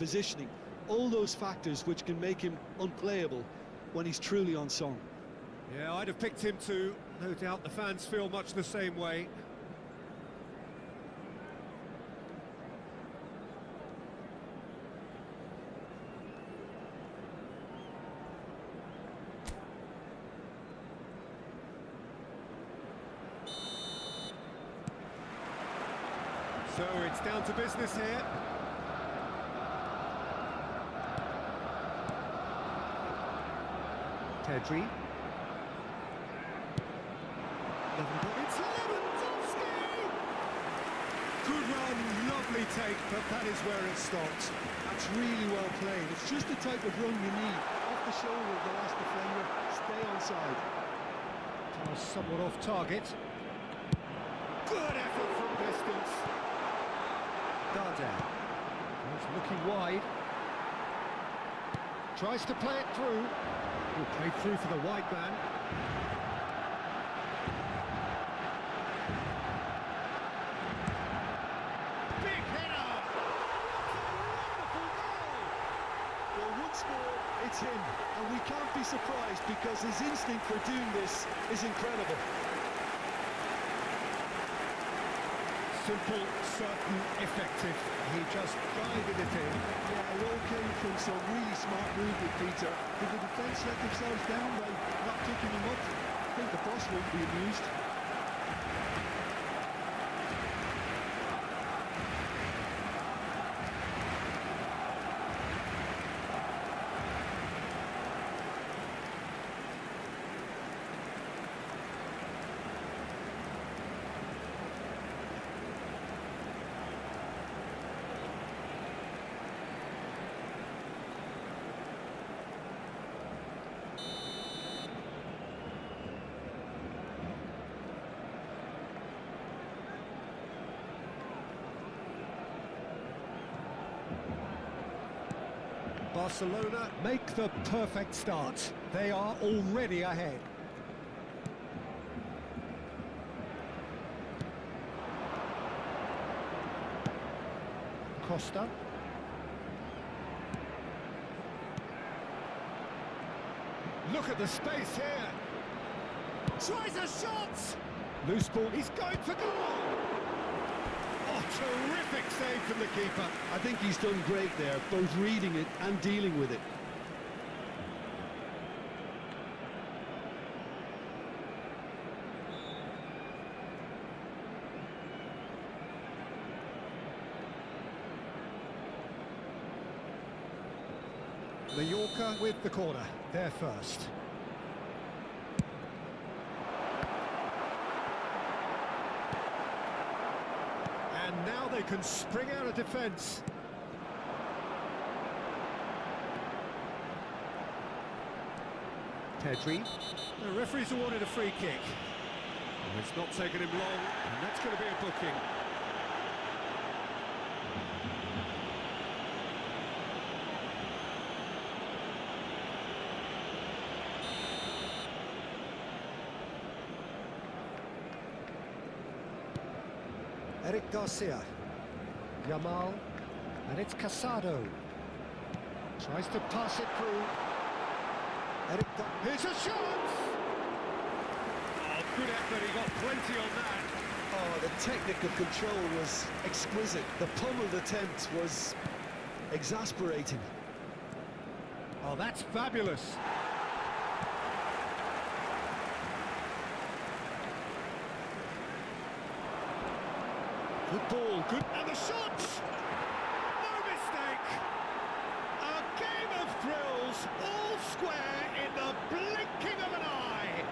positioning, all those factors which can make him unplayable when he's truly on song. Yeah, I'd have picked him too. No doubt the fans feel much the same way. So it's down to business here. Pedri. It's Lewandowski! Good run, lovely take, but that is where it stopped. That's really well played. It's just the type of run you need. Off the shoulder of the last defender, stay onside. Pass somewhat off target. Good effort from distance. Dardan. He's looking wide. Tries to play it through. He'll play through for the wide man. Big header! Wonderful goal! Well, once more, it's him, and we can't be surprised because his instinct for doing this is incredible. Simple, certain, effective. He just guided it in. Yeah, it all came from some really smart movement, Peter. Did the defence let themselves down by not picking him up? I think the boss won't be amused. Barcelona make the perfect start. They are already ahead. Costa. Look at the space here. Tries a shot! Loose ball, he's going for goal! Oh, terrific save from the keeper. I think he's done great there, both reading it and dealing with it. Mallorca with the corner, they're first. And now they can spring out of defence. Pedri. The referee's awarded a free kick. Oh, it's not taken him long, and that's going to be a booking. Eric Garcia, Yamal, and it's Casado. Tries to pass it through. Here's a shot! Oh, good effort, he got plenty on that. Oh, the technical control was exquisite. The pummeled attempt was exasperating. Oh, that's fabulous. Good ball, good, and the shot! No mistake! A game of thrills, all square in the blinking of an eye!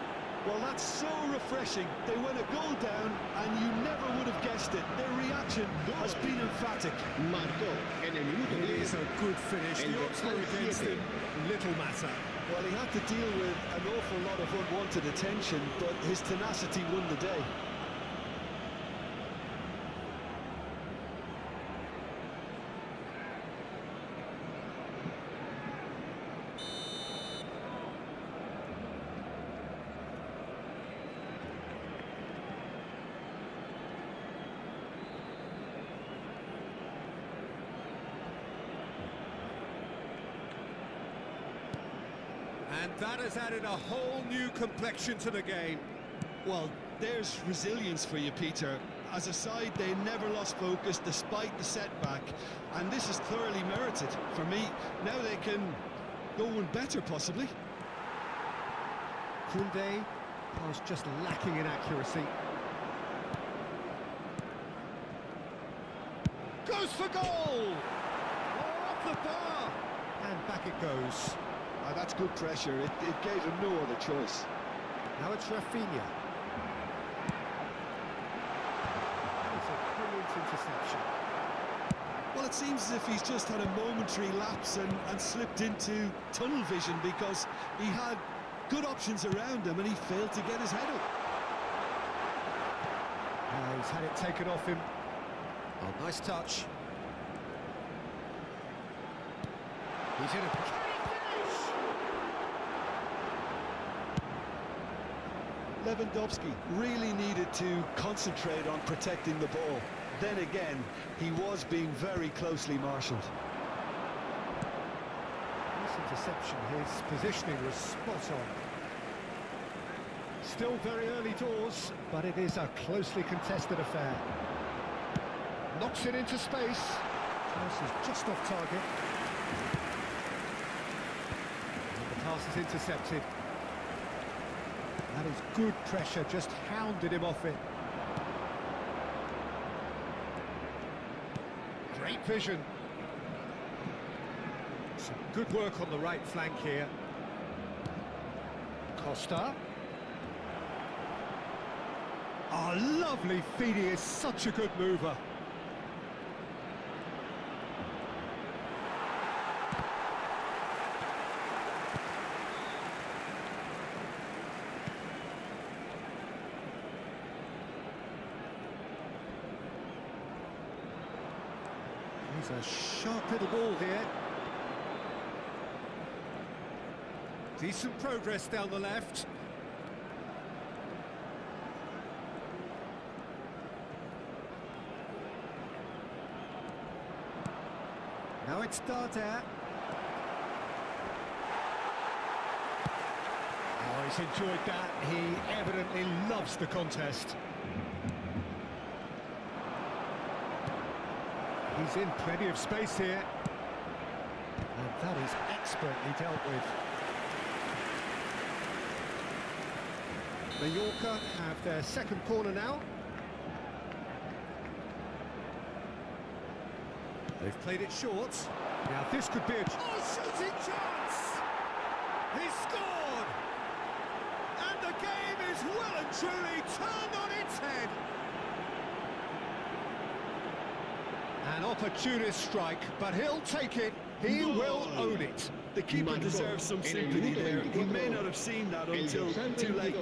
Well, that's so refreshing. They went a goal down, and you never would have guessed it. Their reaction has been emphatic. Marcó en el minuto It 10. is a good finish, El the odds were dorsal against 7. him, little matter. Well, he had to deal with an awful lot of unwanted attention, but his tenacity won the day. And that has added a whole new complexion to the game. Well, there's resilience for you, Peter. As a side, they never lost focus despite the setback, and this is thoroughly merited for me. Now they can go one better, possibly. Koundé, pass just lacking in accuracy. Goes for goal! Oh, off the bar! And back it goes. That's good pressure. It gave him no other choice. Now it's Rafinha. It's a brilliant interception. Well, it seems as if he's just had a momentary lapse and slipped into tunnel vision, because he had good options around him and he failed to get his head up. He's had it taken off him. Oh, nice touch. He's in a... Can he finish? Lewandowski really needed to concentrate on protecting the ball. Then again, he was being very closely marshalled. This interception, his positioning was spot on. Still very early doors, but it is a closely contested affair. Knocks it into space. Pass is just off target. And the pass is intercepted. That is good pressure, just hounded him off it. Great vision. Some good work on the right flank here. Costa. Oh, lovely feed. He is such a good mover. He's a sharp little ball here. Decent progress down the left. Now it's Dardare. Oh, he's enjoyed that. He evidently loves the contest. He's in plenty of space here. And that is expertly dealt with. Mallorca have their second corner now. They've played it short. Now this could be a... Oh, shooting chance! He scored! And the game is well and truly turned on its head. An opportunist strike, but he'll take it. He will own it. The keeper deserves some sympathy there. He may not have seen that until too late.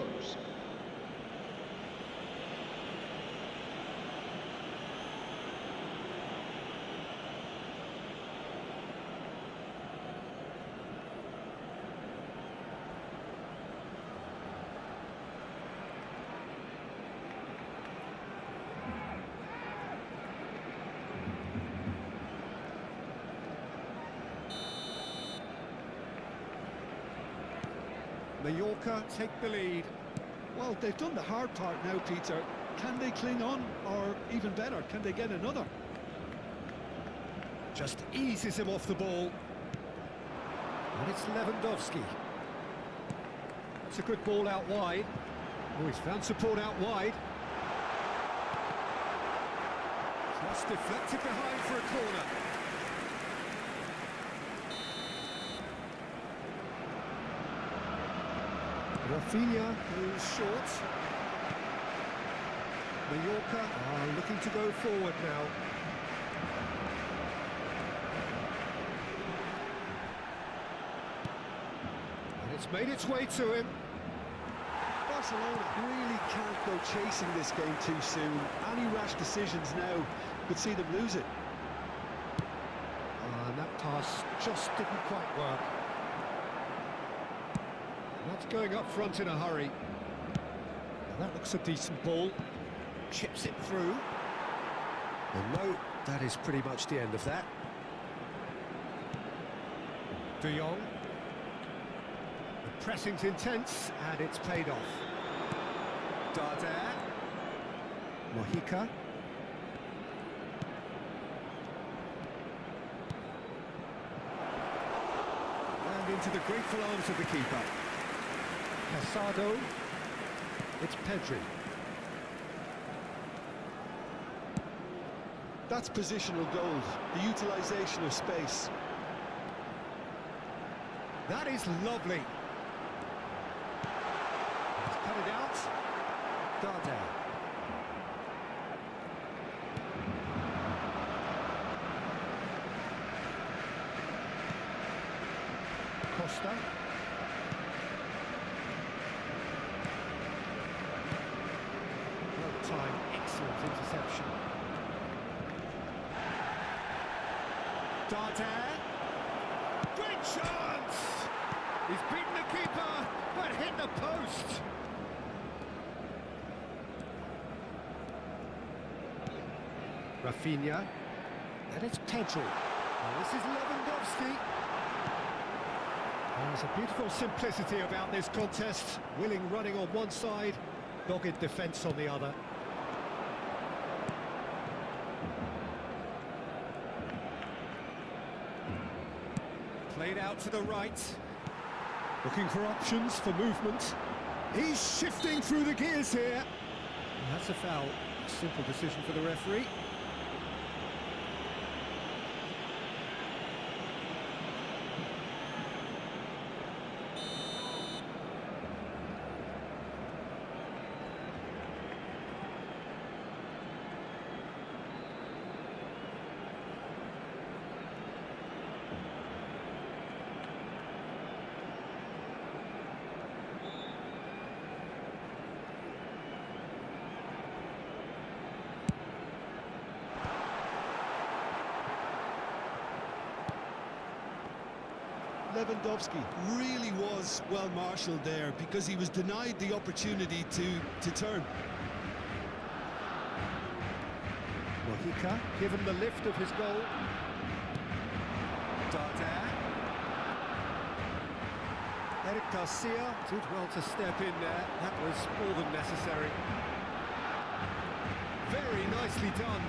Mallorca take the lead. Well, they've done the hard part now, Peter. Can they cling on, or even better, can they get another? Just eases him off the ball. And it's Lewandowski. It's a good ball out wide. Oh, he's found support out wide. Just deflected behind for a corner. Rafinha goes short. Mallorca are looking to go forward now. And it's made its way to him. Barcelona really can't go chasing this game too soon. Any rash decisions now could see them lose it. And that pass just didn't quite work. That's going up front in a hurry. Now that looks a decent ball. Chips it through. Well, no, that is pretty much the end of that. De Jong. Pressing's intense, and it's paid off. Darder. Mojica. And into the grateful arms of the keeper. Casado. It's Pedri. That's positional gold, the utilisation of space. That is lovely. Let's cut it out. Darder. Costa. Well timed, excellent interception. Darder. Great chance! He's beaten the keeper, but hit the post. Rafinha. And it's Pedri. And this is Lewandowski. There's a beautiful simplicity about this contest. Willing running on one side, dogged defence on the other. Played out to the right. Looking for options for movement. He's shifting through the gears here. And that's a foul. Simple decision for the referee. Lewandowski really was well marshalled there because he was denied the opportunity to turn. Mojica, given the lift of his goal. Darder. Eric Garcia did well to step in there. That was more than necessary. Very nicely done.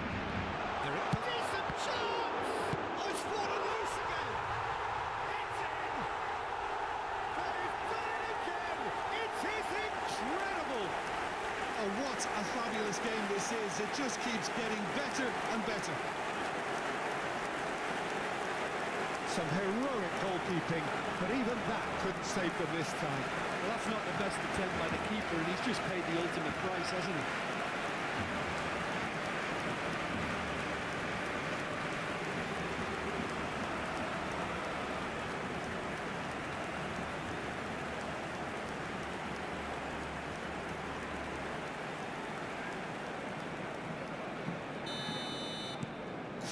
Eric Garcia. Decent chance! Oh, it's fallen loose again! It's in! They've done it again! It is incredible! Oh, what a fabulous game this is. It just keeps getting better and better. Some heroic goalkeeping, but even that couldn't save them this time. Well, that's not the best attempt by the keeper, and he's just paid the ultimate price, hasn't he?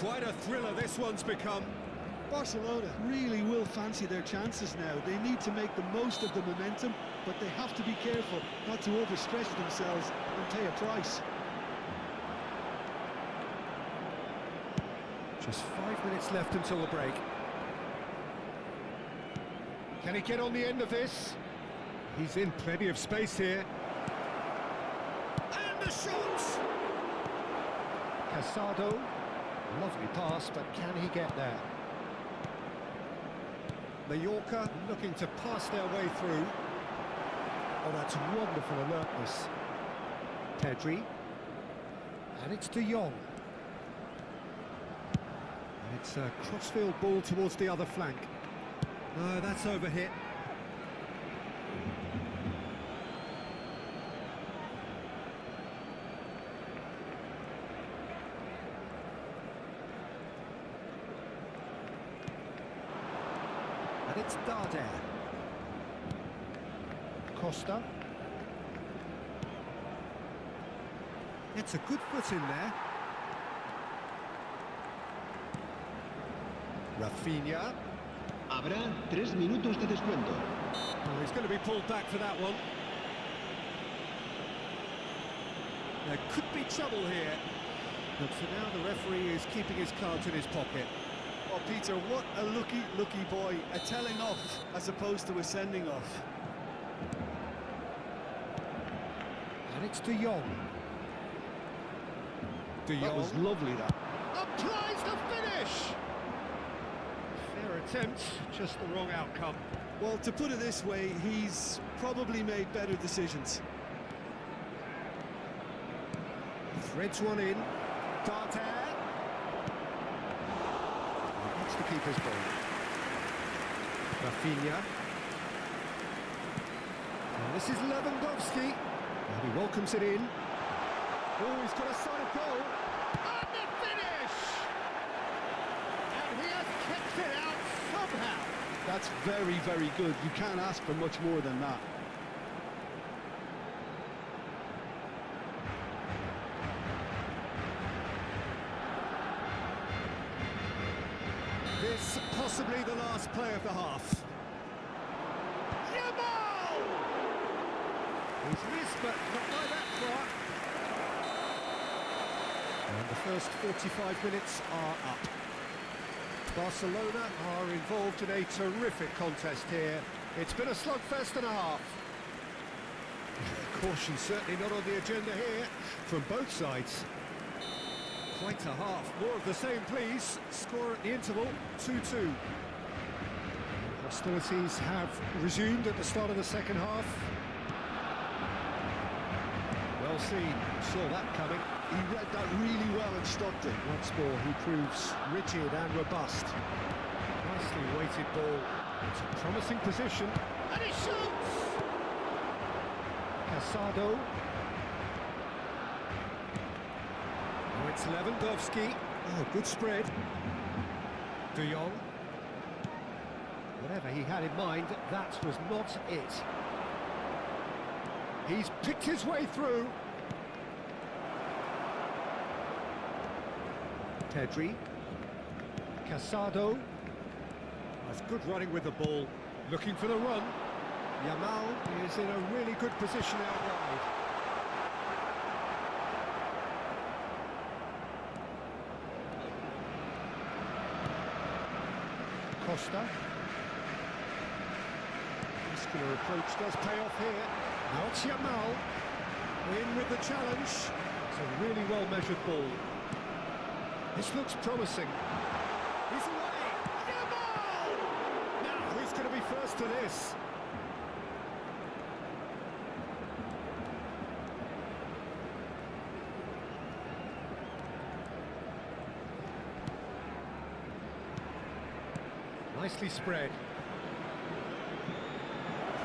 Quite a thriller this one's become. Barcelona really will fancy their chances now. They need to make the most of the momentum, but they have to be careful not to overstretch themselves and pay a price. Just 5 minutes left until the break. Can he get on the end of this? He's in plenty of space here. And the shot! Casado. Lovely pass, but can he get there? Mallorca looking to pass their way through. Oh, that's wonderful alertness. Pedri. And it's De Jong. And it's a crossfield ball towards the other flank. No, that's overhit. And it's Darder. Costa. It's a good foot in there. Rafinha. Habrá 3 minutos de descuento. Oh, he's going to be pulled back for that one. There could be trouble here. But for now, the referee is keeping his cards in his pocket. Oh, Peter, what a lucky boy. A telling off as opposed to a sending off. And it's De Jong. De Jong. That was lovely, that. Applies the finish! Fair attempt, just the wrong outcome. Well, to put it this way, he's probably made better decisions. Threads one in. Dante. That's the keeper's ball. Rafinha. And this is Lewandowski. And he welcomes it in. Oh, he's got a side of goal. And the finish! And he has kept it out somehow. That's very, very good. You can't ask for much more than that. This possibly the last play of the half. Yamal! He's missed, but not by that far. And the first 45 minutes are up. Barcelona are involved in a terrific contest here. It's been a slugfest and a half. Caution certainly not on the agenda here from both sides. Quite a half. More of the same, please. Score at the interval, 2-2. Hostilities have resumed at the start of the second half. Well seen. Saw that coming. He read that really well and stopped it. Once more, he proves rigid and robust. Nicely weighted ball. It's a promising position. And he shoots! Casado. Now it's Lewandowski. Oh, good spread. De Jong. Whatever he had in mind, that was not it. He's picked his way through. Pedri. Casado. That's good running with the ball. Looking for the run. Yamal is in a really good position out wide. Costa. Muscular approach does pay off here. Now it's Yamal. In with the challenge. It's a really well-measured ball. This looks promising. He's away! Yamal! Now, who's going to be first to this? Nicely spread.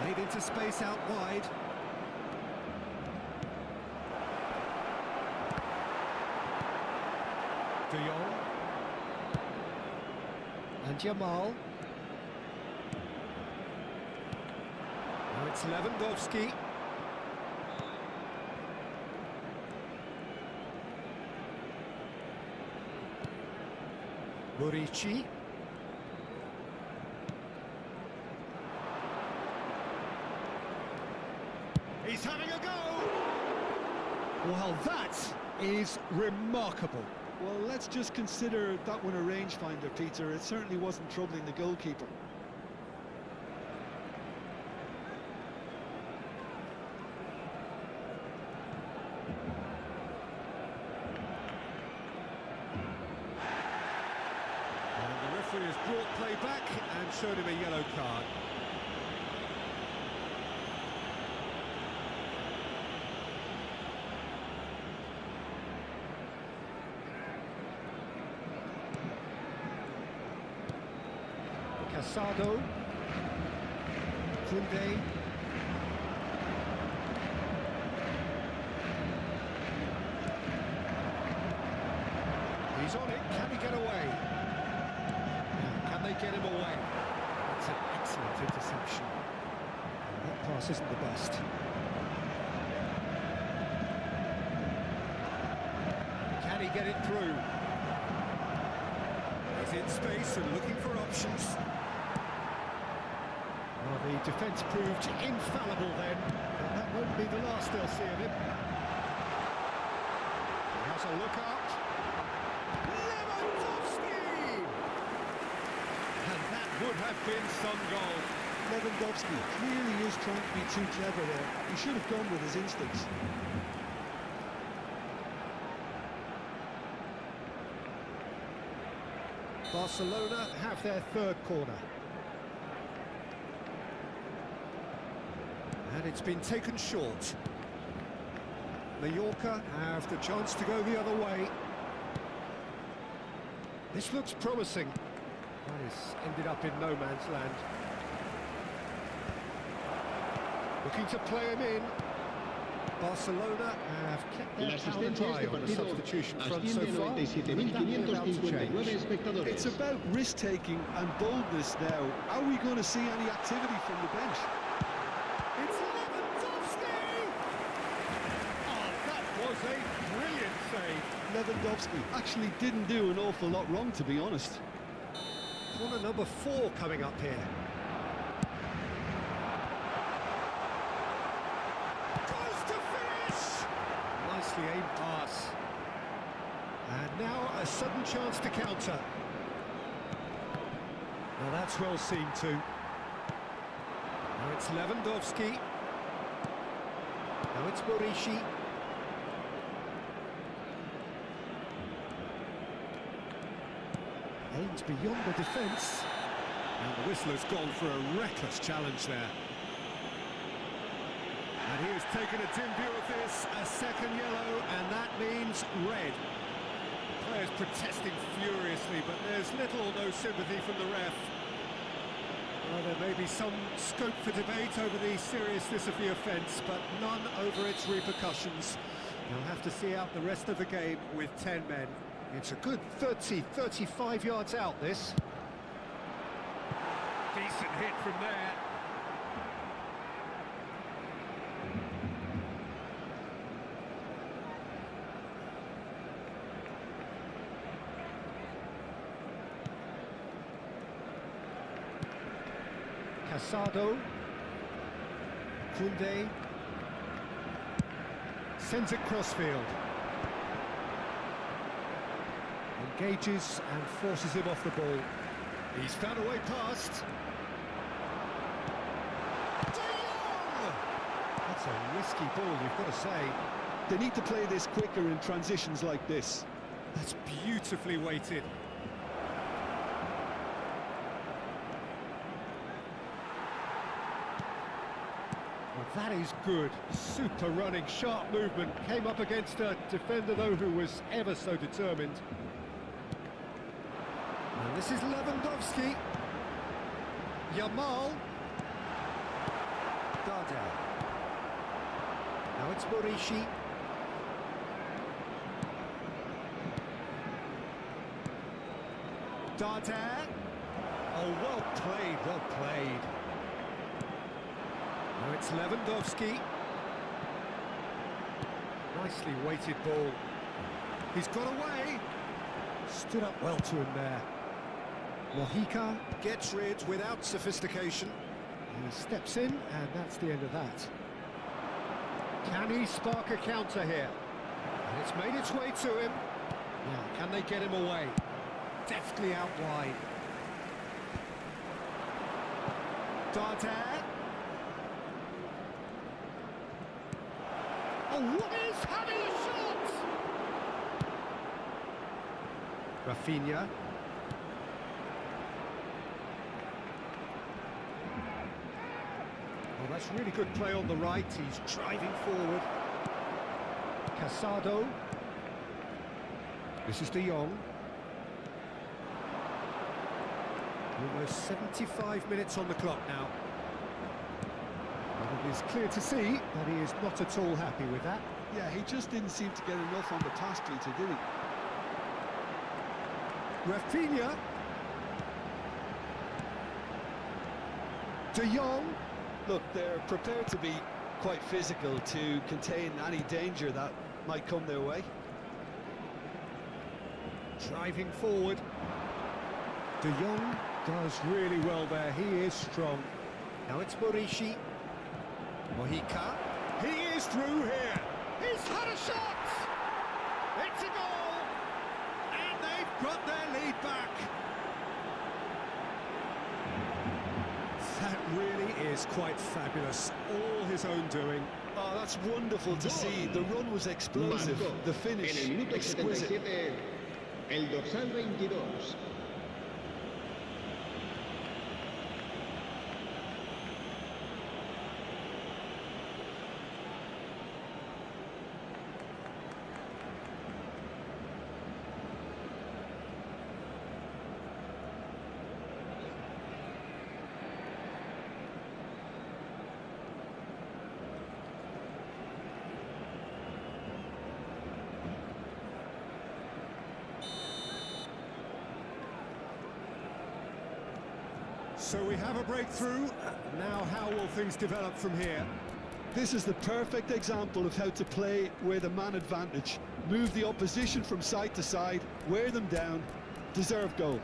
Played into space out wide. De Jong. And Yamal. Now it's Lewandowski. Murici. He's having a go! Well, that is remarkable. Well, let's just consider that one a rangefinder, Peter. It certainly wasn't troubling the goalkeeper. And the referee has brought play back and showed him a yellow card. Casado. Koundé. He's on it. Can he get away? Can they get him away? That's an excellent interception. That pass isn't the best. Can he get it through? He's in space and looking for options. Well, the defence proved infallible then, but that won't be the last they'll see of him. He has a look out. Lewandowski! And that would have been some goal. Lewandowski clearly is trying to be too clever there. He should have gone with his instincts. Barcelona have their third corner. And it's been taken short. Mallorca have the chance to go the other way. This looks promising. That has ended up in no man's land. Looking to play him in. Barcelona have kept their powder dry on the substitution front so far. It's about risk-taking and boldness now. Are we going to see any activity from the bench? It's Lewandowski! Oh, that was a brilliant save. Lewandowski actually didn't do an awful lot wrong, to be honest. Corner number 4 coming up here. Goes to finish! Nicely aimed pass. And now a sudden chance to counter. Well, that's well seen too. Now it's Lewandowski. Now it's Morishi. Aims beyond the defence. And the whistler's gone for a reckless challenge there. And he has taken a dim view of this, a second yellow, and that means red. The players protesting furiously, but there's little or no sympathy from the ref. Well, there may be some scope for debate over the seriousness of the offence, but none over its repercussions. They'll have to see out the rest of the game with 10 men. It's a good 35 yards out, this. Decent hit from there. Casado. Koundé. Sends it crossfield. Engages and forces him off the ball. He's found a way past. De Jong! That's a risky ball, you've got to say. They need to play this quicker in transitions like this. That's beautifully weighted. Well, that is good. Super running, sharp movement. Came up against a defender, though, who was ever so determined. And this is Lewandowski. Yamal. Darder. Now it's Morishi. Darder. Oh, well played, well played. Now it's Lewandowski. Nicely weighted ball. He's got away. Stood up well to him there. Mojica gets rid without sophistication. He steps in, and that's the end of that. Can he spark a counter here? And it's made its way to him. Now, can they get him away? Deftly out wide. Darder. Oh, what is having a shot? Rafinha. Well, that's really good play on the right. He's driving forward. Casado. This is De Jong. Almost 75 minutes on the clock now. And it is clear to see that he is not at all happy with that. Yeah, he just didn't seem to get enough on the pass treater, did he? Rafinha. De Jong. Look, they're prepared to be quite physical to contain any danger that might come their way. Driving forward. De Jong does really well there. He is strong. Now it's Morishi. Mojica. He is through here. He's had a shot. It's a goal. And they've got their lead back. That really is quite fabulous. All his own doing. Oh, that's wonderful to see. The run was explosive, Marcó the finish en el minuto exquisite. 77, el dorsal 22. So we have a breakthrough. Now how will things develop from here? This is the perfect example of how to play with a man advantage. Move the opposition from side to side, wear them down, deserve goal.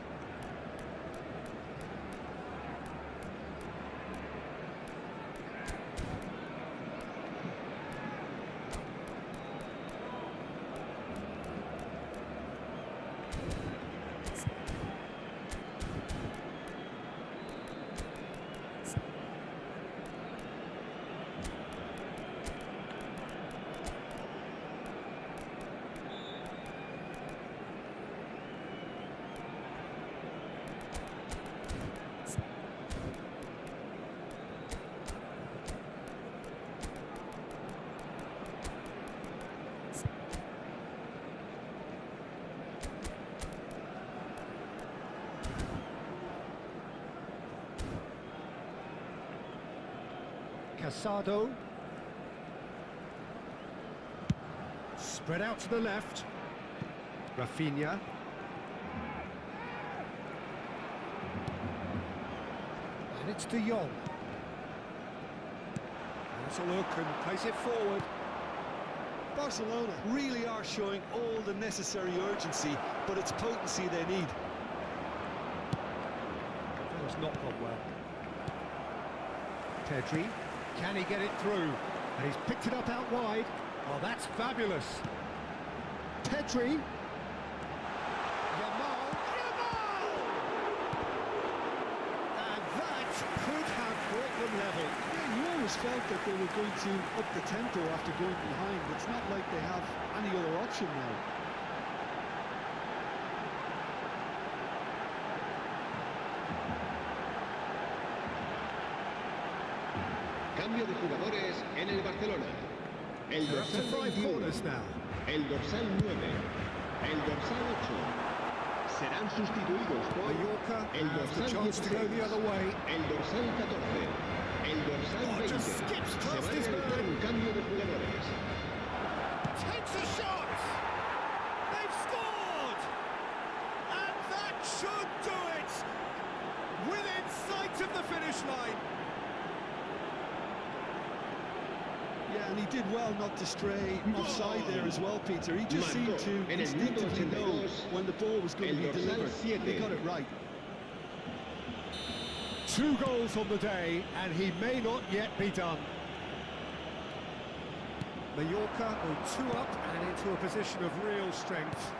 Casado. Spread out to the left. Rafinha. And it's De Jong. Has a look and plays it forward. Barcelona really are showing all the necessary urgency, but it's potency they need. That has not gone well. Pedri. Can he get it through? And he's picked it up out wide. Oh, that's fabulous. Pedri. Yamal. And that could have brought them level. Yeah, you always felt that they were going to up the tempo after going behind. It's not like they have any other option now. Cambio de jugadores en el Barcelona. El They're up to dorsal 5 21, corners now. el dorsal 9, el dorsal 8. Serán sustituidos por Mallorca el has the dorsal chance to go 16, the other way. el dorsal 14, el dorsal Oh, 20. just skips Se past va a his realizar man. un cambio de jugadores. Takes a shot! They've scored! And that should do it! Within sight of the finish line. Yeah, and he did well not to stray offside there as well, Peter. He just seemed to en el minuto instinctively know 82, when the ball was going to el be dorsal delivered. 7. He got it right. 2 goals on the day, and he may not yet be done. Mallorca are 2 up and into a position of real strength.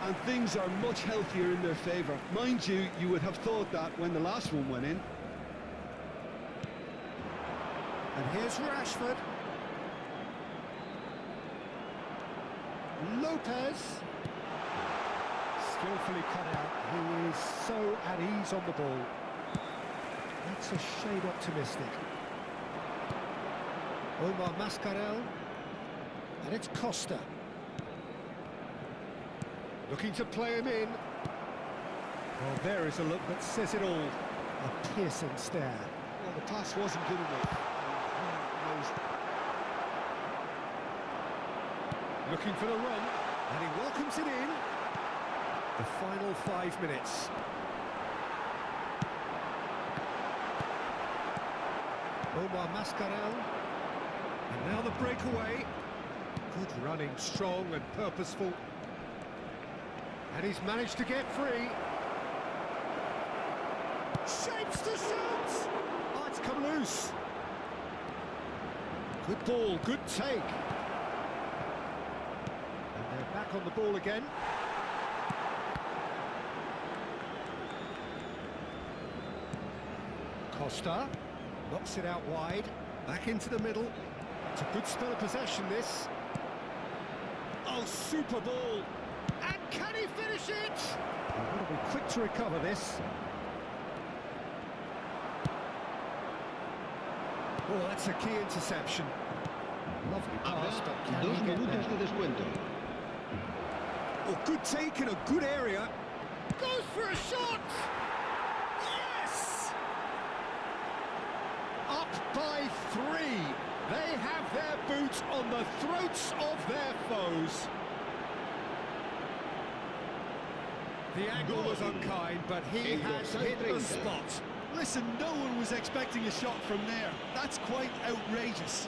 And things are much healthier in their favour. Mind you, you would have thought that when the last one went in. And here's Rashford. Lopez. Skillfully cut out. He is so at ease on the ball. That's a shade optimistic. Omar Mascarell. And it's Costa. Looking to play him in. Well, there is a look that says it all. A piercing stare. Well, the pass wasn't good enough. Who knows? Looking for the run, and he welcomes it in. The final 5 minutes. Omar Mascarell. And now the breakaway. Good running, strong and purposeful. And he's managed to get free. Shapes to shoot! Oh, it's come loose. Good ball, good take. And they're back on the ball again. Costa. Knocks it out wide, back into the middle. It's a good spell of possession, this. Oh, super ball. And can he finish it? He's got to be quick to recover this. Oh, that's a key interception. Lovely pass, but can he get there? De descuento. Oh, good take in a good area. Goes for a shot! Yes! Up by 3. They have their boots on the throats of their foes. The angle was unkind, but he has hit the spot. Listen, no one was expecting a shot from there. That's quite outrageous.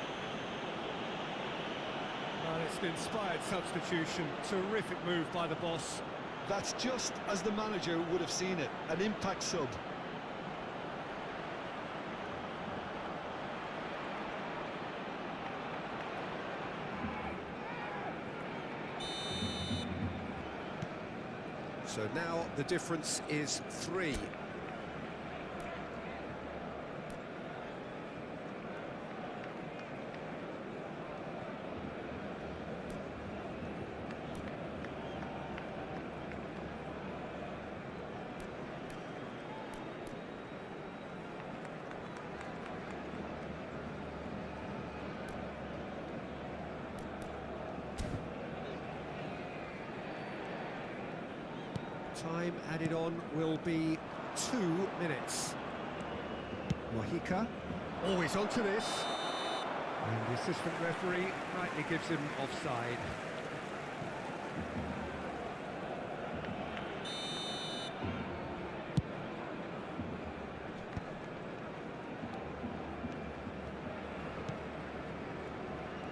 Well, it's an inspired substitution. Terrific move by the boss. That's just as the manager would have seen it, an impact sub. So now the difference is 3. Time added on will be 2 minutes. Mojica. Oh, he's onto this. And the assistant referee rightly gives him offside.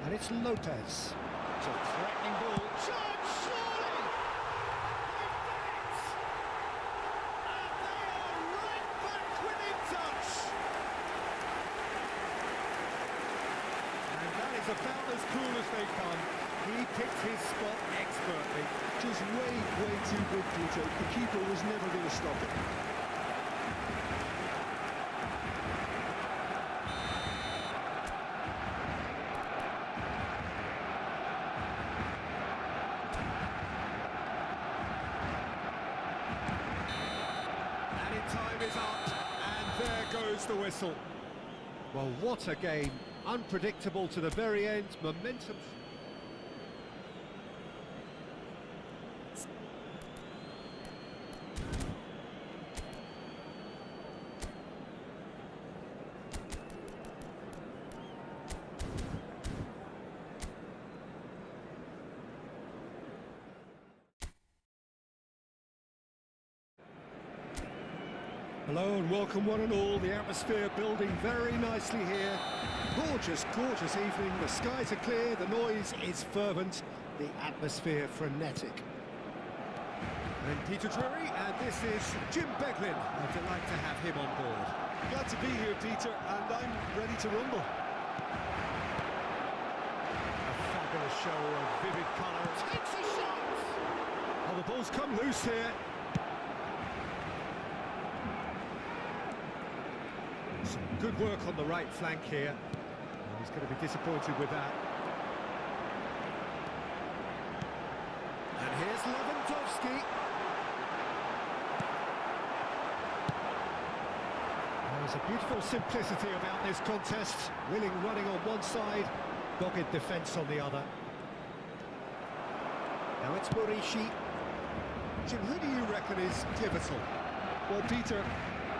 And it's Lopez. It's a threatening ball. Chance, surely! About as cool as they come. He picked his spot expertly. Just way too good, Peter. The keeper was never going to stop it. Added time is up, and there goes the whistle. Well, what a game. Unpredictable to the very end, momentum. Hello and welcome one and all. The atmosphere building very nicely here. Gorgeous, gorgeous evening. The skies are clear, the noise is fervent, the atmosphere frenetic. And Peter Drury, and this is Jim Beglin. A delight to have him on board. Glad to be here, Peter, and I'm ready to rumble. A fabulous show of vivid colour. Takes a shot! Oh, the ball's come loose here. Some good work on the right flank here. He's going to be disappointed with that. And here's Lewandowski. There's a beautiful simplicity about this contest. Willing running on one side, dogged defence on the other. Now it's Murishi. Jim, who do you reckon is pivotal? Well, Peter,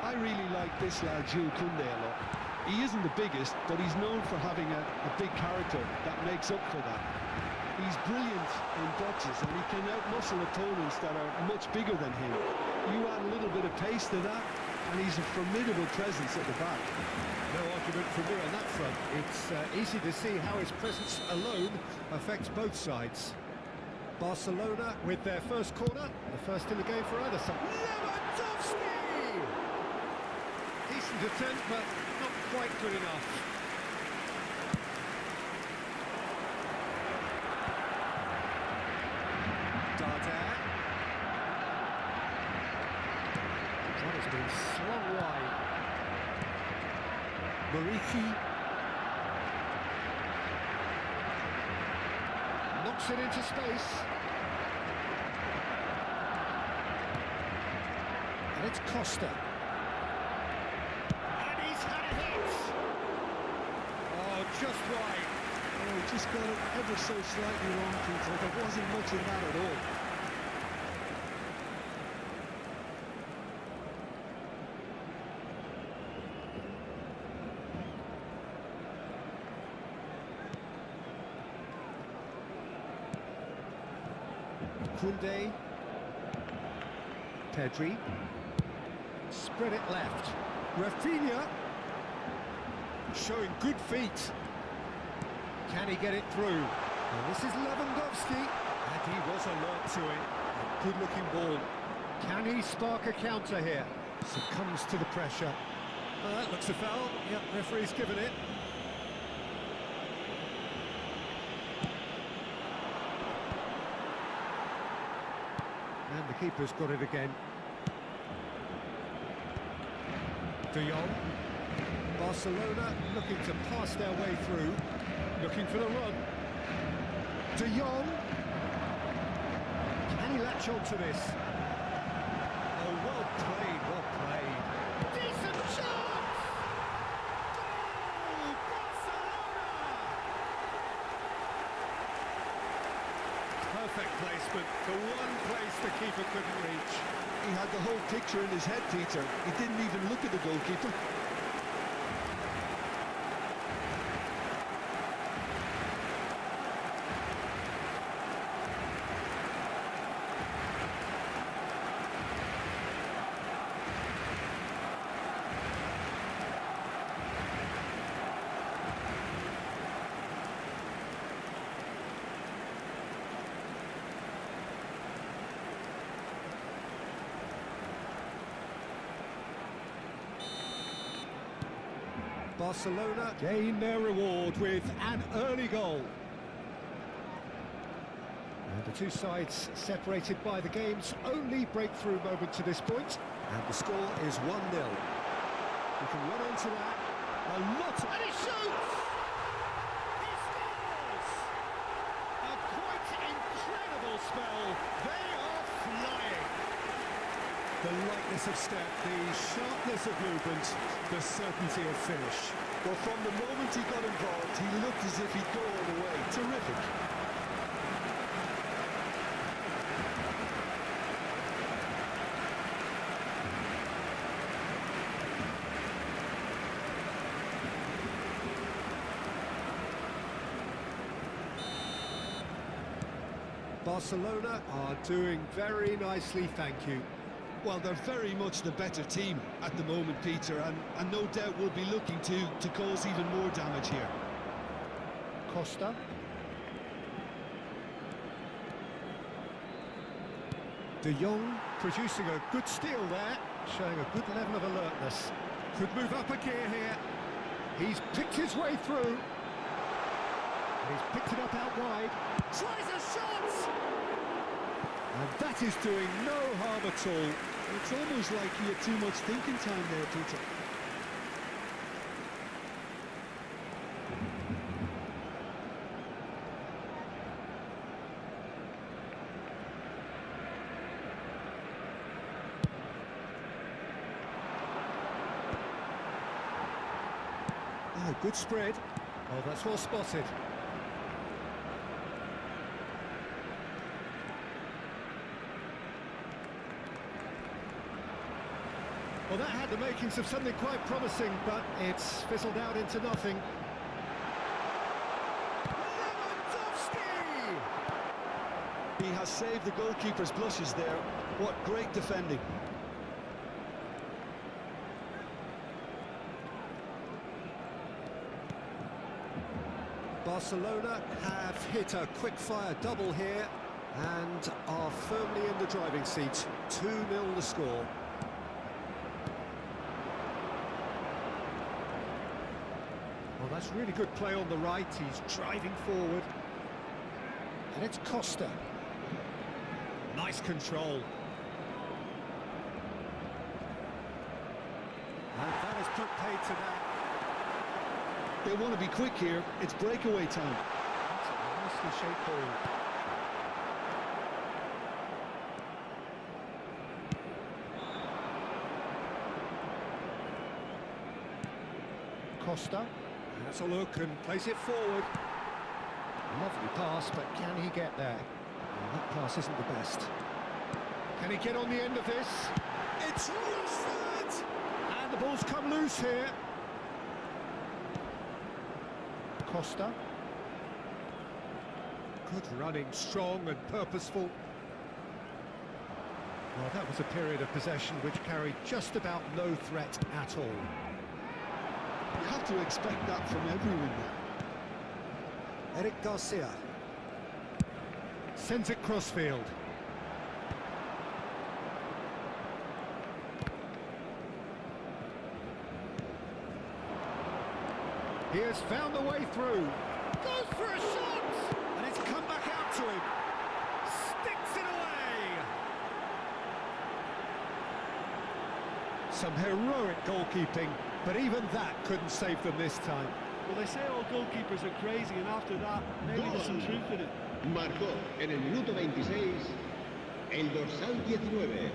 I really like this lad, Jules Koundé, a lot. He isn't the biggest, but he's known for having a big character that makes up for that. He's brilliant in boxes, and he can outmuscle opponents that are much bigger than him. You add a little bit of pace to that, and he's a formidable presence at the back. No argument from me on that front. It's easy to see how his presence alone affects both sides. Barcelona with their first corner, the first in the game for either side. Lewandowski! Decent attempt, but not quite good enough. Darder. That has been slung wide. Mariki. Knocks it into space. And it's Costa. And he's had a hit. Oh, just right. Oh, he just got it ever so slightly wrong, Peter. There wasn't much in that at all. Koundé, Pedri, spread it left, Rafinha, showing good feet, can he get it through? And this is Lewandowski, and he was alert to it, a good looking ball, can he spark a counter here? Succumbs to the pressure, that looks a foul, yep, referee's given it. And the keeper's got it again. De Jong. Barcelona looking to pass their way through. Looking for the run. De Jong. Can he latch on to this? Oh, well played, well played. Decent shot! Goal! Barcelona! Perfect placement, the one place the keeper couldn't reach. He had the whole picture in his head, Peter. He didn't even look at the goalkeeper. Barcelona gain their reward with an early goal. And the two sides separated by the game's only breakthrough moment to this point. And the score is 1-0. We can run on to that. A lot, and he shoots! He scores! A quite incredible spell. They are flying. The lightness of step, the sharpness of movement, the certainty of finish. Well, from the moment he got involved, he looked as if he'd go all the way. Terrific. Barcelona are doing very nicely, thank you. Well, they're very much the better team at the moment, Peter, and no doubt will be looking to cause even more damage here. Costa. De Jong producing a good steal there, showing a good level of alertness. Could move up a gear here. He's picked his way through. And he's picked it up out wide. Tries a shot! And that is doing no harm at all. It's almost like he had too much thinking time there, Peter. Oh, good spread. Oh, that's well spotted. Well, that had the makings of something quite promising, but it's fizzled out into nothing. Lewandowski! He has saved the goalkeeper's blushes there. What great defending. Barcelona have hit a quick-fire double here and are firmly in the driving seat. 2-0 the score. Well, that's really good play on the right. He's driving forward. And it's Costa. Nice control. And that has put paid to that. They want to be quick here. It's breakaway time. That's a nicely shaped ball. Costa. That's a look and plays it forward. Lovely pass, but can he get there? Well, that pass isn't the best. Can he get on the end of this? It's Rashford! And the ball's come loose here. Costa. Good running, strong and purposeful. Well, that was a period of possession which carried just about no threat at all. You have to expect that from everyone now. Eric Garcia. Sends it crossfield. He has found the way through. Goes for a shot! And it's come back out to him. Sticks it away! Some heroic goalkeeping, but even that couldn't save them this time. Well, they say all goalkeepers are crazy, and after that, maybe there's some truth in it. Marcó en el minuto 26 el dorsal 19.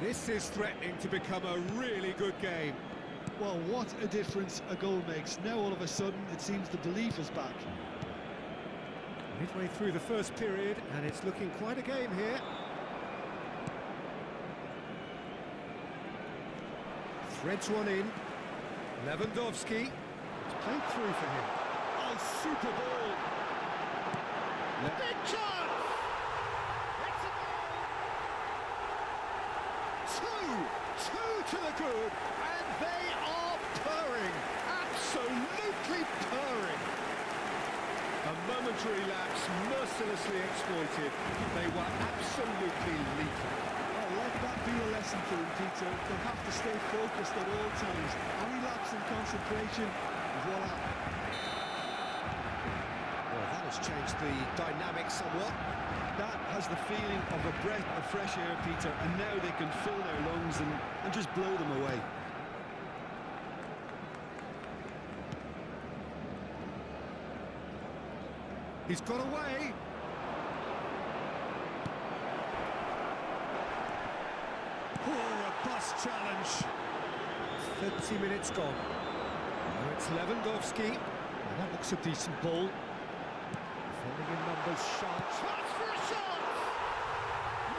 This is threatening to become a really good game. Well, what a difference a goal makes. Now all of a sudden it seems the belief is back. Midway through the first period, and it's looking quite a game here. Threads one in. Lewandowski. It's played through for him. Oh, super ball. Big chance! It's a goal! Two to the good, and they are purring. Absolutely purring. A momentary lapse mercilessly exploited. They were absolutely lethal. Well, let that be a lesson for them, Peter. They have to stay focused at all times. Any lapse in concentration, voila. Well, that has changed the dynamic somewhat. That has the feeling of a breath of fresh air, Peter, and now they can fill their lungs and just blow them away. He's got away. Oh, a bust challenge. 30 minutes gone. Now it's Lewandowski. And that looks a decent ball. Defending in numbers, sharp. Chance for a shot!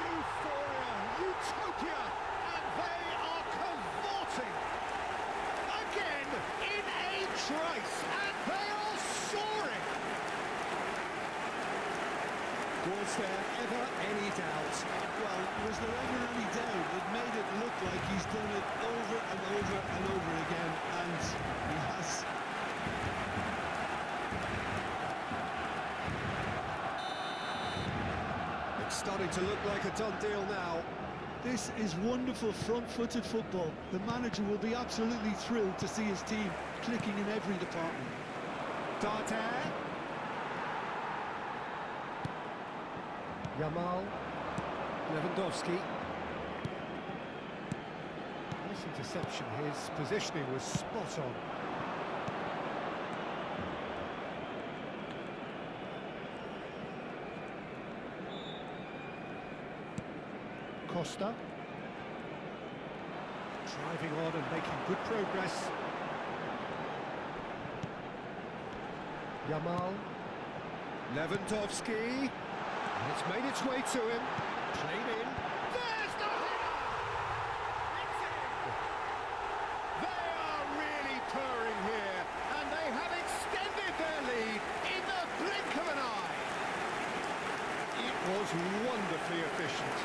Euphoria, utopia, and they are cavorting. Again, in a trice, and they are soaring. Was there ever any doubt? Well, was there ever any doubt? It made it look like he's done it over and over and over again, and he has. It's starting to look like a done deal now. This is wonderful front-footed football. The manager will be absolutely thrilled to see his team clicking in every department. Darter. Yamal. Lewandowski. Nice interception. His positioning was spot on. Costa. Driving on and making good progress. Yamal. Lewandowski. And it's made its way to him. Played in. There's the header! It's in! They are really purring here, and they have extended their lead in the blink of an eye. It was wonderfully efficient.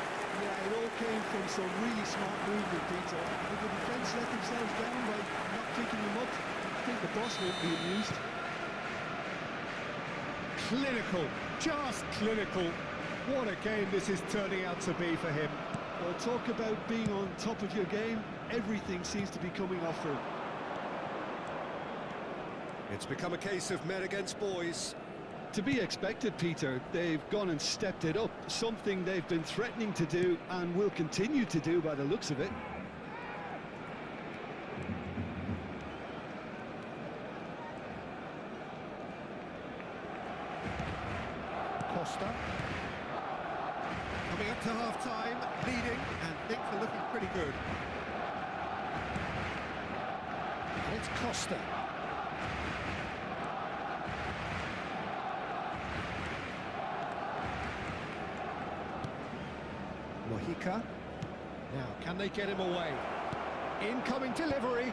Yeah, it all came from some really smart movement, Peter. If the defence let themselves down by not picking them up, I think the boss won't be amused. Clinical, just clinical. What a game this is turning out to be for him. Well, talk about being on top of your game. Everything seems to be coming off for him. It's become a case of men against boys. To be expected, Peter. They've gone and stepped it up, something they've been threatening to do and will continue to do by the looks of it. Costa. Coming up to half-time, leading, and things are looking pretty good. And it's Costa. Mojica. Now, can they get him away? Incoming delivery.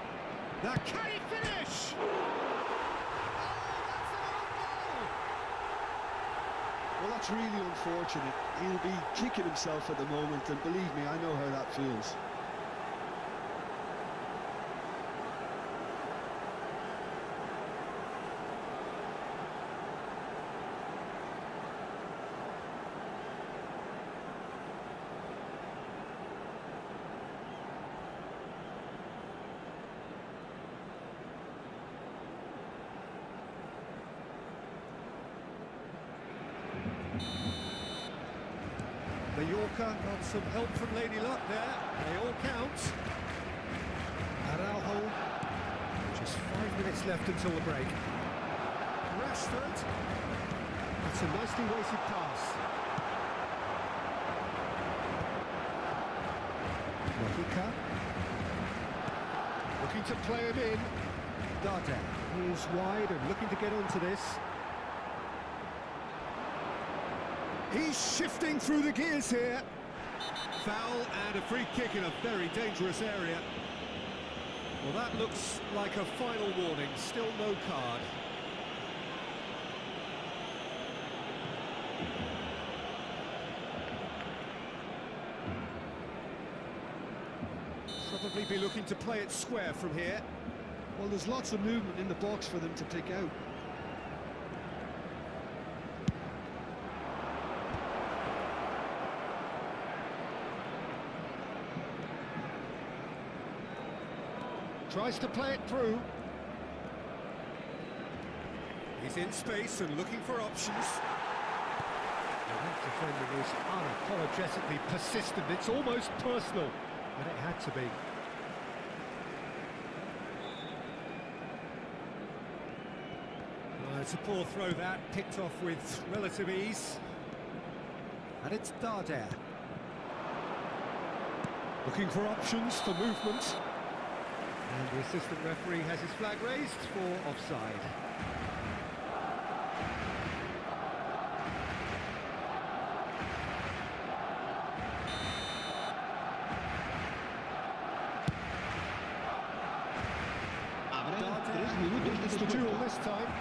Now, can he finish? Well, that's really unfortunate. He'll be kicking himself at the moment, and believe me, I know how that feels. Mallorca got some help from Lady Luck there. They all count. Araujo. Just 5 minutes left until the break. Rashford. That's a nicely weighted pass. Mojica. Looking to play him in. Darder. He's wide and looking to get onto this. He's shifting through the gears here. Foul and a free kick in a very dangerous area. Well, that looks like a final warning. Still no card. Probably be looking to play it square from here. Well, there's lots of movement in the box for them to pick out. Tries to play it through. He's in space and looking for options. That defender is unapologetically persistent. It's almost personal, but it had to be. It's a poor throw that, picked off with relative ease. And it's Darder. Looking for options for movement. And the assistant referee has his flag raised for offside. It's the duel this time.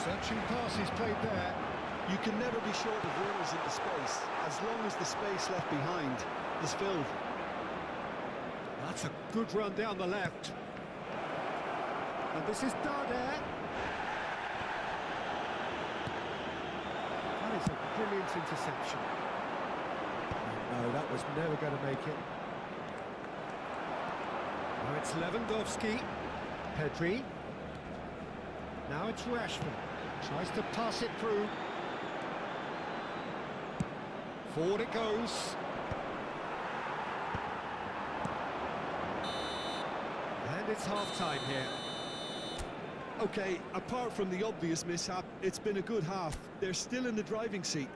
Searching passes played there. You can never be short of runners into space, as long as the space left behind is filled. That's a good run down the left. And this is Darder. That is a brilliant interception. No, that was never going to make it. Now it's Lewandowski. Pedri. Now it's Rashford. Tries to pass it through. Forward it goes. And it's half-time here. Okay, apart from the obvious mishap, it's been a good half. They're still in the driving seat.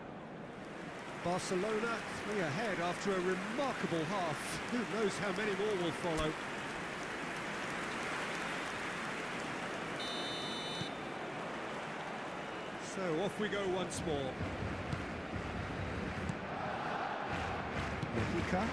Barcelona 3 ahead after a remarkable half. Who knows how many more will follow. So off we go once more. Mojica.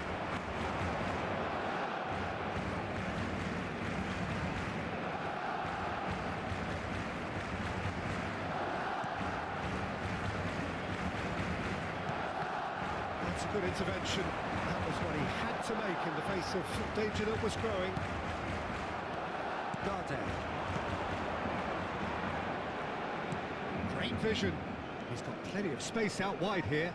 That's a good intervention. That was what he had to make in the face of danger that was growing. Darder. Great vision. He's got plenty of space out wide here.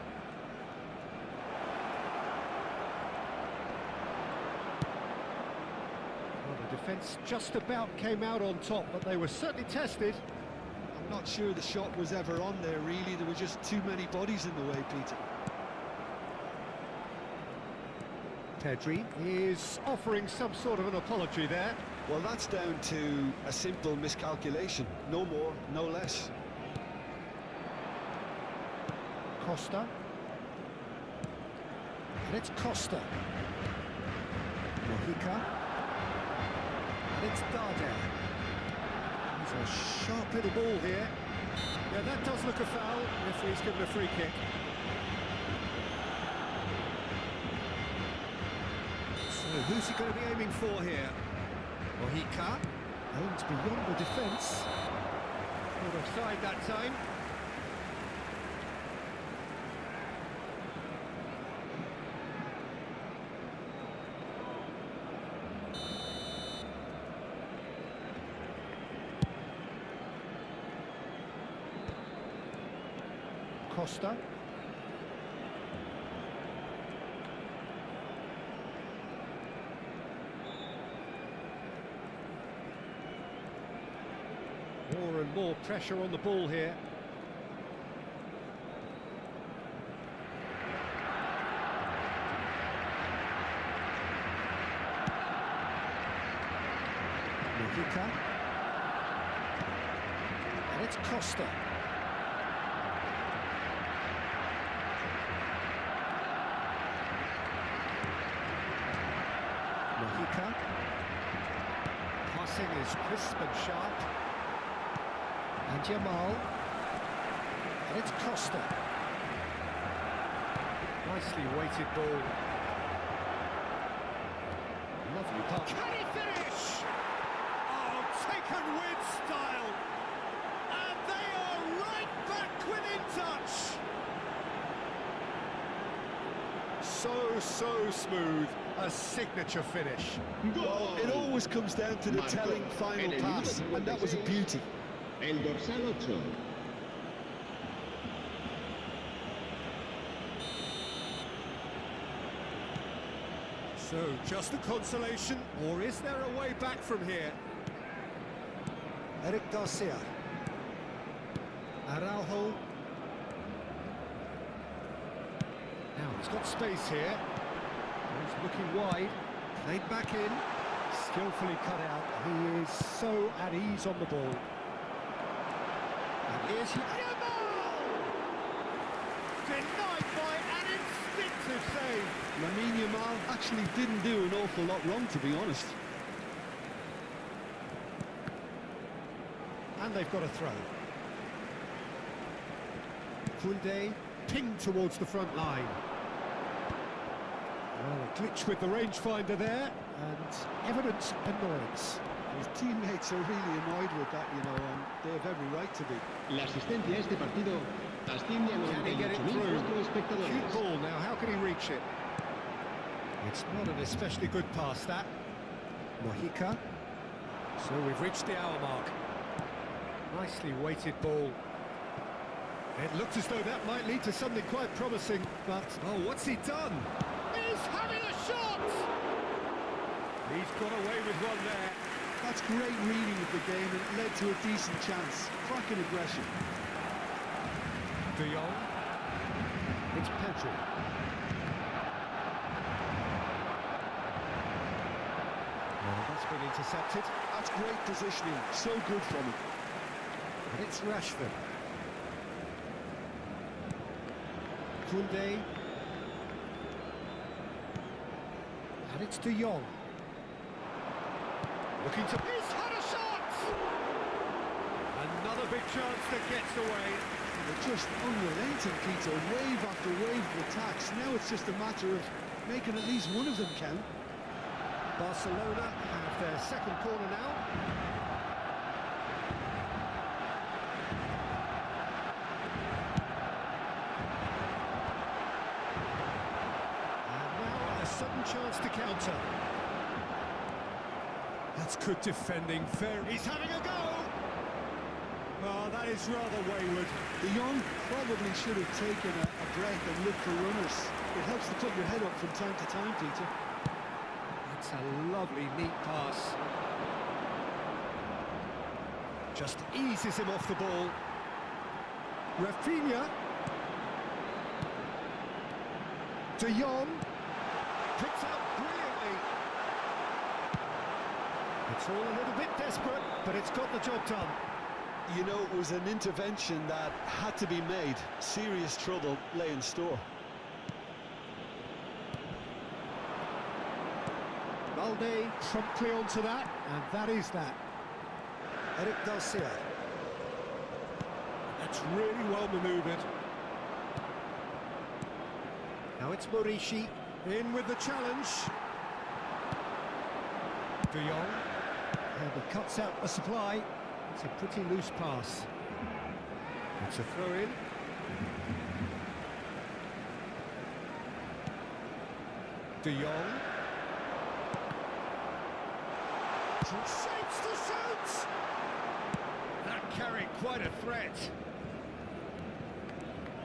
defence just about came out on top, but they were certainly tested. I'm not sure the shot was ever on there, really. There were just too many bodies in the way, Peter. Pedri is offering some sort of an apology there. Well, that's down to a simple miscalculation. No more, no less. Costa. And it's Costa. Mojica. And it's Darder. He's a sharp little ball here. Yeah, that does look a foul. Referee's given a free kick. So who's he going to be aiming for here? Mojica. Aims beyond the defence. Not offside that time. Costa. More and more pressure on the ball here. Mojica. And it's Costa. Mojica. Passing is crisp and sharp. And Jamal. And it's Costa. Nicely weighted ball. Lovely pass. Can he finish? Oh, taken with style. And they are right back within touch. So smooth. A signature finish. Well, it always comes down to the telling final pass, and that was a beauty. El dorsal 8. So, just a consolation, or is there a way back from here? Eric Garcia. Araujo. Now, he's got space here. He's looking wide. Played back in. Skillfully cut out. He is so at ease on the ball. And here's Yamal! Denied by an instinctive save. Lamine Yamal actually didn't do an awful lot wrong, to be honest. And they've got a throw. Koundé pinged towards the front line. Well, a glitch with the rangefinder there, and evident annoyance. His teammates are really annoyed with that, you know, and they have every right to be. La asistencia a este partido asciende a Can he get it through? 98.004 espectadores. Cute ball now, how can he reach it? It's not an especially good pass, that. Mojica. So we've reached the hour mark. Nicely weighted ball. It looked as though that might lead to something quite promising, but... Oh, what's he done? He's having a shot! He's got away with one there. That's great reading of the game, and it led to a decent chance. Cracking aggression. De Jong. It's Pedri. Oh, that's been intercepted. That's great positioning. So good from him. And it's Rashford. Koundé. And it's De Jong. Looking to... He's had a shot! Another big chance that gets away. They're just unrelenting, Peter. Wave after wave of attacks. Now it's just a matter of making at least one of them count. Barcelona have their second corner now. And now a sudden chance to counter. That's good defending. Fair. He's having a go. Oh, that is rather wayward. De Jong probably should have taken a breath and looked for runners. It helps to put your head up from time to time, Peter. That's a lovely, neat pass. Just eases him off the ball. Rafinha. De Jong. Picks up brilliantly. It's all a little bit desperate, but it's got the job done. You know, it was an intervention that had to be made. Serious trouble lay in store. Balde promptly onto that, and that is that. Eric Garcia. That's really well manoeuvred. Now it's Morishi in with the challenge. De Jong. And he cuts out the supply. It's a pretty loose pass. It's a throw-in. De Jong. Shapes to shoot! That carried quite a threat.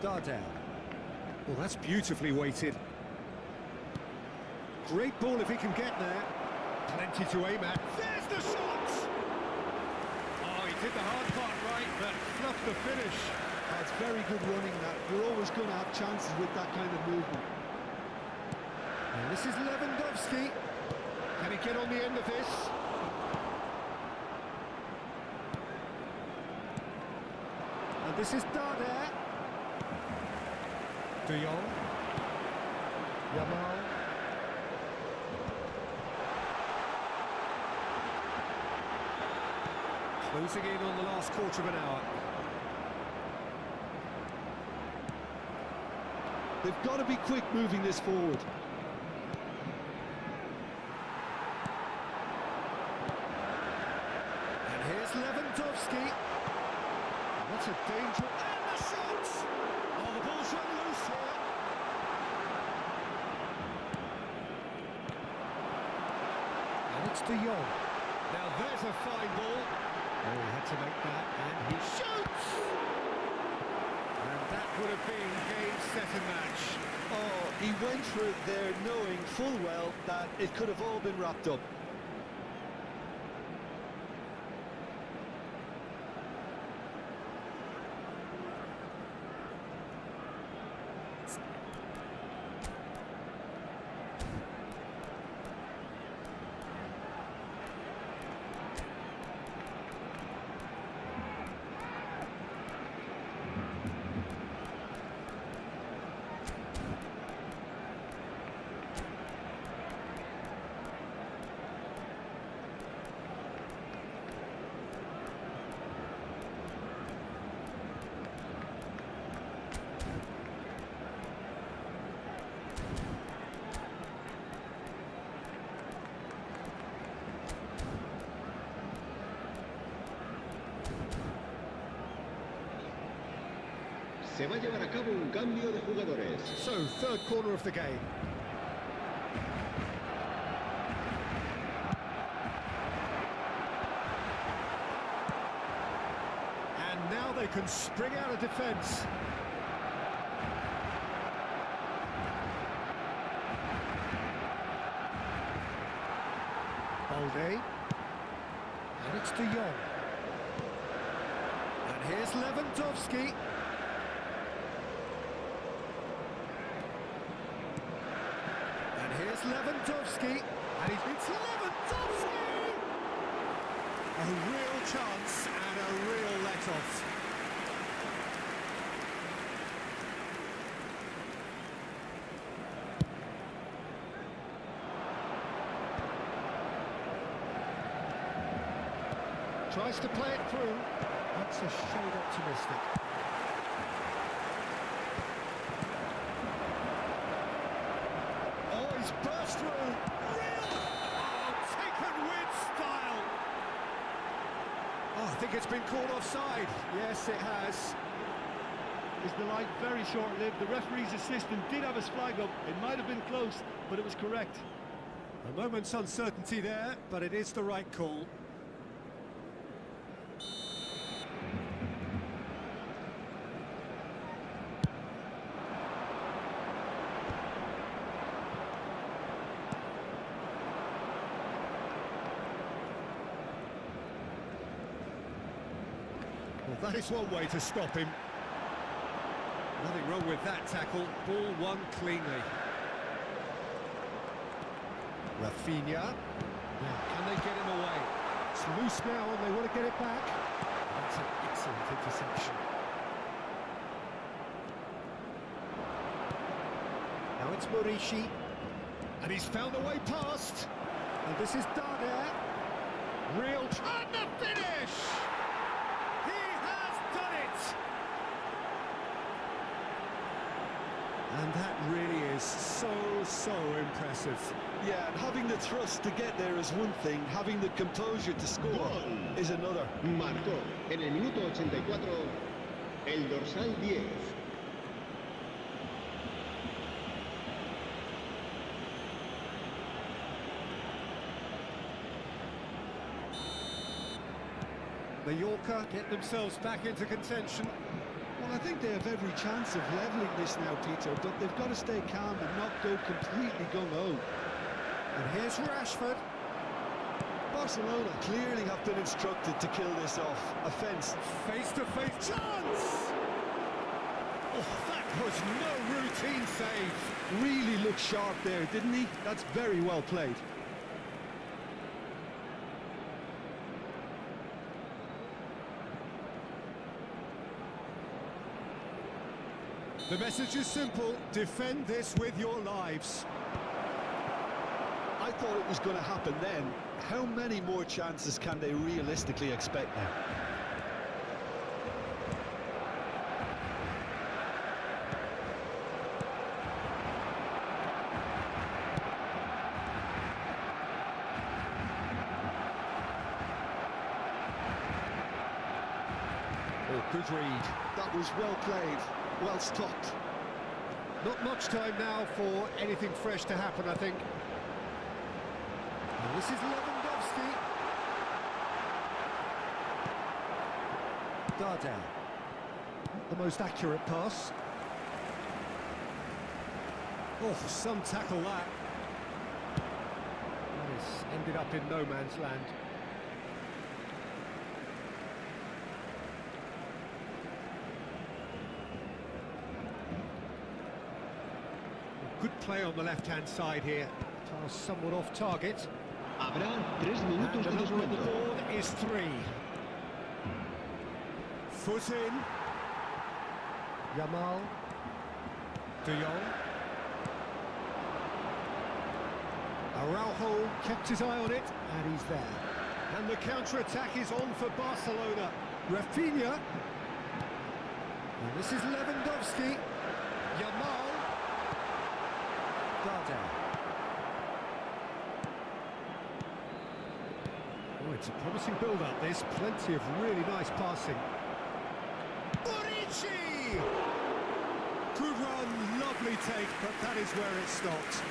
Dardan. Well, that's beautifully weighted. Great ball if he can get there. Plenty to aim at. There's the shot! Oh, he did the hard part right, but fluffed the finish. That's very good running, that. You're always going to have chances with that kind of movement. And this is Lewandowski. Can he get on the end of this? And this is Dardan. De Jong. Yamal. Closing in on the last quarter of an hour. They've got to be quick moving this forward. And here's Lewandowski. What a danger. And the shot! Oh, the ball's run loose here. And it's De Jong. Now there's a fine ball. Oh, he had to make that, and he shoots! And that would have been game, set and match. Oh, he went for it there knowing full well that it could have all been wrapped up. Se va a llevar a cabo un cambio de jugadores. So, third corner of the game. And now they can spring out of defence. Balde. And it's De Jong. And here's Lewandowski. Here's Lewandowski, and it's Lewandowski! A real chance and a real let-off. Tries to play it through. That's a shade optimistic. Burst through, real, taken with style. Oh, I think it's been called offside. Yes, it has. Is the light very short-lived? The referee's assistant did have his flag up. It might have been close, but it was correct. A moment's uncertainty there, but it is the right call. Well, that is one way to stop him. Nothing wrong with that tackle. Ball won cleanly. Rafinha. Now, can they get him away? It's loose now and they want to get it back. That's an excellent interception. Now it's Morishi. And he's found a way past. And this is Darder. Real... And the finish! He has done it! And that really is so impressive. Yeah, and having the trust to get there is one thing, having the composure to score Gol. is another. Marcó en el minuto 84 el dorsal 10. Mallorca get themselves back into contention. Well, I think they have every chance of levelling this now, Peter, but they've got to stay calm and not go completely gung-ho. And here's Rashford. Barcelona clearly have been instructed to kill this off. Offence. Face-to-face chance! Oh, that was no routine save. Really looked sharp there, didn't he? That's very well played. The message is simple, defend this with your lives. I thought it was going to happen then. How many more chances can they realistically expect now? Oh, good read. That was well played, well stopped. Not much time now for anything fresh to happen, I think. And this is Lewandowski. Darder. Not the most accurate pass. Oh, some tackle that. This ended up in no man's land. Good play on the left-hand side here. Pass somewhat off target. Habrá 3 minutos And de the number on the descuento. board is 3. Foot in. Yamal. De Jong. Araujo kept his eye on it, and he's there. And the counter-attack is on for Barcelona. Rafinha. And this is Lewandowski. Yamal. Darder. Oh, it's a promising build-up, this. Plenty of really nice passing. Morishi! Good run, lovely take, but that is where it stopped.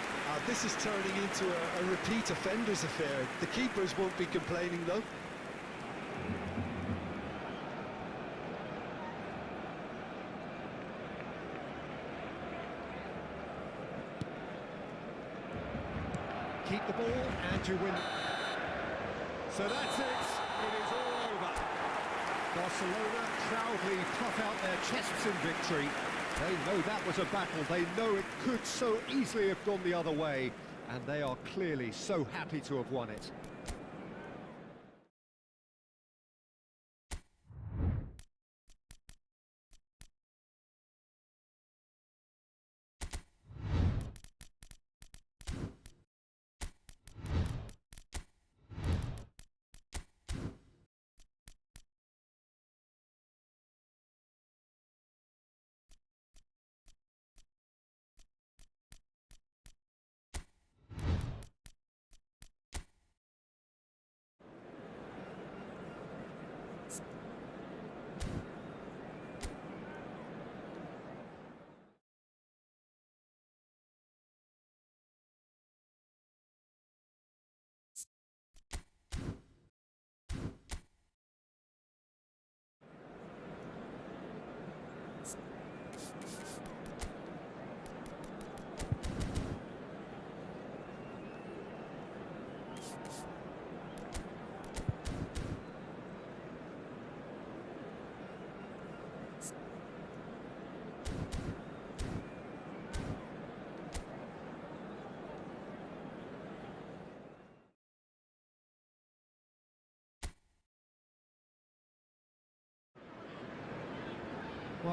This is turning into a repeat offenders affair. The keepers won't be complaining, though. Keep the ball and you win. So that's it. It is all over. Barcelona proudly puff out their chests in victory. They know that was a battle. They know it could so easily have gone the other way. And they are clearly so happy to have won it.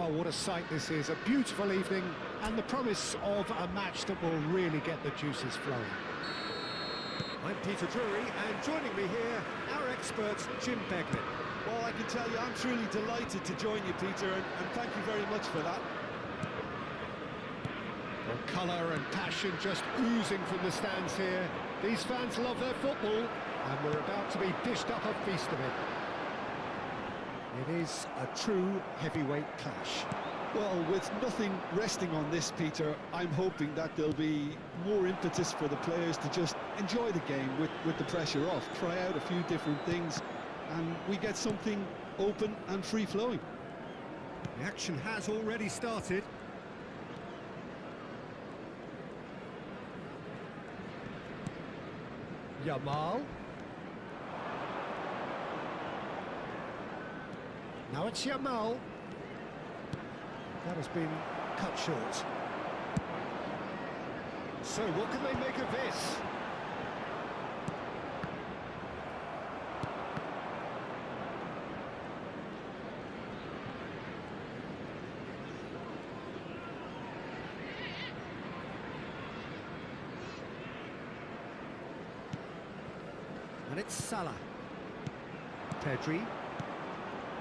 Oh, what a sight this is. A beautiful evening and the promise of a match that will really get the juices flowing. I'm Peter Drury, and joining me here, our expert, Jim Beglin. Well, I can tell you, I'm truly delighted to join you, Peter, and thank you very much for that. Well, colour and passion just oozing from the stands here. These fans love their football, and we're about to be dished up a feast of it. It is a true heavyweight clash. Well, with nothing resting on this, Peter, I'm hoping that there'll be more impetus for the players to just enjoy the game with the pressure off, try out a few different things, and we get something open and free-flowing. The action has already started. Yamal. Now it's Yamal. That has been cut short. So what can they make of this? And it's Salah. Pedri.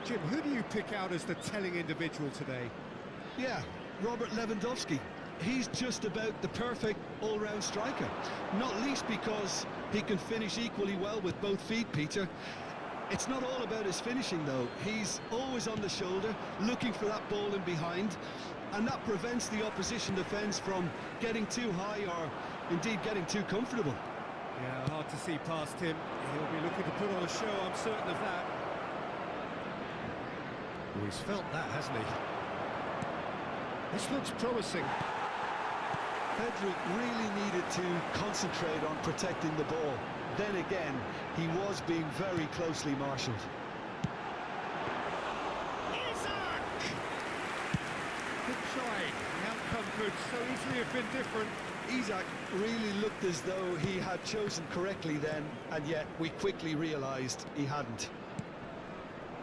Jim, who do you pick out as the telling individual today? Yeah, Robert Lewandowski. He's just about the perfect all-round striker. Not least because he can finish equally well with both feet, Peter. It's not all about his finishing, though. He's always on the shoulder, looking for that ball in behind, and that prevents the opposition defence from getting too high or, indeed, getting too comfortable. Yeah, hard to see past him. He'll be looking to put on a show, I'm certain of that. Oh, he's felt that, hasn't he? This looks promising. Pedri really needed to concentrate on protecting the ball. Then again, he was being very closely marshalled. Good try. The outcome could so easily have been different. Isaac really looked as though he had chosen correctly then, and yet we quickly realised he hadn't.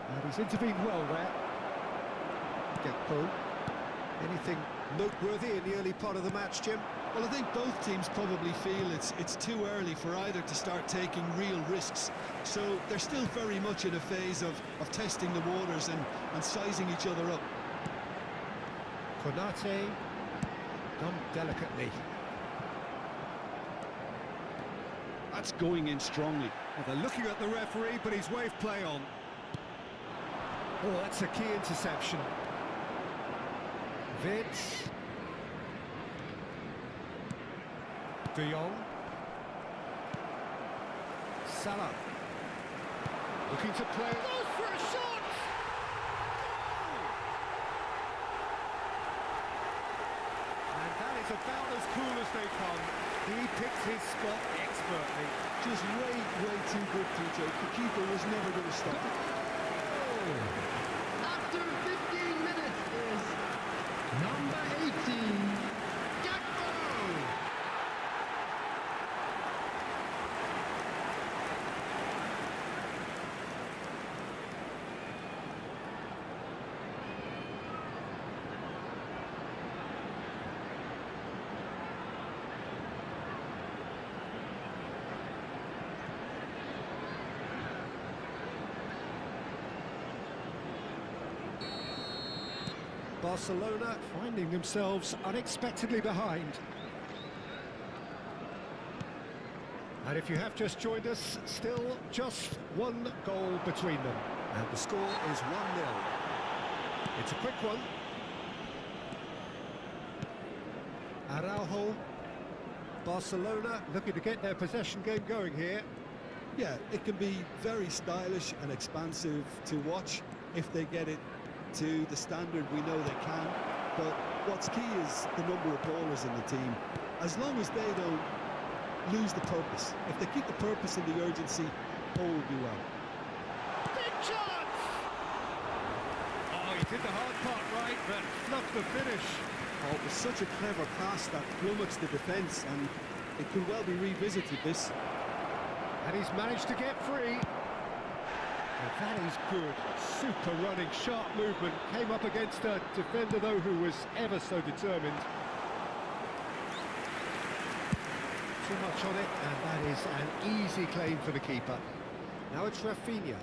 And he's intervened well there. Gakpo. Anything noteworthy in the early part of the match, Jim? Well, I think both teams probably feel it's too early for either to start taking real risks. So they're still very much in a phase of testing the waters and sizing each other up. Konate, done delicately. That's going in strongly. Well, they're looking at the referee, but he's waved play on. Oh, that's a key interception. Vitz. De Jong. Salah. Looking to play. Goes for a shot! And that is about as cool as they come. He picks his spot expertly. Just way too good, Peter. The keeper was never going to stop it. After 15 minutes is number 18, Gakpo! Barcelona finding themselves unexpectedly behind. And if you have just joined us, still just one goal between them. And the score is 1-0. It's a quick one. Araujo. Barcelona looking to get their possession game going here. Yeah, it can be very stylish and expansive to watch if they get it to the standard we know they can, but what's key is the number of ballers in the team. As long as they don't lose the purpose, if they keep the purpose and the urgency, all will be well. Big chance! Oh, he did the hard part right, but fluffed the finish. Oh, it was such a clever pass that flummoxed the defence, and it could well be revisited, this. And he's managed to get free. Now that is good. Super running, sharp movement. Came up against a defender, though, who was ever so determined. Too much on it, and that is an easy claim for the keeper. Now it's Rafinha.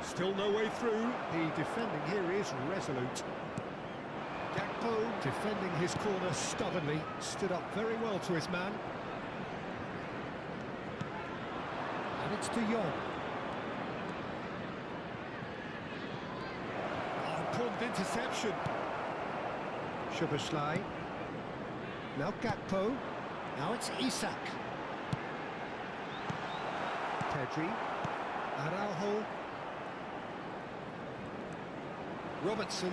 Still no way through. The defending here is resolute. Gakpo defending his corner stubbornly. Stood up very well to his man. And it's De Jong. Oh, important interception. Szoboszlai. Now Gakpo. Now it's Isak. Pedri. Araujo. Robertson.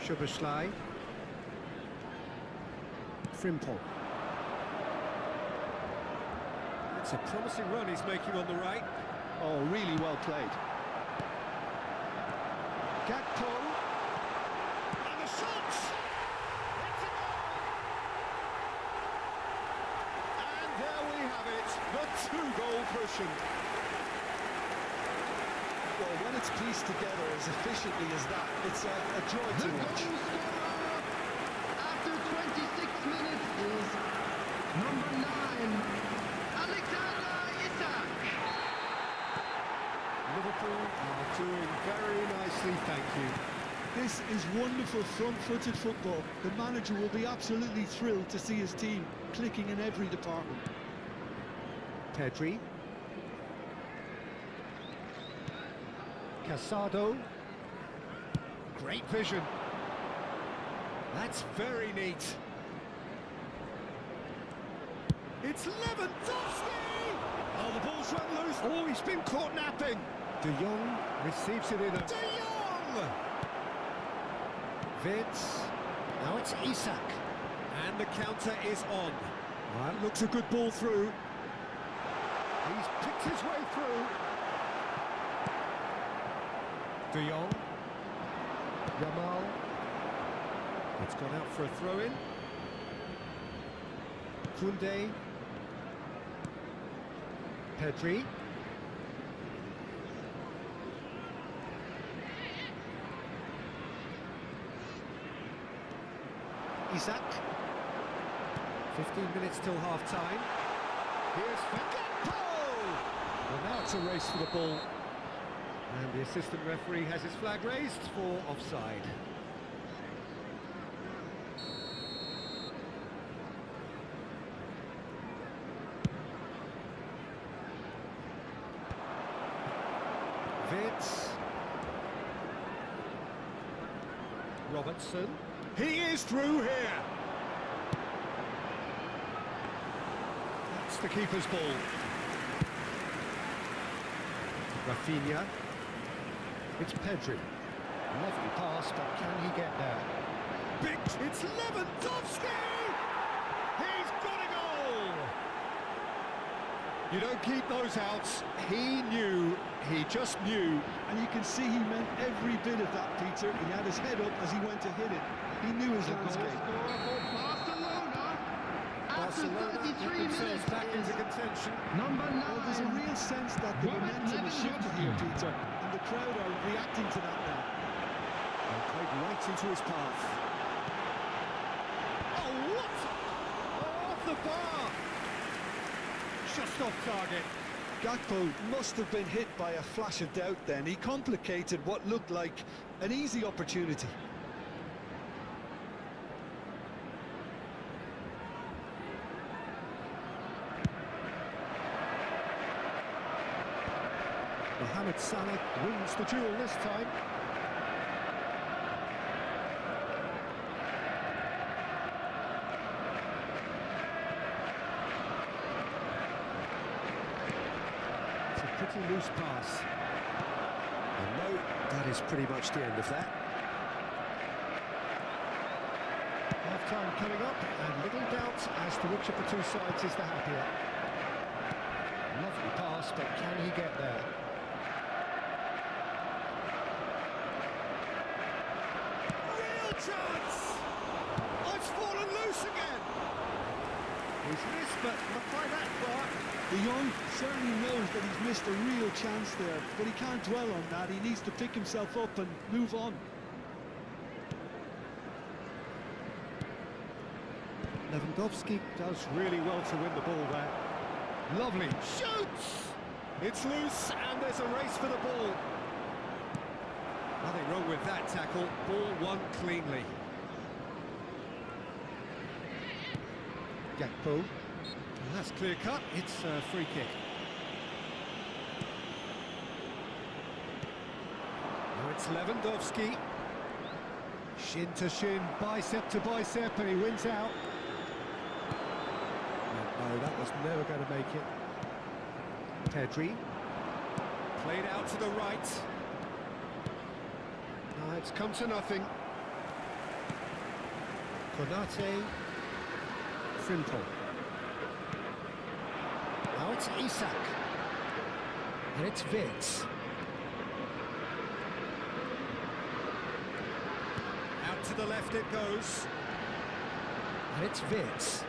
Szoboszlai. Frimpong. It's a promising run he's making on the right. Oh, really well played. Gakpo. And the shot! It's a goal! And there we have it, the two-goal cushion. Well, when it's pieced together as efficiently as that, it's a joy The to goal watch. scorer after 26 minutes is number 9, Alexander Isak. Liverpool are doing very nicely, thank you. This is wonderful front-footed football. The manager will be absolutely thrilled to see his team clicking in every department. Pedri. Casado. Great vision. That's very neat. It's Lewandowski! Oh, the ball's run loose. Oh, he's been caught napping. De Jong receives it in a... De Jong! Vitz. Now it's Isak. And the counter is on. That looks a good ball through. He's picked his way through. De Jong. Yamal. It's gone out for a throw-in. Koundé. Pedri. Isak. 15 minutes till half-time. Here's Gakpo! Well, now it's a race for the ball. And the assistant referee has his flag raised for offside. Vitz. Robertson. He is through here. That's the keeper's ball. Rafinha. It's Pedri. Lovely pass, but can he get there? Big, it's Lewandowski! He's got a goal! You don't keep those outs. He knew, he just knew. And you can see he meant every bit of that, Peter. He had his head up as he went to hit it. He knew his landscape. Barcelona get themselves back into contention. Number 9. Well, there's a real sense that the momentum is shifted here, Peter, and the crowd are reacting to that now. And played right into his path. Oh, what? Oh, off the bar! Just off target. Gakpo must have been hit by a flash of doubt then. He complicated what looked like an easy opportunity. Mohamed Salah wins the duel this time. It's a pretty loose pass. And no, that is pretty much the end of that. Half-time coming up, and little doubt as to which of the two sides is the happier. Lovely pass, but can he get there? Real chance! Oh, it's fallen loose again! He's missed, but not by that far. De Jong certainly knows that he's missed a real chance there, but he can't dwell on that. He needs to pick himself up and move on. Lewandowski does really well to win the ball there. Lovely. Shoots! It's loose, and there's a race for the ball. Nothing wrong with that tackle. Ball won cleanly. Gakpo. And that's clear cut. It's a free kick. Now it's Lewandowski. Shin to shin, bicep to bicep, and he wins out. No, that was never going to make it. Pedri. Played out to the right. No, it's come to nothing. Konate. Frimpel. Now it's Isak. And it's Vitz. Out to the left it goes. And it's Vitz.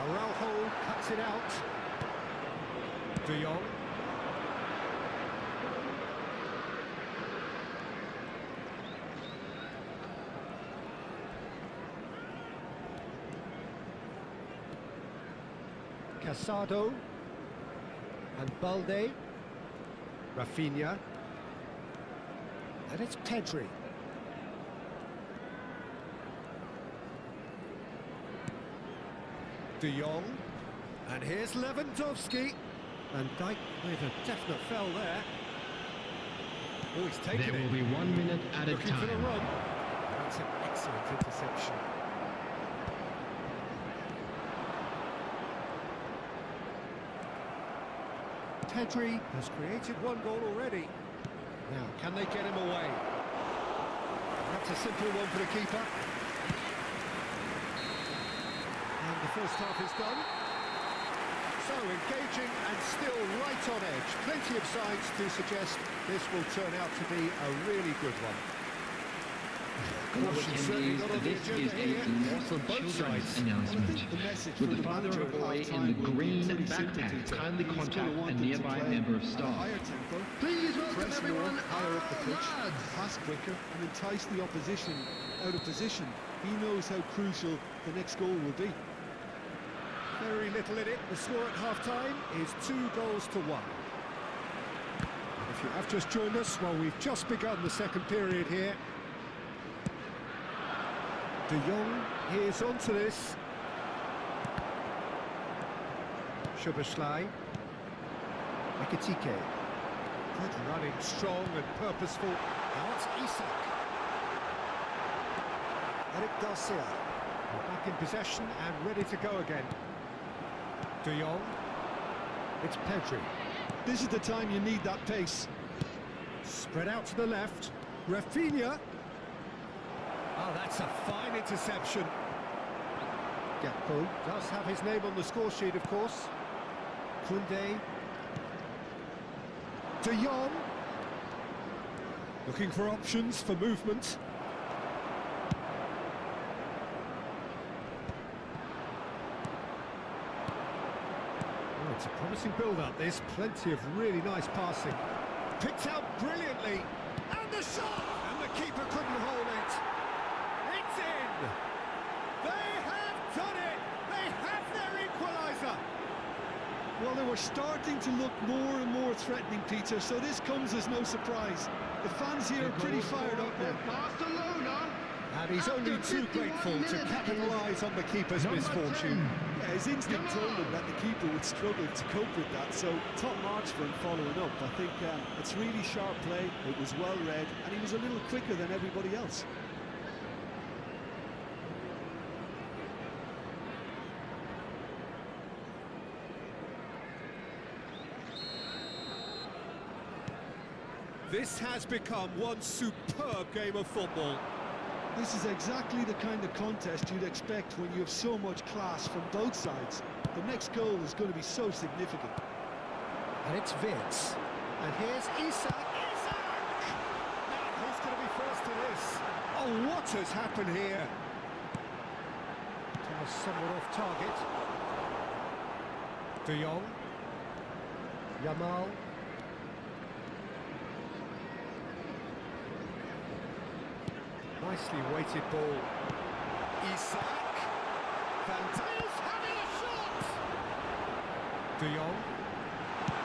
Araujo cuts it out. De Jong. Casado. And Balde. Rafinha. And it's Pedri. De Jong, and here's Lewandowski. Van Dijk with a definite foul there. Oh, he's taken it. There will be 1 minute at a Looking for the time. run. That's an excellent interception. Pedri has created one goal already. Now, can they get him away? That's a simple one for the keeper. And the first half is done. So engaging and still right on edge. Plenty of signs to suggest this will turn out to be a really good one. Caution certainly not on the This agenda is here a for both children's sides. announcement. The message With from the father of a manager at boy half-time in the will be green pretty simple, backpack, Peter. kindly He's gonna contact want a them to nearby play member of at a staff. higher tempo, Please welcome press more, everyone, higher up the our pitch, lads. pass quicker, and entice the opposition out of position. He knows how crucial the next goal will be. Very little in it. The score at half-time is 2-1. If you have just joined us, well, we've just begun the second period here. De Jong is onto this. Szoboszlai. Ekitike. Good running, strong and purposeful. Now it's Isak. Eric Garcia. Back in possession and ready to go again. De Jong. It's Pedri. This is the time you need that pace. Spread out to the left. Rafinha. Oh, that's a fine interception. Gakpo does have his name on the score sheet, of course. Koundé. De Jong. Looking for options for movement. Oh, it's a promising build-up, this. Plenty of really nice passing. Picked out brilliantly. And the shot! And the keeper couldn't hold it. It's in! They have done it! They have their equaliser! Well, they were starting to look more and more threatening, Peter, so this comes as no surprise. The fans here are pretty fired up now. Barcelona. And he's only After too 51 grateful to minutes, capitalise on the keeper's misfortune. Yeah, his instinct told him that the keeper would struggle to cope with that, so top marks for him following up. I think it's really sharp play, it was well read, and he was a little quicker than everybody else. This has become one superb game of football. This is exactly the kind of contest you'd expect when you have so much class from both sides. The next goal is going to be so significant. And it's Vitz. And here's Isak. Isak! Now, who's going to be first to this. Oh, what has happened here? Thomas somewhat off target. De Jong. Yamal. Nicely weighted ball. Isak. Van Dijk's having a shot! De Jong.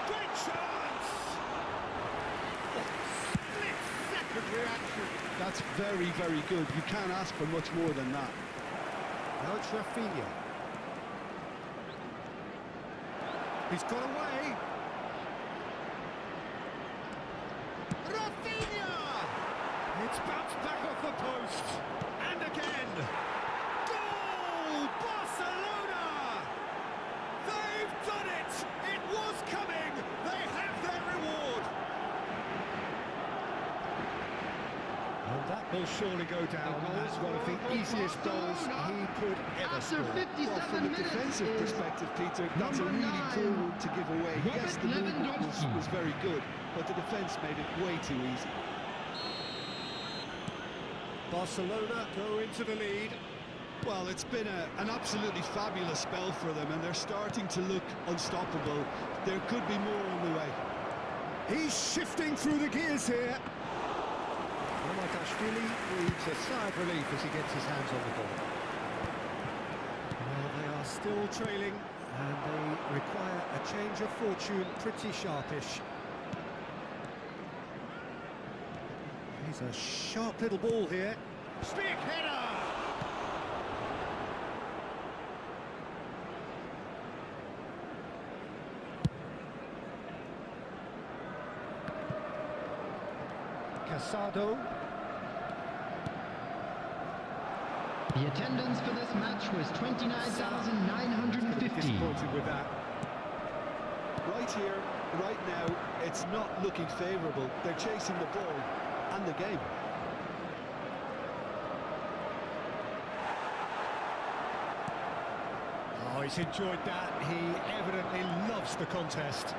Great chance! Split-second reaction. That's very, very good. You can't ask for much more than that. Now it's Rafinha. He's got away. Rafinha! It's bounced back off the post. And again. Goal! Barcelona! They've done it! It was coming! They have their reward! And that will surely go down as one of the easiest goals he could ever After score. 57 Well, from a minutes defensive is perspective, Peter, that's a number really 9, poor one to give away. Yes, the Robert movement Lewandowski. was very good, but the defence made it way too easy. Barcelona go into the lead. Well, it's been an absolutely fabulous spell for them, and they're starting to look unstoppable. There could be more on the way. He's shifting through the gears here. Mamardashvili breathes a sigh of relief as he gets his hands on the ball. Well, they are still trailing, and they require a change of fortune pretty sharpish. He's a sharp little ball here. Stick header! Casado. The attendance for this match was 29,950. Disappointed with that. Right here, right now, it's not looking favourable. They're chasing the ball and the game. Oh, he's enjoyed that. He evidently loves the contest.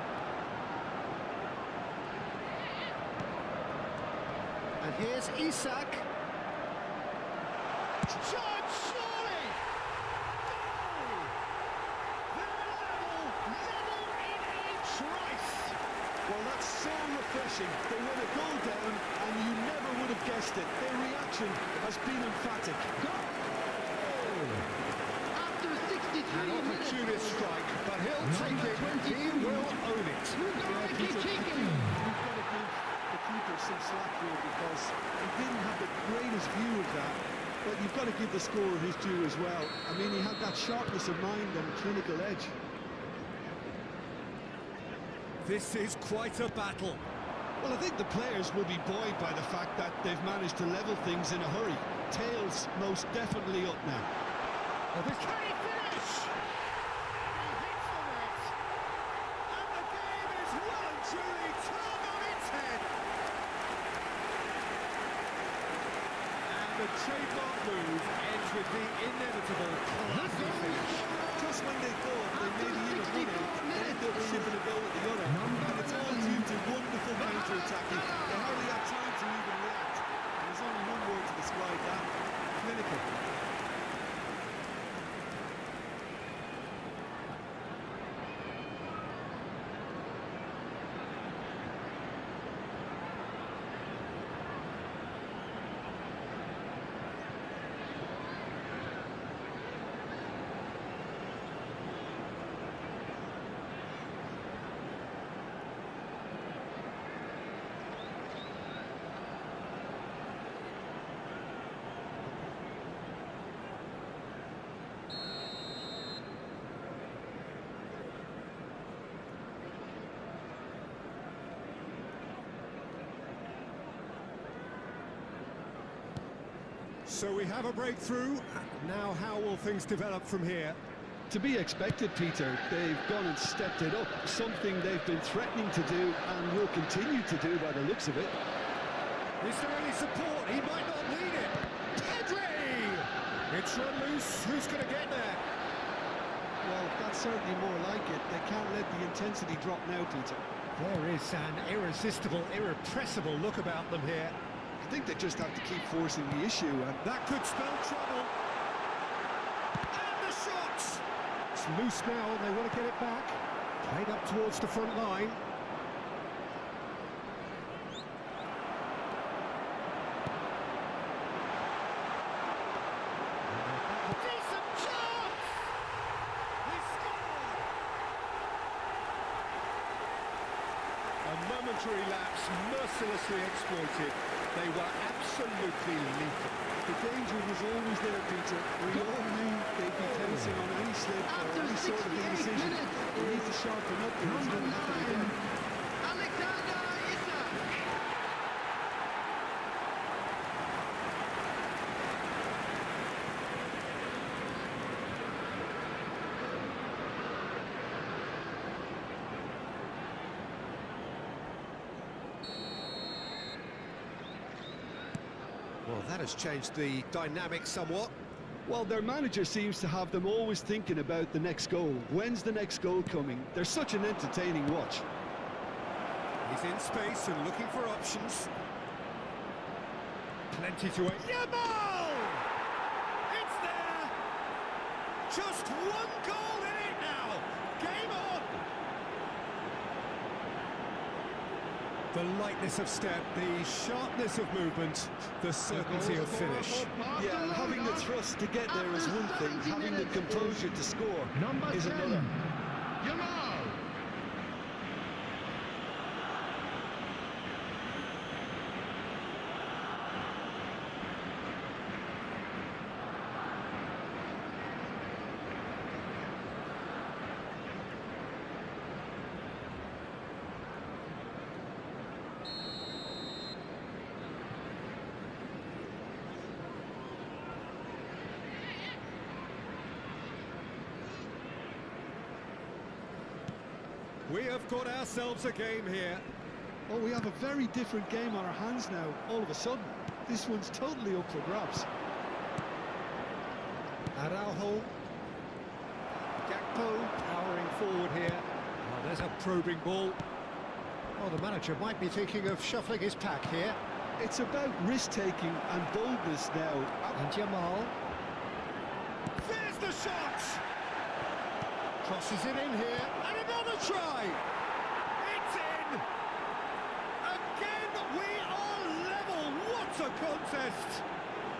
And here's Isak. Chance, surely! Goal! They're level in a trice. Well, that's so refreshing. They went a goal down, and you never would have guessed it. Their reaction has been emphatic. After 63 An minutes opportunist is strike, but he'll take number it. 22. He will own it. Rugger Kichikin. You've got to give the keeper some slack here because he didn't have the greatest view of that. But you've got to give the scorer his due as well. I mean, he had that sharpness of mind and clinical edge. This is quite a battle. Well, I think the players will be buoyed by the fact that they've managed to level things in a hurry. Tails most definitely up now. Oh, this can he finish? He hits the net. And the game is well and truly turned on its head. And the trademark move ends with the inevitable classy finish. Just when they thought they may be in a run-out, they ended up shipping a goal at the other. And it's all due to wonderful counter-attacking. They hardly had time to even react. And there's only one word to describe that: clinical. So we have a breakthrough. Now how will things develop from here? To be expected, Peter. They've gone and stepped it up, something they've been threatening to do and will continue to do by the looks of it. Is there any support? He might not need it. Pedri! It's run loose. Who's going to get there? Well, that's certainly more like it. They can't let the intensity drop now, Peter. There is an irresistible, irrepressible look about them here. think they just have to keep forcing the issue, and That could spell trouble. And the shot! It's loose now, they want to get it back. Played up towards the front line. Decent chance! He scored! A momentary lapse, mercilessly exploited. They were absolutely lethal. the danger was always there, Peter. We all knew they'd be pouncing on any slip or After any sort of 68 indecision. minutes They need to sharpen up. There is Number no happening 9, again. Alexander Isak. Well, that has changed the dynamic somewhat. Well, their manager seems to have them always thinking about the next goal. When's the next goal coming? They're such an entertaining watch. He's in space and looking for options. Plenty to it. Yamal! It's there! Just one goal in it now! Game on! The lightness of step, the sharpness of movement, the certainty of finish. Yeah, and having the thrust to get there is one thing. Having the composure to score Number is 10, another. Yamal. We have got ourselves a game here. Oh, we have a very different game on our hands now, all of a sudden. This one's totally up for grabs. Araujo. Gakpo powering forward here. Oh, there's a probing ball. Oh, the manager might be thinking of shuffling his pack here. It's about risk-taking and boldness now. And Jamal There's the shot! crosses it in here. And another try! It's in! Again, we are level! What a contest!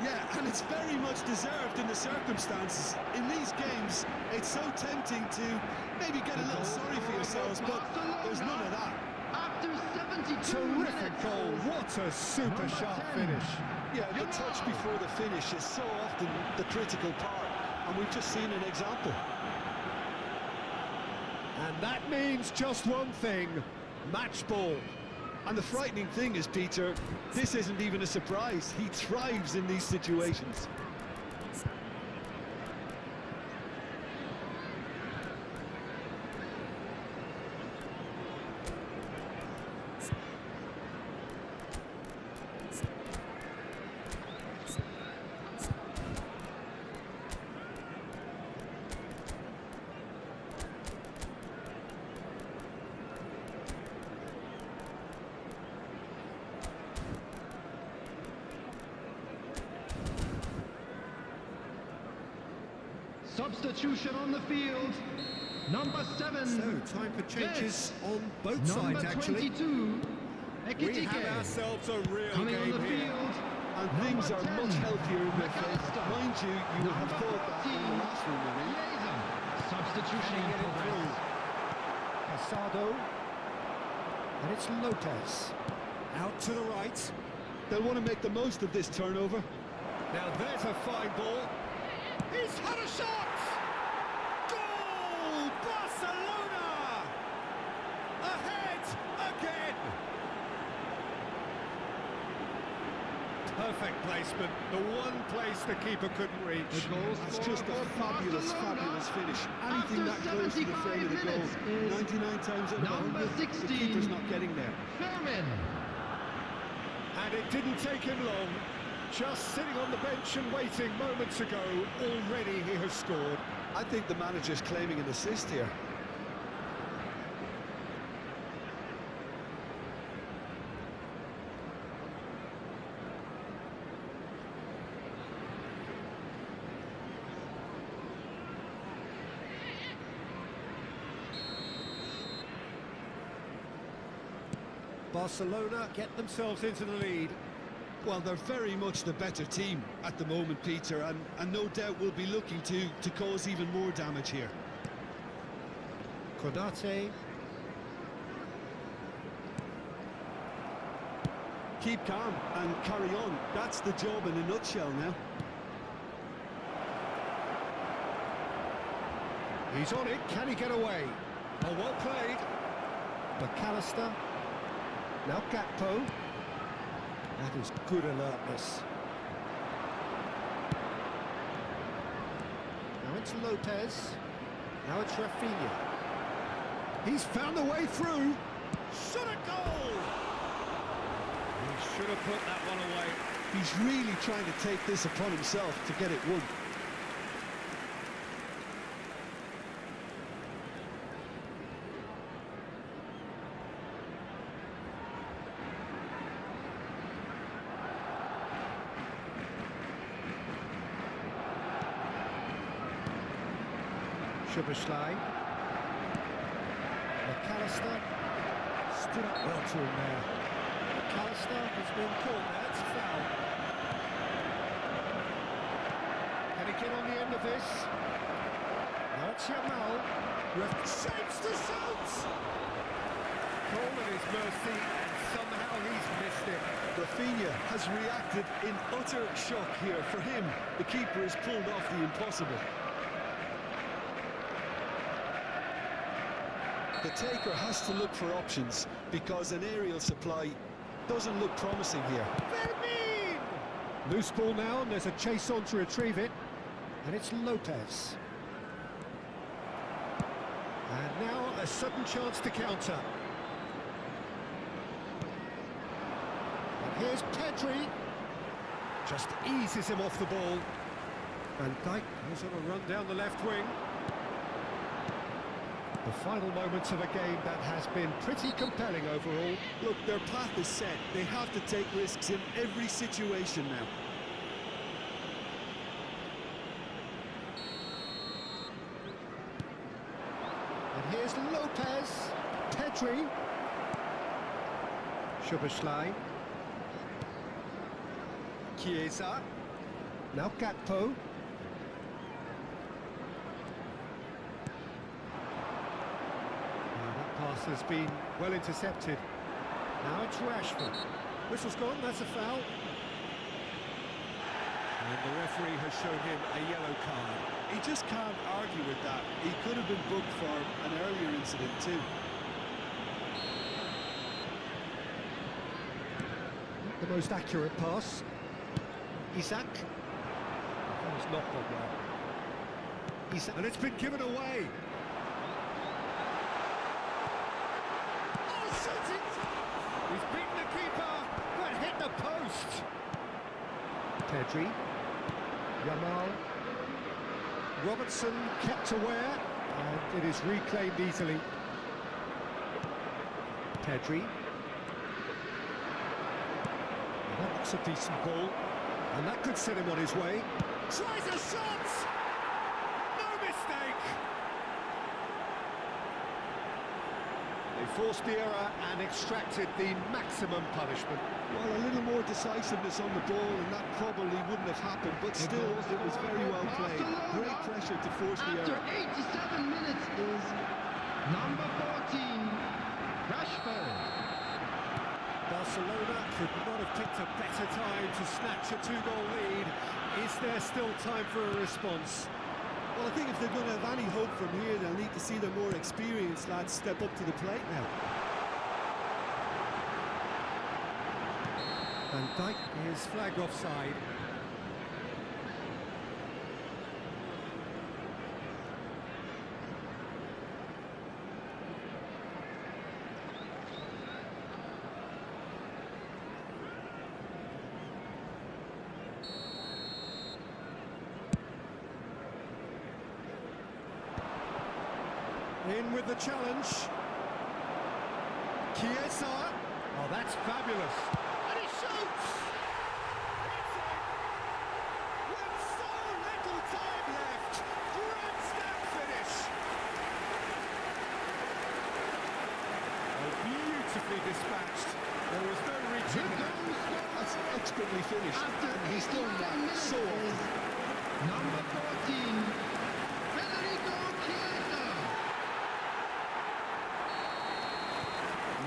Yeah, and it's very much deserved in the circumstances. In these games, it's so tempting to maybe get a little sorry for yourselves, but there's none of that. After 72 Terrific minutes. goal, what a super Number sharp 10. finish. Yeah, the touch before the finish is so often the critical part, and we've just seen an example. And that means just one thing, match ball. And the frightening thing is, Peter, this isn't even a surprise. He thrives in these situations. Substitution on the field. Number 7. So, time for changes on both Number sides, actually. 22. We Ekitike. have ourselves a real Coming on game the here. field. And Number things are 10, much healthier in their favour. McAllister. Mind you, you would have Number thought that in the 14, last one, really. Chiesa. Substitution in Get it progress. through. Casado. And it's Lopez. Out to the right. They'll want to make the most of this turnover. Now there's a fine ball. He's had a shot! Goal! Barcelona! Ahead again! Perfect placement. The one place the keeper couldn't reach. The goal That's scorer just a for fabulous, Barcelona. fabulous finish. Anything After that goes to the frame of the 75 goal, minutes is 99 times out of number 100, the 16. keeper's not getting there. Fermin. And it didn't take him long. Just sitting on the bench and waiting moments ago, already he has scored. I think the manager's claiming an assist here. Barcelona get themselves into the lead. Well, they're very much the better team at the moment, Peter, and no doubt will be looking to cause even more damage here. Konate. Keep calm and carry on. That's the job in a nutshell now. He's on it. Can he get away? Oh, well played. McAllister. Now Gakpo. That is good alertness. Now it's Lopez. Now it's Rafinha. He's found a way through. Shot a goal! He should have put that one away. He's really trying to take this upon himself to get it won. Szoboszlai. McAllister. Stood up well to him there. McAllister has been caught there. It's a foul. Can he get on the end of this? Now it's Yamal. Shapes to shoot! Call at his mercy, and somehow he's missed it. Rafinha has reacted in utter shock here. For him, the keeper has pulled off the impossible. The taker has to look for options because an aerial supply doesn't look promising here. Fermin! Loose ball now, and there's a chase on to retrieve it. And it's Lopez. And now a sudden chance to counter. And here's Pedri. Just eases him off the ball. Van Dijk goes on a run down the left wing. The final moments of a game that has been pretty compelling overall. Look, their path is set. They have to take risks in every situation now. And here's Lopez. Pedri. Szoboszlai. Chiesa. Now Gakpo. Pass has been well intercepted. Now it's Rashford. Whistle's gone, that's a foul. And the referee has shown him a yellow card. He just can't argue with that. He could have been booked for an earlier incident too. The most accurate pass. Isak. That was not gone well. Isak. And it's been given away. He's beaten the keeper, but hit the post. Pedri. Yamal. Robertson kept aware, and it is reclaimed easily. Pedri. That looks a decent ball, and that could set him on his way. Tries a shot! No mistake! They forced the error and extracted the maximum punishment. Well, a little more decisiveness on the ball and that probably wouldn't have happened, but still, it was very well played. Great pressure to force the After error. 87 minutes is number 14, Rashford. Barcelona could not have picked a better time to snatch a two-goal lead. Is there still time for a response? Well, I think if they're going to have any hope from here, they'll need to see the more experienced lads step up to the plate now. Van Dijk is flagged offside. In with the challenge. Chiesa. Oh, that's fabulous. And he shoots! It's in! With so little time left! Grand finish! Oh, beautifully dispatched. perfectly finished. After And he's done 89 that minutes so often. number 14, Chiesa.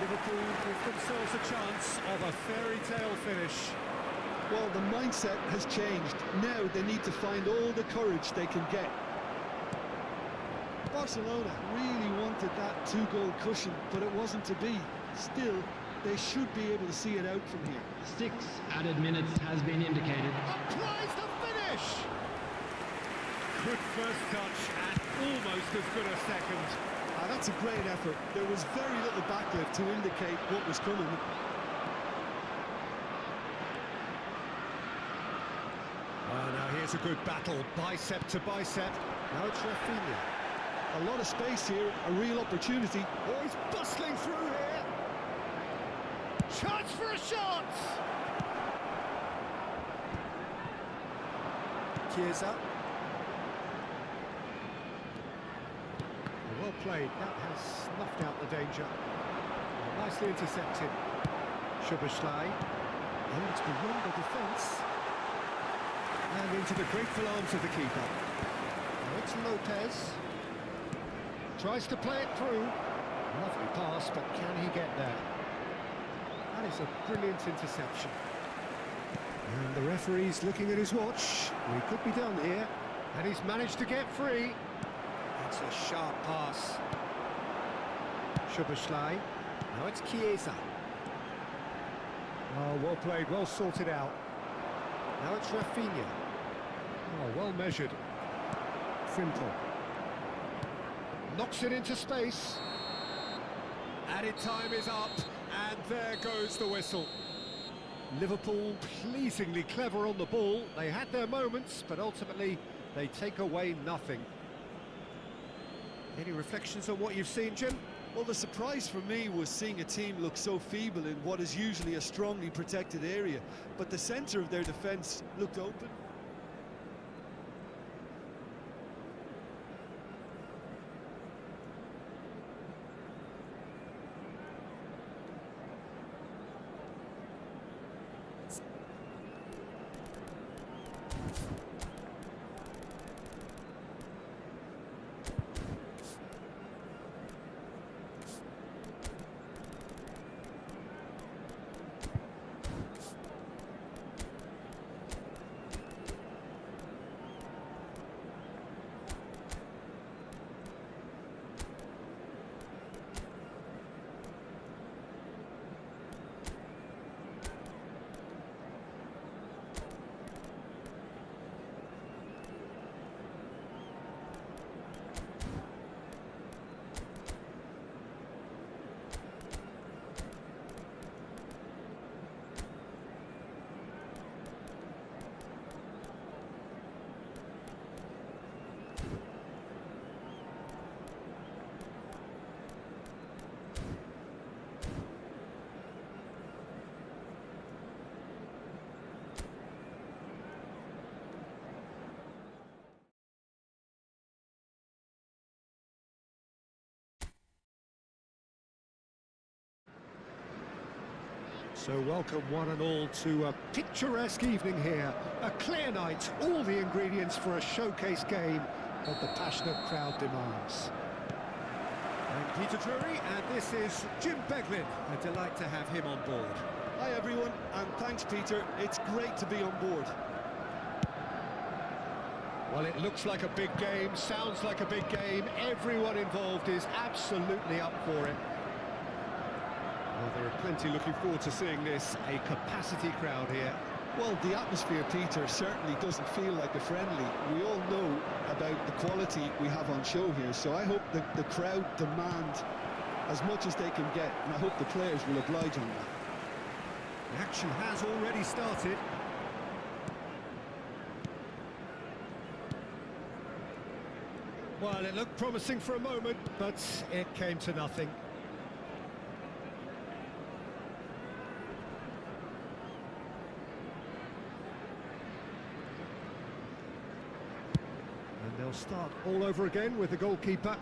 Liverpool give themselves a chance of a fairy tale finish. Well, the mindset has changed. Now they need to find all the courage they can get. Barcelona really wanted that two-goal cushion, but it wasn't to be. Still, they should be able to see it out from here. 6 added minutes has been indicated. Applies the finish! Good first touch and almost as good a second. That's a great effort. There was very little backlift to indicate what was coming. Now here's a good battle, bicep to bicep. Now it's Rafinha. A lot of space here, a real opportunity. Oh, he's bustling through here. Chance for a shot! Chiesa. Well played, that has snuffed out the danger. Nicely intercepted. Szoboszlai. Oh, it's beyond the defence. And into the grateful arms of the keeper. Now it's Lopez. Tries to play it through. Lovely pass, but can he get there? That is a brilliant interception. And the referee's looking at his watch. We could be done here. And he's managed to get free. That's a sharp pass. Szoboszlai. Now it's Chiesa. Oh, well played, well sorted out. Now it's Rafinha. Oh, well measured. Frimpel. Knocks it into space. Added time is up, and there goes the whistle. Liverpool pleasingly clever on the ball. They had their moments, but ultimately they take away nothing. Any reflections on what you've seen, Jim? Well, the surprise for me was seeing a team look so feeble in what is usually a strongly protected area, but the centre of their defence looked open. So welcome one and all to a picturesque evening here. A clear night, all the ingredients for a showcase game that the passionate crowd demands. I'm Peter Drury, and this is Jim Beglin. A delight to have him on board. Hi everyone, and thanks Peter, it's great to be on board. Well, it looks like a big game, sounds like a big game. Everyone involved is absolutely up for it. Well, there are plenty looking forward to seeing this. A capacity crowd here. Well, the atmosphere, Peter, certainly doesn't feel like a friendly. We all know about the quality we have on show here, so I hope the crowd demand as much as they can get, and I hope the players will oblige on that. The action has already started. Well, it looked promising for a moment, but it came to nothing. And they'll start all over again with the goalkeeper.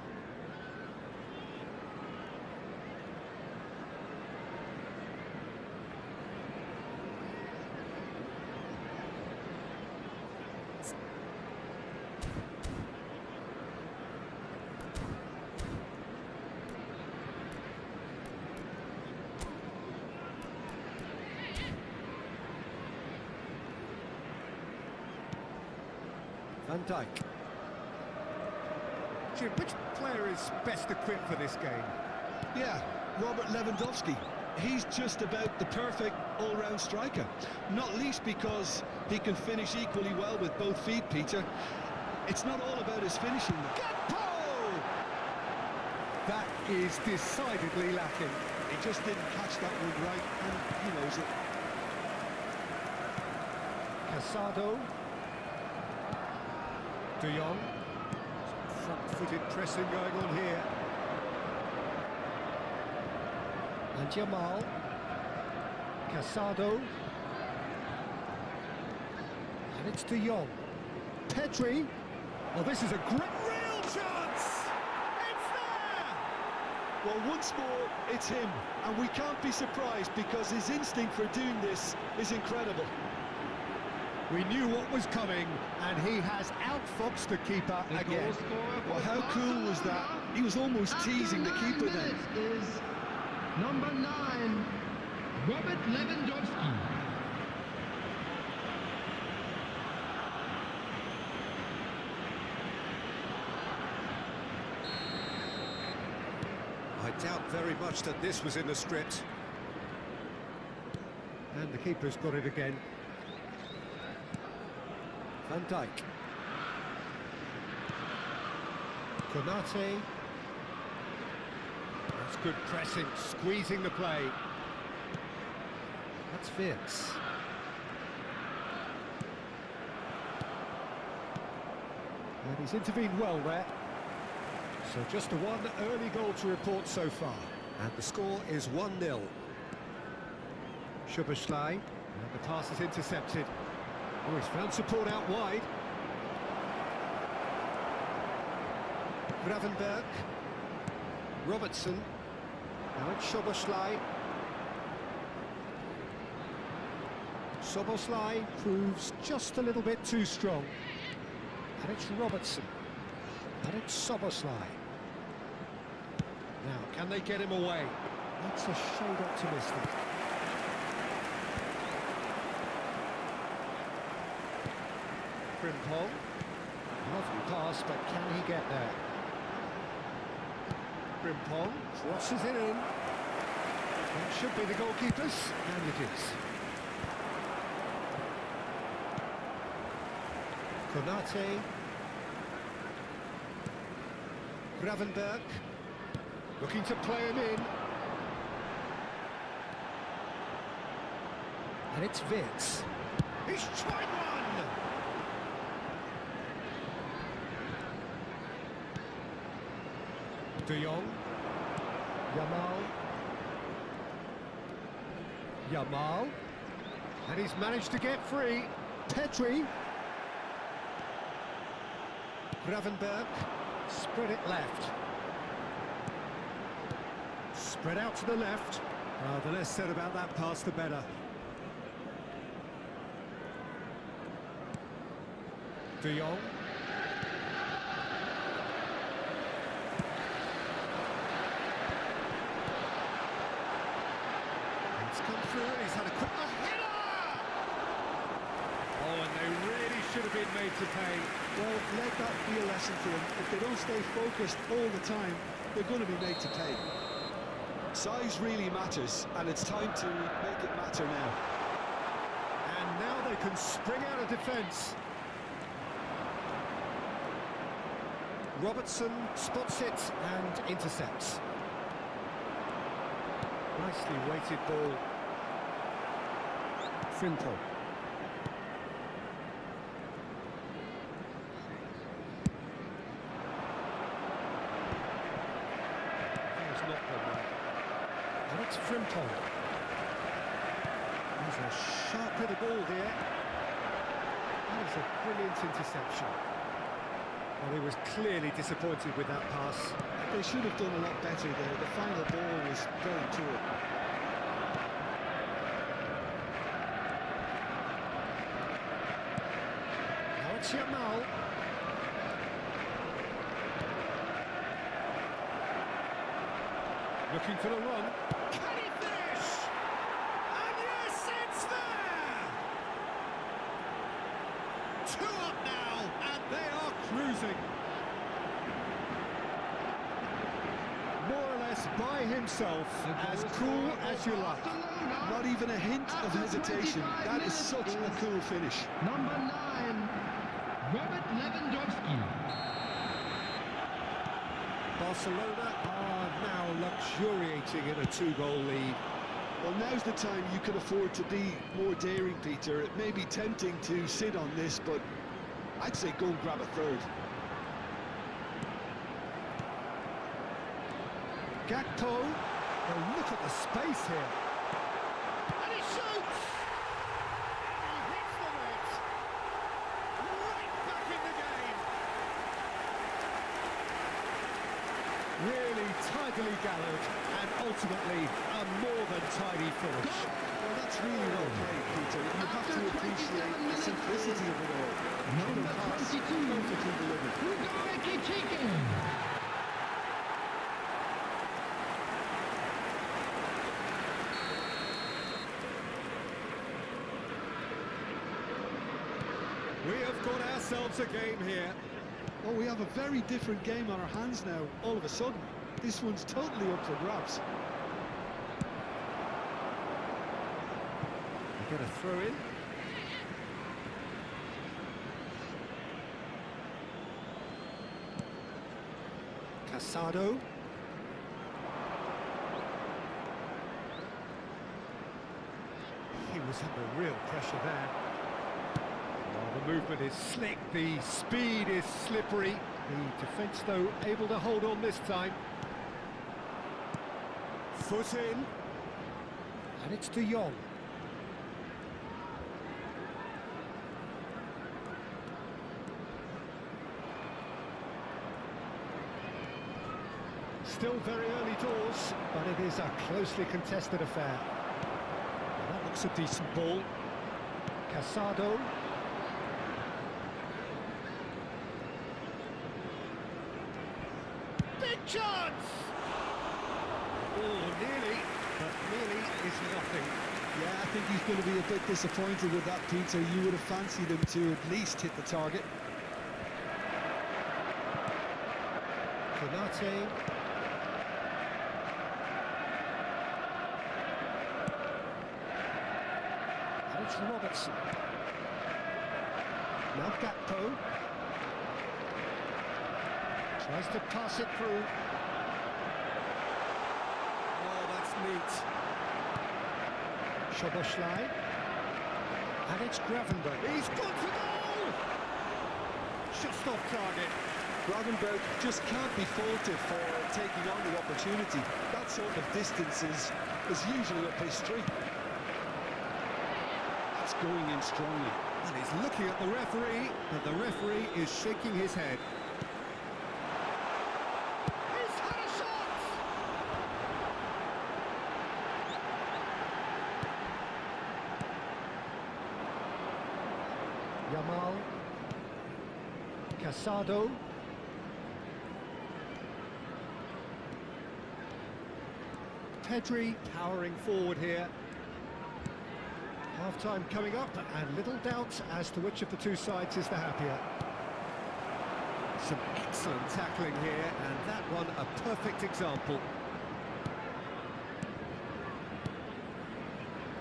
Van Dijk. Jim, which player is best equipped for this game? Yeah, Robert Lewandowski. He's just about the perfect all-round striker, not least because he can finish equally well with both feet, Peter. It's not all about his finishing. That is decidedly lacking. He just didn't catch that one right, and he knows it. Casado. De Jong. Front-footed pressing going on here. And Jamal. Casado. And it's De Jong. Pedri. Oh, this is a great real chance! It's there! Well, once more, it's him, and we can't be surprised because his instinct for doing this is incredible. We knew what was coming, and he has outfoxed the keeper again. Well, how cool was that? He was almost teasing the keeper then. Is number 9, Robert Lewandowski. I doubt very much that this was in the script. And the keeper's got it again. Van Dijk. Konate. That's good pressing, squeezing the play. That's Vince. And he's intervened well there. So just the one early goal to report so far. And the score is 1-0. Szoboszlai. And the pass is intercepted. Oh, he's found support out wide. Gravenberg. Robertson. Now it's Szoboszlai. Szoboszlai proves just a little bit too strong. And it's Robertson. And it's Szoboszlai. Now, can they get him away? That's a shade optimistic. Frimpong. Lovely pass, but can he get there? Frimpong crosses it in. That should be the goalkeeper's, and it is. Konate. Gravenberg. Looking to play him in. And it's Vince. He's tried one! De Jong. Yamal. And he's managed to get free. Pedri. Gravenberg. Spread it left. Spread out to the left. The less said about that pass, the better. De Jong. It's come through, he's had a quick... A header! Oh, and they really should have been made to pay. Well, let that be a lesson for them. If they don't stay focused all the time, they're going to be made to pay. Size really matters, and it's time to make it matter now. And now they can spring out of defence. Robertson spots it and intercepts. Nicely weighted ball. Frimpong. It's not gone well. And it's Frimpong. There's a sharp hit of ball here. That is a brilliant interception. Well, he was clearly disappointed with that pass. They should have done a lot better there. The final ball was very poor. Now it's Yamal. Looking for the run. Can he finish? And yes, it's there! 2 up now, and they pressing. More or less by himself, as cool as you like. Not even a hint of hesitation. That is such a cool finish. Number 9, Robert Lewandowski. Barcelona are now luxuriating in a 2-goal lead. Well, now's the time you can afford to be more daring, Peter. It may be tempting to sit on this, but I'd say go and grab a third. Gakpo, oh, look at the space here. And he shoots! He hits the net. Right back in the game. Really tidily gathered, and ultimately a more than tidy finish. Well, that's really well played, Peter. You have to appreciate the simplicity of it all. Number 22, Perfectly delivered. Blaugrana. We have got ourselves a game here. Oh, we have a very different game on our hands now, all of a sudden. This one's totally up for grabs. We get a throw in. Casado. He was under real pressure there. Oh, the movement is slick, the speed is slippery. The defence, though, able to hold on this time. Foot in. And it's De Jong. Still very early doors, but it is a closely contested affair. That looks a decent ball. Casado. Big chance! Oh, nearly, but nearly is nothing. Yeah, I think he's going to be a bit disappointed with that, Peter. You would have fancied him to at least hit the target. Konate. And it's Robertson. Now Gakpo. Tries to pass it through. Oh, that's neat. Szoboszlai. And it's Gravenberg. He's gone for goal! Just off target. Gravenberg just can't be faulted for taking on the opportunity. That sort of distance is usually up his street. That's going in strongly. And he's looking at the referee, but the referee is shaking his head. He's had a shot! Yamal. Casado. Pedri powering forward here. Half-time coming up, and little doubt as to which of the two sides is the happier. Some excellent tackling here, and that one a perfect example.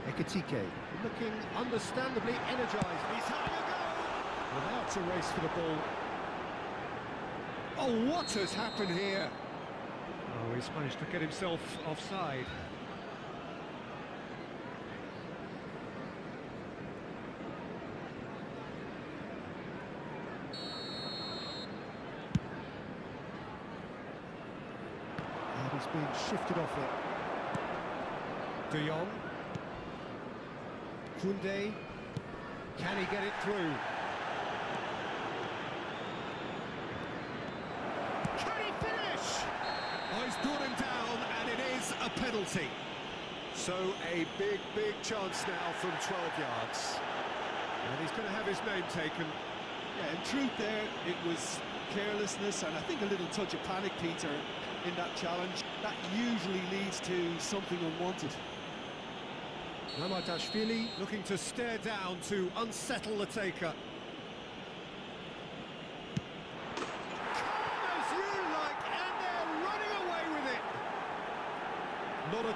Ekitike looking understandably energised. He's having a go! Well, now it's a race for the ball. Oh, what has happened here? Oh, he's managed to get himself offside. And he's being shifted off it. De Jong. Koundé. Can he get it through? Can he finish? Oh, he's brought him down, and it is a penalty. So a big chance now from 12 yards. And he's going to have his name taken. Yeah, in truth there, it was carelessness and I think a little touch of panic, Peter, in that challenge. That usually leads to something unwanted. Mamardashvili looking to stare down to unsettle the taker.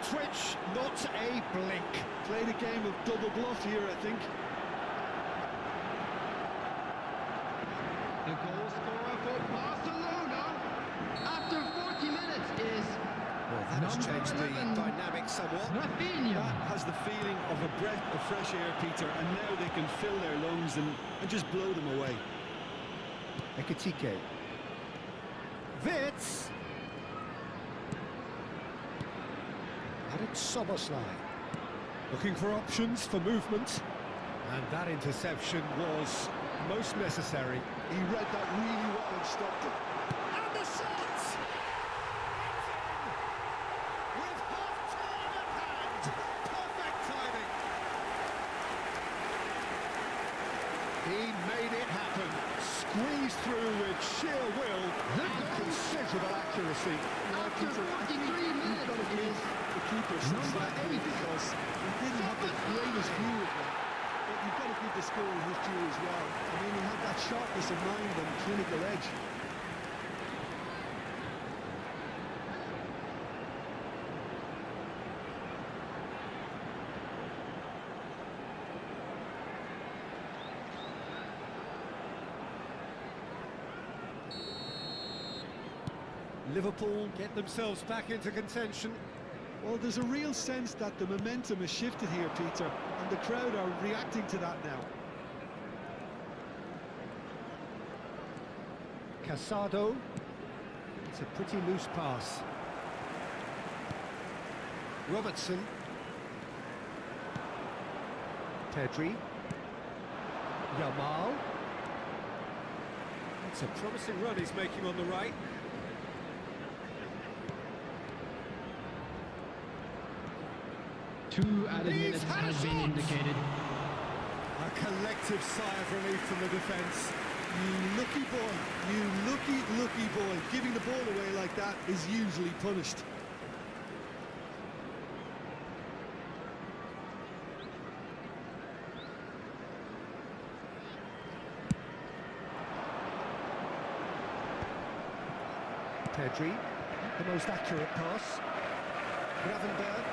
twitch, not a blink. Played a game of double bluff here, I think. The goal scorer for Barcelona after 40 minutes is Well, that has number changed the 11, dynamic somewhat. Rafinha. That has the feeling of a breath of fresh air, Peter, and now they can fill their lungs and just blow them away. Ekitike. Wits. And it's Soboslai. Looking for options for movement. And that interception was most necessary. He read that really well and stopped it. And the shot! With half-time at hand. Perfect timing. He made it happen. Squeezed through with sheer will and considerable accuracy. After 43 minutes Got to give is the keeper some number slack here 8. because he didn't have the greatest view of that. But you've got to give the scorer his due as well. I mean, he had that sharpness of mind and clinical edge. Liverpool get themselves back into contention. Well, there's a real sense that the momentum has shifted here, Peter, and the crowd are reacting to that now. Casado. It's a pretty loose pass. Robertson. Pedri. Yamal. It's a promising run he's making on the right. Two added He's minutes had a has been shot. indicated. A collective sigh of relief from the defence. You lucky boy, you lucky boy. Giving the ball away like that is usually punished. Pedri, the most accurate pass. Gravenberg.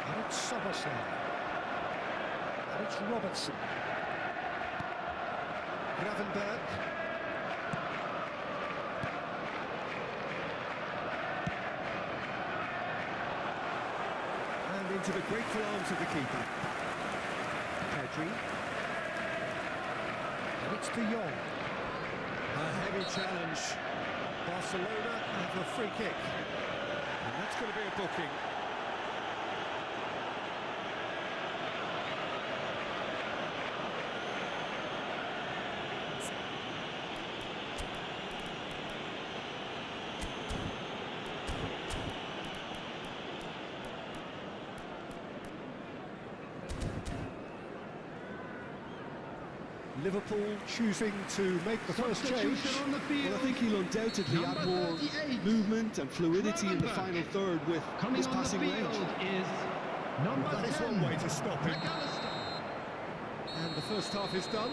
And it's Soboslai. And it's Robertson. Gravenberg. And into the grateful arms of the keeper. Pedri. And it's De Jong. A heavy challenge. Barcelona have a free kick. And that's going to be a booking. Liverpool choosing to make the first change. Substitution on the field. Well, I think he'll undoubtedly add Number more 38, movement and fluidity in the Gravenberg. final third with Coming his on the passing field range. is number That is 10. one way to stop him. McAllister. And the first half is done.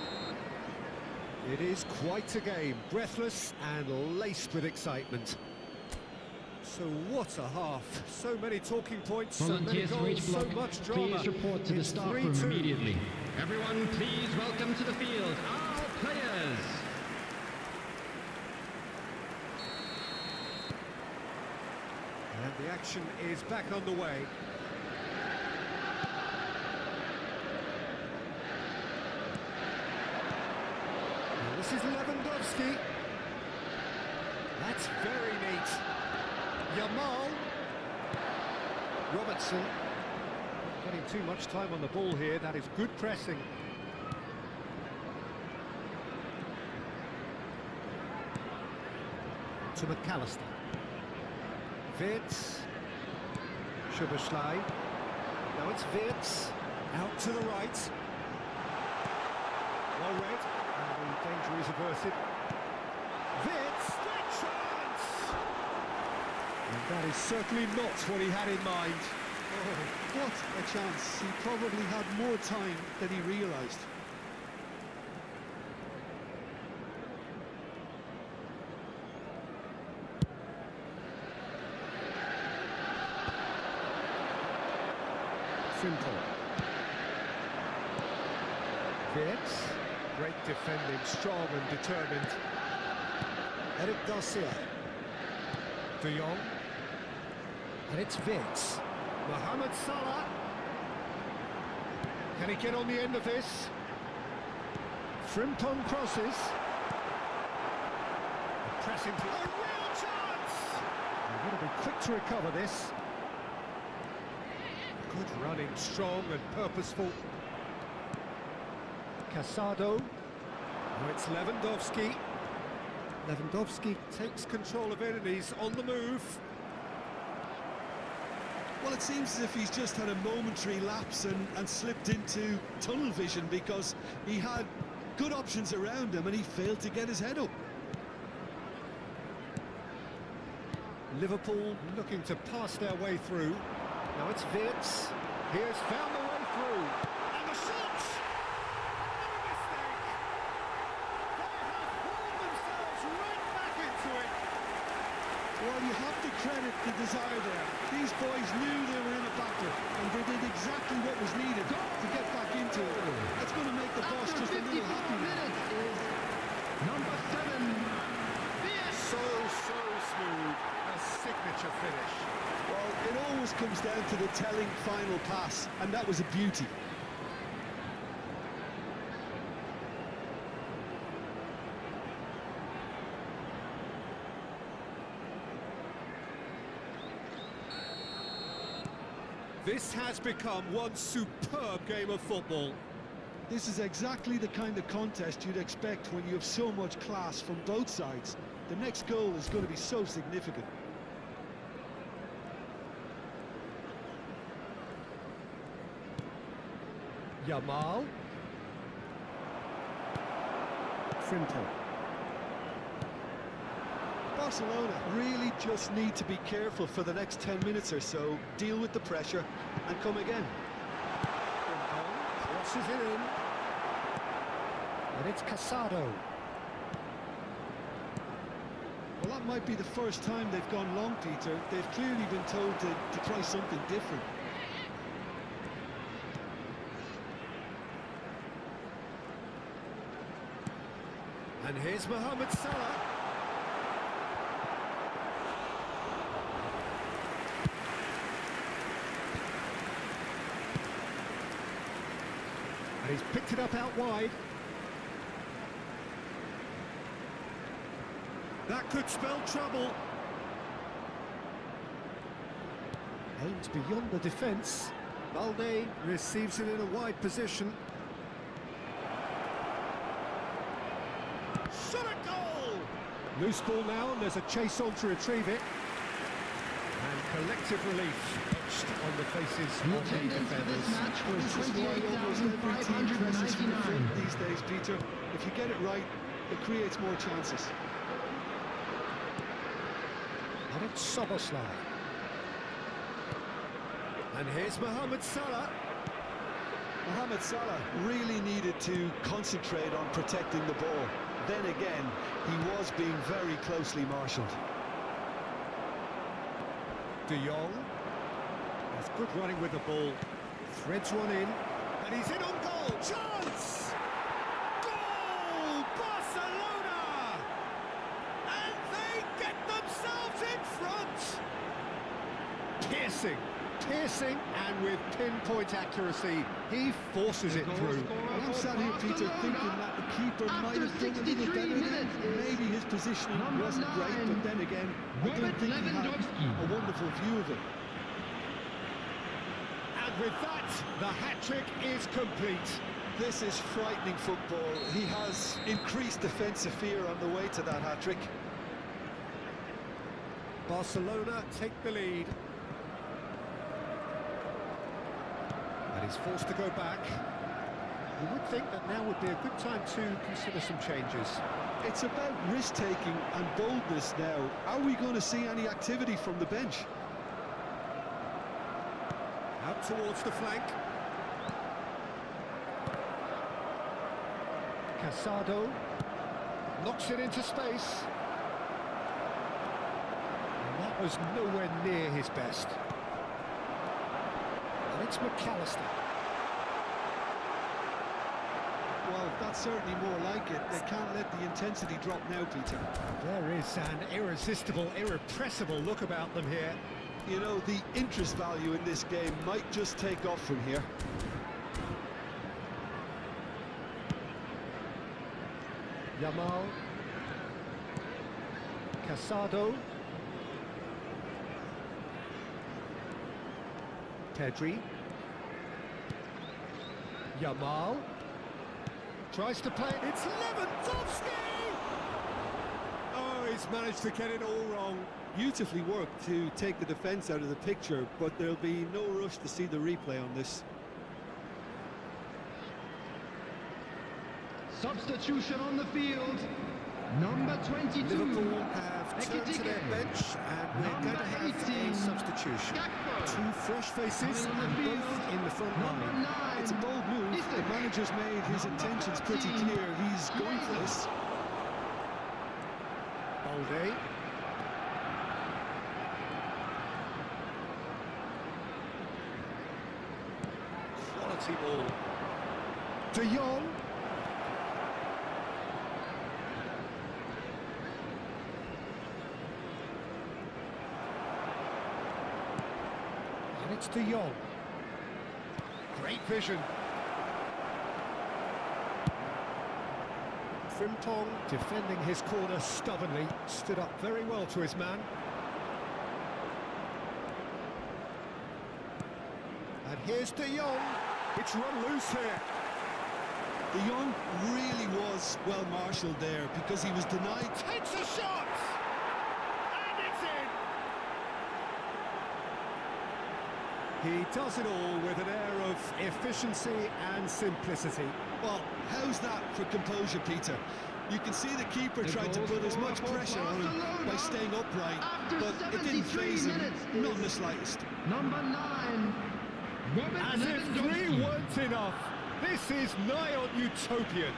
It is quite a game, breathless and laced with excitement. So what a half, so many talking points, so many Volunteers for each goals, so block, much drama. please report to the It's staff room 3-2. immediately. Everyone, please welcome to the field our players. And the action is back on the way. And this is Lewandowski. That's very neat. Yamal. Robertson. Getting too much time on the ball here. That is good pressing. To McAllister. Wirtz. Szoboszlai. Now it's Wirtz. Out to the right. Well read. And the danger is averted. Wirtz. Great chance! And that is certainly not what he had in mind. Oh, what a chance. He probably had more time than he realised. Frimpong. Wirtz. Great defending, strong and determined. Eric Garcia. De Jong. And it's Wirtz. Mohamed Salah. Can he get on the end of this? Frimpong crosses. Pressing to a real chance! They're going to be quick to recover this. Good running, strong and purposeful. Casado. Now it's Lewandowski. Lewandowski takes control of it and he's on the move. Well, it seems as if he's just had a momentary lapse and slipped into tunnel vision, because he had good options around him and he failed to get his head up. Liverpool looking to pass their way through. Now it's Wirtz. He has found the way through. And the shot! No mistake! They have hauled themselves right back into it. Well, you have to credit the desire there. These boys knew they were in a battle, and they did exactly what was needed to get back into it. That's going to make the boss just a little happy now. Minutes is number 7. So smooth. A signature finish. Well, it always comes down to the telling final pass, and that was a beauty. This has become one superb game of football. This is exactly the kind of contest you'd expect when you have so much class from both sides. The next goal is going to be so significant. Yamal. Frimpong. Barcelona really just need to be careful for the next 10 minutes or so, deal with the pressure and come again. Frimpong crosses it in. And it's Casado. Well, that might be the first time they've gone long, Peter. They've clearly been told to try something different. And here's Mohamed Salah. And he's picked it up out wide. That could spell trouble. Aims beyond the defence. Balde receives it in a wide position. Shot a goal! Loose ball now, and there's a chase on to retrieve it. And collective relief etched on the faces The of the attendance for this defenders. match was This is why almost every team presses from the front 28,599. these days, Peter. If you get it right, it creates more chances. And it's Soboslai. And here's Mohamed Salah. Mohamed Salah really needed to concentrate on protecting the ball. Then again, he was being very closely marshalled. De Jong. That's good running with the ball. Threads one in. And he's in on goal. Chance! Goal! Barcelona! And they get themselves in front! Piercing, and with pinpoint accuracy, he forces it through. Well, I'm sat here, Peter, thinking that the keeper might have done a little better there. Maybe his positioning wasn't great, but then again, I don't think he had a wonderful view of it. And with that, the hat-trick is complete. This is frightening football. He has increased defensive fear on the way to that hat-trick. Barcelona take the lead. And he's forced to go back. You would think that now would be a good time to consider some changes. It's about risk-taking and boldness now. Are we going to see any activity from the bench? Out towards the flank. Casado knocks it into space. And that was nowhere near his best. And it's McAllister. Well, that's certainly more like it. They can't let the intensity drop now, Peter. There is an irresistible, irrepressible look about them here. You know, the interest value in this game might just take off from here. Yamal. Casado. Pedri. Yamal. Tries to play it. It's Lewandowski! Oh, he's managed to get it all wrong. Beautifully worked to take the defence out of the picture, but there'll be no rush to see the replay on this. Substitution on the field. Number 22. Liverpool have turned to their bench, and we're going to have a substitution. Two fresh faces, and both in the front line. It's a bold move. The manager's made his intentions pretty clear. He's going for this. Balde. Quality ball. De Jong. And it's De Jong. Great vision. Frimpong defending his corner stubbornly, stood up very well to his man. And here's De Jong. It's run loose here. De Jong really was well marshalled there because he was denied. Takes a shot! And it's in! He does it all with an air of efficiency and simplicity. Well, how's that for composure, Peter? You can see the keeper tried to put as much pressure on him by staying upright, but it didn't faze him, not in the slightest. Number 9. Robert As if three weren't enough, this is nigh on utopian.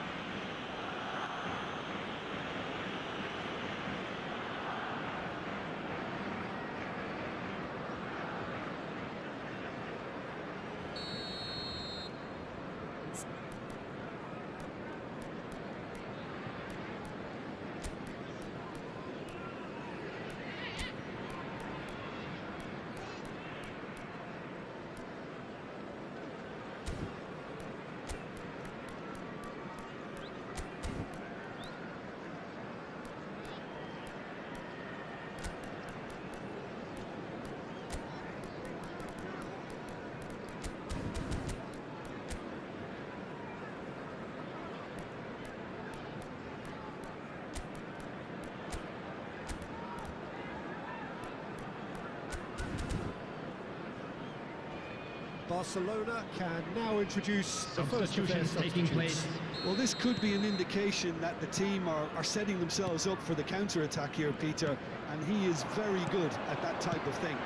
Barcelona can now introduce the first of their substitutions. Well, this could be an indication that the team are setting themselves up for the counter-attack here, Peter, and he is very good at that type of thing.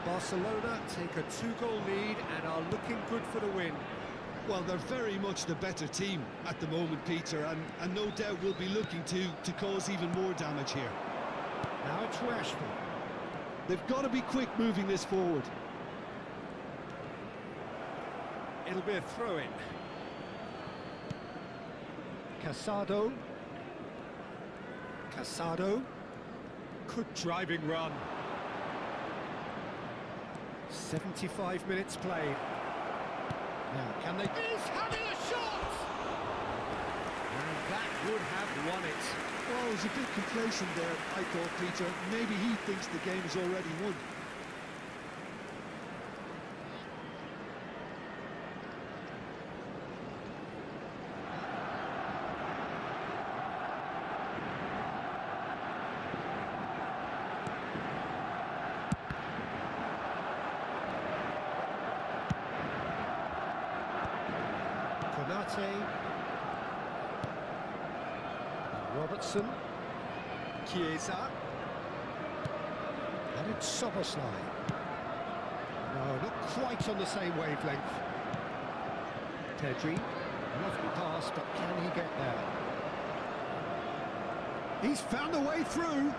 Barcelona take a 2-goal lead and are looking good for the win. Well, they're very much the better team at the moment, Peter, and no doubt will be looking to cause even more damage here. Now it's Rashford. They've got to be quick moving this forward. It'll be a throw-in. Casado. Casado. Good driving run. 75 minutes played. Now, can they... He's having a shot! And that would have won it. Well, he was a bit complacent there, I thought, Peter. Maybe he thinks the game is already won. Robertson, Chiesa, and it's Soboslai. No, not quite on the same wavelength. Pedri, lovely pass, but can he get there? He's found a way through.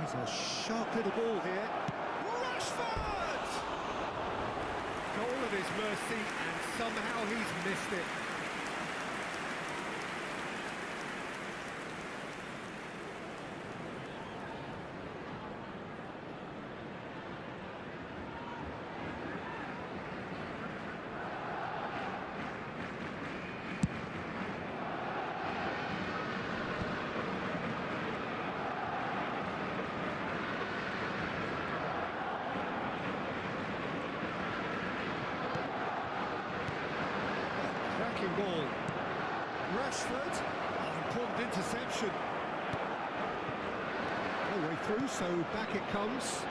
He's a sharp little ball here. Rashford! his mercy, and somehow he's missed it. Ball. Rashford, important interception. No way through, so back it comes.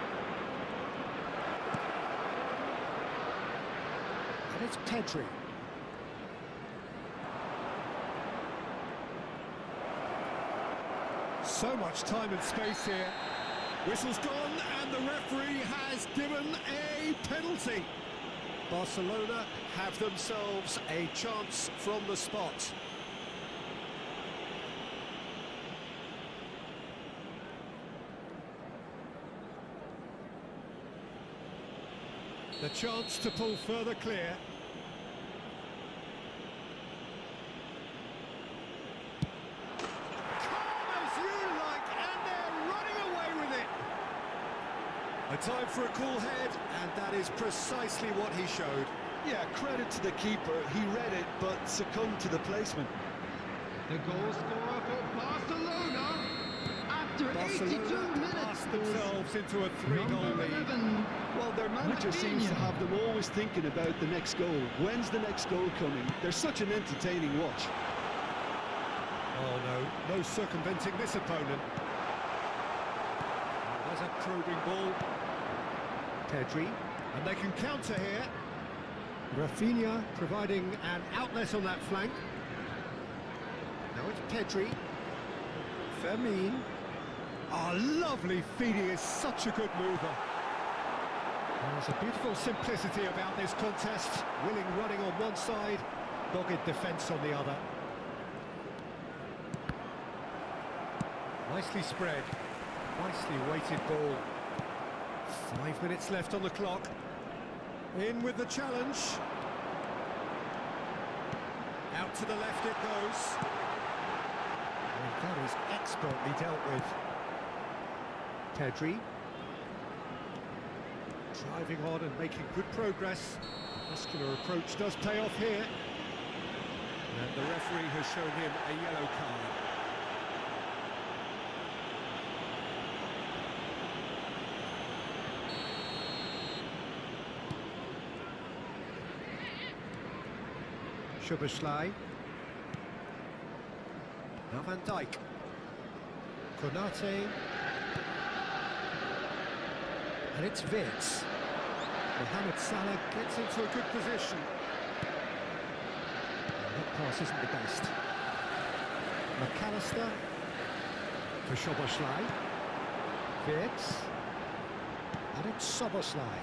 And it's Pedri. So much time and space here. Whistle's gone, and the referee has given a penalty. Barcelona have themselves a chance from the spot. The chance to pull further clear. A time for a cool head, and that is precisely what he showed. Yeah, credit to the keeper. He read it, but succumbed to the placement. The goal scorer for Barcelona after 82 minutes cast themselves into a 3-goal lead. Well, their manager seems to have them always thinking about the next goal. When's the next goal coming? They're such an entertaining watch. Oh no, no circumventing this opponent. There's a probing ball. Pedri, and they can counter here. Rafinha providing an outlet on that flank. Now it's Pedri. Fermin. Oh, lovely feed. He is such a good mover. There's a beautiful simplicity about this contest. Willing running on one side, dogged defence on the other. Nicely spread. Nicely weighted ball. 5 minutes left on the clock. In with the challenge. Out to the left it goes. And that is expertly dealt with. Pedri. Driving on and making good progress. Muscular approach does pay off here. And the referee has shown him a yellow card. Szoboszlai. Now Van Dijk. Konate. And it's Wirtz. Mohamed Salah gets into a good position. And that pass isn't the best. McAllister for Szoboszlai. Wirtz. And it's Szoboszlai.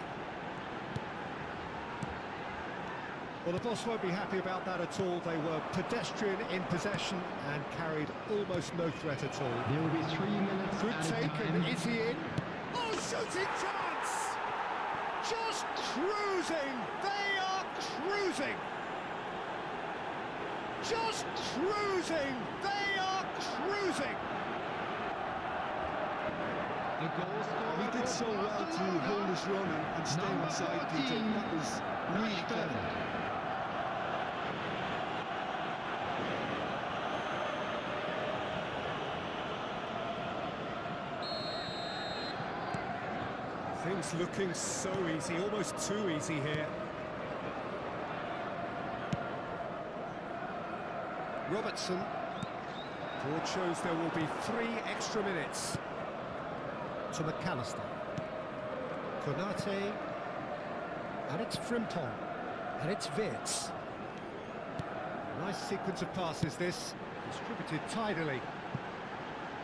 Well, the boss won't be happy about that at all. They were pedestrian in possession and carried almost no threat at all. There will be 3 minutes. Good take, and is he in? Oh, shooting chance! Just cruising! They are cruising! Just cruising! They are cruising! The goal scorer He did so well to hold his run and stay inside, Peter. That was really clever. Things looking so easy, almost too easy here. Robertson. Board shows there will be 3 extra minutes. To McAllister. Konate. And it's Frimpong. And it's Wirtz. Nice sequence of passes this. Distributed tidily.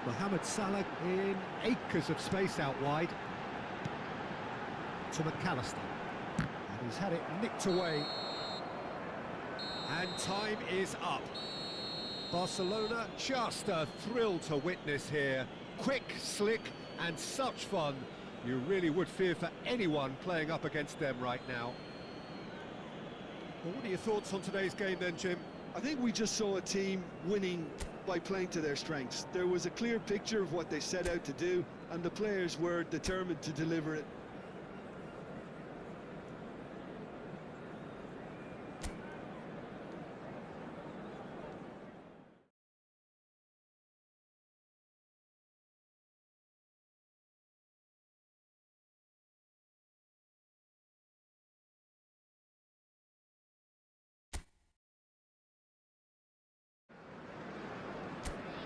Mohamed Salah in acres of space out wide. To McAllister. And he's had it nicked away. And time is up. Barcelona, just a thrill to witness here. Quick, slick, and such fun. You really would fear for anyone playing up against them right now. Well, what are your thoughts on today's game then, Jim? I think we just saw a team winning by playing to their strengths. There was a clear picture of what they set out to do, and the players were determined to deliver it.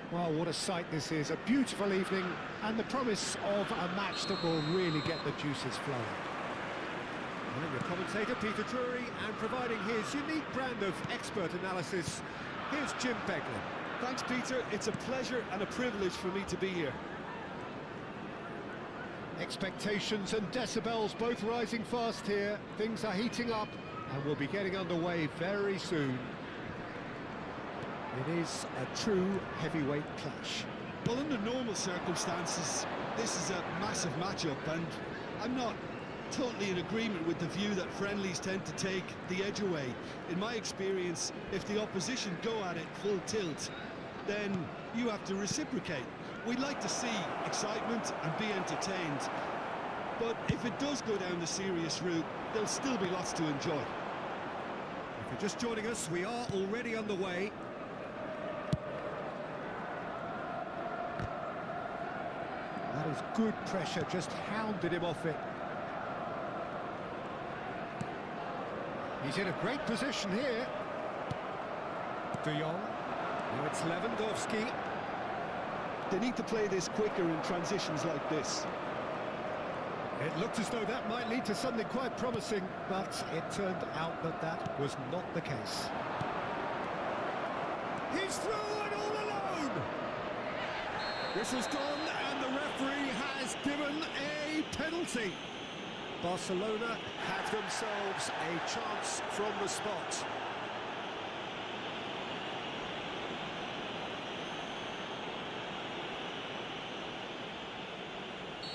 Well, what a sight this is. A beautiful evening and the promise of a match that will really get the juices flowing. And your commentator, Peter Drury, and providing his unique brand of expert analysis, here's Jim Beglin. Thanks, Peter. It's a pleasure and a privilege for me to be here. Expectations and decibels both rising fast here. Things are heating up and we'll be getting underway very soon. It is a true heavyweight clash. Well, under normal circumstances, this is a massive matchup, and I'm not totally in agreement with the view that friendlies tend to take the edge away. In my experience, if the opposition go at it full tilt, then you have to reciprocate. We'd like to see excitement and be entertained, but if it does go down the serious route, there'll still be lots to enjoy. If you're just joining us, we are already underway. That is good pressure, just hounded him off it. He's in a great position here. De Jong. Now it's Lewandowski. They need to play this quicker in transitions like this. It looked as though that might lead to something quite promising, but it turned out that that was not the case. He's through and all alone! Whistle's gone and the referee has given a penalty. Barcelona have themselves a chance from the spot.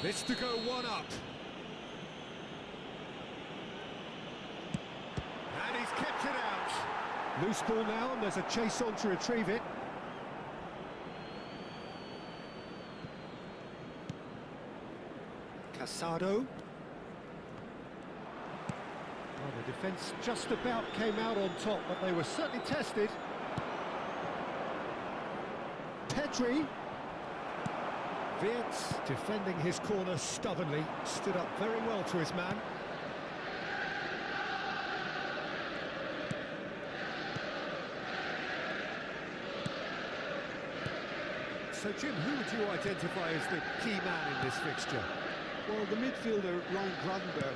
This to go one up. And he's kept it out. Loose ball now, and there's a chase on to retrieve it. Casado. Well, the defence just about came out on top, but they were certainly tested. Pedri. Wirtz, defending his corner stubbornly, stood up very well to his man. So, Jim, who would you identify as the key man in this fixture? Well, the midfielder, Ryan Gravenberg,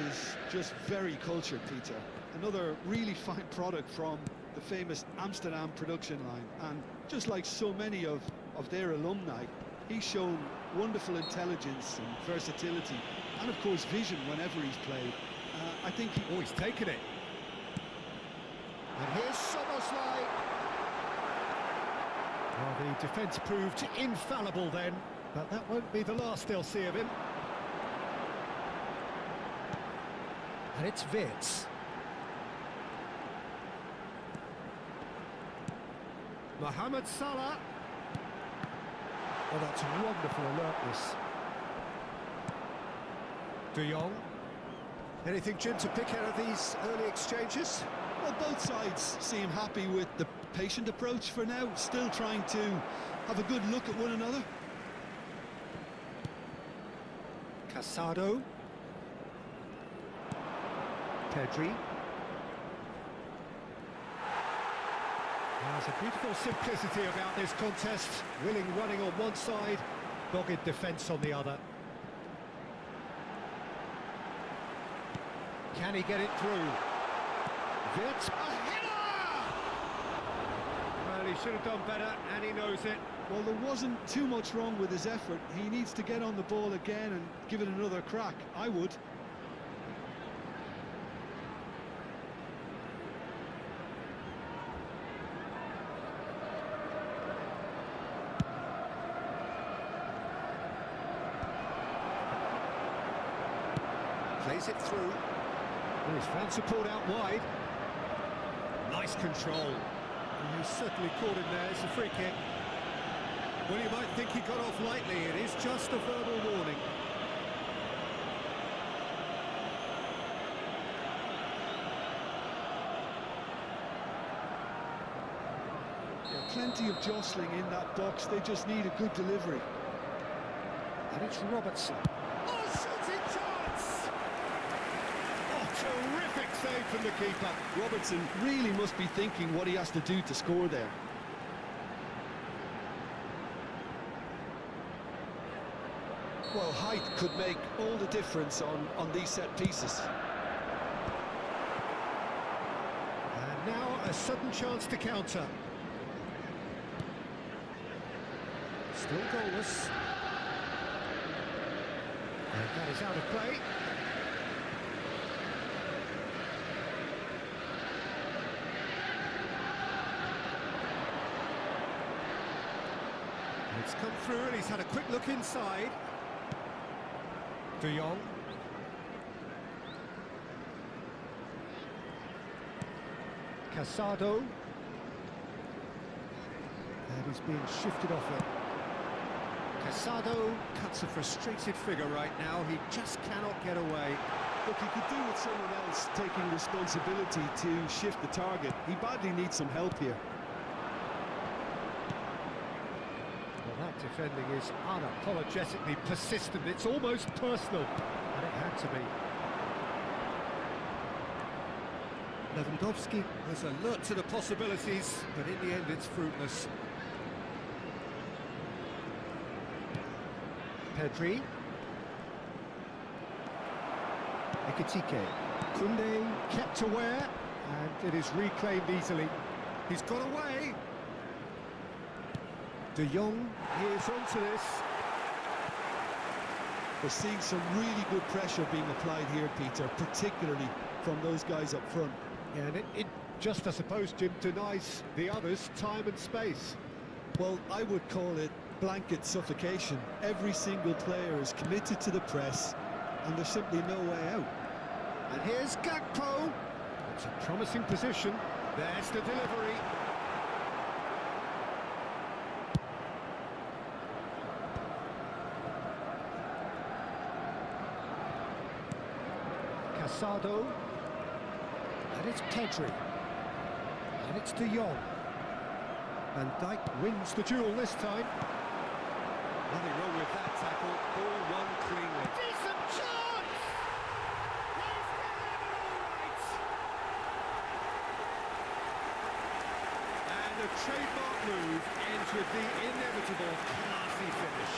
is just very cultured, Peter. Another really fine product from the famous Amsterdam production line. And just like so many of their alumni, he's shown wonderful intelligence and versatility, and of course vision whenever he's played. I think he... Oh, he's taken it. And here's Soboslai. Well, the defence proved infallible then, but that won't be the last they'll see of him. And it's Wirtz. Mohamed Salah. Oh, that's wonderful alertness. De Jong. Anything, Jim, to pick out of these early exchanges? Well, both sides seem happy with the patient approach for now, still trying to have a good look at one another. Casado. Pedri. There's a beautiful simplicity about this contest. Willing running on one side, dogged defence on the other. Can he get it through? Wirtz, a header! Well, he should have done better, and he knows it. Well, there wasn't too much wrong with his effort. He needs to get on the ball again and give it another crack. I would. Plays it through. Well, his fan support out wide. Nice control. You certainly caught him there. It's a free kick. Well, you might think he got off lightly. It is just a verbal warning. Yeah, plenty of jostling in that box. They just need a good delivery. And it's Robertson. Oh, shooting chance! Oh, terrific save from the keeper. Robertson really must be thinking what he has to do to score there. Well, height could make all the difference on these set pieces. And now a sudden chance to counter. Still goalless. And that is out of play. It's come through and he's had a quick look inside. De Jong. Casado. And he's being shifted off it. Casado cuts a frustrated figure right now. He just cannot get away. Look, he could do with someone else taking responsibility to shift the target. He badly needs some help here. Well, that defending is unapologetically persistent. It's almost personal. And it had to be. Lewandowski was alert to the possibilities, but in the end it's fruitless. Pedri. Ekitike. Koundé kept aware, and it is reclaimed easily. He's got away. De Jong is onto this. We're seeing some really good pressure being applied here, Peter, particularly from those guys up front. Yeah, and it just, I suppose, Jim, denies the others time and space. Well, I would call it blanket suffocation. Every single player is committed to the press, and there's simply no way out. And here's Gakpo. It's a promising position. There's the delivery. Casado. And it's Pedri. And it's De Jong. Van Dijk wins the duel this time. Nothing wrong with that tackle. All won cleanly. Decent chance! He's delivered all right! And a trademark move ends with the inevitable classy finish.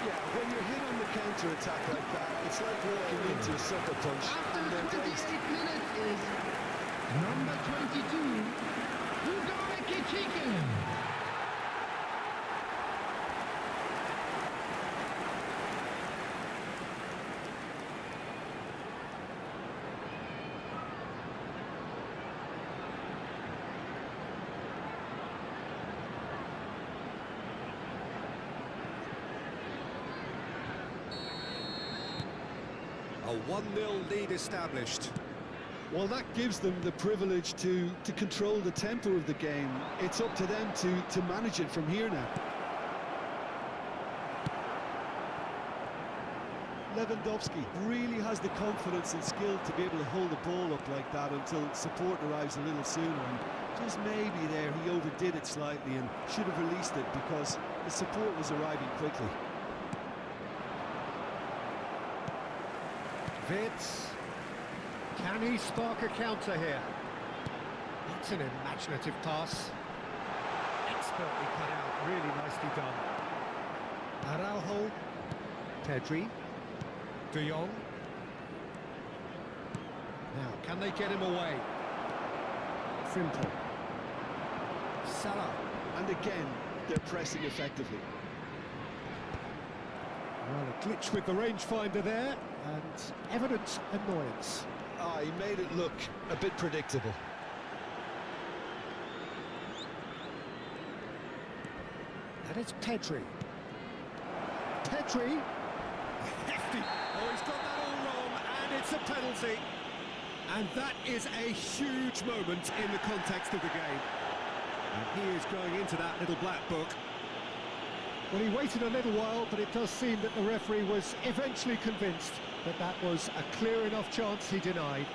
Yeah, when you're hit on the counter-attack like that, it's like walking into a sucker punch. After And they're 28 dazed. minutes is number 22, Ekitike. A 1-0 lead established. Well, that gives them the privilege to control the tempo of the game. It's up to them to manage it from here now. Lewandowski really has the confidence and skill to be able to hold the ball up like that until support arrives a little sooner. And just maybe there he overdid it slightly and should have released it because the support was arriving quickly. Vitz. Can he spark a counter here? That's an imaginative pass. Expertly cut out, really nicely done. Araujo. Pedri. De Jong. Now, can they get him away? Frimpong. Salah. And again, they're pressing effectively. Well, a glitch with the rangefinder there, and evident annoyance. Ah, he made it look a bit predictable. And it's Pedri. Pedri. Hefty. Oh, he's got that all wrong, and it's a penalty. And that is a huge moment in the context of the game. And he is going into that little black book. Well, he waited a little while, but it does seem that the referee was eventually convinced that that was a clear enough chance he denied.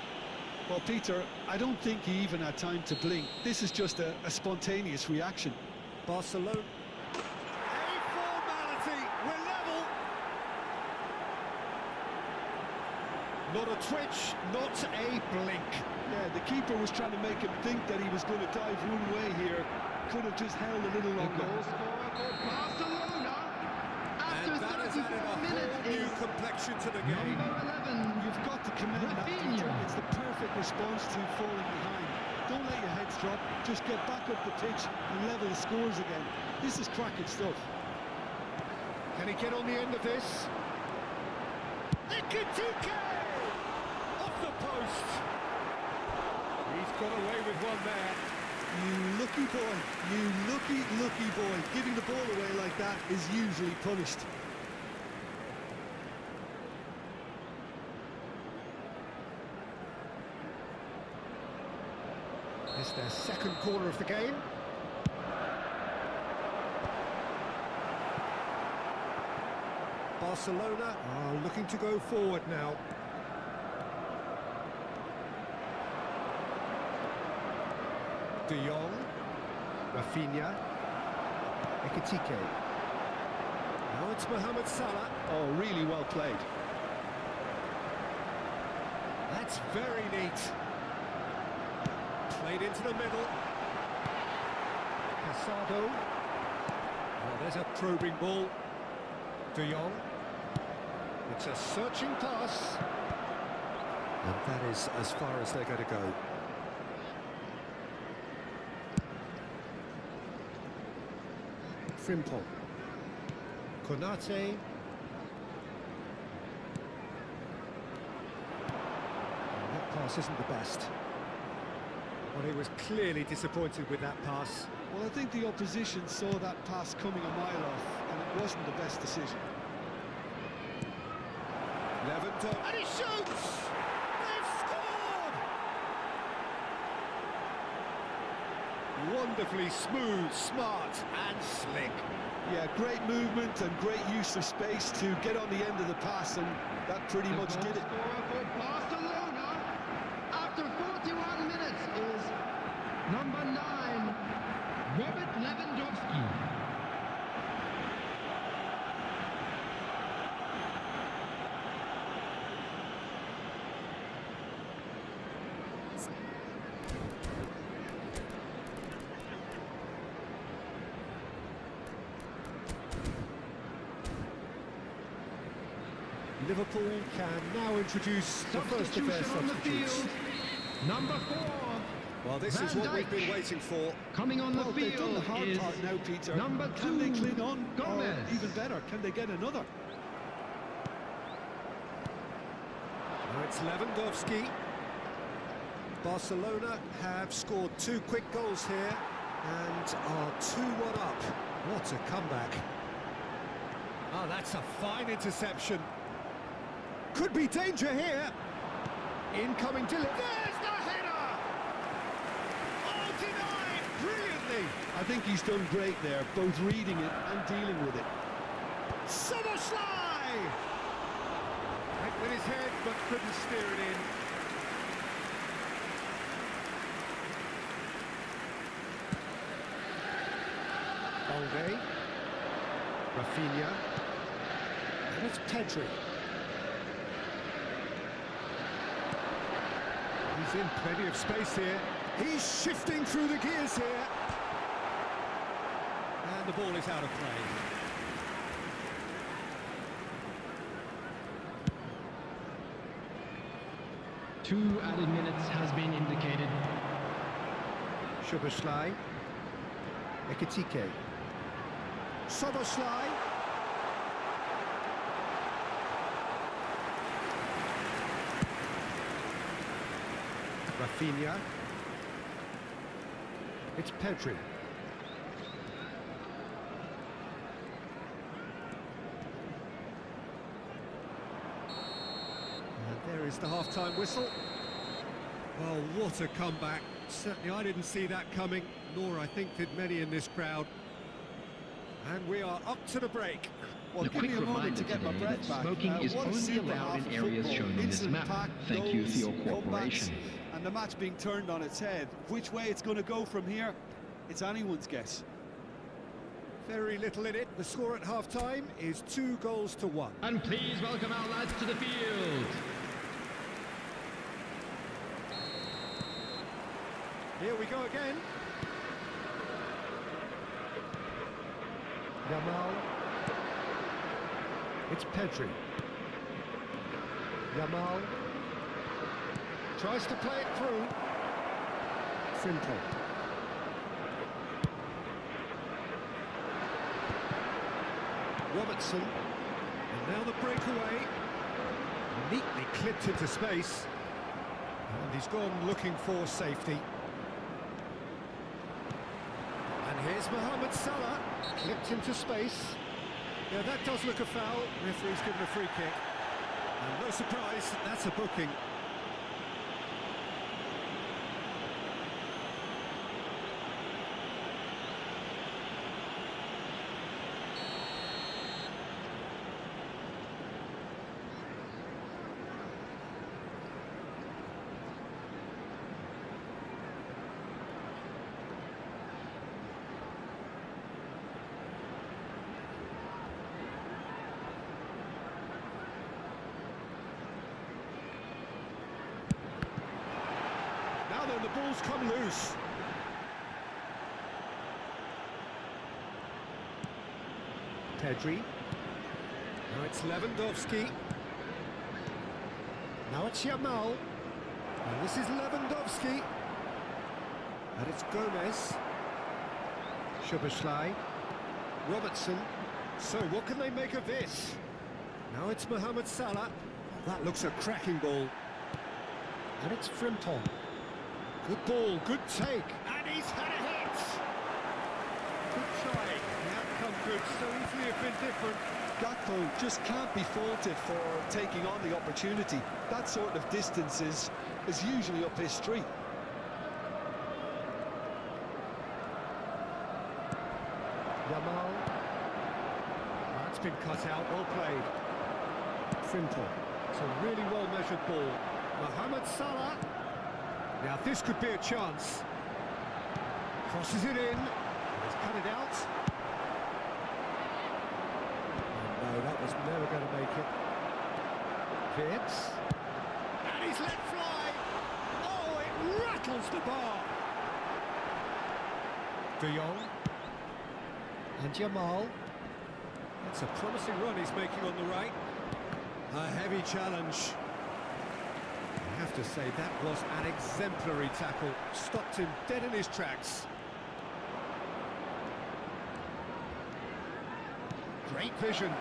Well, Peter, I don't think he even had time to blink. This is just a spontaneous reaction. Barcelona. A formality, we're level. Not a twitch, not a blink. Yeah, the keeper was trying to make him think that he was going to dive one way here. Could have just held a little longer. Goal scorer for Barcelona after And that has added a 34 minutes whole new is complexion to the game. number 11. You've got to commend that, Peter. Rafinha. It's the perfect response to falling behind. Don't let your heads drop. Just get back up the pitch and level the scores again. This is cracking stuff. Can he get on the end of this? Ekitike! Off the post. He's got away with one there. You lucky boy. You lucky boy. Giving the ball away like that is usually punished. It's their second corner of the game. Barcelona are looking to go forward now. De Jong, Rafinha, Ekitike. now it's Mohamed Salah. Oh, really well played. That's very neat. Played into the middle. Casado. Oh, there's a probing ball. De Jong. It's a searching pass. And that is as far as they're going to go. Frimpong. Konate. That pass isn't the best. Well, he was clearly disappointed with that pass. Well, I think the opposition saw that pass coming a mile off, and it wasn't the best decision. Lewandowski. And he shoots! They've scored! Wonderfully smooth, smart and slick. Yeah, great movement and great use of space to get on the end of the pass, and that pretty The much goal did it. scorer for Barcelona after 41 minutes is number 9, Robert Lewandowski. Liverpool can now introduce the first of their Substitution on the substitutes. field, number 4. Well, this is Van what we've Dijk. been waiting for. Coming on the Well, they've done the field hard is part now, Peter. number Can they 2, cling on? Gomez. Or even better, can they get another? Now it's Lewandowski. Barcelona have scored 2 quick goals here and are 2-1 up. What a comeback. Oh, that's a fine interception. Could be danger here. Incoming delivery. There's the header! Oh, denied brilliantly. I think he's done great there, both reading it and dealing with it. Soboslai! Went with his head, but couldn't steer it in. Balde. Rafinha. And it's Pedri. He's in plenty of space here. He's shifting through the gears here. And the ball is out of play. Two added minutes has been indicated. Szoboszlai. Ekitike. Soboslai. Rafinha. It's Pedri. And there is the half-time whistle. Well, what a comeback. Certainly I didn't see that coming, nor I think did many in this crowd. And we are up to the break. A quick reminder today that smoking is only allowed in areas shown on this map. Thank you for your cooperation. And the match being turned on its head. Which way it's going to go from here, it's anyone's guess. Very little in it. The score at half-time is 2-1. And please welcome our lads to the field. Here we go again. Yamal. It's Pedri. Yamal. Tries to play it through. Simple. Robertson. And now the breakaway. Neatly clipped into space. And he's gone looking for safety. And here's Mohamed Salah. Clipped into space. Yeah, that does look a foul. Referee's given a free kick. And no surprise, that's a booking. Now then, the ball's come loose. Pedri. Now it's Lewandowski. Now it's Yamal. And this is Lewandowski. And it's Gomez. Szoboszlai. Robertson. So what can they make of this? Now it's Mohamed Salah. That looks a cracking ball. And it's Frimpong. Good ball, good take. And he's had a hit. Good try. The outcome could so easily have been different. Gakpo just can't be faulted for taking on the opportunity. That sort of distance is usually up his street. Yamal. That's been cut out, well played. Frimpong. It's a really well-measured ball. Mohamed Salah. Now this could be a chance. Crosses it in. He's cut it out. No, that was never going to make it. Fits. And he's let fly. Oh, it rattles the bar. De Jong. And Yamal. That's a promising run he's making on the right. A heavy challenge. I have to say, that was an exemplary tackle. Stopped him dead in his tracks. Great vision.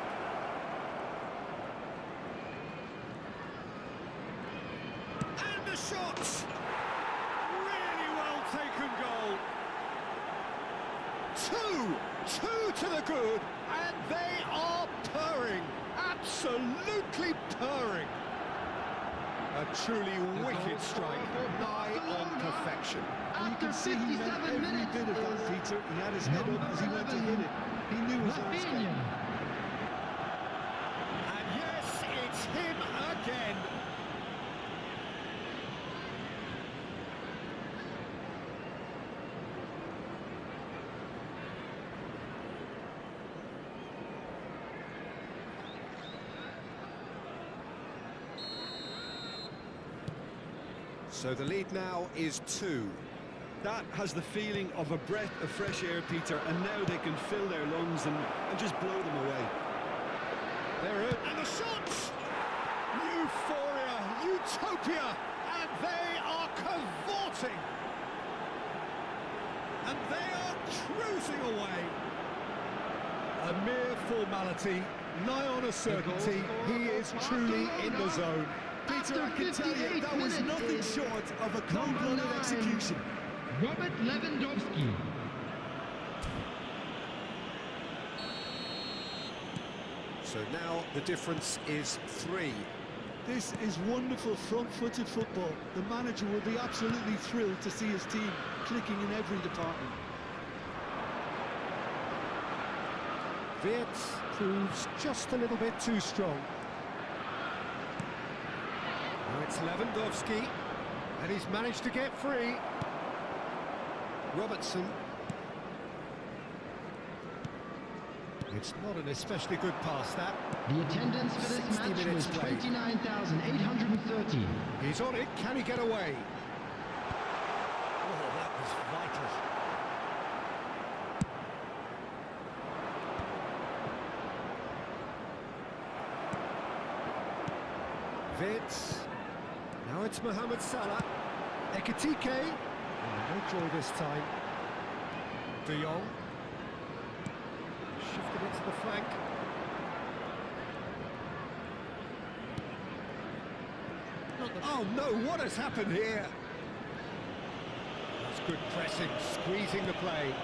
And the shot! Really well taken goal. Two to the good, and they are purring. Absolutely purring. A truly wicked strike, nigh on perfection. And you can see he meant every bit of that, Peter. He had his head up as he went to hit it. He knew his own step. And yes, it's him again. So the lead now is 2. That has the feeling of a breath of fresh air, Peter, and now they can fill their lungs and just blow them away. They're in, and the shots! Euphoria, utopia, and they are cavorting. And they are cruising away. A mere formality, nigh on a certainty. He is truly in the zone. Peter, I can tell you, that was nothing short of a cold-blooded execution. Robert Lewandowski. So now the difference is 3. This is wonderful front-footed football. The manager will be absolutely thrilled to see his team clicking in every department. Wirtz proves just a little bit too strong. Now it's Lewandowski, and he's managed to get free. Robertson. It's not an especially good pass, that. The attendance for this match was 29,830. He's on it, can he get away? Oh, that was vital. Wirtz. Now it's Mohamed Salah. Ekitike. No joy this time. De Jong. Shifted it to the flank. Oh no, what has happened here? That's good pressing, squeezing the play.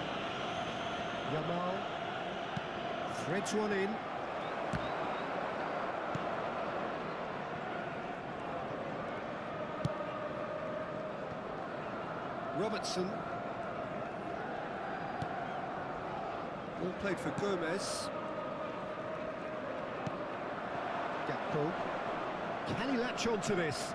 Yamal threads one in. Robertson. Ball played for Gomez. Gakpo. Can he latch on to this?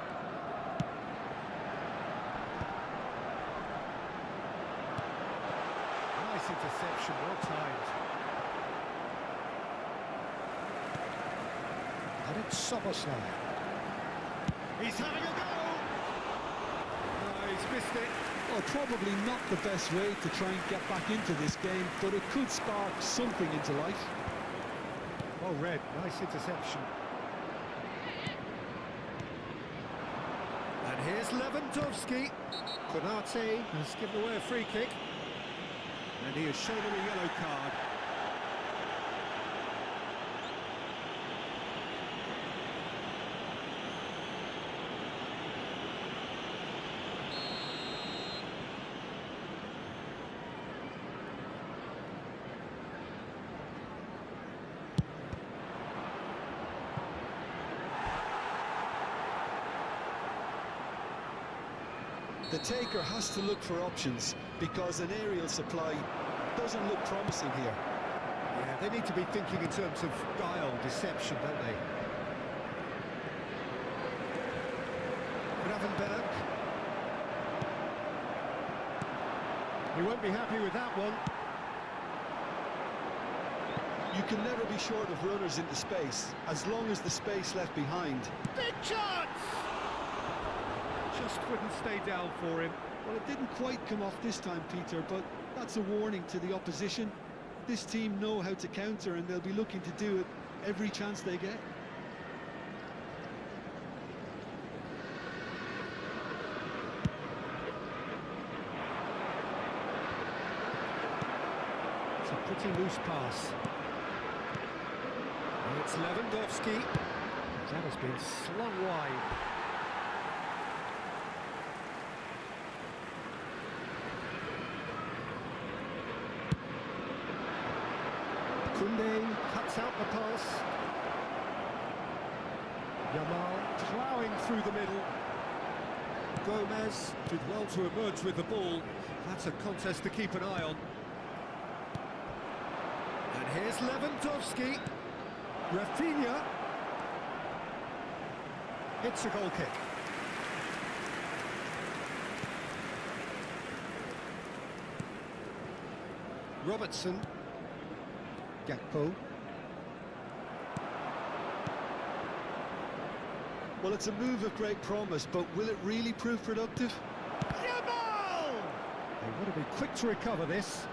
Nice interception, well timed. And it's Soboslai. He's having a go! No, he's missed it. Well, probably not the best way to try and get back into this game, but it could spark something into life. Well read, nice interception. And here's Lewandowski. Konate has given away a free kick. And he has shown him a yellow card. The taker has to look for options because an aerial supply doesn't look promising here. Yeah, they need to be thinking in terms of guile, deception, don't they? Gravenberg. He won't be happy with that one. You can never be short of runners into space, as long as the space left behind. Big chance! Just wouldn't stay down for him. Well, it didn't quite come off this time, Peter, but that's a warning to the opposition. This team know how to counter, and they'll be looking to do it every chance they get. It's a pretty loose pass. And it's Lewandowski. That has been slung wide. Koundé cuts out the pass. Yamal ploughing through the middle. Gomez did well to emerge with the ball. That's a contest to keep an eye on. And here's Lewandowski. Rafinha. It's a goal kick. Robertson. Gakpo. Well, it's a move of great promise, but will it really prove productive? Yamal! They want to be quick to recover this.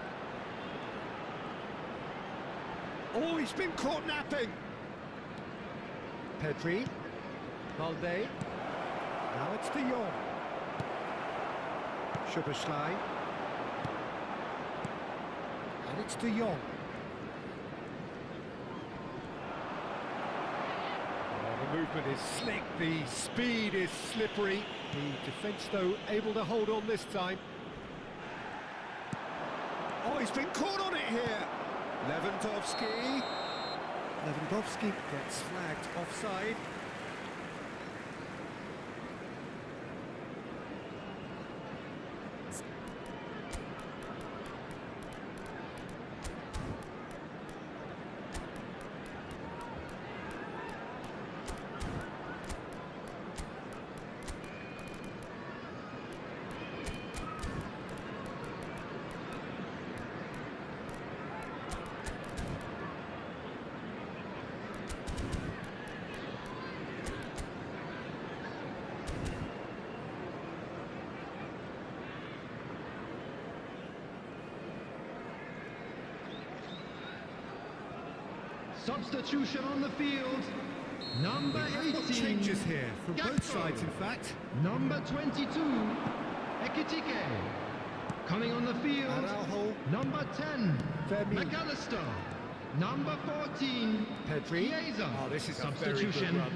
Oh, he's been caught napping. Pedri. Balde. Now it's De Jong. Szoboszlai. And it's De Jong. The movement is slick, the speed is slippery. The defence, though, able to hold on this time. Oh, he's been caught on it here. Lewandowski. Lewandowski gets flagged offside. Substitution on the field. Number 18. Changes here from both Gatto. sides, in fact. Number 22. Ekitike. Coming on the field. Araujo. Number 10. Fermin. McAllister. Number 14. Pedri. Chiesa. Oh, this is a very good substitution. run.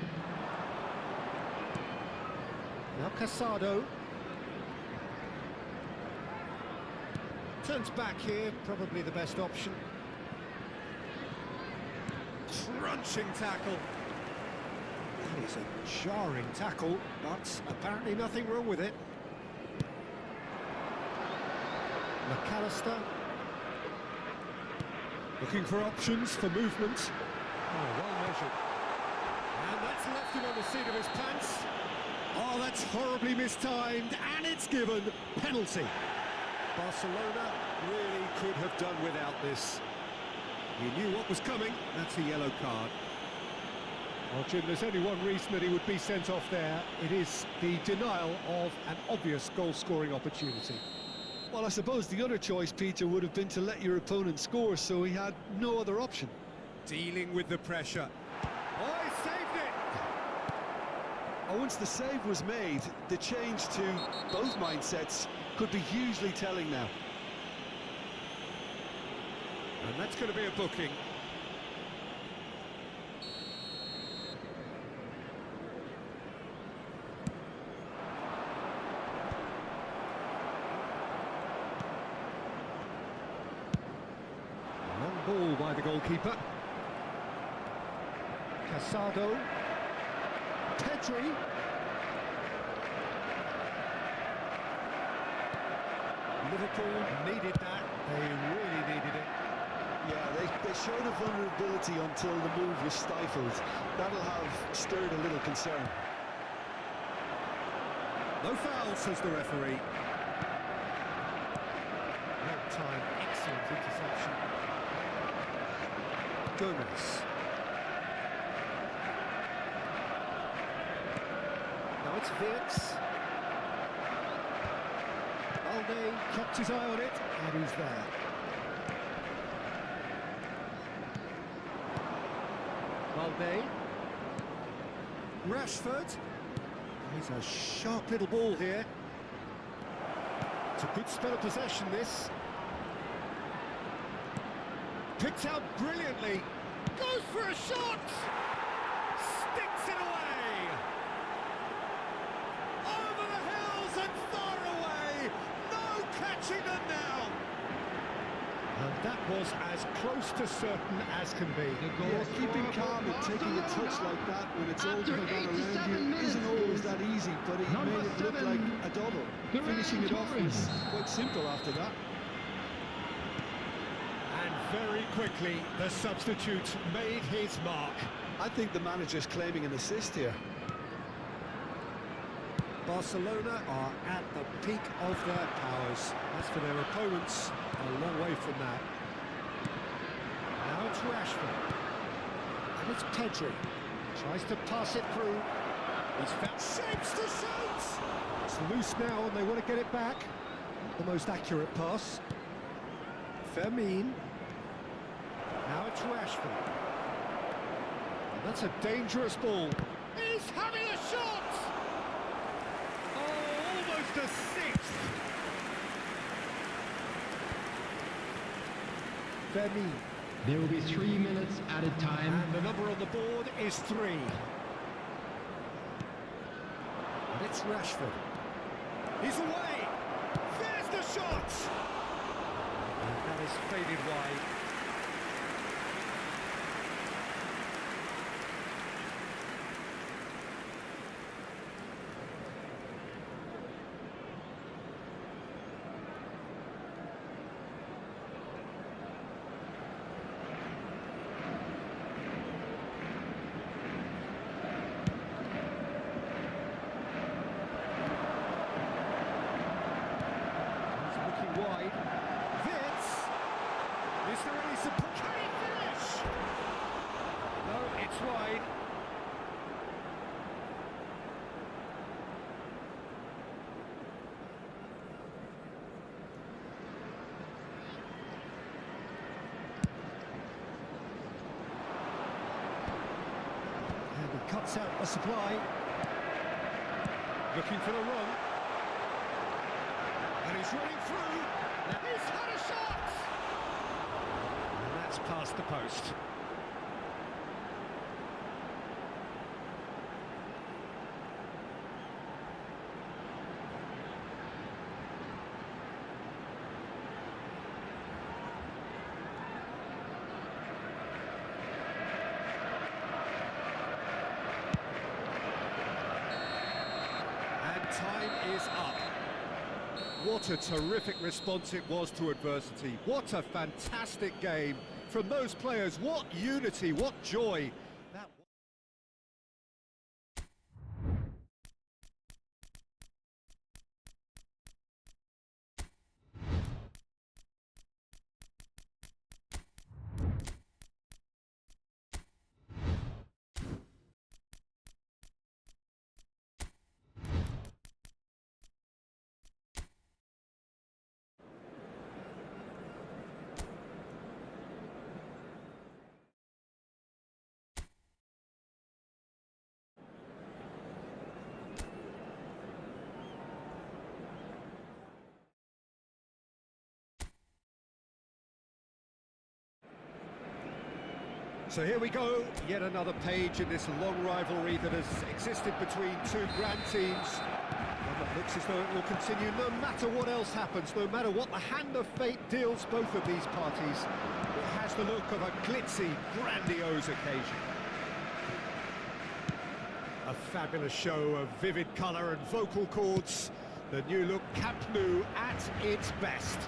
Now Casado. Turns back here, probably the best option. Crunching tackle. That is a jarring tackle, but apparently nothing wrong with it. McAllister. Looking for options for movement. Oh, well measured. And that's left him on the seat of his pants. Oh, that's horribly mistimed, and it's given penalty. Barcelona really could have done without this. He knew what was coming. That's a yellow card. Well, Jim, there's only one reason that he would be sent off there. It is the denial of an obvious goal-scoring opportunity. Well, I suppose the other choice, Peter, would have been to let your opponent score, so he had no other option. Dealing with the pressure. Oh, he saved it! And once the save was made, the change to both mindsets could be hugely telling now. And that's going to be a booking. Long ball by the goalkeeper. Casado. Pedri. Liverpool needed that. They really needed it. Yeah, they showed a vulnerability until the move was stifled. That'll have stirred a little concern. No foul, says the referee. Well time, excellent interception. Gomez. Now it's Wirtz. Balde kept his eye on it, and he's there. Balde. Rashford. He's a sharp little ball here. It's a good spell of possession, this. Picked out brilliantly. Goes for a shot! Sticks it away! Over the hills and far away! No catching them now! And that was as close to certain as can be. Yeah, keeping calm and taking a touch like that when it's all going on around you isn't always that easy, but he made it look like a double. Finishing it off was quite simple after that. And very quickly, the substitute made his mark. I think the manager's claiming an assist here. Barcelona are at the peak of their powers. As for their opponents, a long way from that. Now it's Rashford. And it's Pedri. Tries to pass it through. He's found shapes to shoot! It's loose now and they want to get it back. The most accurate pass. Fermin. Now it's Rashford. And that's a dangerous ball. He's having a shot! Oh, almost a sixth. Fermin. There will be 3 minutes added time. And the number on the board is 3. And it's Rashford. He's away. There's the shot. And that is faded wide. Wide. Wirtz. Is there cuts out a supply. Looking for the run. And he's running through. He's had a shot! And that's past the post. Time is up. What a terrific response it was to adversity. What a fantastic game from those players. What unity, what joy. That So here we go, yet another page in this long rivalry that has existed between two grand teams. One that looks as though it will continue no matter what else happens, no matter what the hand of fate deals both of these parties. It has the look of a glitzy, grandiose occasion. A fabulous show of vivid colour and vocal cords. The new look Camp Nou at its best.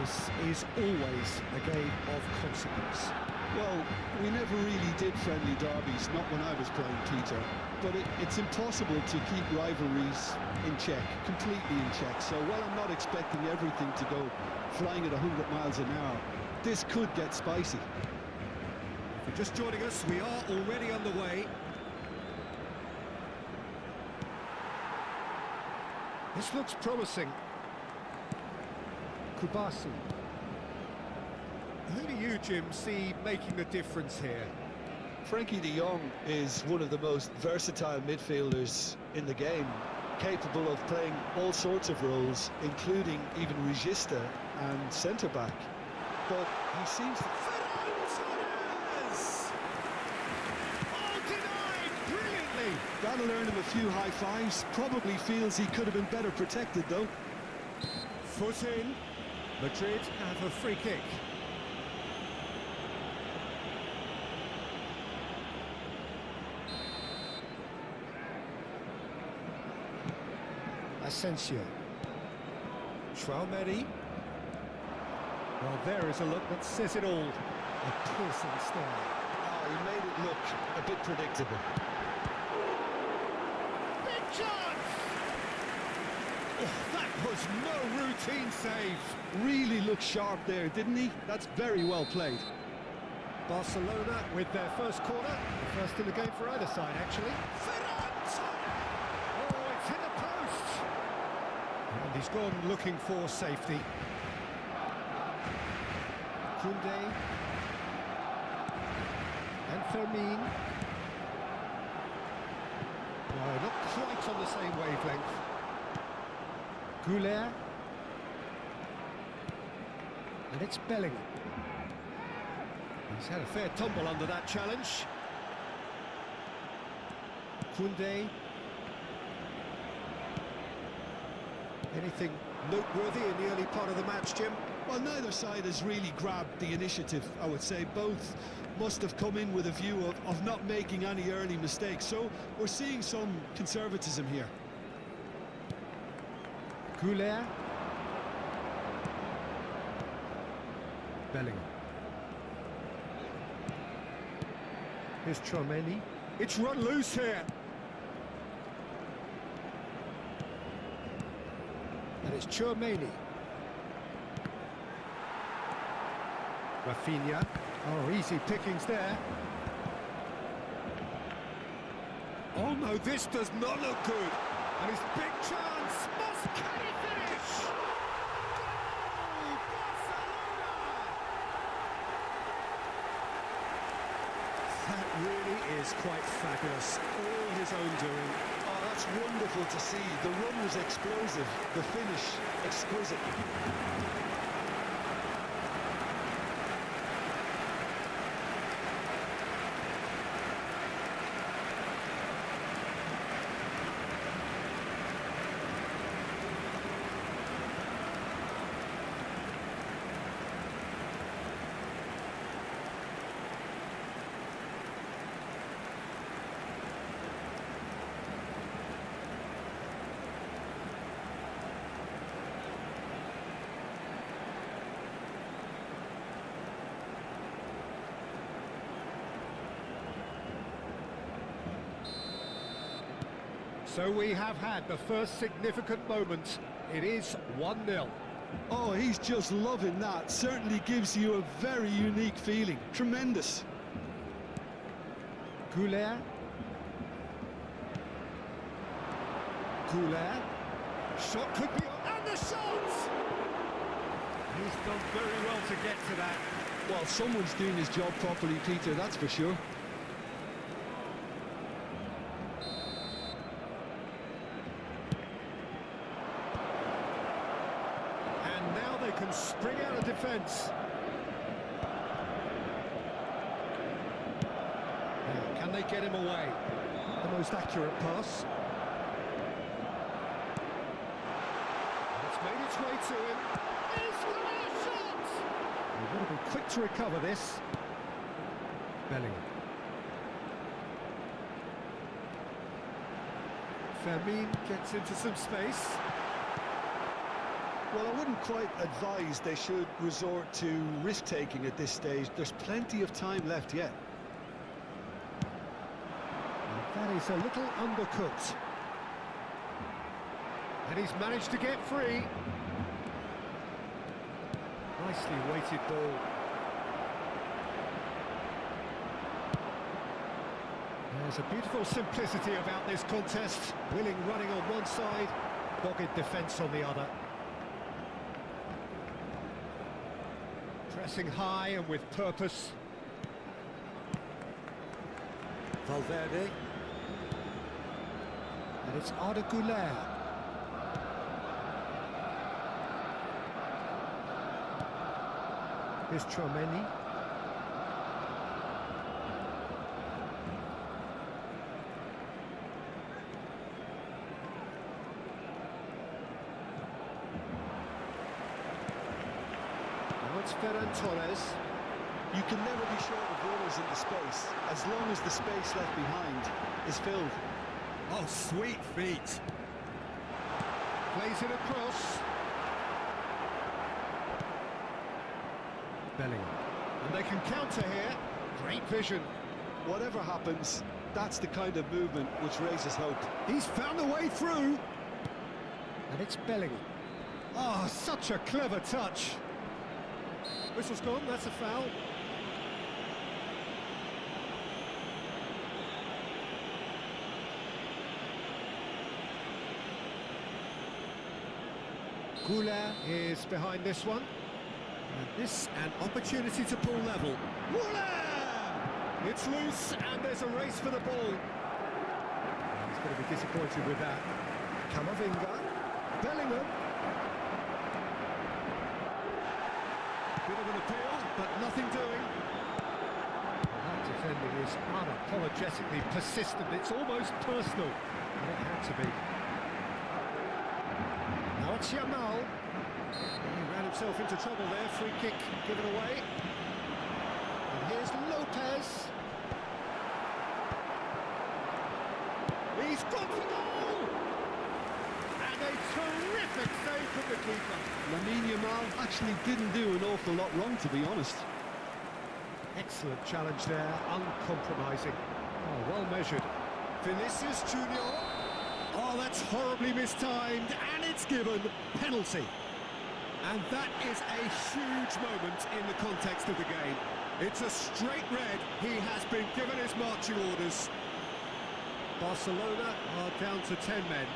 This is always a game of consequence. Well, we never really did friendly derbies, not when I was playing, Peter. But it's impossible to keep rivalries in check, completely in check. So while I'm not expecting everything to go flying at 100 miles an hour, this could get spicy. If you're just joining us, we are already underway. This looks promising. Kubasi. Who do you, Jim, see making the difference here? Frankie de Jong is one of the most versatile midfielders in the game, capable of playing all sorts of roles, including even regista and centre-back. But he seems to... Oh, denied brilliantly! That'll earn him a few high fives. Probably feels he could have been better protected, though. Foot in. Madrid have a free kick. Asensio. Traumeri. Well, there is a look that says it all. A piercing stare. Oh, he made it look a bit predictable. Big chance! Oh, that was no routine save. Really looked sharp there, didn't he? That's very well played. Barcelona with their first corner. First in the game for either side, actually. Oh, it's hit the post. And he's gone looking for safety. Koundé. And Fermin. No, not quite on the same wavelength. Goulet. And it's Bellingham. He's had a fair tumble under that challenge. Koundé. Anything noteworthy in the early part of the match, Jim? Well, neither side has really grabbed the initiative, I would say. Both must have come in with a view of not making any early mistakes. So we're seeing some conservatism here. Goulet. Bellingham. Here's Traumeni. It's run loose here. And it's Traumeni. Rafinha. Oh, easy pickings there. Oh no, this does not look good. And his big chance. Can he finish? Goal, Barcelona! That really is quite fabulous. All his own doing. Oh, that's wonderful to see. The run was explosive, the finish exquisite. So we have had the first significant moment. It is 1-0. Oh, he's just loving that. Certainly gives you a very unique feeling. Tremendous. Goulet. Shot could be on, and the shot! He's done very well to get to that. Well, someone's doing his job properly, Peter, that's for sure. Can spring out of defence. Can they get him away? The most accurate pass. It's made its way to him. He's got a shot! We've got to be quick to recover this. Bellingham. Fermin gets into some space. Well, I wouldn't quite advise they should resort to risk-taking at this stage. There's plenty of time left yet. That is a little undercooked. And he's managed to get free. Nicely weighted ball. There's a beautiful simplicity about this contest. Willing running on one side, dogged defence on the other. Pressing high and with purpose. Valverde. And it's Arda Güler. Here's Chouameni. Ferran Torres. You can never be short of runners in the space, as long as the space left behind is filled. Oh, sweet feet. Plays it across. Bellingham. And they can counter here. Great vision. Whatever happens, that's the kind of movement which raises hope. He's found a way through. And it's Bellingham. Oh, such a clever touch. Whistle's gone, that's a foul. Goulet is behind this one. And this an opportunity to pull level. Goulet! It's loose and there's a race for the ball. He's going to be disappointed with that. Camavinga. Bellingham. Bit of an appeal, but nothing doing. That defending is unapologetically persistent. It's almost personal, and it had to be. Now it's Yamal. He ran himself into trouble there. Free kick given away. And here's Lopez. He's gone for goal! And a terrific save from the keeper. Lamine Yamal actually didn't do an awful lot wrong, to be honest. Excellent challenge there, uncompromising. Oh, well measured. Vinicius Junior. Oh, that's horribly mistimed, and it's given penalty. And that is a huge moment in the context of the game. It's a straight red. He has been given his marching orders. Barcelona are down to 10 men.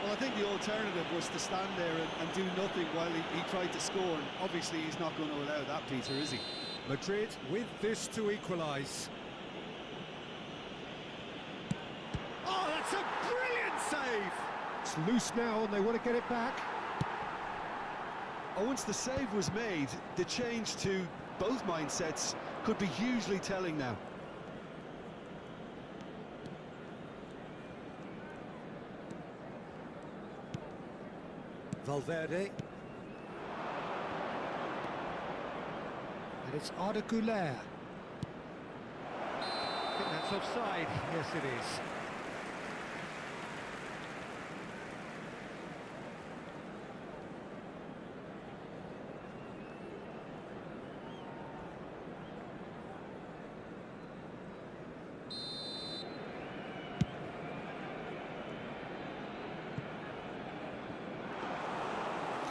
Well, I think the alternative was to stand there and do nothing while he tried to score. And obviously, he's not going to allow that, Peter, is he? Madrid with this to equalise. It's loose now and they want to get it back. And once the save was made, the change to both mindsets could be hugely telling now. Valverde. And it's Arda Güler. I think that's offside. Yes, it is.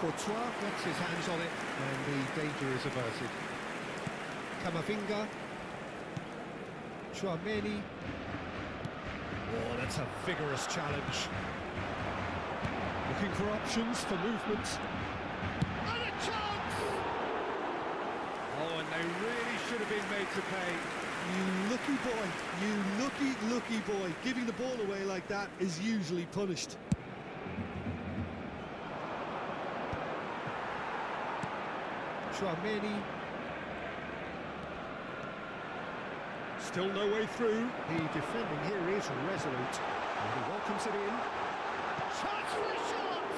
Courtois gets his hands on it, and the danger is averted. Camavinga. Tchouaméni. Oh, that's a vigorous challenge. Looking for options for movement. And a chance! Oh, and they really should have been made to pay. You lucky boy, you lucky boy. Giving the ball away like that is usually punished. Tchouaméni. Still no way through. The defending here is resolute. And he welcomes it in. Chance for a shot!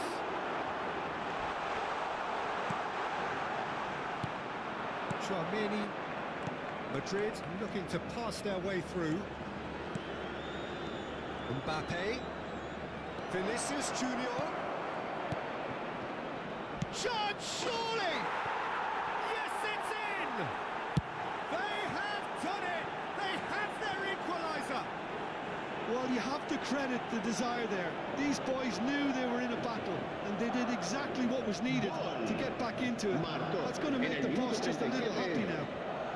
Tchouaméni. Madrid looking to pass their way through. Mbappe. Vinicius Junior. Chance, surely! Yes, it's in! They have done it! They have their equaliser! Well, you have to credit the desire there. These boys knew they were in a battle, and they did exactly what was needed to get back into it. That's going to make the boss just a little happy now.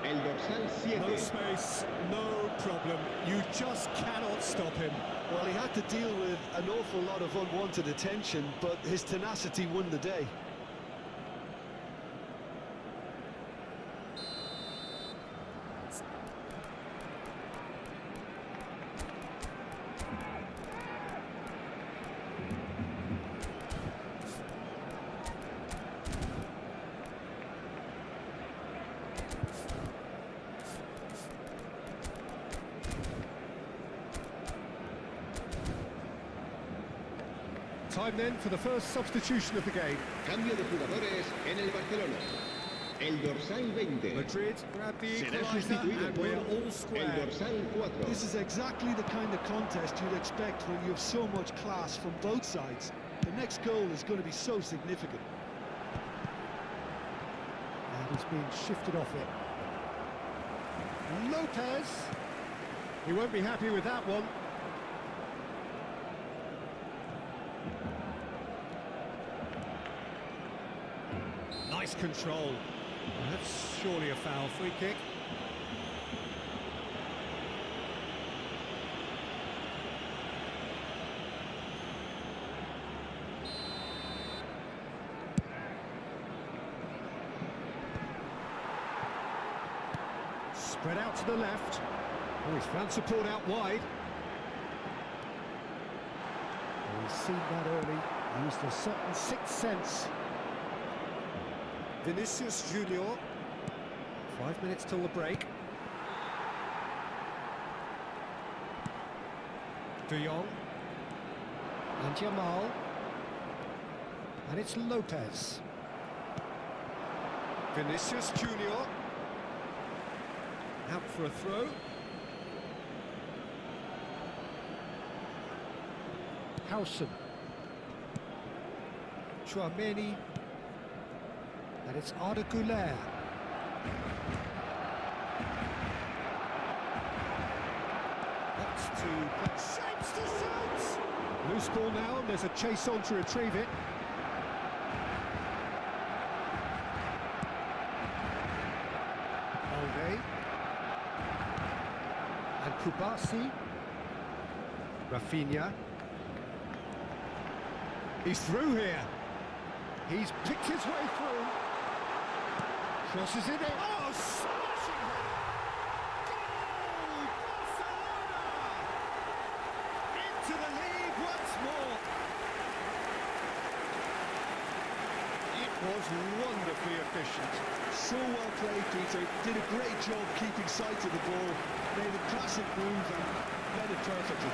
El dorsal 7. No space, no problem. You just cannot stop him. Well, he had to deal with an awful lot of unwanted attention, but his tenacity won the day. Time then for the first substitution of the game. Cambio de jugadores en el Barcelona. El dorsal 20. Madrid grab the Será equaliser sustituido and por we're all el square. dorsal 4. This is exactly the kind of contest you'd expect when you have so much class from both sides. The next goal is going to be so significant. And he's being shifted off it. Lopez. He won't be happy with that one. Nice control. That's surely a foul. Free kick. Spread out to the left. Oh, he's found support out wide. Oh, he's seen that early. Used a certain sixth sense. Vinicius Junior. 5 minutes till the break. De Jong. And Jamal. And it's Lopez. Vinicius Junior. Out for a throw. Howson. Tchouaméni. And it's Arda Güler. That's to shapes to shoot. Loose ball now, and there's a chase on to retrieve it. Balde. And Kubasi. Rafinha. He's through here. He's picked his way through. Crosses it in. Oh, smashing it! Goal! Barcelona! Into the lead once more. was wonderfully efficient. So well played, Peter. Did a great job keeping sight of the ball. Made a classic move and led it perfectly.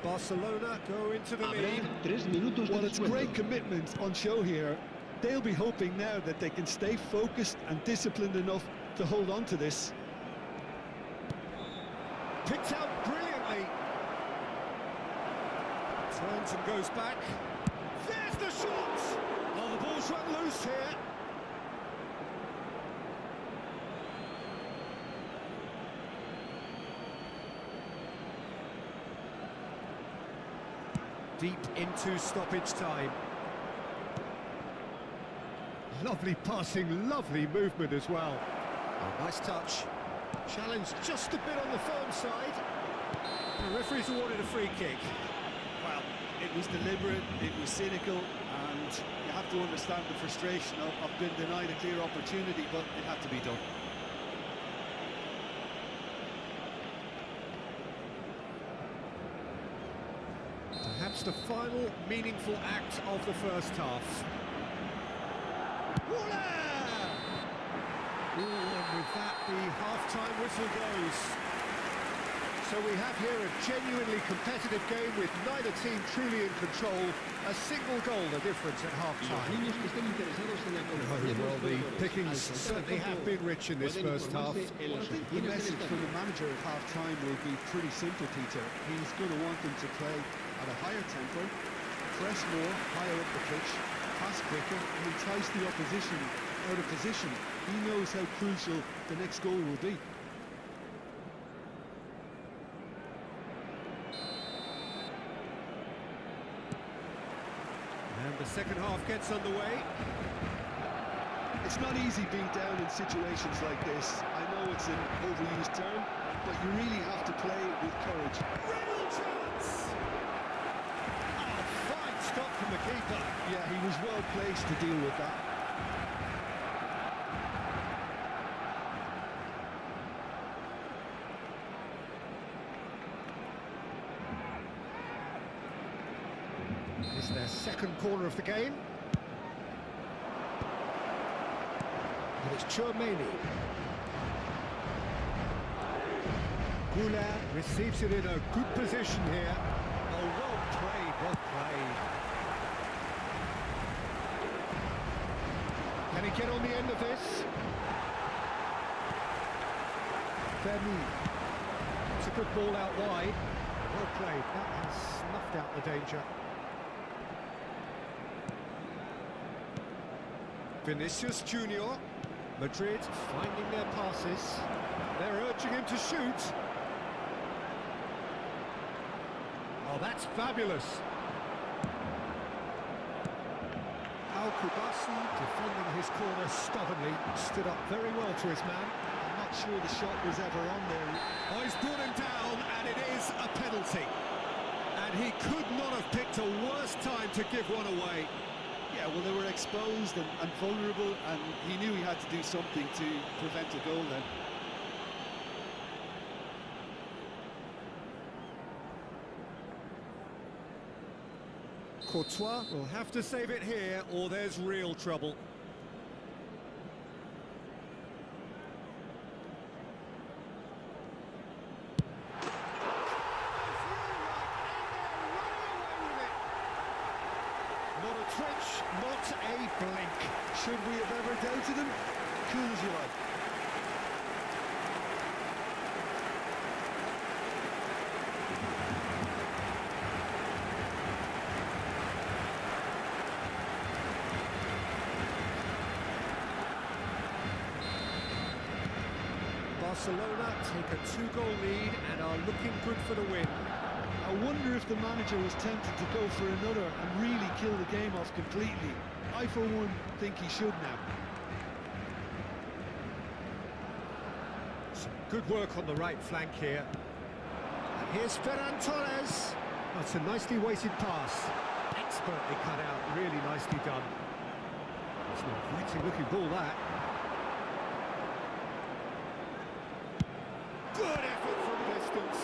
Barcelona go into the lead. 3 minutos de Well, it's descuento. great commitment on show here. They'll be hoping now that they can stay focused and disciplined enough to hold on to this. Picked out brilliantly. Turns and goes back. There's the shot! Oh, the ball's run loose here. Deep into stoppage time. Lovely passing, lovely movement as well. Oh, nice touch. Challenge just a bit on the firm side. The referee's awarded a free kick. Well, it was deliberate, it was cynical, and you have to understand the frustration of being denied a clear opportunity, but it had to be done. Perhaps the final meaningful act of the first half. Ooh, and with that, the half-time whistle goes. So we have here a genuinely competitive game with neither team truly in control. A single goal the difference at half-time. Well, the pickings certainly have been rich in this first half. Well, I think the message from the manager at half-time will be pretty simple, Peter. He's going to want them to play at a higher tempo, press more, higher up the pitch, pass quicker, and entice the opposition out of position. He knows how crucial the next goal will be. And the second half gets underway. It's not easy being down in situations like this. I know it's an overused term, but you really have to play with courage. Real chance! Oh, fine stop from the keeper. Yeah, he was well placed to deal with that. It's their second corner of the game. And it's Chouameni. Goulart receives it in a good position here. Oh, well played, well played. Can he get on the end of this? Femi. It's a good ball out wide. Well played. That has snuffed out the danger. Vinicius Junior. Madrid finding their passes. They're urging him to shoot. Oh, that's fabulous. Al-Kubasi defending his corner stubbornly. Stood up very well to his man. I'm not sure the shot was ever on there. Oh, he's brought him down, and it is a penalty. And he could not have picked a worse time to give one away. Yeah, well, they were exposed and vulnerable, and he knew he had to do something to prevent a goal then. Courtois will have to save it here, or there's real trouble. Not a twitch, not a blink. Should we have ever doubted him? Cool as you like. Barcelona take a 2-goal lead and are looking good for the win. I wonder if the manager was tempted to go for another and really kill the game off completely. I, for one, think he should now. Good work on the right flank here. And here's Ferran Torres. That's a nicely weighted pass. Expertly cut out, really nicely done. It's an inviting looking ball, that. Good effort from distance.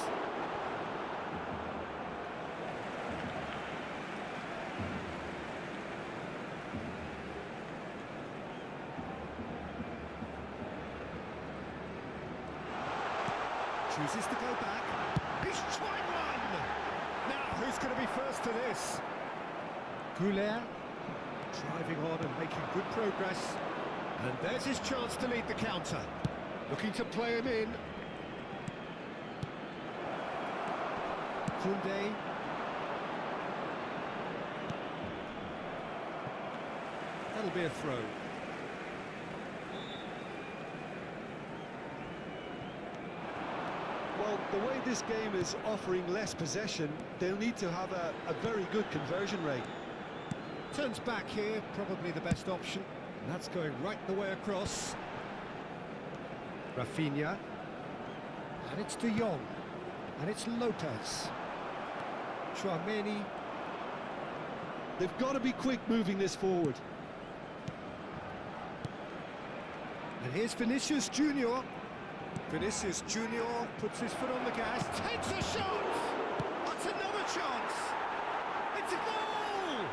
Chooses to go back. He's tried one! Now, who's going to be first to this? Goulet, driving on and making good progress. And there's his chance to lead the counter. Looking to play him in. Koundé. That'll be a throw. Well, the way this game is offering less possession, they'll need to have a very good conversion rate. Turns back here, probably the best option. And that's going right the way across. Rafinha. And it's De Jong. And it's Lopez. Chouameni. They've got to be quick moving this forward. And here's Vinicius Junior. Vinicius Junior puts his foot on the gas, takes a shot! That's another chance! It's a goal!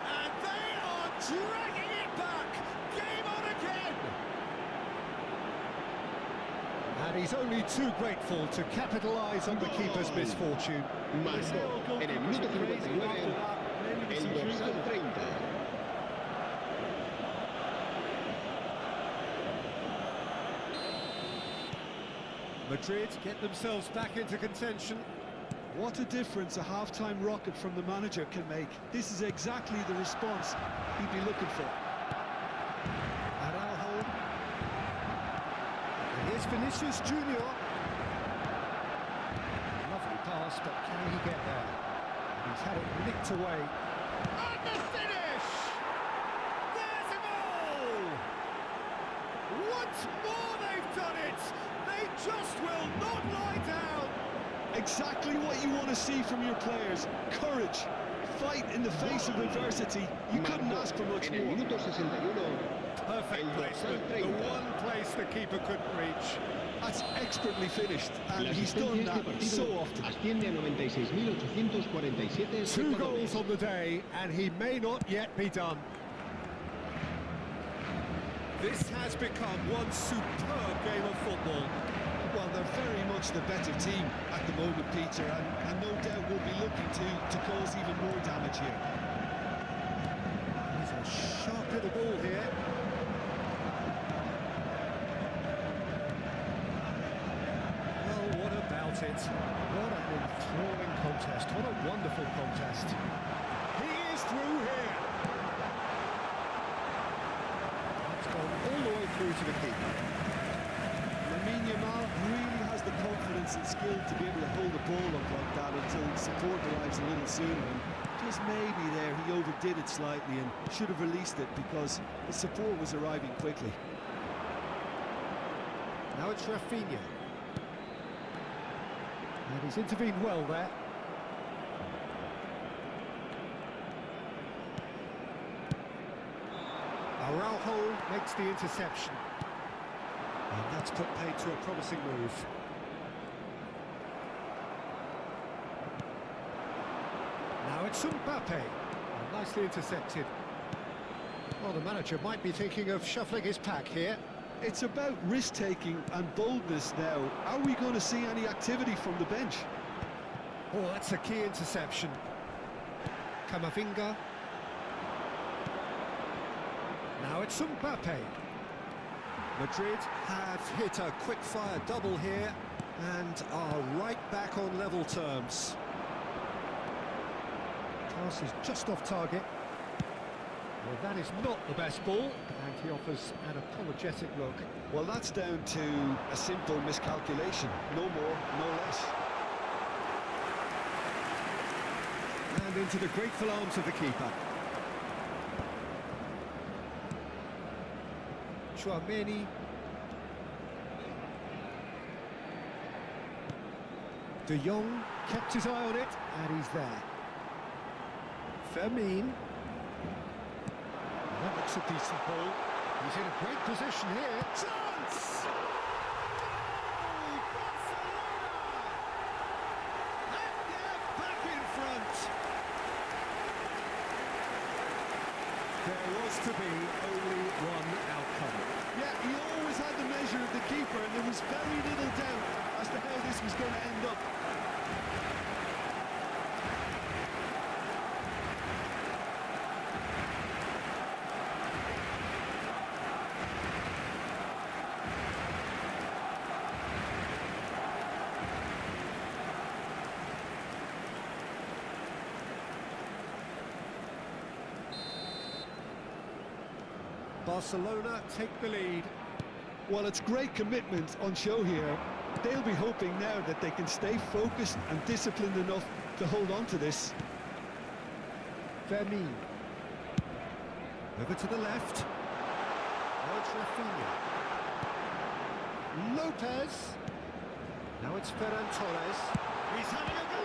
And they are dragging it back! Game on again! And he's only too grateful to capitalise on the keeper's misfortune. Marcó en el minuto 59 el dorsal 30. Madrid get themselves back into contention. What a difference a half-time rocket from the manager can make. This is exactly the response he'd be looking for. Araujo. And here's Vinicius Junior. Lovely pass, but can he get there? He's had it nicked away. And the finish! There's a goal! Once more they've done it! They just will not lie down! Exactly what you want to see from your players. Courage, fight in the face of adversity. You couldn't ask for much En el more. minuto 61 Perfect placement, the one place the keeper couldn't reach. That's expertly finished, and Las he's done asistencias de that partido so often. asciende a 96.847 Two goals espectadores. on the day, and he may not yet be done. This has become one superb game of football. Well, they're very much the better team at the moment, Peter, and no doubt will be looking to cause even more damage here. He's a sharp little ball here. Well, what about it? What an enthralling contest. What a wonderful contest. He is through here. That's gone all the way through to the keeper. Lamine Yamal really has the confidence and skill to be able to hold the ball up like that until support arrives a little sooner. And just maybe there he overdid it slightly and should have released it because the support was arriving quickly. Now it's Rafinha. And he's intervened well there. Araujo makes the interception. And that's put paid to a promising move. Now it's Mbappe. And nicely intercepted. Well, the manager might be thinking of shuffling his pack here. It's about risk-taking and boldness now. Are we going to see any activity from the bench? Oh, that's a key interception. Camavinga. Now it's Mbappe. Madrid have hit a quick-fire double here and are right back on level terms. Pass is just off target. Well, that is not the best ball, and he offers an apologetic look. Well, that's down to a simple miscalculation. No more, no less. And into the grateful arms of the keeper. Chouameni. De Jong kept his eye on it, and he's there. Fermin. That looks a decent ball. He's in a great position here. Chance! Oh, Barcelona! And they're back in front. There was to be only one outcome. Yeah, he always had the measure of the keeper, and there was very little doubt as to how this was going to end up. Barcelona take the lead. Well, it's great commitment on show here. They'll be hoping now that they can stay focused and disciplined enough to hold on to this. Fermin. Over to the left. Now it's Rafinha. Lopez. Now it's Ferran Torres. He's having a go.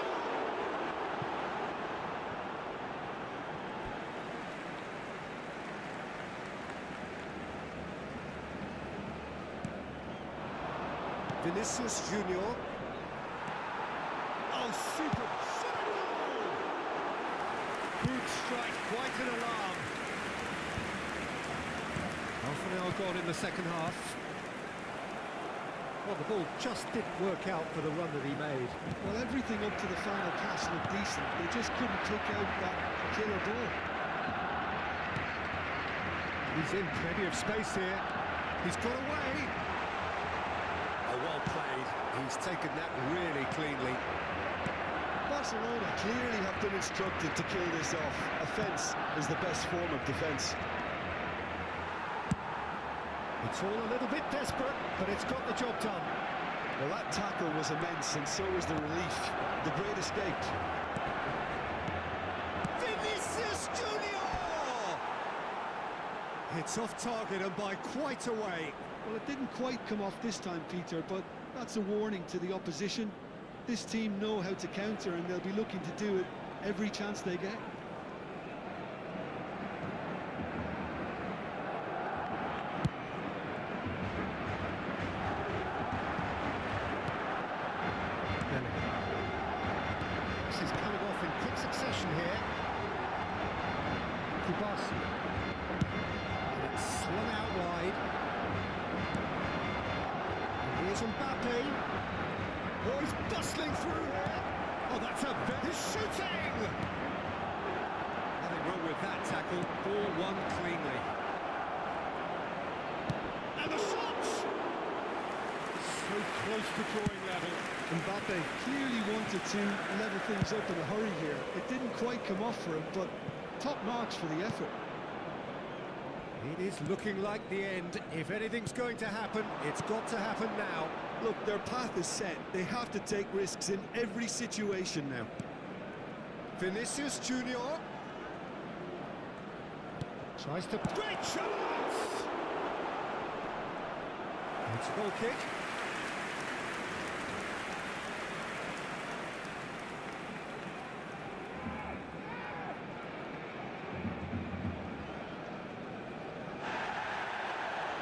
Vinicius Junior. Oh, super goal! Good strike, quite an alarm. Half an hour gone in the second half. Well, the ball just didn't work out for the run that he made. Well, everything up to the final pass looked decent. They just couldn't kick out that killer ball. He's in plenty of space here. He's got away. Oh, well played. He's taken that really cleanly. Barcelona clearly have been instructed to kill this off. Offence is the best form of defence. It's all a little bit desperate, but it's got the job done. Well, that tackle was immense, and so was the relief. The great escape. Vinicius Junior! It's off target and by quite a way. Well, it didn't quite come off this time, Peter, but that's a warning to the opposition. This team know how to counter, and they'll be looking to do it every chance they get. This is coming off in quick succession here. Kubasi. And it's slung out wide. And here's Mbappe. Oh, he's bustling through here. Oh, that's a he's shooting! Nothing wrong with that tackle. Ball won cleanly. And the shot! So close to drawing level. Mbappe clearly wanted to level things up in a hurry here. It didn't quite come off for him, but top marks for the effort. It is looking like the end. If anything's going to happen, it's got to happen now. Look, their path is set. They have to take risks in every situation now. Vinicius Junior tries to... Great chance! It's a goal kick.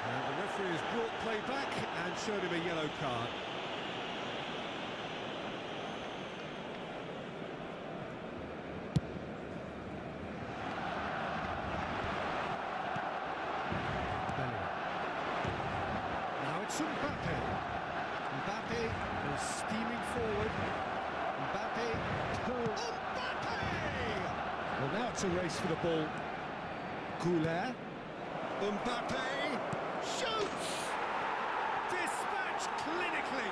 And the referee has brought play back and showed him a yellow card. Now it's Mbappe. Mbappe is steaming forward. Mbappe. Mbappe! Well, now it's a race for the ball. Goulet. Mbappe shoots! Dispatched clinically.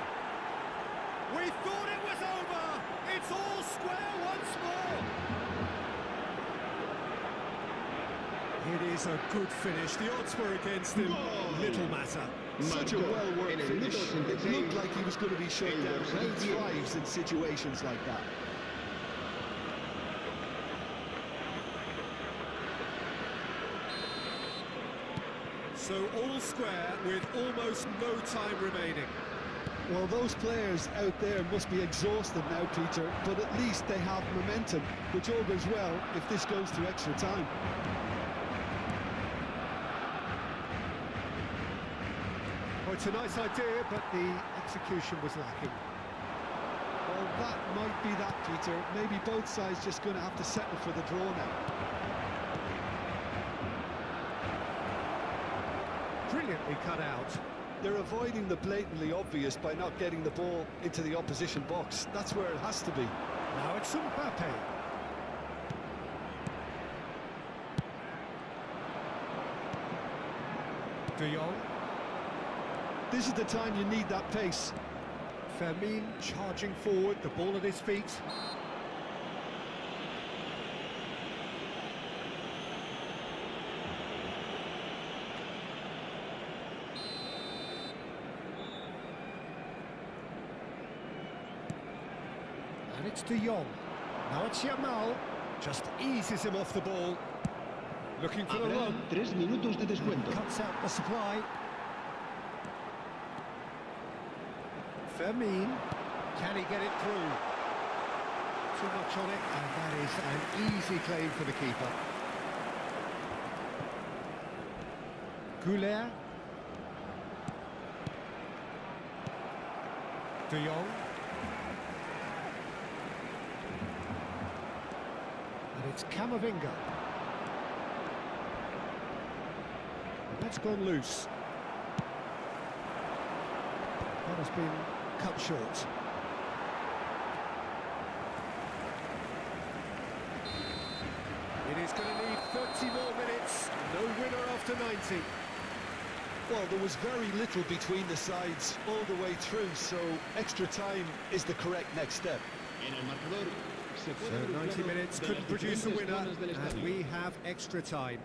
We thought it was over. It's all square once more. It is a good finish. The odds were against him. Little matter. Such a well-worked finish. It looked like he was going to be shut down. He thrives in situations like that. So all square with almost no time remaining. Well, those players out there must be exhausted now, Peter, but at least they have momentum, which augurs well if this goes to extra time. Well, it's a nice idea, but the execution was lacking. Well, that might be that, Peter. Maybe both sides just going to have to settle for the draw now. Brilliantly cut out. They're avoiding the blatantly obvious by not getting the ball into the opposition box. That's where it has to be. Now it's Mbappe. De Jong. This is the time you need that pace. Fermin charging forward, the ball at his feet. And it's De Jong. Now it's Yamal. Just eases him off the ball. Looking for the run. 3 minutos de descuento. Cuts out the supply. Fermin, can he get it through? Too much on it, and that is an easy claim for the keeper. Goulet. De Jong. And it's Camavinga. And that's gone loose. That has been cut short. It is going to need 30 more minutes. No winner after 90. Well, there was very little between the sides all the way through, so extra time is the correct next step. So 90 minutes couldn't produce a winner, and we have extra time.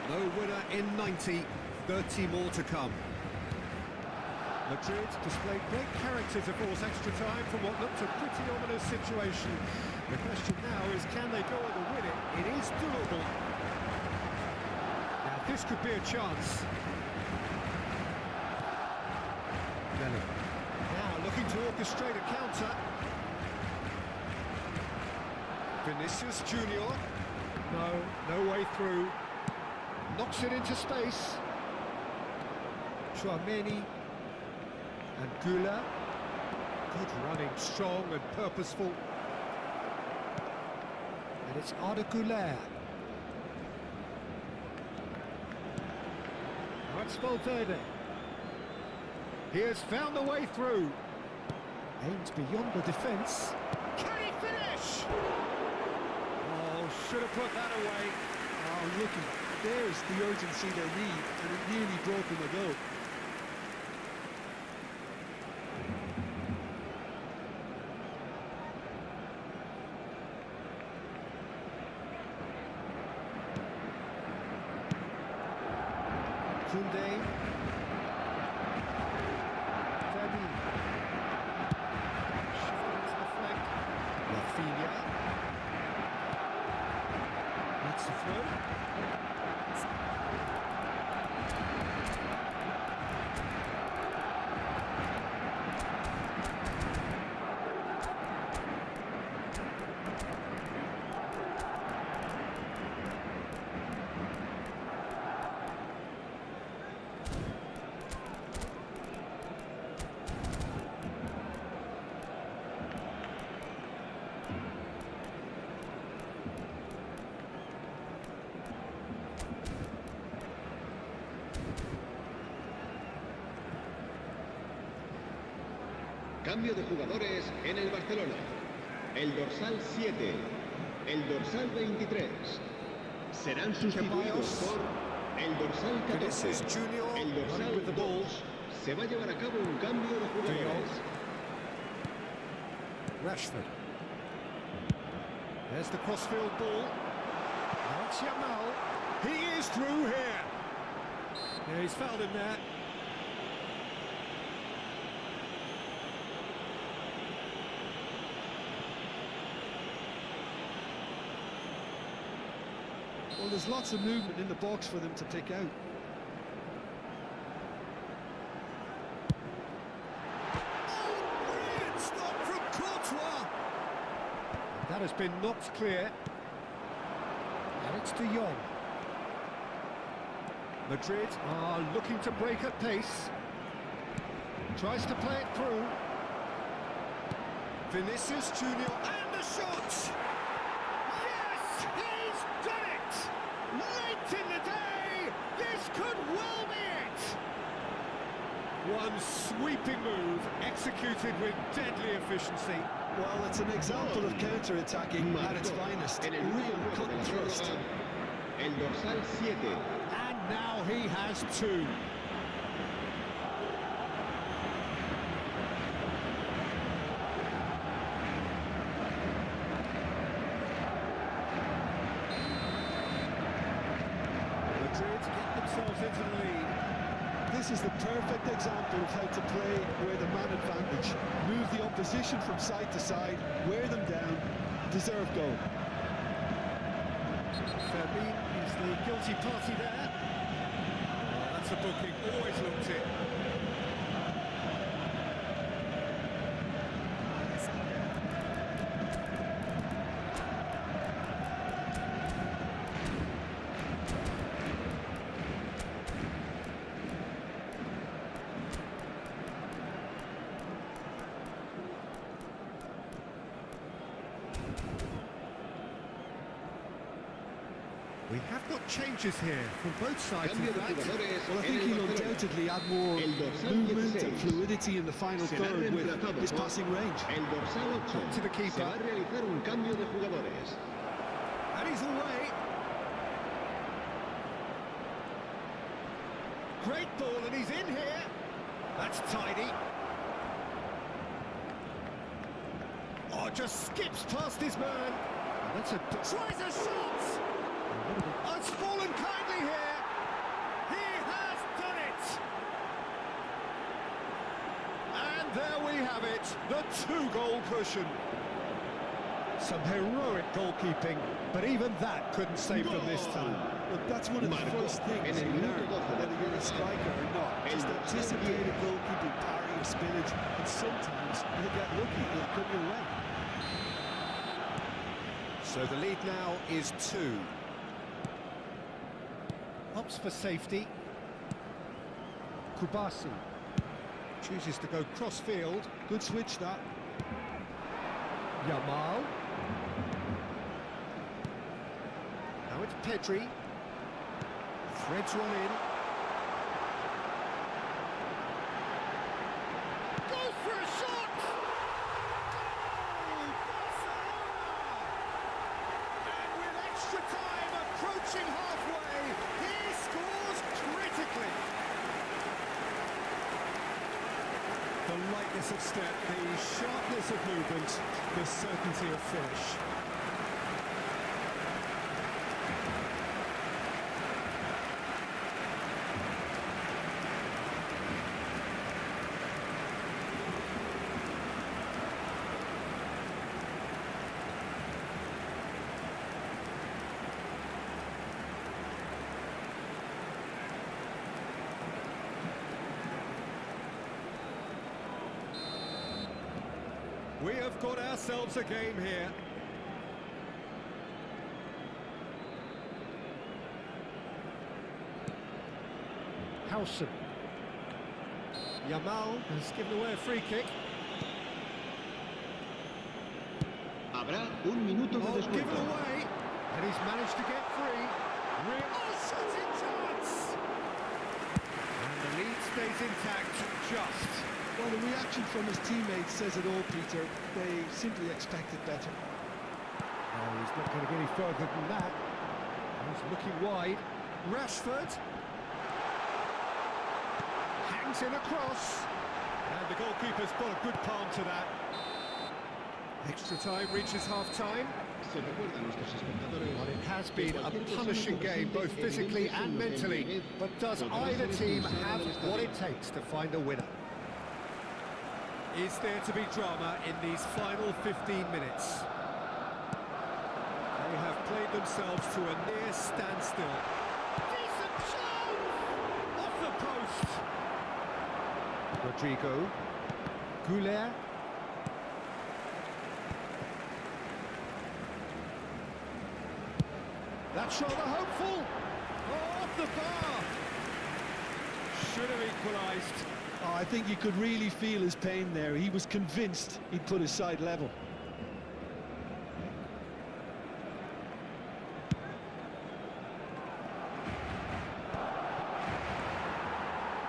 No winner in 90, 30 more to come. Madrid displayed great character to force extra time from what looked a pretty ominous situation. The question now is, can they go on to win it? It is doable. Now this could be a chance. Belly. Now looking to orchestrate a counter. Vinicius Junior. No way through. Knocks it into space. Chouameni and Gula. Good running, strong and purposeful. And it's Arda Güler. Now it's Valverde. He has found a way through. Aims beyond the defence. Can he finish? Oh, should have put that away. Oh, look, there's the urgency they need, and it nearly brought them a goal. Koundé. Fermin. Shifted into the flank. Rafinha. That's the throw. Cambio de jugadores en el Barcelona. El dorsal 7, el dorsal 23. Serán sustituidos por el dorsal 14. El dorsal 2. Se va a llevar a cabo un cambio de jugadores. Rashford. There's the crossfield ball. Now it's Yamal. He is through here. Yeah, he's fouled him there. Well, there's lots of movement in the box for them to pick out. That has been knocked clear. And it's De Jong. Madrid are looking to break at pace. Tries to play it through. Vinicius Junior, and the shot! Yes, he's done it! Late in the day, this could well be it! One sweeping move, executed with deadly efficiency. Well, it's an example of counter-attacking at its finest. En el Real cut and thrust. El dorsal 7. And now he has two. Madrid get themselves into the lead. This is the perfect example of how to play where the man advantage. Move the opposition from side to side, wear them down, deserve goal. Fermin is the guilty party there. Oh, that's a booking, always looked it. We have got changes here from both sides. Cambio de jugadores Well, I en think el he'll Barcelona. undoubtedly add more El dorsal movement 16. and fluidity in the final Será third with reemplazado his por passing range. El dorsal 8. To the keeper. Se va a realizar un cambio de jugadores. And he's away. Great ball, and he's in here. That's tidy. Oh, just skips past his man. And that's a... Tries a shot! Oh, it's fallen kindly here. He has done it. And there we have it, the two-goal cushion. Some heroic goalkeeping, but even that couldn't save them this time. Look, that's one of the Marcó first things en you el minuto learn, 12 de whether you're a striker or not. El Just dorsal anticipate 10. a goalkeeping parry or spillage, and sometimes you'll get lucky, it'll come your way. So the lead now is 2. Opts for safety. Kubasi chooses to go cross-field. Good switch, that. Yamal. Now it's Pedri. Threads one in. Goes for a shot! Goal! Barcelona! And with extra time approaching halfway, he scores critically. The lightness of step, the sharpness of movement, the certainty of finish. We have got ourselves a game here. Howson. Yamal has given away a free kick. Habrá un minuto de Oh, given descuento. away. And he's managed to get free. Oh, shooting chance! And the lead stays intact, just. Well, the reaction from his teammates says it all, Peter. They simply expected better. Oh, he's not going to get any further than that. He's looking wide. Rashford. Hangs in a cross. And the goalkeeper's got a good palm to that. Extra time reaches half-time. Se recuerda a nuestros espectadores. Well, it has been a punishing game, both physically and mentally. But does either team have what it takes to find a winner? Is there to be drama in these final 15 minutes? They have played themselves to a near standstill. Decent shot! Off the post. Rodrigo. Goulet. That's rather hopeful. Oh, off the bar. Should have equalised. Oh, I think you could really feel his pain there. He was convinced he'd put his side level.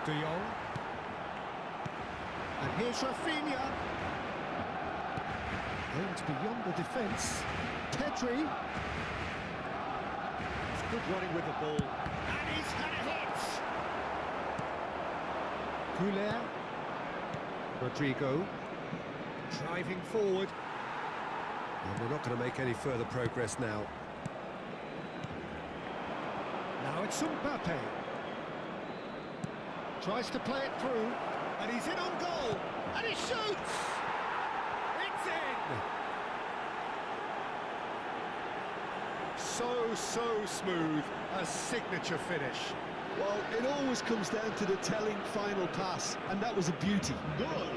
De Jong. And here's Rafinha. Aimed beyond the defence. Pedri. It's good running with the ball. And he's had a hit. Goulet. Rodrigo. Driving forward. And we're not going to make any further progress now. Now it's Mbappe. Tries to play it through, and he's in on goal, and he shoots! It's in! So smooth, a signature finish. Well, it always comes down to the telling final pass, and that was a beauty. Gol.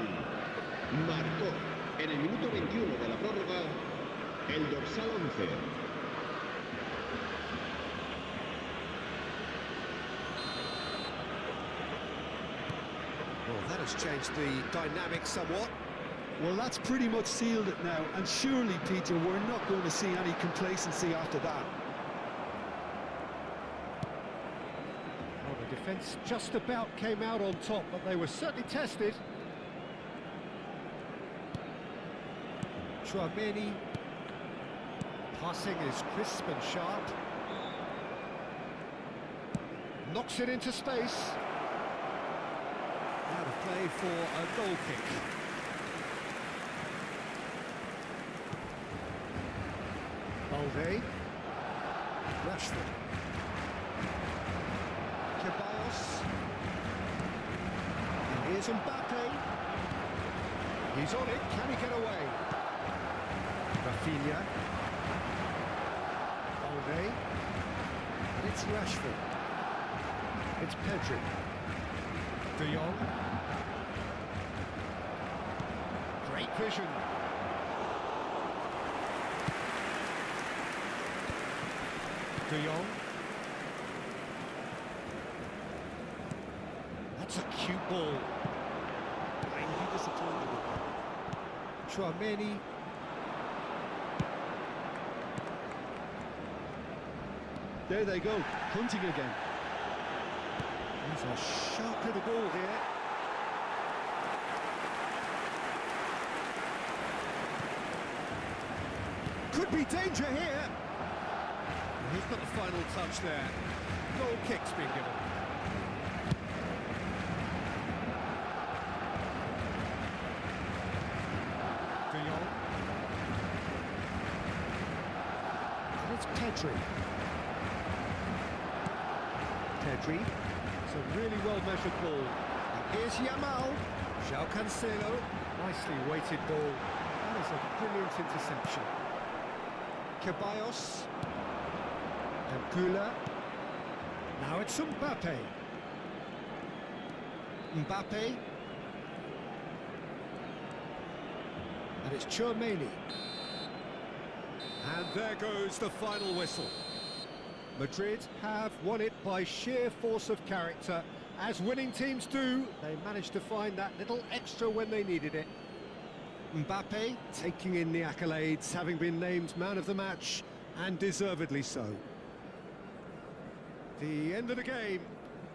Marcó en el minuto 21 de la prórroga el dorsal 11. Well, that has changed the dynamic somewhat. Well, that's pretty much sealed it now, and surely, Peter, we're not going to see any complacency after that. Well, the defence just about came out on top, but they were certainly tested. Chouameni. Passing is crisp and sharp. Knocks it into space. Out of play for a goal kick. Balde. Rashford. Ceballos. And here's Mbappe. He's on it. Can he get away? Rafinha. Balde. And it's Rashford. It's Pedri. De Jong. Great vision. De Jong. That's a cute ball. I'm disappointed with that. Chouameni. There they go, hunting again. He's a sharp little ball here. Could be danger here. He's got the final touch there. Goal kick's been given. De Jong. And it's Pedri. Pedri. It's a really well-measured ball. And here's Yamal. João Cancelo. Nicely weighted ball. That is a brilliant interception. Ceballos. And Goulet. Now it's Mbappe. Mbappe. And it's Chouameni. And there goes the final whistle. Madrid have won it by sheer force of character. As winning teams do, they managed to find that little extra when they needed it. Mbappe taking in the accolades, having been named man of the match, and deservedly so. The end of the game.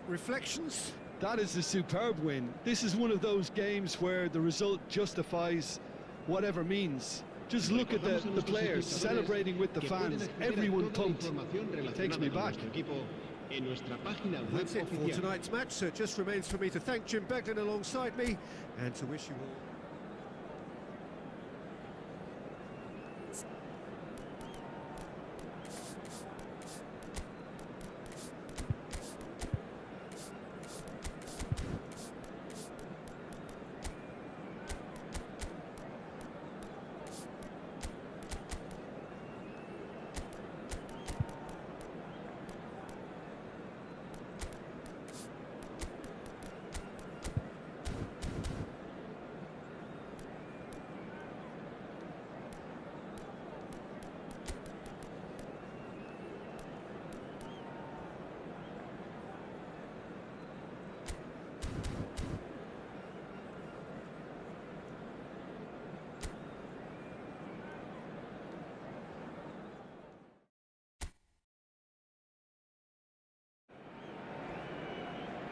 Reflections? That is a superb win. This is one of those games where the result justifies whatever means. Just look at the players celebrating with the fans. Everyone pumped. It takes me back. That's it for tonight's match, so it just remains for me to thank Jim Beglin alongside me and to wish you all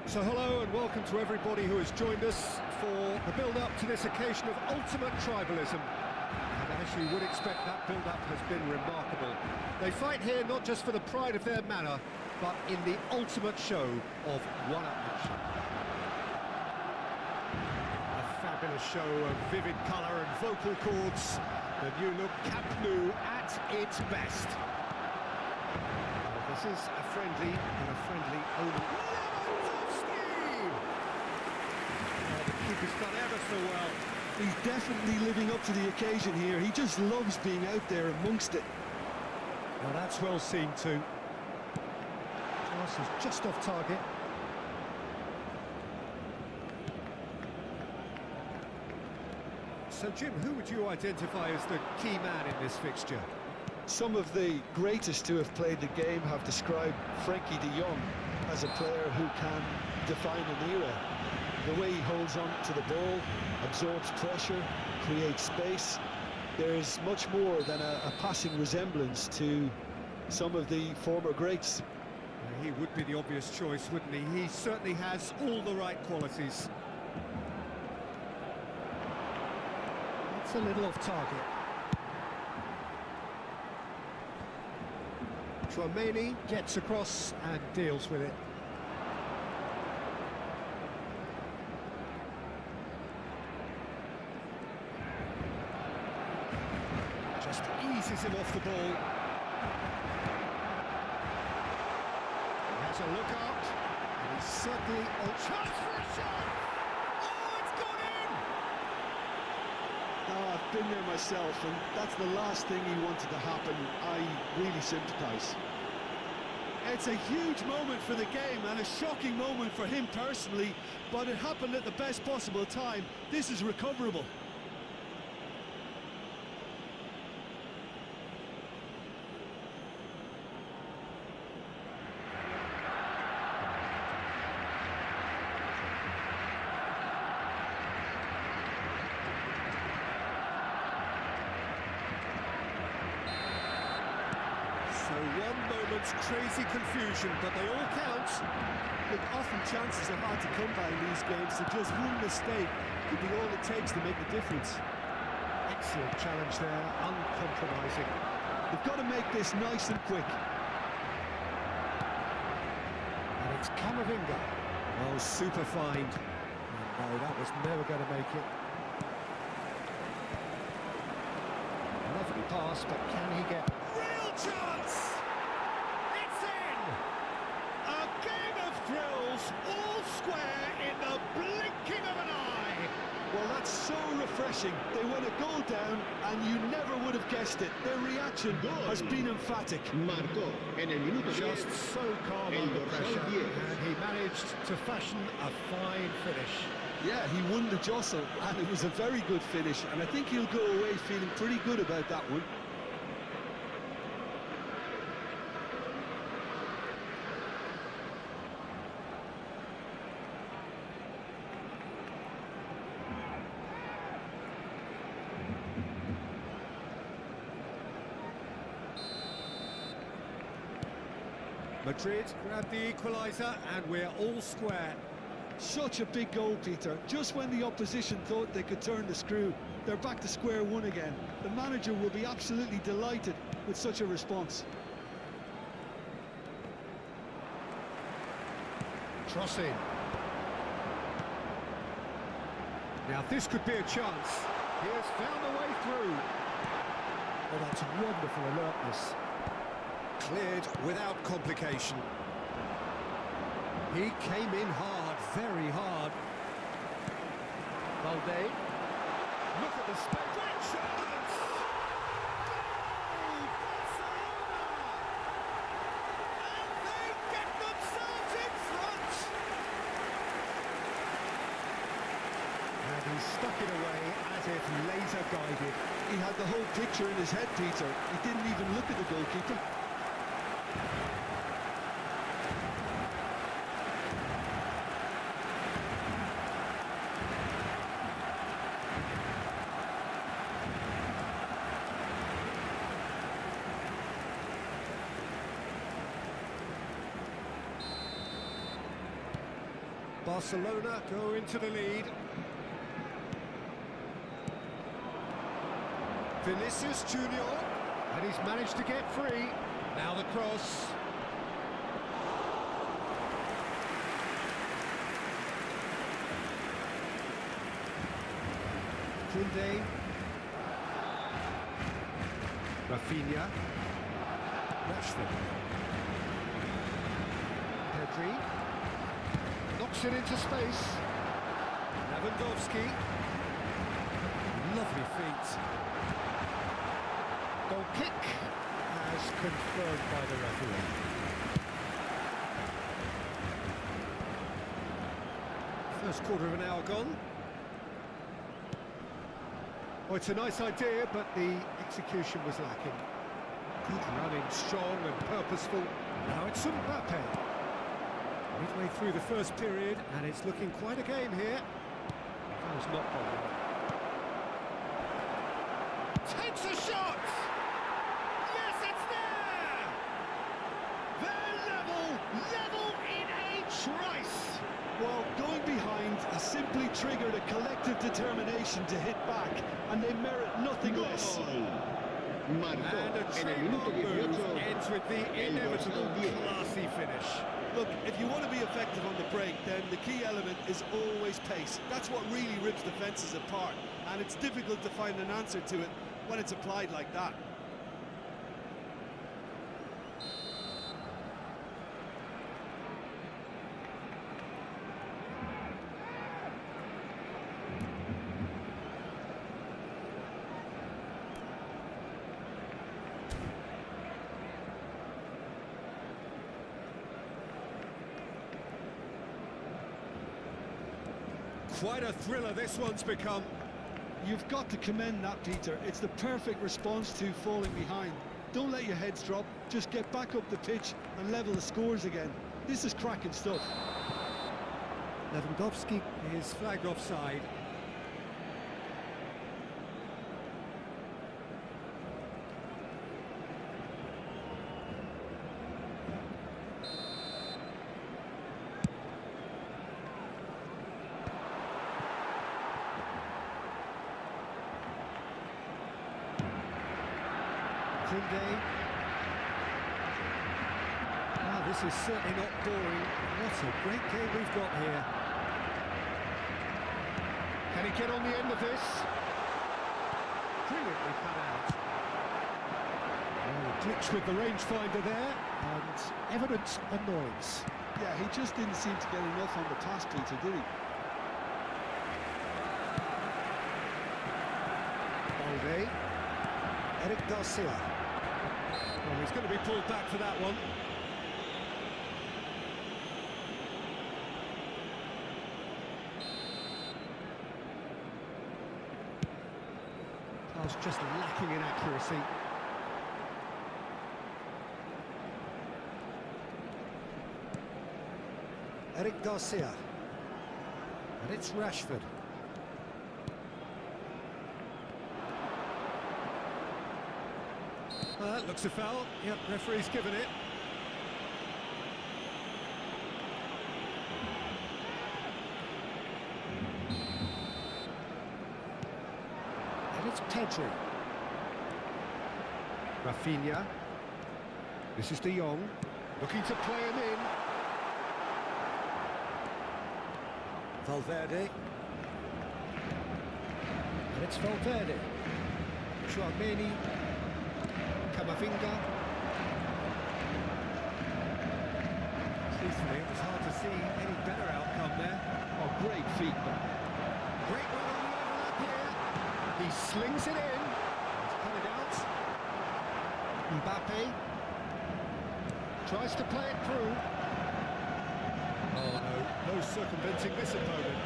So hello and welcome to everybody who has joined us for the build-up to this occasion of ultimate tribalism. And as you would expect, that build-up has been remarkable. They fight here not just for the pride of their manor, but in the ultimate show of one-upmanship. A fabulous show of vivid colour and vocal cords. The new look Camp Nou at its best. Well, this is a friendly and a friendly only. He's done ever so well. He's definitely living up to the occasion here. He just loves being out there amongst it. Well, that's well seen too. Pass is just off target. So, Jim, who would you identify as the key man in this fixture? Some of the greatest who have played the game have described Frankie de Jong as a player who can define an era. The way he holds on to the ball, absorbs pressure, creates space. There's much more than a passing resemblance to some of the former greats. He would be the obvious choice, wouldn't he? He certainly has all the right qualities. It's a little off target. Chouameni gets across and deals with it. Just eases him off the ball. He has a look up, and he's certainly on chance for a shot! Oh, it's gone in! Oh, I've been there myself, and that's the last thing he wanted to happen. I really sympathise. It's a huge moment for the game and a shocking moment for him personally, but it happened at the best possible time. This is recoverable. So 1 moment's crazy confusion, but they all count. Look, often chances are hard to come by in these games, so just one mistake could be all it takes to make the difference. Excellent challenge there, uncompromising. They've got to make this nice and quick. And it's Camavinga. Oh, super find. No, that was never going to make it. Lovely pass, but can he get... Real chance! It's in! A game of thrills, all square in the blinking of an eye. Well, that's so refreshing. They went a goal down, and you never would have guessed it. Their reaction has been emphatic. Marcó en el minuto 10 Just so calm el under dorsal pressure, 10. and he managed to fashion a fine finish. Yeah, he won the jostle, and it was a very good finish, and I think he'll go away feeling pretty good about that one. Madrid grabbed the equaliser, and we're all square. Such a big goal, Peter. Just when the opposition thought they could turn the screw, they're back to square one again. The manager will be absolutely delighted with such a response. Cross in. Now this could be a chance. He has found a way through. Oh, that's wonderful alertness. Cleared without complication. He came in hard, very hard. Valde. Look at the space. Great chance! Goal, Barcelona! And they get themselves in front! And he stuck it away as if laser guided. He had the whole picture in his head, Peter. He didn't even look at the goalkeeper. Barcelona go into the lead. Vinicius Junior, and he's managed to get free. Now the cross. Kunde. Rafinha. Rashford. Pedri. Knocks it into space. Lewandowski. Lovely feet. Goal kick as confirmed by the referee. First quarter of an hour gone. Well, it's a nice idea, but the execution was lacking. Good running, strong and purposeful. Now it's Mbappe. Midway through the first period, and it's looking quite a game here. That was not bad. Takes a shot! Yes, it's there! They're level in a trice! Well, going behind has simply triggered a collective determination to hit back, and they merit nothing less. Marcó And a en el minuto trademark 18 move ends with the inevitable classy finish. Look, if you want to be effective on the break, then the key element is always pace. That's what really rips defences apart, and it's difficult to find an answer to it when it's applied like that. Quite a thriller this one's become. You've got to commend that, Peter. It's the perfect response to falling behind. Don't let your heads drop, just get back up the pitch and level the scores again. This is cracking stuff. Lewandowski is flagged offside. Kunde. Ah, this is certainly not boring. What a great game we've got here. Can he get on the end of this? Brilliantly cut out. Oh, glitch with the rangefinder there, and evident annoyance. Yeah, he just didn't seem to get enough on the pass, Peter, did he? Balde. Eric Garcia. Oh, he's going to be pulled back for that one. Pass just lacking in accuracy. Eric Garcia. And it's Rashford. That looks a foul. Yep, referee's given it. And it's Pedri. Rafinha. This is De Jong. Looking to play him in. Valverde. And it's Valverde. Chouameni. Camavinga. Truthfully, it was hard to see any better outcome there. Oh, great feedback. Great one on the overlap here. He slings it in. He's cut it out. Mbappe tries to play it through. Oh no, no circumventing this opponent.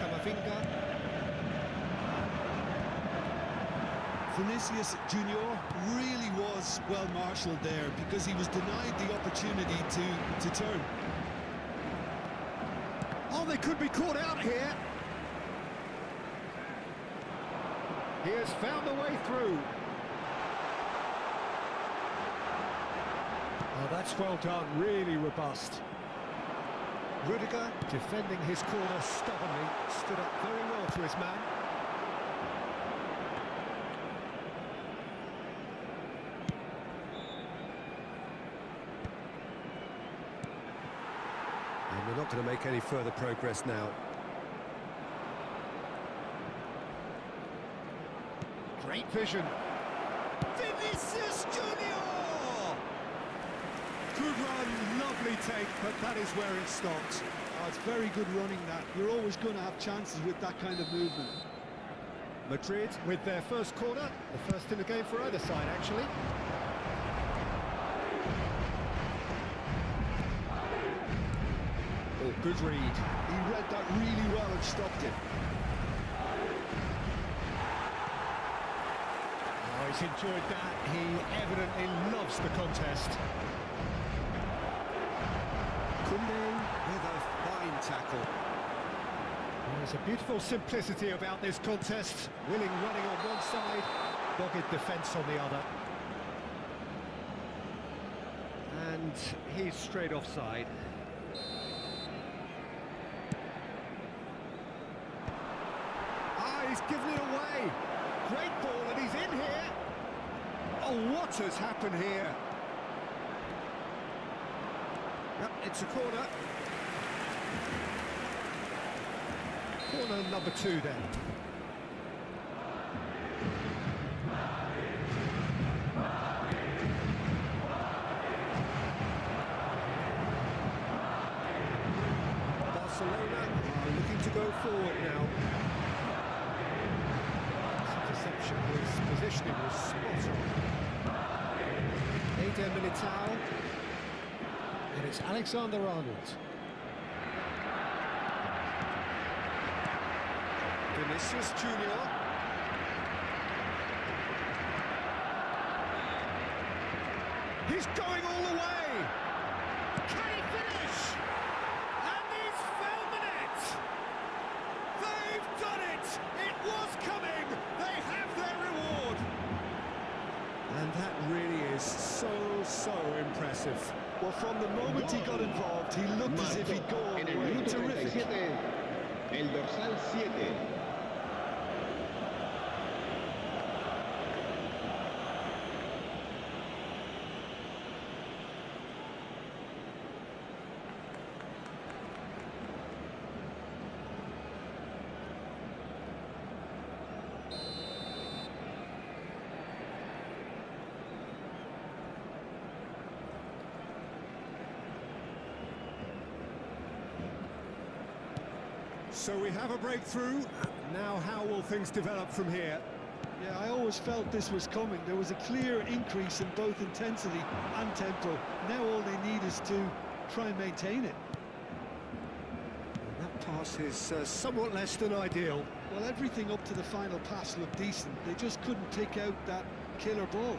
Camavinga. Vinicius Junior really was well marshalled there because he was denied the opportunity to turn. Oh, they could be caught out here. He has found a way through. Oh, that's well done, really robust. Rudiger, defending his corner stubbornly, stood up very well to his man. And we're not going to make any further progress now. Great vision. Vinicius Junior! Good run, lovely take, but that is where it stops. Oh, it's very good running that. You're always going to have chances with that kind of movement. Madrid with their first corner, the first in the game for either side, actually. Oh, good read. He read that really well and stopped it. Oh, he's enjoyed that. He evidently loves the contest. Koundé with a fine tackle. There's a beautiful simplicity about this contest. Willing running on one side, dogged defence on the other. And he's straight offside. Ah, he's given it away. Great ball, and he's in here. Oh, what has happened here? Yep, it's a corner. Corner number 2 then. Barcelona are looking to go forward now. Interception, his positioning was spot on. Eder Militao. And it's Alexander-Arnold. Vinicius Junior. He's going all the way. Can he finish? And he's found the net. They've done it. It was coming. They have their reward. And that really is so impressive. Well, from the moment he got involved, he looked as if he'd go all the way. Terrific. El dorsal 7. So we have a breakthrough. Now how will things develop from here? Yeah, I always felt this was coming. There was a clear increase in both intensity and tempo. Now all they need is to try and maintain it. That pass is somewhat less than ideal. Well, everything up to the final pass looked decent. They just couldn't pick out that killer ball.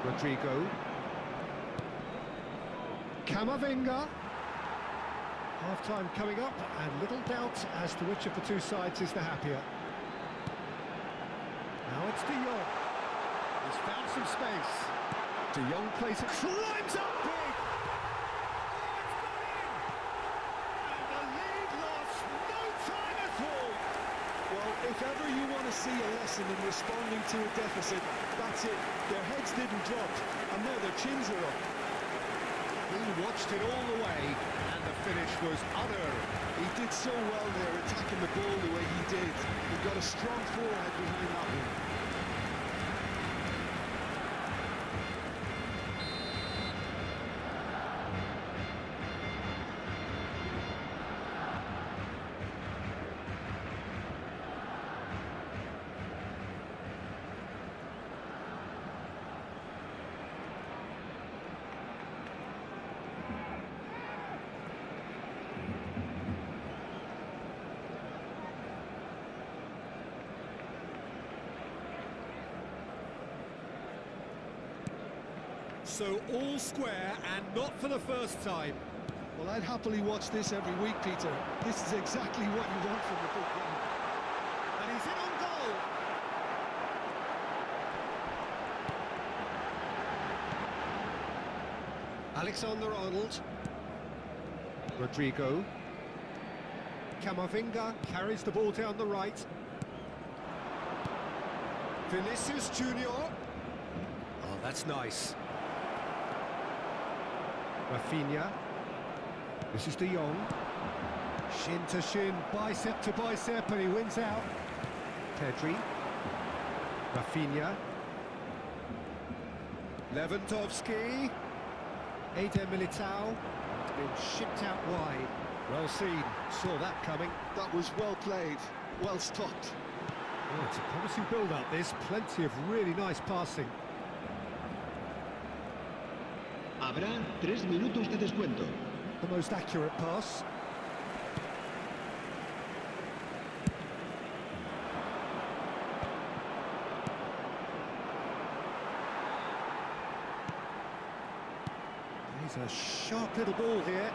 Rodrigo. Camavinga. Half-time coming up, and little doubt as to which of the two sides is the happier. Now it's De Jong. He's found some space. De Jong plays it, climbs up big! Oh, it's gone in! And the lead lost no time at all! Well, if ever you want to see a lesson in responding to a deficit, that's it. Their heads didn't drop, and now their chins are up. He watched it all the way, and the finish was unearned. He did so well there, attacking the ball the way he did. He got a strong forehand behind that one. So all square, and not for the first time. Well, I'd happily watch this every week, Peter. This is exactly what you want from the big game. And he's in on goal. Alexander-Arnold. Rodrigo. Camavinga carries the ball down the right. Vinicius Junior. Oh, that's nice. Rafinha. This is De Jong. Shin to shin, bicep to bicep, and he wins out. Pedri. Rafinha. Lewandowski. Eder Militao. It's been shipped out wide. Well seen, saw that coming. That was well played, well stopped. Oh, it's a promising build-up, this. Plenty of really nice passing. Habrá 3 minutos de descuento. The most accurate pass. He's a sharp little ball here.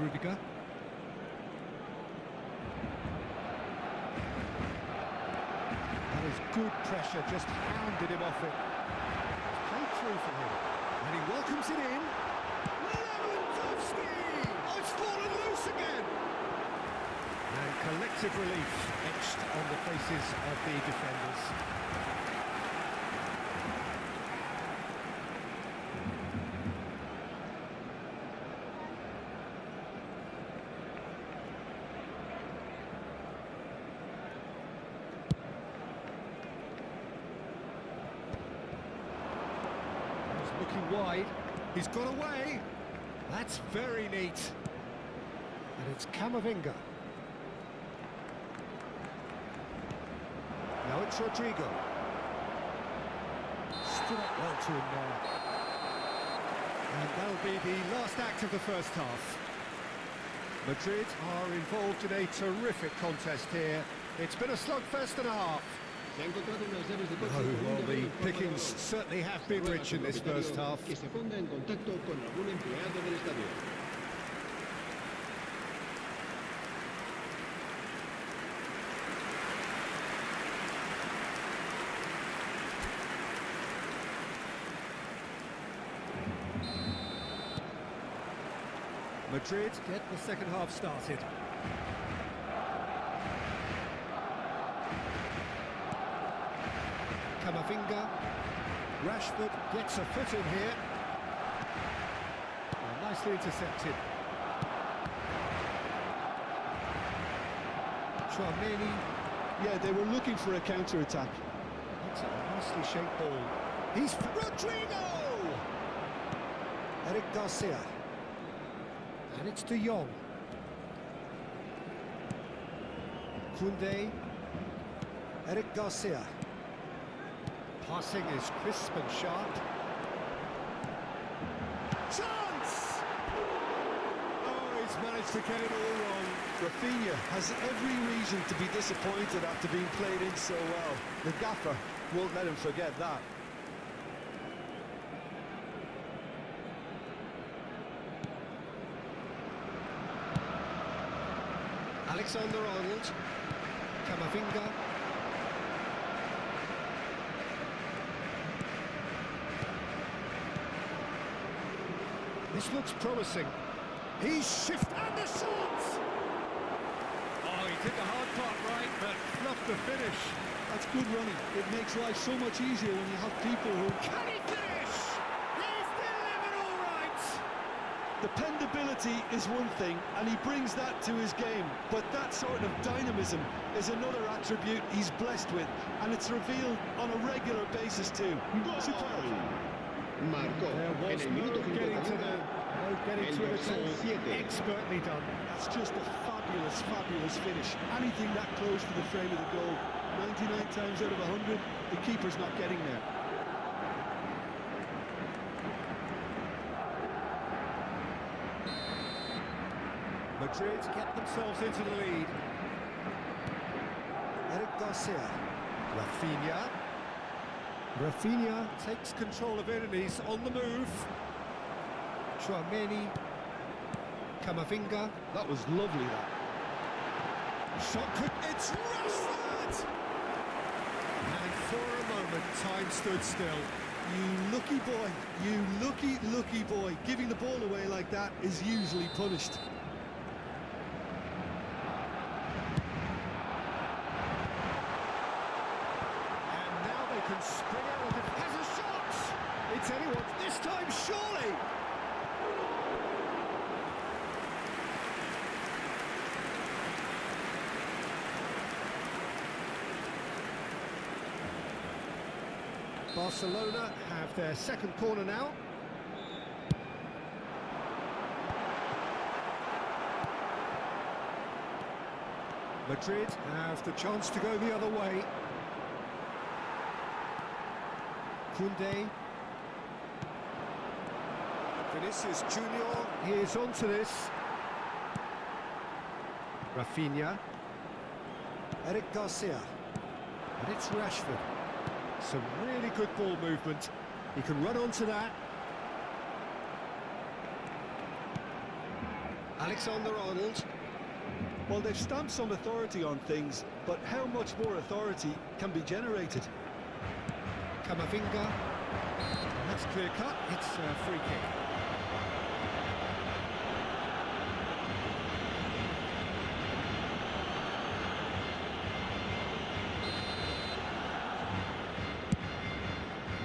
Rudiger. That is good pressure, just hounded him off it. It's played through for him, and he welcomes it in. Lewandowski! Oh, it's fallen loose again! And collective relief etched on the faces of the defenders. Looking wide, he's got away. That's very neat. And it's Camavinga. Now it's Rodrigo. Stood up well to him there. And that'll be the last act of the first half. Madrid are involved in a terrific contest here. It's been a slugfest and a half. Oh, well, the pickings certainly have been rich in this first half. Madrid get the second half started. Camavinga. Rashford gets a foot in here. Well, nicely intercepted. Tchouaméni. Yeah, they were looking for a counter-attack. That's a nicely shaped ball. He's Rodrigo! Eric Garcia. And it's De Jong. Koundé. Eric Garcia. Passing is crisp and sharp. Chance! Oh, he's managed to get it all wrong. Rafinha has every reason to be disappointed after being played in so well. The gaffer won't let him forget that. Alexander-Arnold. Camavinga. This looks promising. He's shifted and the shot! Oh, he did the hard part right, but fluffed the finish. That's good running. It makes life so much easier when you have people who... Can he finish? He's delivered all right! Dependability is one thing, and he brings that to his game, but that sort of dynamism is another attribute he's blessed with, and it's revealed on a regular basis too. Superb. Marcó There was en el minuto no getting to 50 it at all. Expertly done. That's just a fabulous, fabulous finish. Anything that close to the frame of the goal, 99 times out of 100, the keeper's not getting there. Madrid get themselves into the lead. Eric Garcia. Rafinha. Rafinha takes control of it and he's on the move. Tchouaméni. Camavinga. That was lovely, that. Shot could... It's Rashford! And for a moment, time stood still. You lucky boy, you lucky boy. Giving the ball away like that is usually punished. And now they can spring out of it. Has a shot! It's anyone's this time, surely! Barcelona have their second corner now. Madrid have the chance to go the other way. Koundé. Vinicius Junior, he is onto this. Rafinha. Eric Garcia. And it's Rashford. Some really good ball movement. He can run onto that. Alexander-Arnold. Well, they've stamped some authority on things, but how much more authority can be generated? Camavinga. That's clear cut. It's a free kick.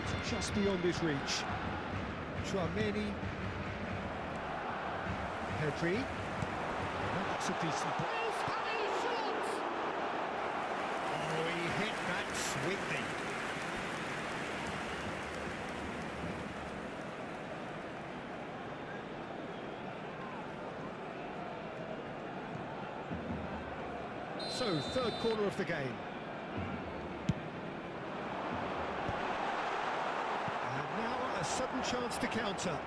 It's just beyond his reach. Chouameni. Pedri. That's a decent ball. Oh, he hit that sweetly. So, third corner of the game. And now a sudden chance to counter.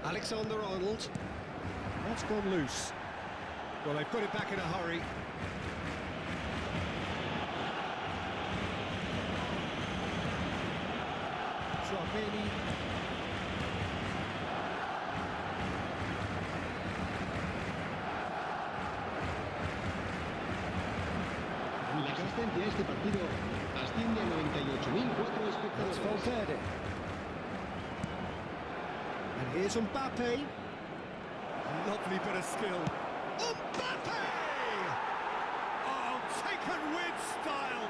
Alexander-Arnold. That's gone loose. Well, they've got it back in a hurry. Chouameni. La asistencia a este partido asciende a 98.004 espectadores. That's Valverde. And here's Mbappe. Lovely bit of skill. Mbappe! Oh, taken with style.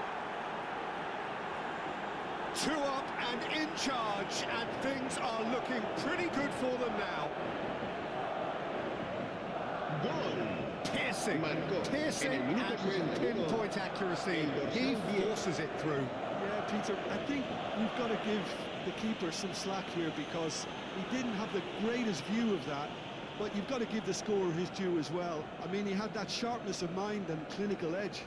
2 up and in charge, and things are looking pretty good for them now. Gol. Piercing, and with pinpoint accuracy, he forces it through. Yeah, Peter, I think we've got to give the keeper some slack here because he didn't have the greatest view of that, but you've got to give the scorer his due as well. I mean, he had that sharpness of mind and clinical edge.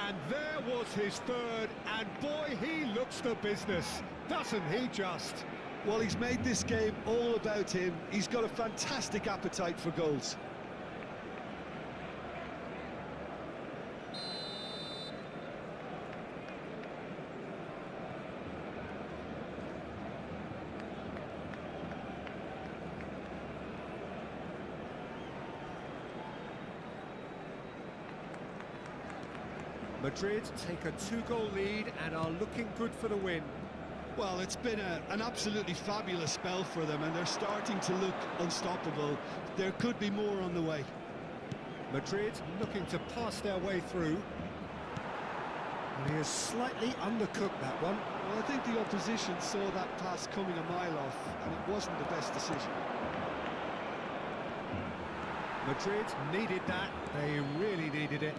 And there was his third, and boy, he looks the business, doesn't he just? Well, he's made this game all about him. He's got a fantastic appetite for goals. Madrid take a 2-goal lead and are looking good for the win. Well, it's been an absolutely fabulous spell for them, and they're starting to look unstoppable. There could be more on the way. Madrid looking to pass their way through. And he has slightly undercooked that one. Well, I think the opposition saw that pass coming a mile off, and it wasn't the best decision. Madrid needed that. They really needed it.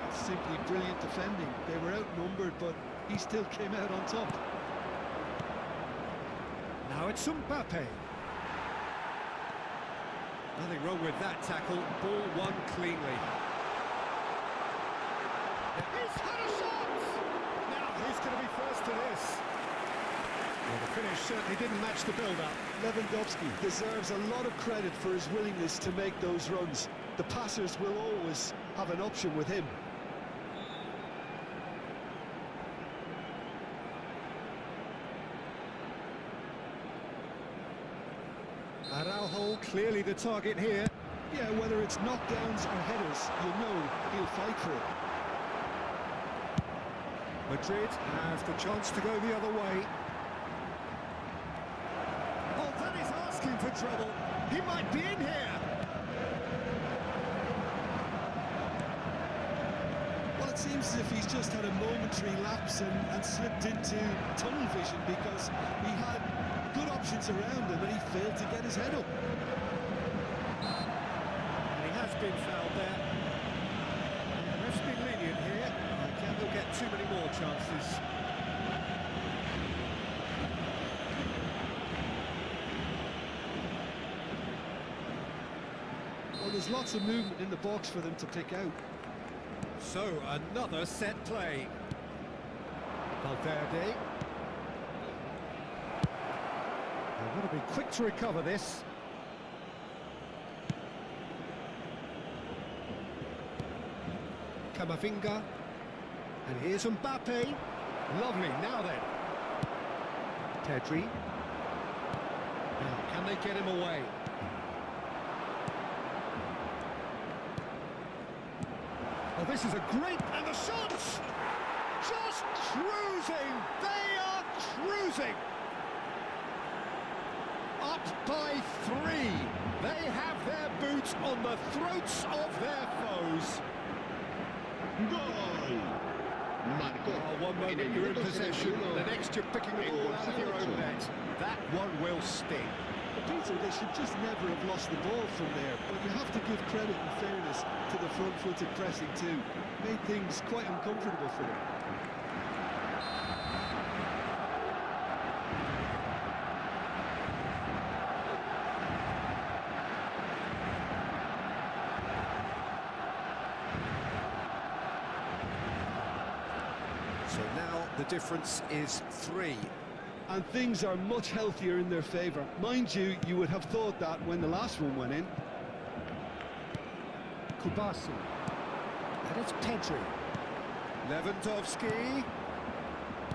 That's simply brilliant defending. They were outnumbered, but he still came out on top. Now it's Mbappe. Nothing wrong with that tackle. Ball won cleanly. He's had a shot! Now who's going to be first to this? Well, the finish certainly didn't match the build-up. Lewandowski deserves a lot of credit for his willingness to make those runs. The passers will always have an option with him. Araujo clearly the target here. Yeah, whether it's knockdowns or headers, you'll know he'll fight for it. Madrid have the chance to go the other way. Oh, that is asking for trouble. He might be in here. Well, it seems as if he's just had a momentary lapse and slipped into tunnel vision, because he had good options around him and he failed to get his head up. And he has been fouled there. The ref's been lenient here. I can't he'll get too many more chances. Well, there's lots of movement in the box for them to pick out. So, another set play. Valverde. They've got to be quick to recover this. Camavinga. And here's Mbappe. Lovely, now then. Pedri. Now, can they get him away? Oh, this is a great... And the shots! Just cruising! They are cruising! Up by 3. They have their boots on the throats of their foes. Gol. Marcó. Oh, one moment you're in possession, the next you're picking the ball out of your own net. That one will sting. Peter, they should just never have lost the ball from there, but you have to give credit and fairness to the front-footed pressing too. Made things quite uncomfortable for them. So now the difference is 3. And things are much healthier in their favour. Mind you, you would have thought that when the last one went in. Kubasi. And it's Pedri. Lewandowski.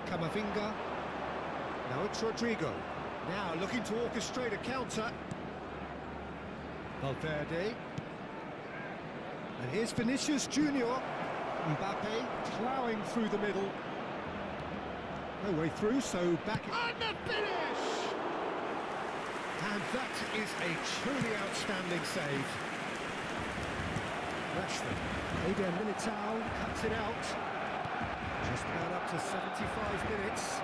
Camavinga. Now it's Rodrigo. Now looking to orchestrate a counter. Valverde. And here's Vinicius Junior. Mbappe ploughing through the middle. No way through, so back... And the finish! And that is a truly outstanding save. Rashford. Eder Militao cuts it out. Just about up to 75 minutes.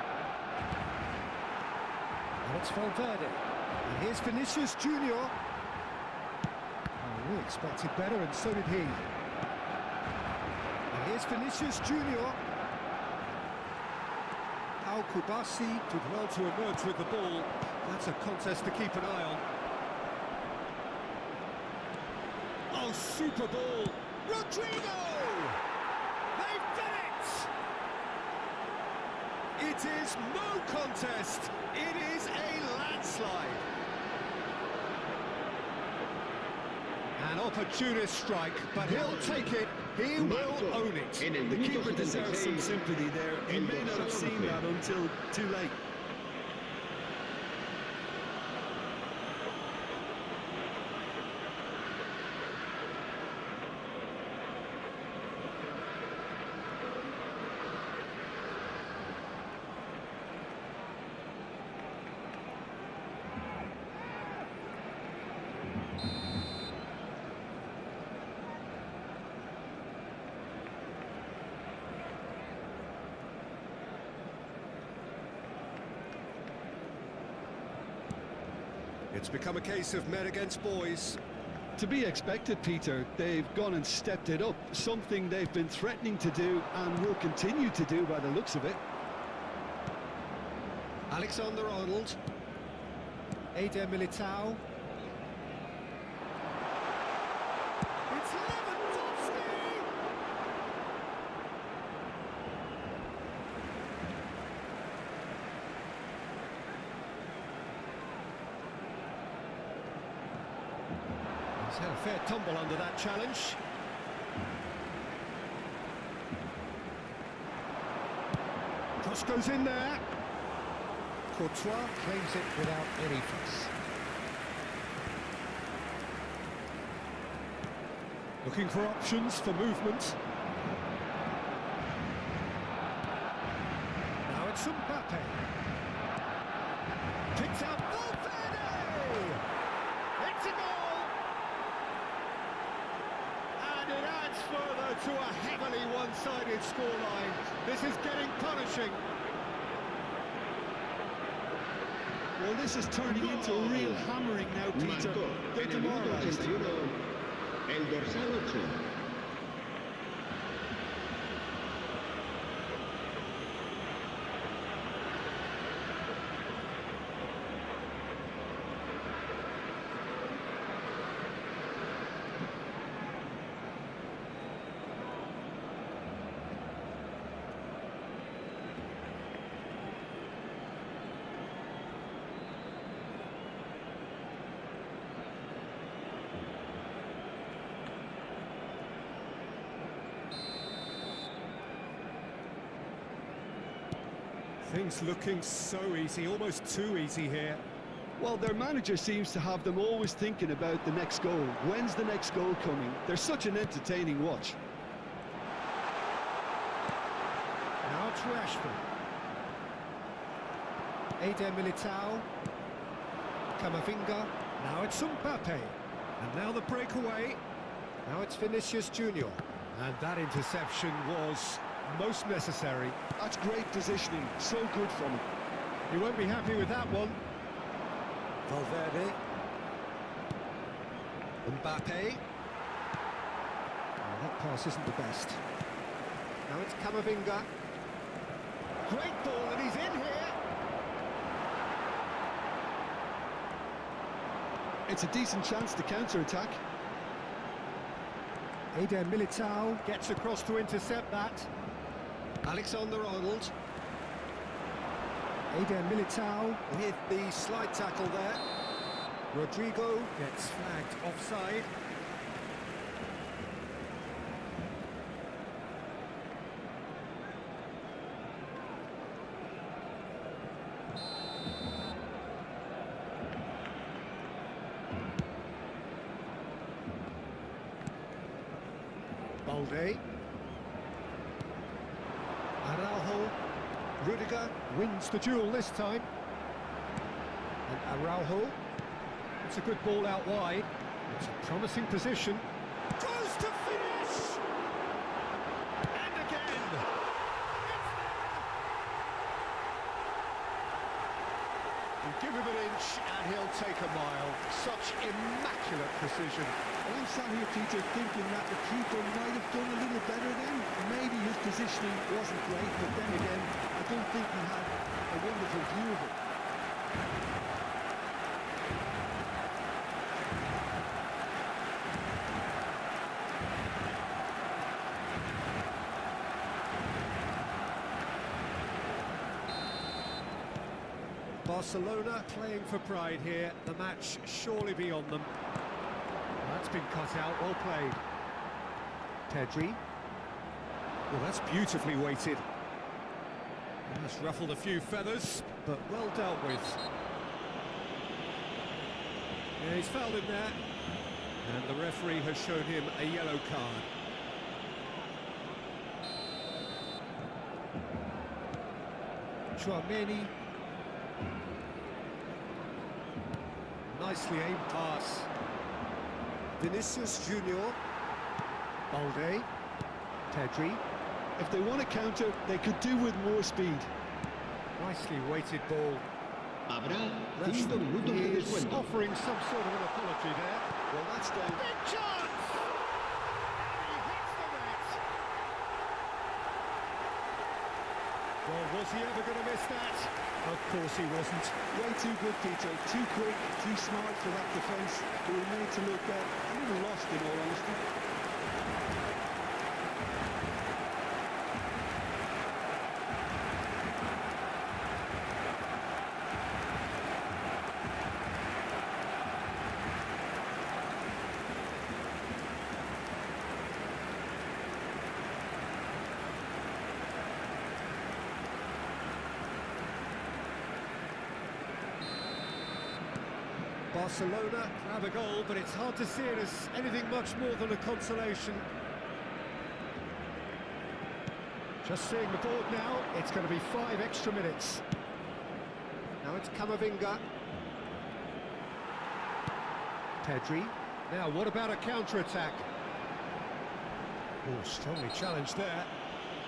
And it's Valverde. And here's Vinicius Junior. Oh, we expected better, and so did he. And here's Vinicius Junior. Kubasi did well to emerge with the ball. That's a contest to keep an eye on. Oh, super ball! Rodrigo! They've done it! It is no contest. It is a landslide. An opportunist strike, but he'll take it. He will own it. The keeper deserves some sympathy there. He may not have seen that until too late. It's become a case of men against boys. To be expected, Peter. They've gone and stepped it up, something they've been threatening to do and will continue to do by the looks of it. Alexander-Arnold. Eder Militao. It's Lewandowski! He's had a fair tumble under that challenge. Cross goes in there. Courtois claims it without any fuss. Looking for options for movement. it's Mbappe. Picks out Valverde! It's a goal! And it adds further to a heavily one-sided scoreline. This is getting punishing. Well, this is turning into a real hammering now, Peter. They're demoralised. El dorsal 8. Things looking so easy, almost too easy here. Well, their manager seems to have them always thinking about the next goal. When's the next goal coming? They're such an entertaining watch. Now it's Rashford. Eder Militao. Camavinga. Now it's Mbappe. And now the breakaway. Now it's Vinicius Junior. And that interception was most necessary. That's great positioning, so good from him. He won't be happy with that one. Valverde. Mbappe. Oh, that pass isn't the best. Now it's Camavinga. Great ball, and he's in here. It's a decent chance to counter-attack. Eder Militao gets across to intercept that. Alexander-Arnold. Eder Militao with the slide tackle there. Rodrigo gets flagged offside. Balde. Araujo. Rudiger wins the duel this time. And Araujo. It's a good ball out wide. It's a promising position. Goes to finish! And again! It's there! You give him an inch and he'll take a mile. Such immaculate precision. I'm sat here, Peter, thinking that the keeper might have done a little better then. Maybe his positioning wasn't great, but then again, I don't think he had a wonderful view of it. Barcelona playing for pride here. The match surely beyond them. That's been cut out, well played. Pedri. Well, that's beautifully weighted. That's ruffled a few feathers, but well dealt with. Yeah, he's fouled him there. And the referee has shown him a yellow card. Chouameni. Nicely aimed pass. Vinicius Junior. Balde. Pedri. If they want to counter, they could do with more speed. Nicely weighted ball. Habrá 5 minutos de He is descuento. offering some sort of an apology there. Well, that's down. Big chance! And he hits the net. Well, was he ever going to miss that? Of course he wasn't. Way too good, Peter. Too quick, too smart for that defence. They were made to look a little lost, in all honesty. Barcelona have a goal, but it's hard to see it as anything much more than a consolation. Just seeing the board now, it's going to be 5 extra minutes. Now it's Camavinga. Pedri. Now, what about a counter-attack? Oh, strongly challenged there.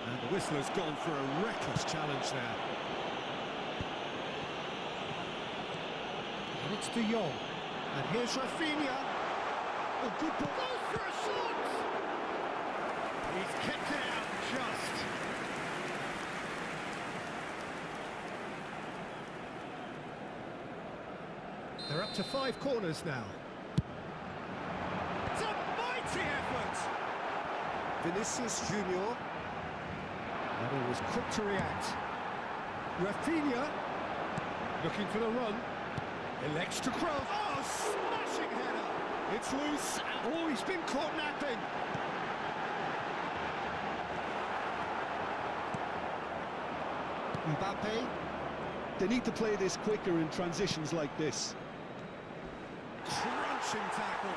And the whistler's gone for a reckless challenge there. And it's De Jong. And here's Rafinha. Oh, good ball. Goes for a shot! He's kept it out just. They're up to 5 corners now. It's a mighty effort! Vinicius Junior. And he was quick to react. Rafinha, looking for the run. Elects to cross. Oh, smashing header! It's loose. Oh, he's been caught napping. Mbappe. They need to play this quicker in transitions like this. Crunching tackle.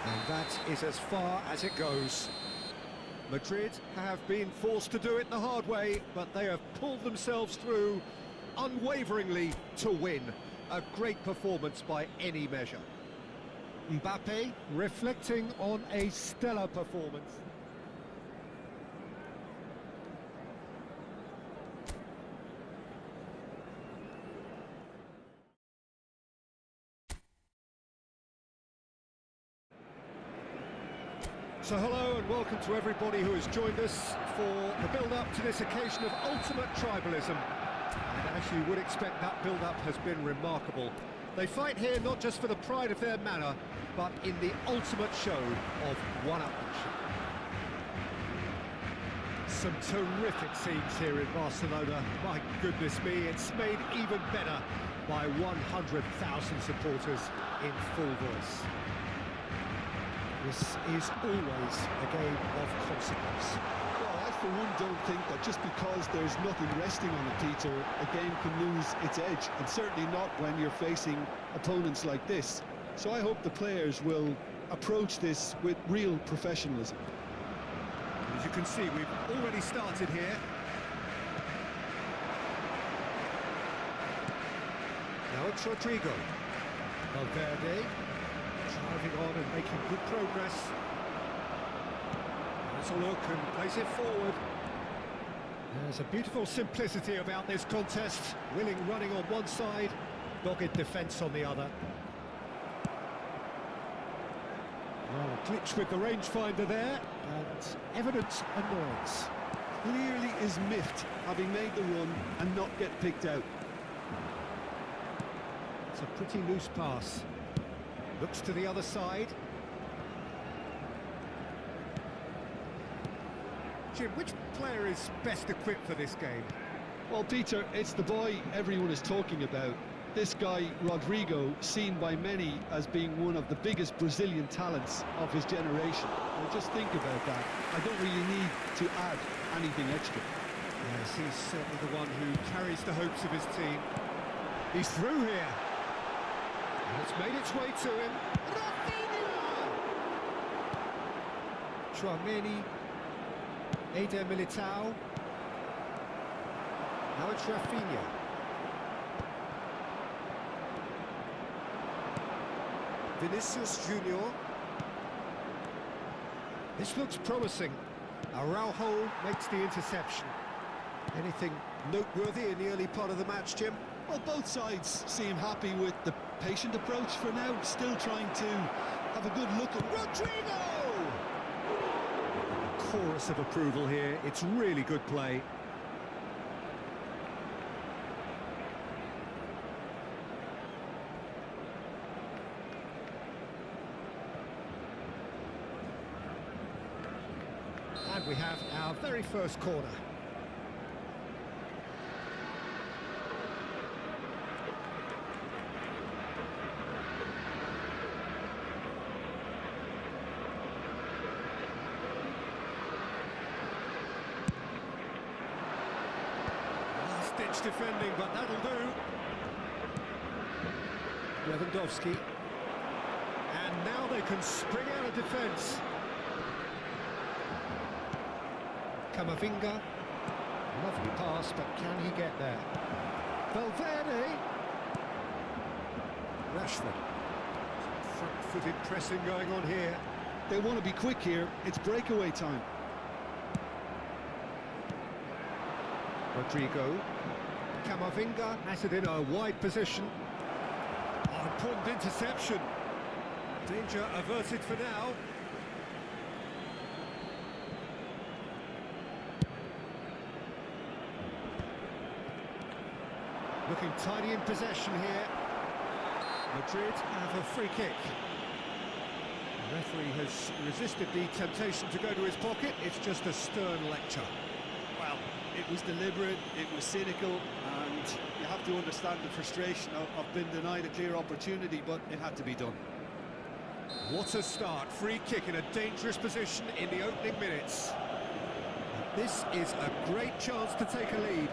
And that is as far as it goes. Madrid have been forced to do it the hard way, but they have pulled themselves through unwaveringly to win. A great performance by any measure. Mbappe reflecting on a stellar performance. So hello and welcome to everybody who has joined us for the build-up to this occasion of ultimate tribalism. And as you would expect, that build-up has been remarkable. They fight here not just for the pride of their manor, but in the ultimate show of one-upmanship. Some terrific scenes here in Barcelona. My goodness me, it's made even better by 100,000 supporters in full voice. This is always a game of consequence. Well, I for one don't think that just because there's nothing resting on it, Peter, a game can lose its edge, and certainly not when you're facing opponents like this. So I hope the players will approach this with real professionalism. As you can see, we've already started here. Now it's Rodrigo. Valverde. Driving on and making good progress. There's a look and plays it forward. There's a beautiful simplicity about this contest. Willing running on one side, dogged defence on the other. Well, a glitch with the rangefinder there, and evident annoyance. Clearly is miffed, having made the run and not get picked out. It's a pretty loose pass. Looks to the other side. Jim, which player is best equipped for this game? Well, Peter, it's the boy everyone is talking about. This guy, Rodrigo, seen by many as being one of the biggest Brazilian talents of his generation. Well, just think about that. I don't really need to add anything extra. Yes, he's certainly the one who carries the hopes of his team. He's through here. And it's made its way to him. Rafinha! Tchouameni. Eder Militao. Now it's Rafinha. Vinicius Junior. This looks promising. Araujo makes the interception. Anything noteworthy in the early part of the match, Jim? Well, both sides seem happy with the patient approach for now, still trying to have a good look at Rodrigo! A chorus of approval here. It's really good play. And we have our very first corner. Last-ditch defending, but that'll do. Lewandowski. And now they can spring out of defence. Camavinga. Lovely pass, but can he get there? Valverde. Rashford. Front-footed pressing going on here. They want to be quick here. It's breakaway time. Rodrigo. Camavinga has it in a wide position. Oh, important interception. Danger averted for now. Looking tidy in possession here. Madrid have a free kick. The referee has resisted the temptation to go to his pocket. It's just a stern lecture. Well, it was deliberate, it was cynical, and you have to understand the frustration of being denied a clear opportunity, but it had to be done. What a start. Free kick in a dangerous position in the opening minutes. This is a great chance to take a lead.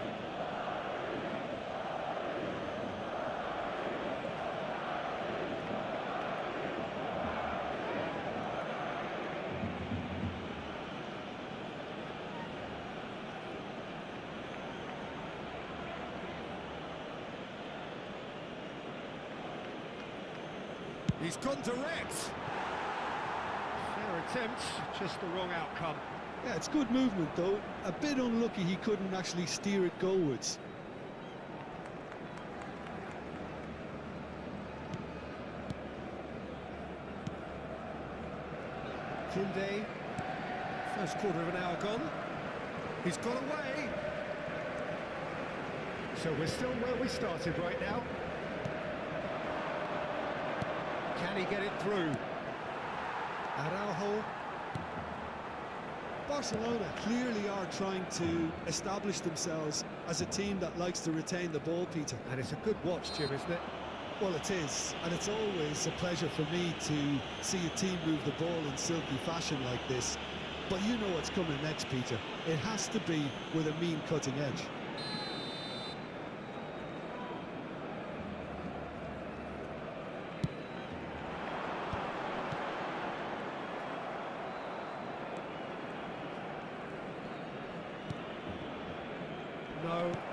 He's gone direct. Fair attempt, just the wrong outcome. Yeah, it's good movement though. A bit unlucky he couldn't actually steer it goalwards. Kunde. First quarter of an hour gone. He's got away. So we're still where we started right now. Can he get it through? Araujo. Barcelona clearly are trying to establish themselves as a team that likes to retain the ball, Peter. And it's a good watch, Jim, isn't it? Well, it is, and it's always a pleasure for me to see a team move the ball in silky fashion like this. But you know what's coming next, Peter. It has to be with a mean cutting edge.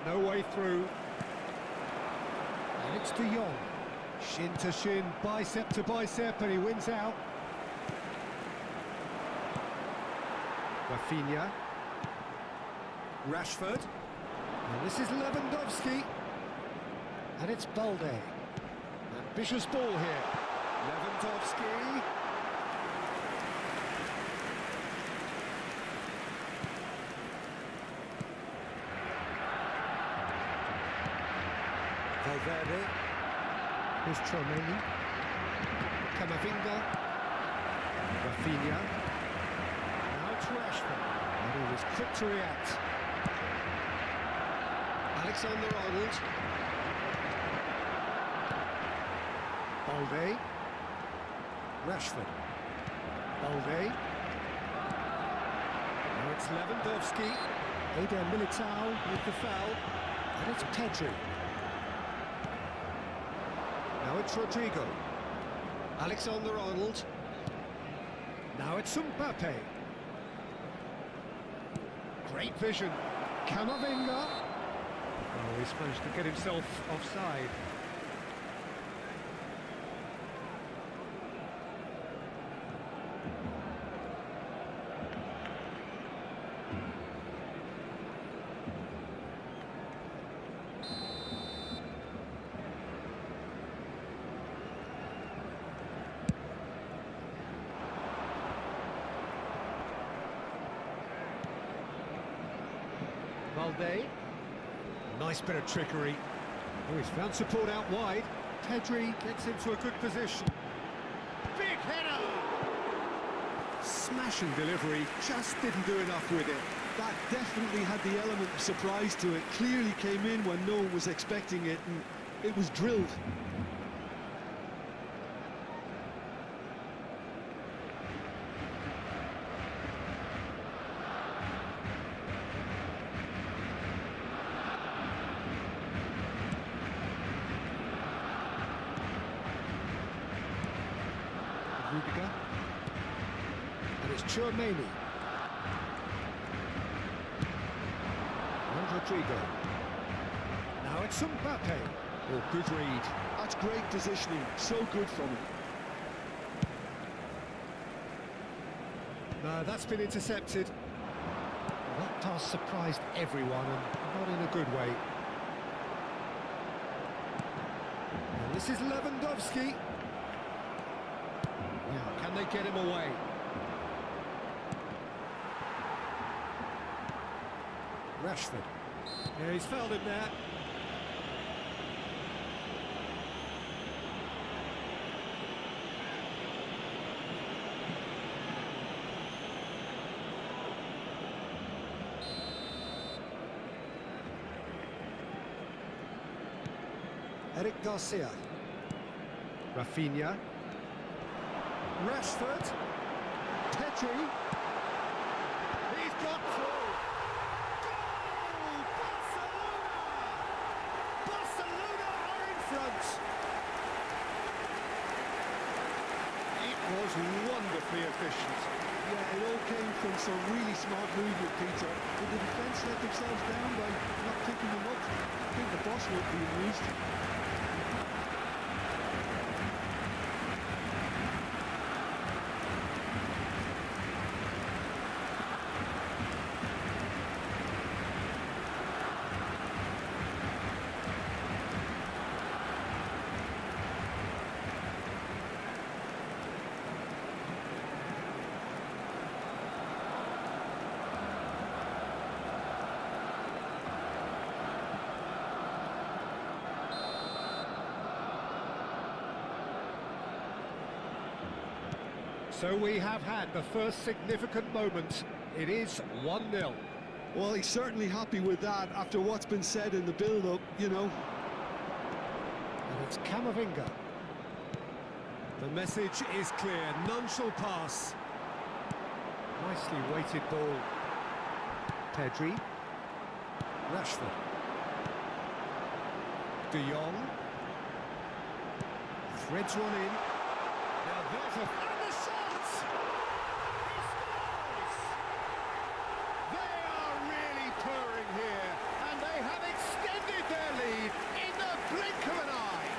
No way through. And it's De Jong. Shin to shin, bicep to bicep, and he wins out. Rafinha. Rashford. And this is Lewandowski. And it's Balde. Ambitious ball here. Lewandowski. Valverde. Here's Chouameni. Camavinga. Rafinha. Now it's Rashford. And he was quick to react. Alexander-Arnold. Balde. Rashford. Balde. Now it's Lewandowski. Eder Militao with the foul. And it's Pedri. Now it's Rodrigo. Alexander-Arnold. Now it's Mbappe. Great vision. Camavinga. Oh, he's managed to get himself offside. Balde. Nice bit of trickery. Oh, he's found support out wide. Pedri gets into a good position. Big header! Smashing delivery, just didn't do enough with it. That definitely had the element of surprise to it. Clearly came in when no one was expecting it, and it was drilled. And it's Chouameni. Rodrigo. Now it's Mbappe. Oh, good read. That's great positioning, so good from him. No, that's been intercepted. That pass surprised everyone, and not in a good way. And this is Lewandowski. Now, can they get him away? Rashford. Yeah, he's fouled him there. Eric Garcia. Rafinha. Rashford. Pedri. He's got through. Goal! Barcelona! Barcelona are in front. It was wonderfully efficient. Yeah, it all came from some really smart movement, Peter. Did the defence let themselves down by not picking them up? I think the boss won't be amused. So we have had the first significant moment. It is 1-0. Well, he's certainly happy with that after what's been said in the build-up, you know. And it's Camavinga. The message is clear. None shall pass. Nicely weighted ball. Pedri. Rashford. De Jong. Threads one in. Now there's a... And the shot! He scores! They are really purring here, and they have extended their lead in the blink of an eye.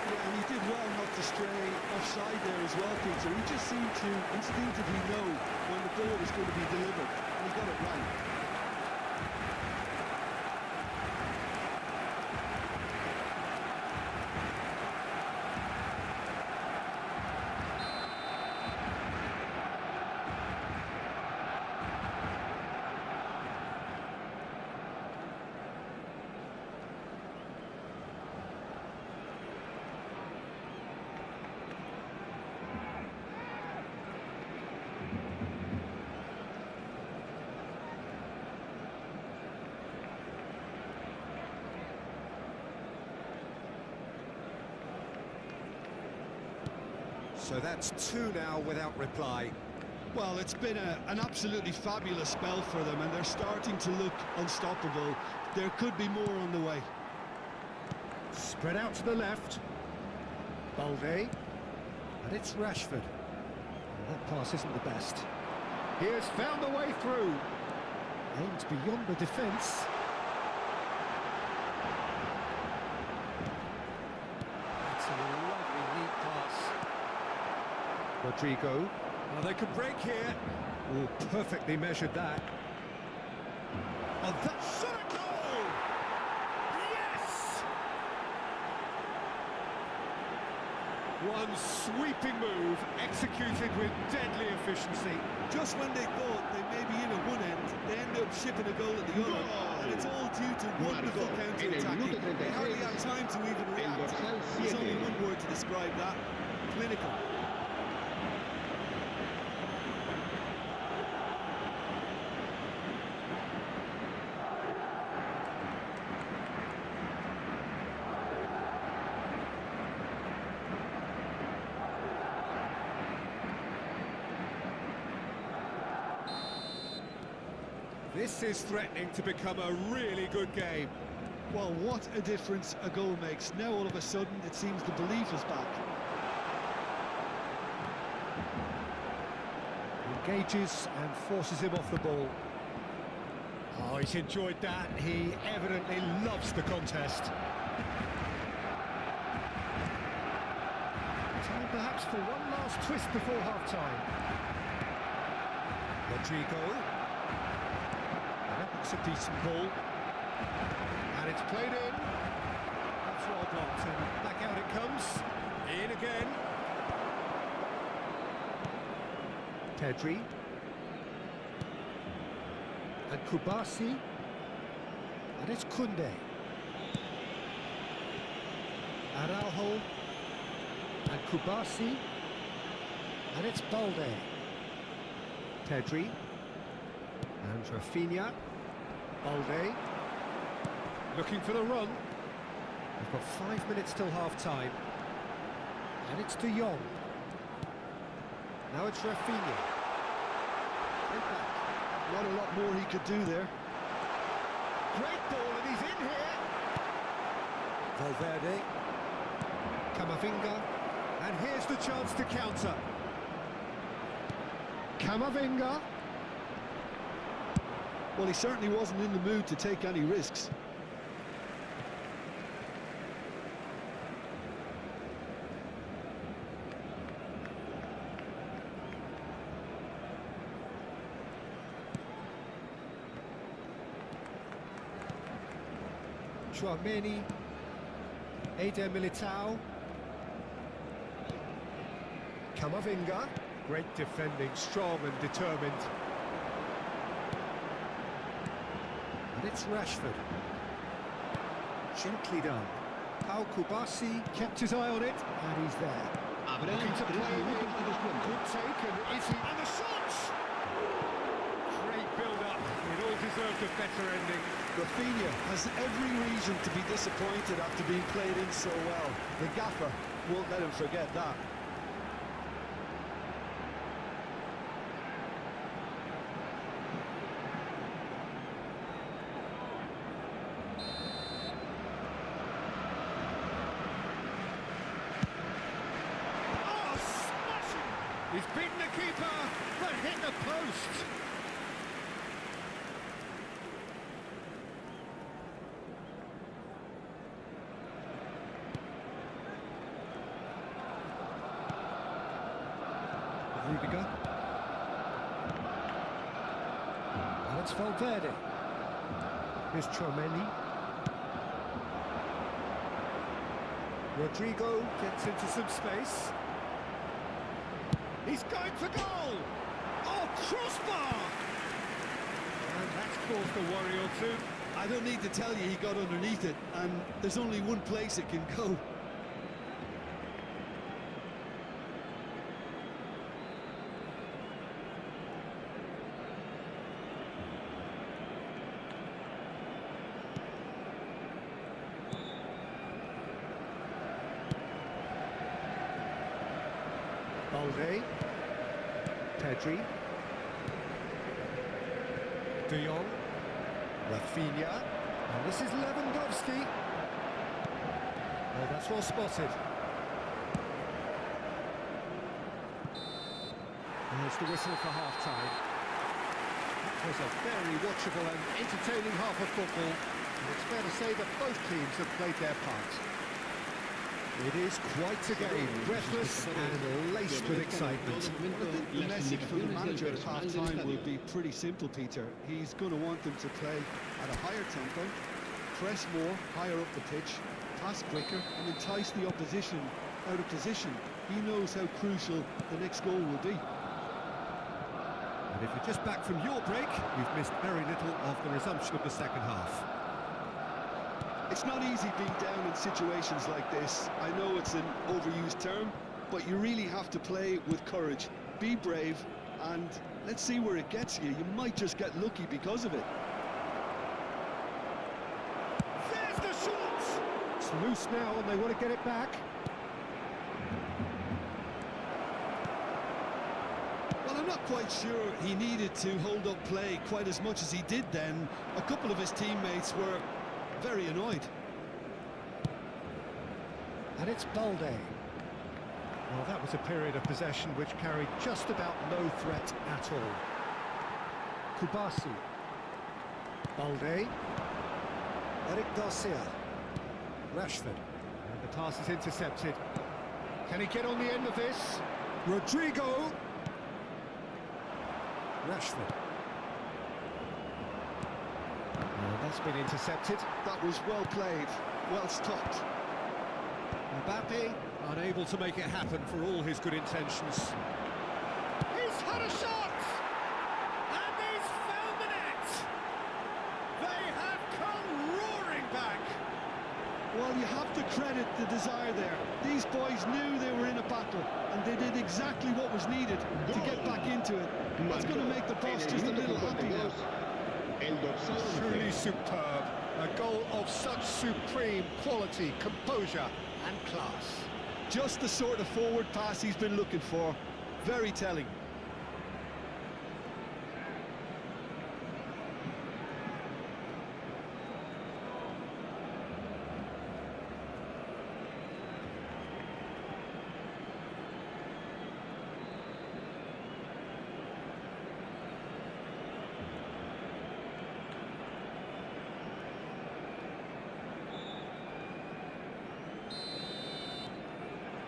Yeah, and he did well not to stray offside there as well, Peter. He just seemed to instinctively know when the ball was going to be delivered, and he got it right. So that's 2 now without reply. Well, it's been an absolutely fabulous spell for them, and they're starting to look unstoppable. There could be more on the way. Spread out to the left. Balde. And it's Rashford. Well, that pass isn't the best. He has found a way through. Aims beyond the defence. That's a lovely neat pass. Rodrigo. Well, they could break here. Oh, perfectly measured that. Oh, that shot at goal! Yes! One sweeping move, executed with deadly efficiency. Just when they thought they may be in at one end, they end up shipping a goal at the other, and it's all due to wonderful counter-attacking. They hardly had time to even react. There's only one word to describe that: clinical. This is threatening to become a really good game. Well, what a difference a goal makes. Now all of a sudden it seems the belief is back. Engages and forces him off the ball. Oh, he's enjoyed that. He evidently loves the contest. Time perhaps for one last twist before half-time. Rodrigo. And that looks a decent ball. And it's played in. That's well blocked, and back out it comes. In again. Pedri. And Kubasi. And it's Koundé. Araujo. And Kubasi. And it's Balde. Pedri. And Rafinha. Balde. Looking for the run. We've got 5 minutes till half-time. And it's De Jong. Now it's Rafinha. What a lot more he could do there. Great ball, and he's in here. Valverde. Camavinga. And here's the chance to counter. Camavinga. Well, he certainly wasn't in the mood to take any risks. Chouameni, Eder Militao, Camavinga, great defending, strong and determined. And it's Rashford. Gently done. Pau Kubasi kept his eye on it, and he's there. Looking to play in. Good take, and is he? And the shots! Great build-up. It all deserved a better ending. Rafinha has every reason to be disappointed after being played in so well. The gaffer won't let him forget that. Oh, smashing! He's beaten the keeper, but hit the post. Rudiger. And it's Valverde. Here's Chouameni. Rodrigo gets into some space. He's going for goal! Oh, crossbar! And that's caused a worry or two. I don't need to tell you he got underneath it, and there's only one place it can go. Balde, Pedri, De Jong, Rafinha, and this is Lewandowski. Oh, that's well spotted. And there's the whistle for half-time. It was a very watchable and entertaining half of football, and it's fair to say that both teams have played their part. It is quite a game, breathless and laced with excitement. Well, I think the message from the manager at half-time will be pretty simple, Peter. He's going to want them to play at a higher tempo, press more, higher up the pitch, pass quicker, and entice the opposition out of position. He knows how crucial the next goal will be. And if you're just back from your break, you've missed very little of the resumption of the second half. It's not easy being down in situations like this. I know it's an overused term, but you really have to play with courage. Be brave, and let's see where it gets you. You might just get lucky because of it. There's the shot! It's loose now, and they want to get it back. Well, I'm not quite sure he needed to hold up play quite as much as he did then. A couple of his teammates were very annoyed. And it's Balde. Well, that was a period of possession which carried just about no threat at all. Kubasi. Balde. Eric Garcia. Rashford. And the pass is intercepted. Can he get on the end of this? Rodrigo. Rashford. And that's been intercepted. That was well played, well stopped. Mbappe, unable to make it happen for all his good intentions. He's had a shot! And he's found the net! They have come roaring back! Well, you have to credit the desire there. These boys knew they were in a battle, and they did exactly what was needed to get back into it. That's going to make the boss just a little happy now. Truly superb. A goal of such supreme quality, composure and class. Just the sort of forward pass he's been looking for. Very telling.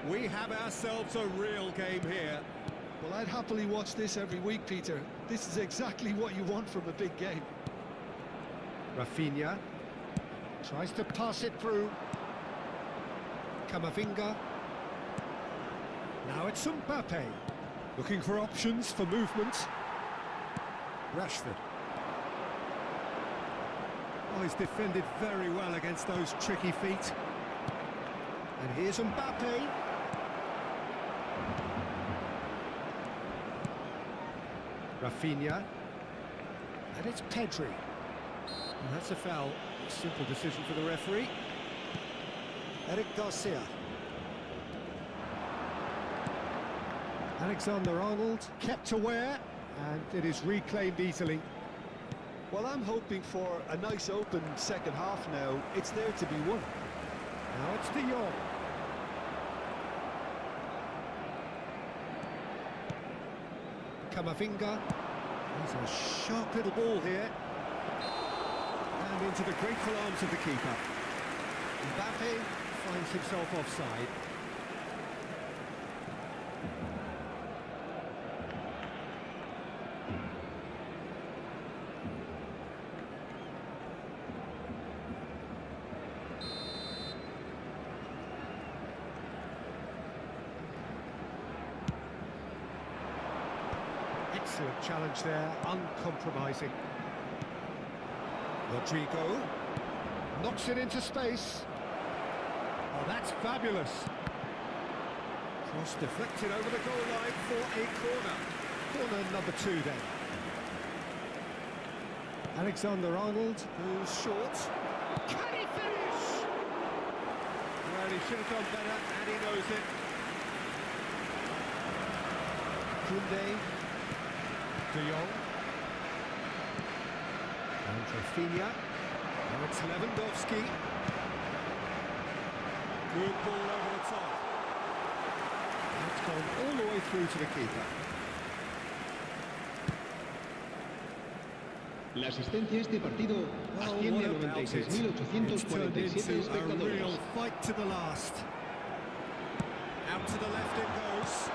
We have ourselves a real game here. Well, I'd happily watch this every week, Peter. This is exactly what you want from a big game. Rafinha tries to pass it through. Camavinga. Now it's Mbappe. Looking for options for movement. Rashford. Oh, he's defended very well against those tricky feet. And here's Mbappe. Rafinha. And it's Pedri. And that's a foul. Simple decision for the referee. Eric Garcia. Alexander-Arnold kept aware, and it is reclaimed easily. Well, I'm hoping for a nice open second half now. It's there to be won. Now it's De Jong. Camavinga. There's a sharp little ball here. And into the grateful arms of the keeper. Mbappe finds himself offside. Excellent challenge there, uncompromising. Rodrigo knocks it into space. Oh, that's fabulous. Cross deflected over the goal line for a corner. Corner number 2 then. Alexander-Arnold, who's short. Can he finish? Well, he should have done better, and he knows it. Koundé. De Jong. And Rafinha. Now it's Lewandowski. Good ball over the top. And it's gone all the way through to the keeper. La asistencia a este partido asciende a 96.847 espectadores. A real fight to the last. Out to the left it goes.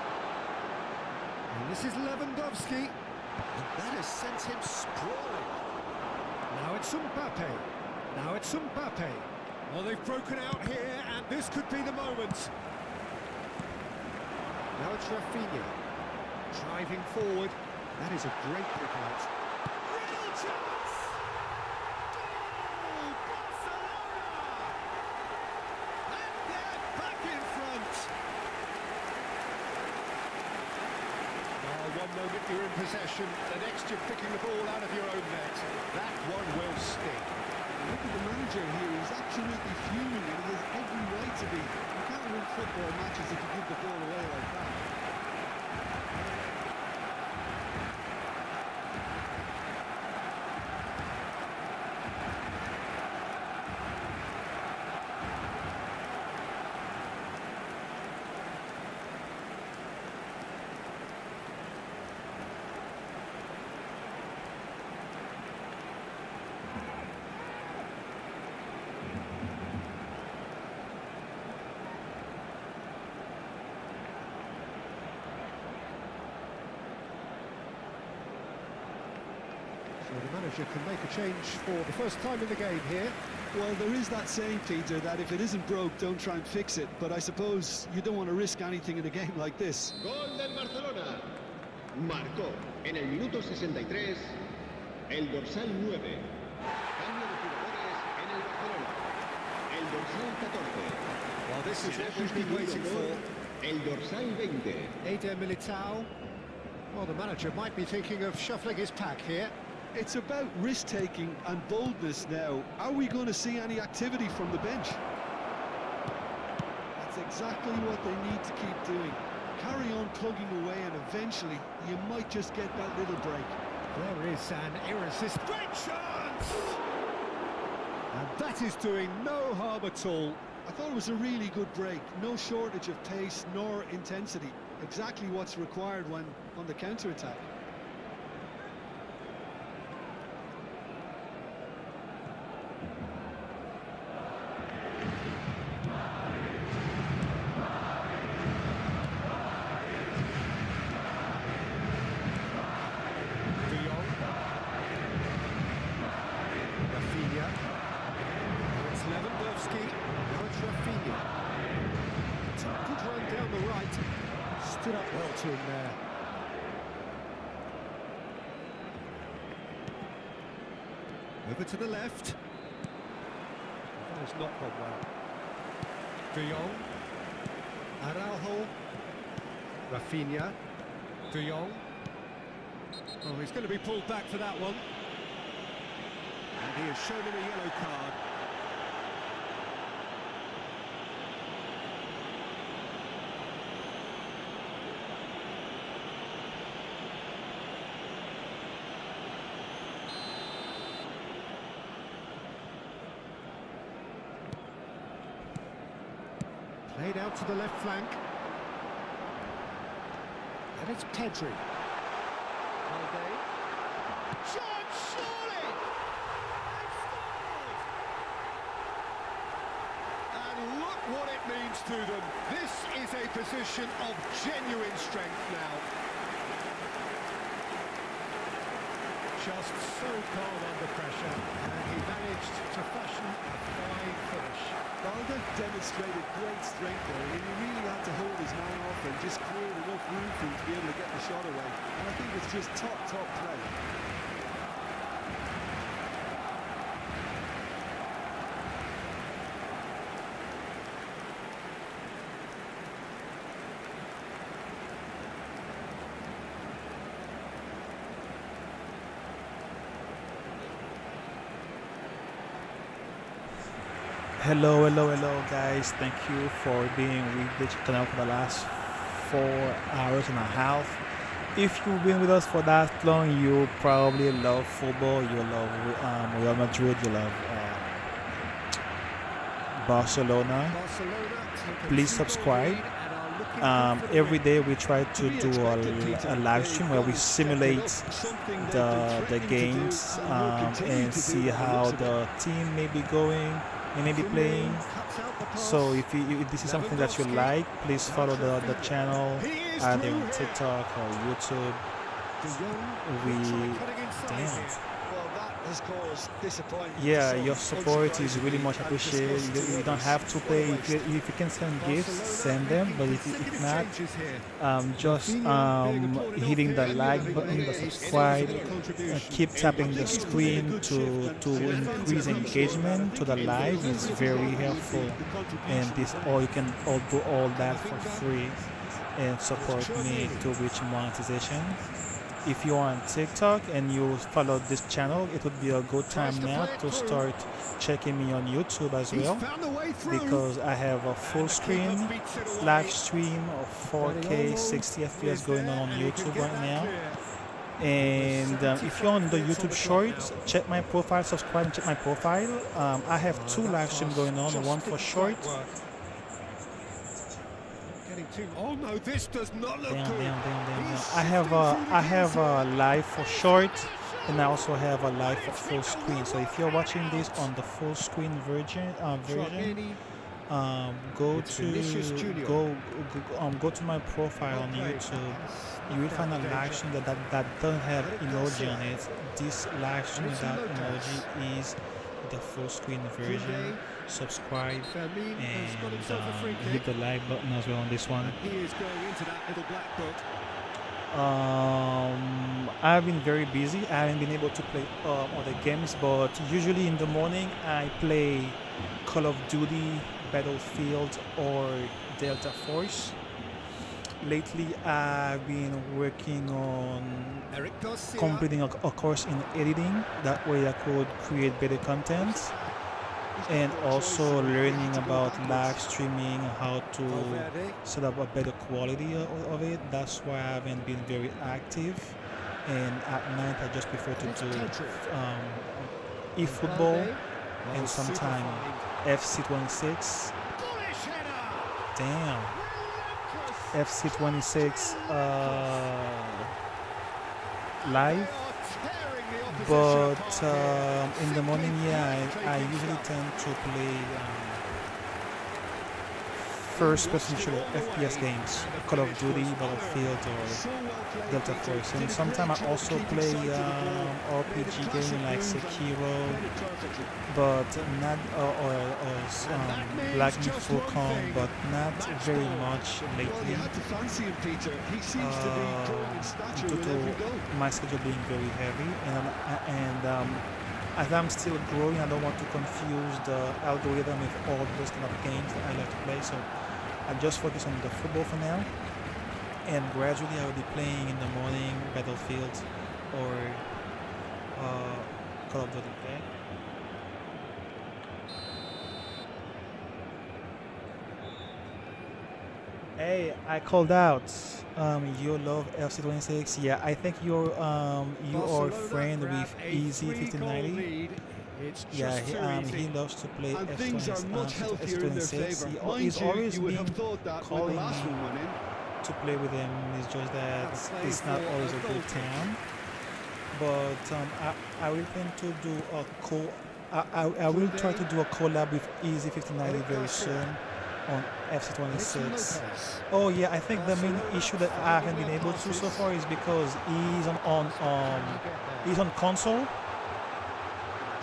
And this is Lewandowski. And that has sent him sprawling. Now it's Mbappe. Now it's Mbappe. Well, they've broken out here, and this could be the moment. Now it's Rafinha. Driving forward. That is a great pick out. Real chance! Goal! Barcelona! And they're back in front! One moment you're in possession, the next you're picking the ball out of your own net. That one will sting. Look at the manager here, he's absolutely fuming, and he has every right to be. You can't win football matches if you give the ball away like that. The manager can make a change for the first time in the game here. Well, there is that saying, Peter, that if it isn't broke, don't try and fix it. But I suppose you don't want to risk anything in a game like this. Gol del Barcelona. Marcó en el minuto 63 el dorsal 9. Cambio de jugadores en el Barcelona. El dorsal 14. Well, this is what we've been waiting for. El dorsal 20. Eder Militao. Well, the manager might be thinking of shuffling his pack here. It's about risk-taking and boldness now. Are we going to see any activity from the bench? That's exactly what they need to keep doing. Carry on plugging away and eventually you might just get that little break. There is an irresistible great chance! And that is doing no harm at all. I thought it was a really good break. No shortage of pace nor intensity. Exactly what's required when on the counter-attack. Stood up well to him there. Over to the left. That has not gone well. De Jong. Araujo. Rafinha. De Jong. Oh, he's going to be pulled back for that one. And he has shown him a yellow card. Played out to the left flank. And it's Pedri. Valde. Shot, surely! They've scored! And look what it means to them. This is a position of genuine strength now. Just so calm under pressure, and he managed to fashion a fine finish. Valde demonstrated great strength there, and he really had to hold his man off and just cleared enough room for him to be able to get the shot away. And I think it's just top play. Hello guys, thank you for being with the channel for the last 4 hours and a half. If you've been with us for that long, you probably love football, you love Real Madrid, you love Barcelona. Please subscribe. Every day we try to do a live stream where we simulate the games and see how the team may be going. You may be playing. So if this is something that you like, please follow the channel either on TikTok or YouTube. Yeah, your support is really much appreciated. You don't have to pay. If you can send gifts, send them. But if not, just hitting the like button, the subscribe, keep tapping the screen to increase engagement to the live is very helpful. And you can all do all that for free and support me to reach monetization. If you're on TikTok and you follow this channel, it would be a good time now to start checking me on YouTube as well, because I have a full screen live stream of 4K 60 FPS going on YouTube right now. And if you're on the YouTube Shorts, check my profile, subscribe and check my profile. I have 2 live streams going on, one for short. Oh no, this does not look good. I have a live for short, and I also have a live for full screen. So if you're watching this on the full screen version, go to my profile on YouTube. You will find a live stream that doesn't have emoji on it. This live stream without emoji is the full screen version. Subscribe and hit the like button as well on this one. I've been very busy. I haven't been able to play other games, but usually in the morning I play Call of Duty, Battlefield, or Delta Force. Lately I've been working on completing a course in editing. That way I could create better content, and also learning about live streaming, how to set up a better quality of it. That's why I haven't been very active, and at night I just prefer to do eFootball and sometime FC26. Damn. FC26 live, but in the morning, yeah, I usually tend to play first-person shooter FPS games, Call of Duty, Battlefield, or Delta Force, and sometimes I also play RPG games like Sekiro, but not Black Myth Wukong, but not very much lately, due to my schedule being very heavy, and as I'm still growing, I don't want to confuse the algorithm with all those kind of games that I like to play, so I just focus on the football for now, and gradually I will be playing in the morning Battlefield or Call of Duty. Okay? Hey, I called out. You love FC26. Yeah, I think you are a friend with Easy1590. Yeah, he loves to play FC26. He's always been calling me to play with him. It's just that it's not always a good time. But I will plan to do I will try to do a collab with Easy1590 very soon on FC26. Oh yeah, I think the main issue that I haven't been able to so far is because he's on console.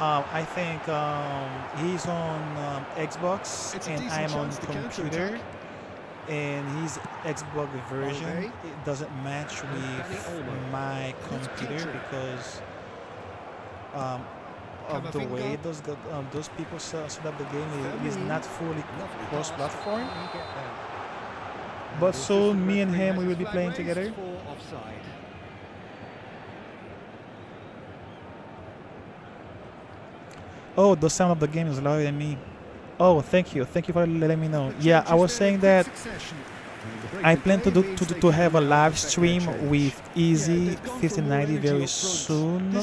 I think he's on Xbox and I'm on computer, and his Xbox version it doesn't match with my computer because of the way those people set up the game. It is not fully cross-platform. But soon, me and him, we will be playing together. Oh, the sound of the game is louder than me. Oh, thank you for letting me know. Yeah, I was saying that I plan to have a live stream with Easy1590 very soon.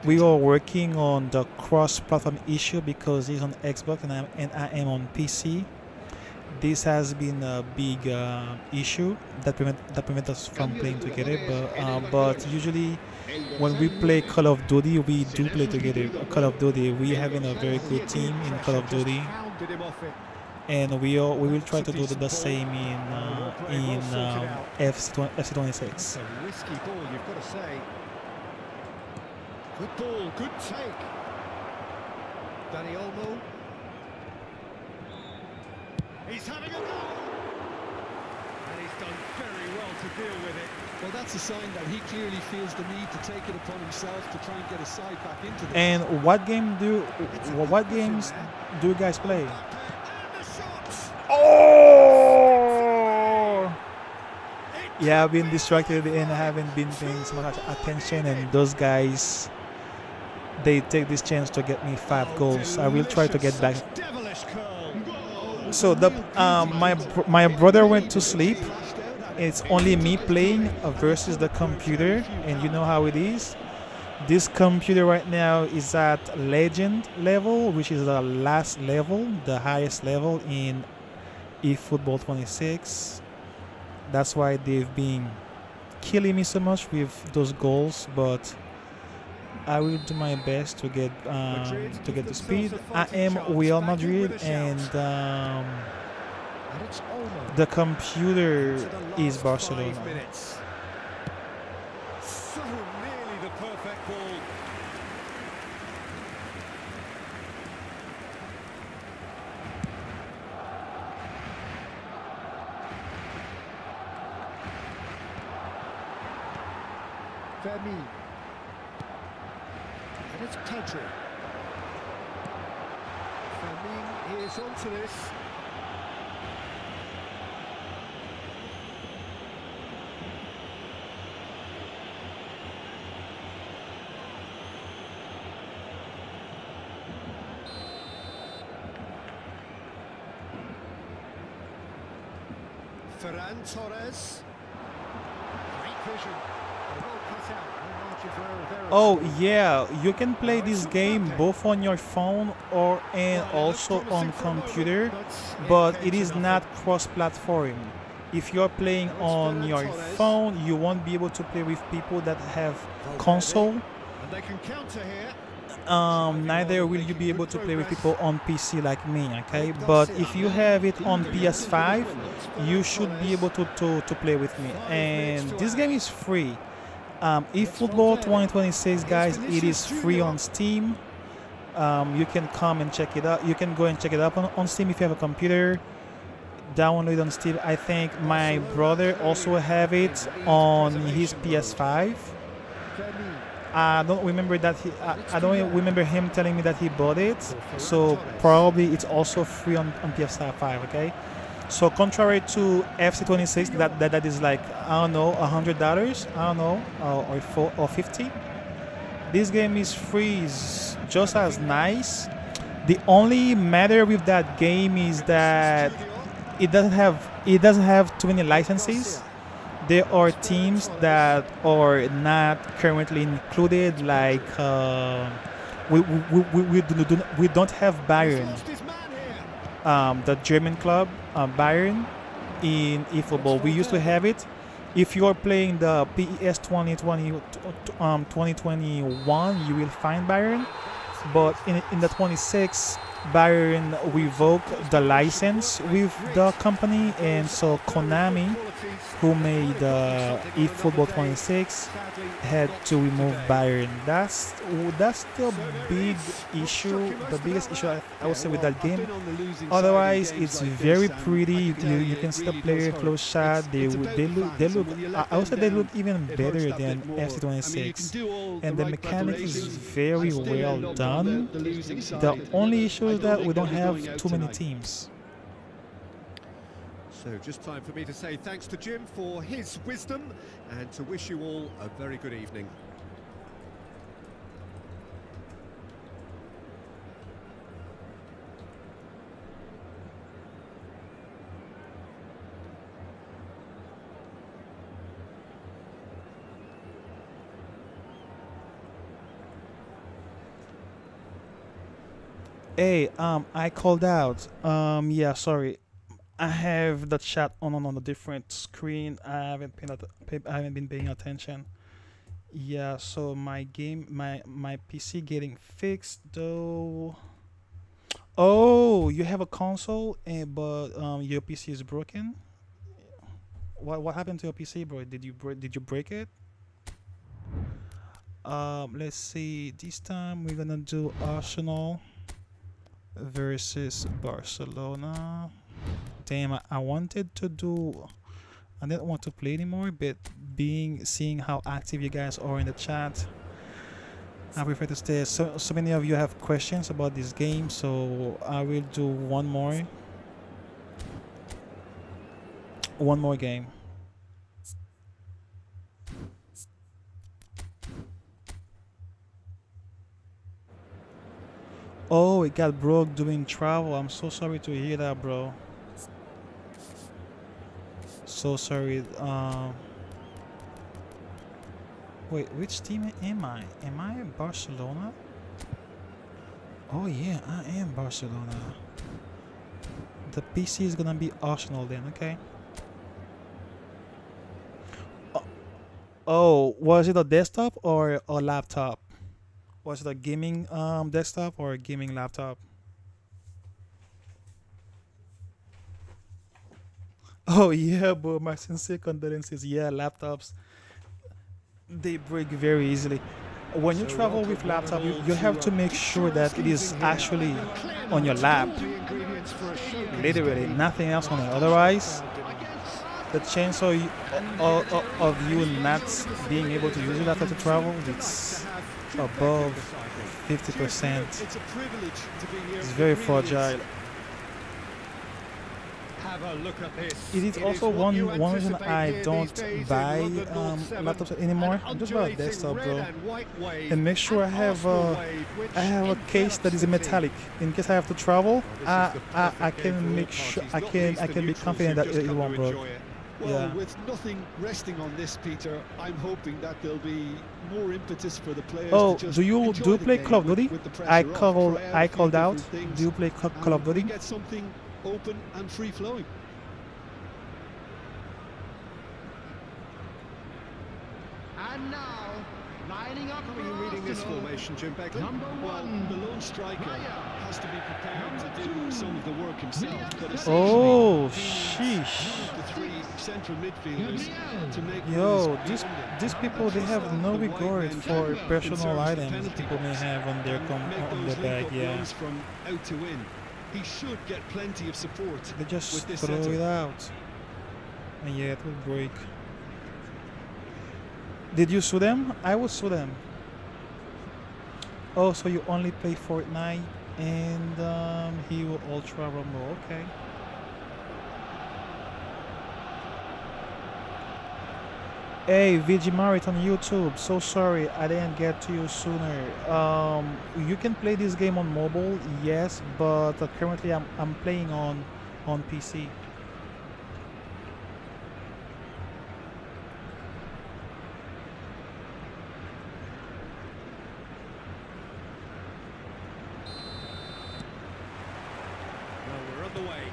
We are working on the cross-platform issue because he's on Xbox and I am on PC. This has been a big issue that prevent us from playing together. But usually, when we play Call of Duty, we do play together. Call of Duty, we having a very good team in Call of Duty, and we will try to do the same in FC26. Risky ball, you've got to say. Good ball, good take. Danny Olmo. He's having a go! And he's done very well to deal with it. Well, that's a sign that he clearly feels the need to take it upon himself to try and get a side back into this. And what games do you guys play? Oh! Yeah, I've been distracted and I haven't been paying so much attention, and those guys, they take this chance to get me 5 goals. I will try to get back. So my brother went to sleep. It's only me playing versus the computer, and you know how it is. This computer right now is at legend level, which is the last level, the highest level in eFootball 26. That's why they've been killing me so much with those goals, but I will do my best to get the speed. I am Real Madrid, and the computer is Barcelona. So nearly the perfect ball. Fermin. And it's Pedri. Fermin is onto this. Ferran Torres. Great vision. Well cut out. No margin for error there. Oh yeah, you can play this game both on your phone or and also on computer, but it is not cross-platform. If you're playing on your phone, you won't be able to play with people that have console. And they can counter here. Neither will you be able to play with people on PC like me, okay? But if you have it on PS5, you should be able to play with me. And this game is free. eFootball 2026, guys, it is free on Steam. You can come and check it out. You can go and check it out on Steam if you have a computer. Download it on Steam. I think my brother also have it on his PS5. I don't remember that I don't remember him telling me that he bought it. So probably it's also free on PS5. Okay. So contrary to FC26, that is like, I don't know, $100, I don't know, or 50. This game is free, is just as nice. The only matter with that game is that it doesn't have too many licenses. There are teams that are not currently included, like we don't have Bayern, the German club Bayern in eFootball. We used to have it. If you are playing the PES 2021, you will find Bayern, but in the 26, Bayern revoked the license with the company, and so Konami, who made eFootball 26, had to remove Bayern. That's the big issue, the biggest issue I would say with that game. Otherwise, it's very pretty. You can see the player close shot. They look. I would say they look even better than FC26, and the mechanic is very well done. The only issue is that we don't have too many teams. So just time for me to say thanks to Jim for his wisdom and to wish you all a very good evening. Hey, I called out. Yeah, sorry. I have the chat on a different screen. I haven't been paying attention. Yeah, so my PC getting fixed though. Oh, you have a console, but your PC is broken. What happened to your PC, bro? Did you break it? Let's see. This time we're gonna do Arsenal versus Barcelona. Damn, I wanted to do. I didn't want to play anymore, but seeing how active you guys are in the chat, I prefer to stay. So many of you have questions about this game, so I will do one more game. Oh, it got broke during travel. I'm so sorry to hear that, bro. So sorry. Wait, which team am I? Am I in Barcelona? Oh yeah, I am Barcelona. The PC is gonna be Arsenal then, okay? Oh, was it a desktop or a laptop? Was it a gaming desktop or a gaming laptop? Oh yeah, bro. My sincere condolences. Yeah, laptops, they break very easily. When you travel with laptop, you have to make sure that it is actually on your lap. Literally, nothing else on it. Otherwise, the chance of you not being able to use your laptop to travel, it's above 50%. It's very fragile. Have a look at this. It is also one reason I don't buy laptops anymore. I just buy a desktop, bro, and make sure I have a case that is metallic in case I have to travel. I can make sure I can be confident that it won't break. Well, with nothing resting on this, Peter, I'm hoping that there'll be more impetus for the players. Oh, to just do you play Call of Duty? I called out. Do you play Call of Duty? Get something open and free flowing. And now, lining up. How are you reading this formation, Jim Begley? Well, the lone striker has to be prepared to do some of the work himself. But oh, sheesh. The three central midfielders to make Yo, these people, they have no regard for personal items people may have on their bag. Yeah. From out to in. He should get plenty of support. They just with this throw setup. it out, and yeah, it will break. Did you sue them? I will sue them. Oh, so you only play Fortnite and he will Ultra Rumble. Okay. Hey, VG Marit on YouTube. So sorry I didn't get to you sooner. You can play this game on mobile, yes, but currently I'm playing on PC. Well, we're on the way.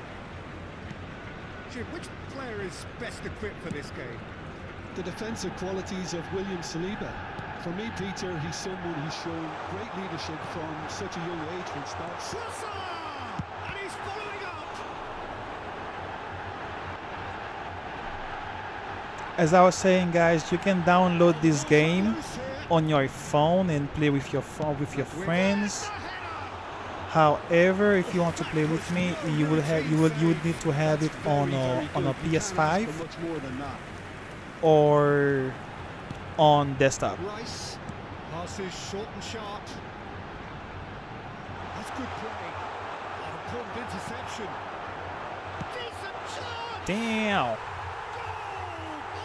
Jim, which player is best equipped for this game? The defensive qualities of William Saliba. For me, Peter, he's someone who's shown great leadership from such a young age when starts. And he's following up. As I was saying, guys, you can download this game on your phone and play with your friends. However, if you want to play with me, you would need to have it on a PS5 or on desktop. Rice passes short and sharp. That's good play. Important interception. Decent chance. Damn. Goal!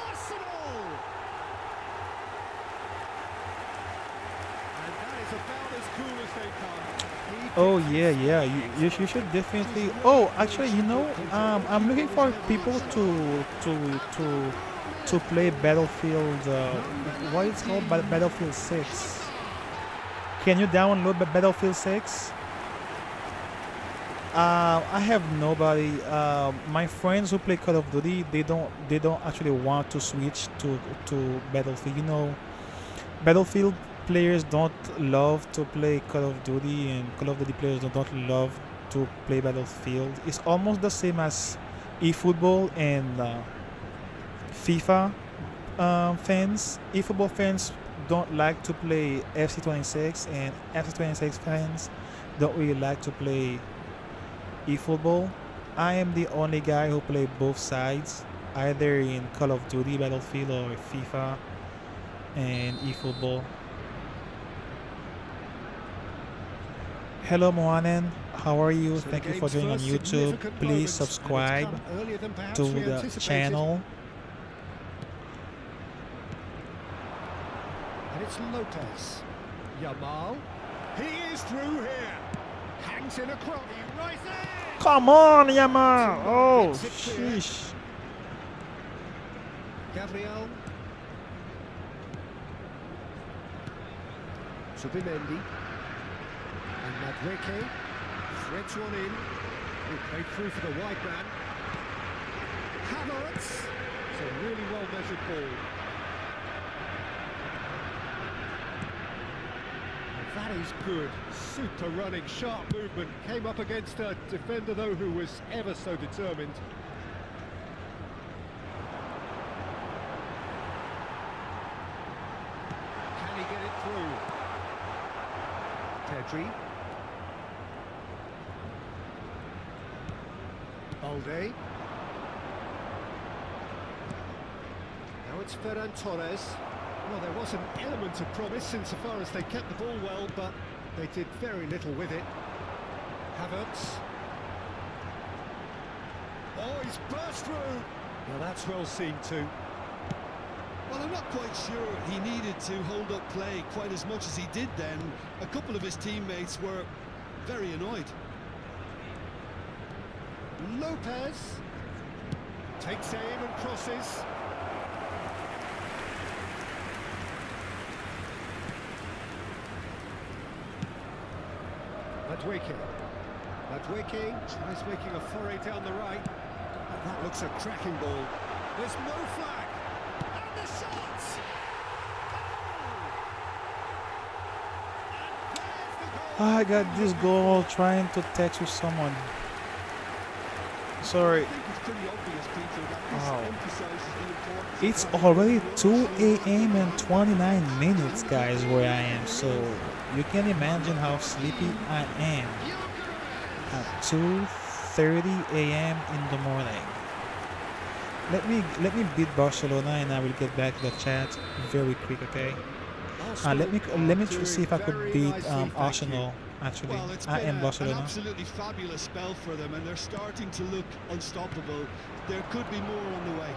Arsenal! And that is about as cool as they come. Oh yeah. You should definitely. Oh, actually, you know, I'm looking for people to play Battlefield. What it's called, Battlefield 6. Can you download Battlefield 6? I have nobody. My friends who play Call of Duty, they don't actually want to switch to Battlefield. You know, Battlefield players don't love to play Call of Duty, and Call of Duty players don't love to play Battlefield. It's almost the same as eFootball and FIFA fans. eFootball fans don't like to play FC26, and FC26 fans don't really like to play eFootball. I am the only guy who play both sides, either in Call of Duty, Battlefield, or FIFA and eFootball. Hello Moanen, how are you? Thank you for joining on YouTube. Please subscribe to the channel. And it's Lopez. Yamal. He is through here. Hangs in across. Right there. Come on, Yamal! Oh, sheesh. Gabriel. Subimendi. And Madreke. Threads one in. He played through for the wide man. Havertz. It's a really well measured ball. And that That is good. Super running, sharp movement. Came up against a defender, though, who was ever so determined. Can he get it through? Pedri. Balde. Now it's Ferran Torres. Well, there was an element of promise insofar as they kept the ball well, but they did very little with it. Havertz. Oh, he's burst through! Now that's well seen too. Well, I'm not quite sure he needed to hold up play quite as much as he did then. A couple of his teammates were very annoyed. Lopez takes aim and crosses. Ledwicki tries making a foray down the right. Oh, that looks a cracking ball. There's no flag. And the shots! I got this goal trying to text with someone. Sorry. Oh. It's already 2 a.m. and 29 minutes, guys, where I am. So you can imagine how sleepy I am at 2:30 a.m. in the morning. Let me beat Barcelona, and I will get back to the chat very quick. Okay. Let me see if I could beat Arsenal. Actually, well, it's I am Barcelona. An absolutely fabulous spell for them, and they're starting to look unstoppable. There could be more on the way.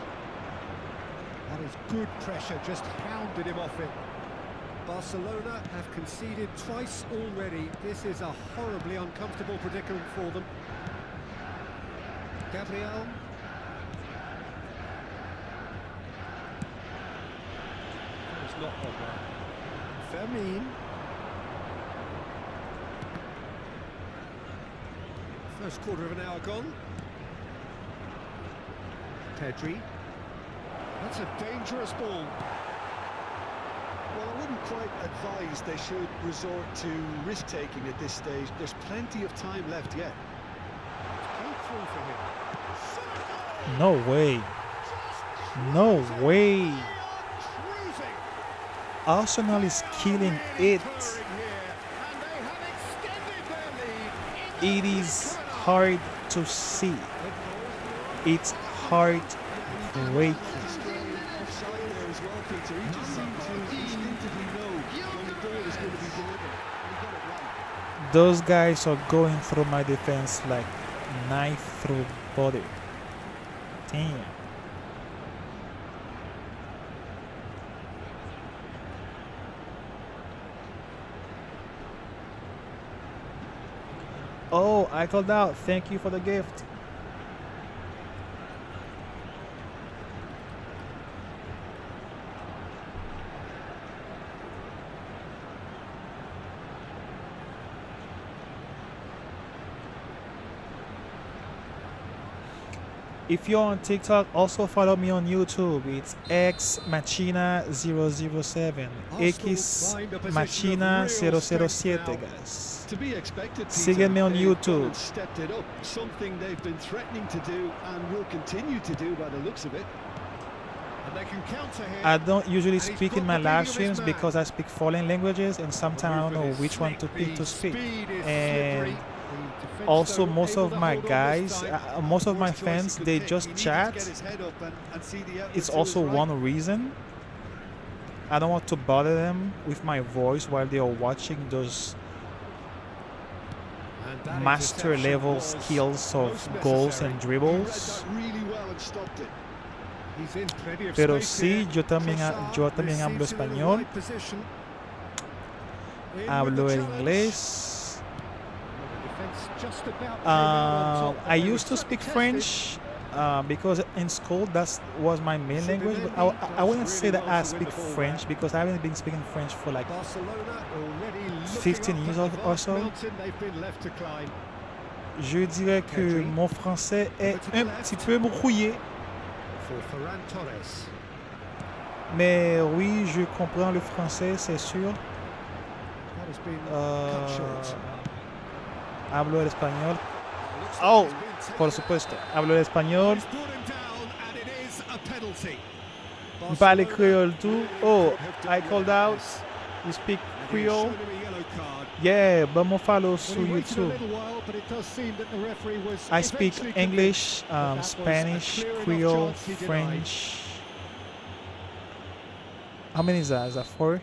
That is good pressure, just hounded him off it. Barcelona have conceded twice already. This is a horribly uncomfortable predicament for them. Gabriel. It's not Pogba. Fermin. First quarter of an hour gone. Pedri. That's a dangerous ball. Well, I wouldn't quite advise they should resort to risk-taking at this stage. There's plenty of time left yet. No way. No way. Arsenal is killing it. It is hard to see. It's heartbreaking. Those guys are going through my defense like knife through body. Damn. Oh, I called out. Thank you for the gift. If you're on TikTok, also follow me on YouTube. It's xmachina007. xmachina007, guys. To be expected, Sígueme on YouTube. Stepped it up, something they've been threatening to do and will continue to do by the looks of it. And they can counter here. I don't usually speak in my live streams because I speak foreign languages, and sometimes I don't know which one to pick to speak. And also, most of my guys, most of my fans, they just chat. It's also one reason. I don't want to bother them with my voice while they are watching those master level skills of goals and dribbles. Pero sí, yo también hablo español. Hablo el inglés. I used to speak French because in school that was my main language. But I wouldn't say that I speak French because I haven't been speaking French for like 15 years or so. Je dirais que mon français est un petit peu brouillé. Mais oui, je comprends le français, c'est sûr. has been cut short. Hablo el español. Oh, por supuesto. Hablo el español. He's brought him down, and it is a penalty. Parle Creole too. Oh, I called out. You speak Creole? Shown him a yellow card. Yeah, vamos follow su Well, he waited a YouTube. little while, but it does seem that the referee was I speak eventually English, convinced that was a Spanish, clear enough Creole, chance he denied. French. How many is that? Is that 4?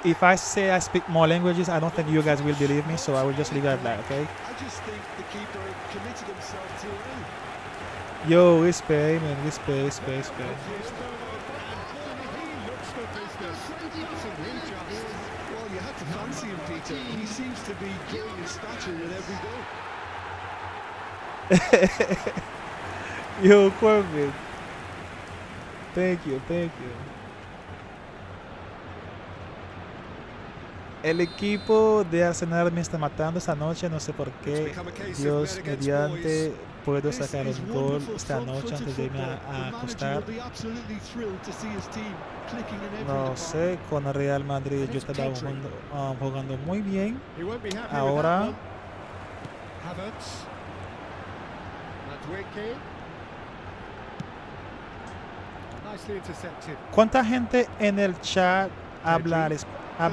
If I say I speak more languages, I don't think you guys will believe me, so I will just leave it at that, okay? I just think the keeper committed himself too early. Yo, respect, man, respect. He looks for business. Well, you had to fancy him, Peter. He seems to be growing in stature with every goal. Yo, Corbin. Thank you. El equipo de Arsenal me está matando esta noche, no sé por qué. Dios mediante, puedo sacar un gol esta noche antes de irme a acostar. No sé, con Real Madrid yo estaba jugando muy bien. He won't be happy with that Ahora, one. Havertz. Madueke. Nicely intercepted. ¿cuánta gente en el chat habla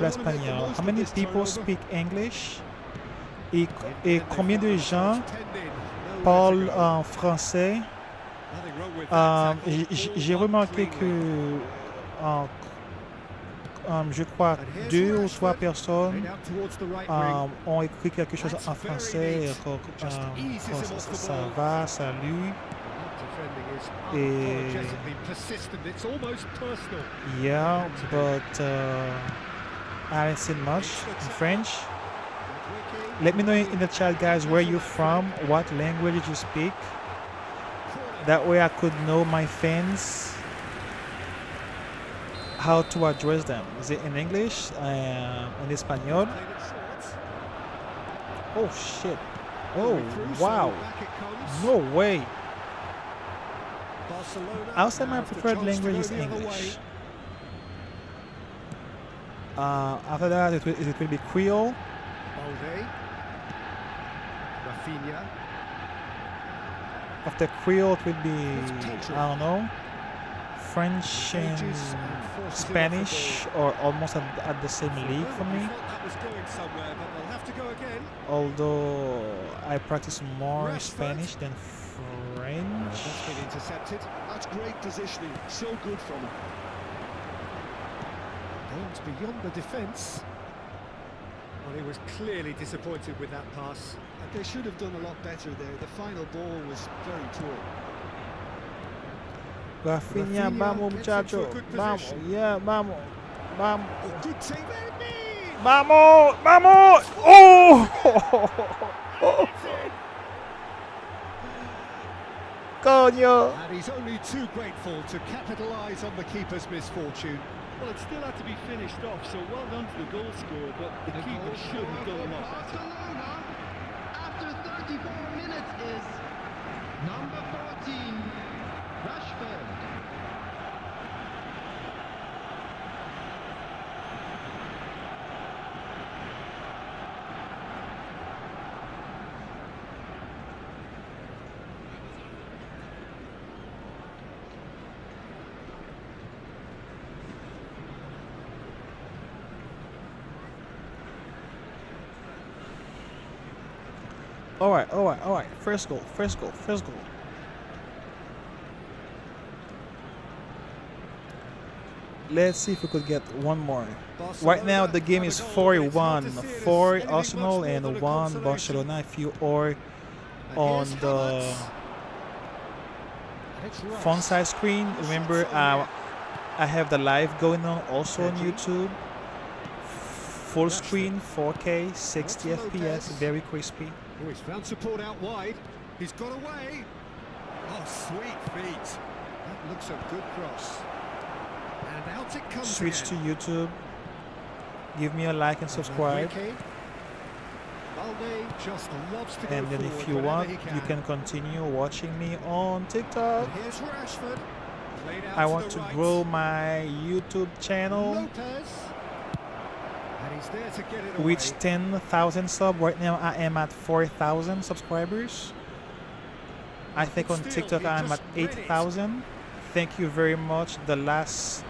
español? How many people speak English? Et combien de gens parlent français? Nothing wrong with that tackle. J'ai remarqué que je crois 2 ou 3 personnes Played out towards the right wing. ont écrit quelque chose en français, ça va, salut. Defending is Et- unapologetically persistent. It's almost personal. Yeah, but I haven't seen much in French. Madueke. Let me know in the chat, guys, where you're from, what language you speak. That way I could know my fans how to address them. Is it in English, in Espanol? Played it short. Oh shit! Oh Going through, so wow! back it comes. No way! Barcelona I'll say my have the preferred chance to language go is the other English. way. After that, it will be Creole. Balde. Rafinha. After Creole, it will be, I don't know, French and Changes and forces it off the Spanish, or almost at the same league for Well, me. we thought that was going somewhere, but they'll have to go again. Although I practice more Rashford. Spanish than French. That's been intercepted. That's great positioning. So good from him. Goals beyond the defence. Well, he was clearly disappointed with that pass. And they should have done a lot better there. The final ball was very poor. Rafinha, Rafinha vamos gets into a muchacho, good vamos, position. yeah, vamos, vamos, Oh, good take there. vamos, vamos, oh, coño. And he's only too grateful to capitalise on the keeper's misfortune. Well, it still had to be finished off, so well done to the goal scorer, but the keeper should have done a lot better. Barcelona, after 34 minutes, is number 14, Rashford. All right. First goal. Let's see if we could get one more. Right now the game is 4-1, 4 Arsenal and 1 Barcelona. If you are on the phone side screen, remember I have the live going on also on YouTube. Full screen, 4K, 60 FPS, very crispy. Oh, he's found support out wide. He's got away. Oh, sweet feet. That looks a good cross. And out it comes Switch to again. YouTube. Give me a like and subscribe. Madueke. Just loves to And go then if forward you whenever want, he you can continue watching me on TikTok. And here's Rashford. Played out I to want the to right. grow my YouTube channel, Lopez. And he's there to get it which away. 10,000 sub. Right now I am at 4,000 subscribers. I think on TikTok I'm at 8,000. Thank you very much. The last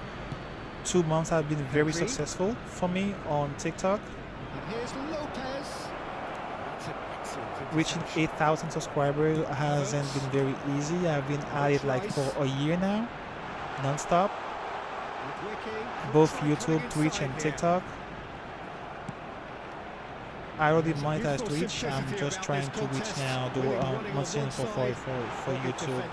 2 months have been very successful for me on TikTok. And here's Lopez. That's an excellent Reaching interception. 8,000 subscribers hasn't been very easy. I've been at it like for a year now, non-stop. Both YouTube, Twitch, and TikTok. I already monetized Twitch. I'm just trying to reach now the monthly for YouTube.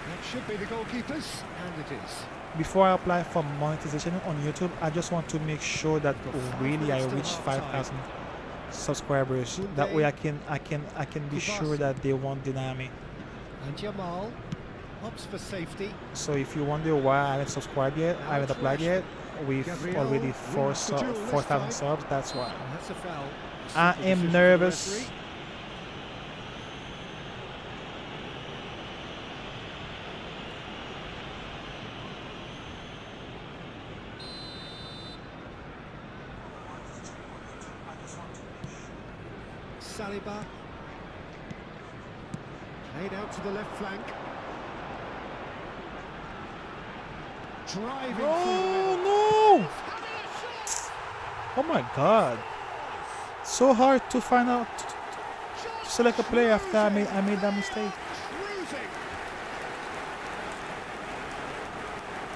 That should be the goalkeepers, and it is. Before I apply for monetization on YouTube, I just want to make sure that really I reach 5,000 subscribers. That way I can be sure that they won't deny me. And Jamal opts for safety. So if you wonder why I haven't subscribed yet, I haven't applied yet, with already 4,000 subs, that's why. And that's a foul. I am nervous. Saliba. Played out to the left flank. Driving through the middle. Oh no! Oh my god. So hard to find out, to select a player after I made that mistake. Cruising.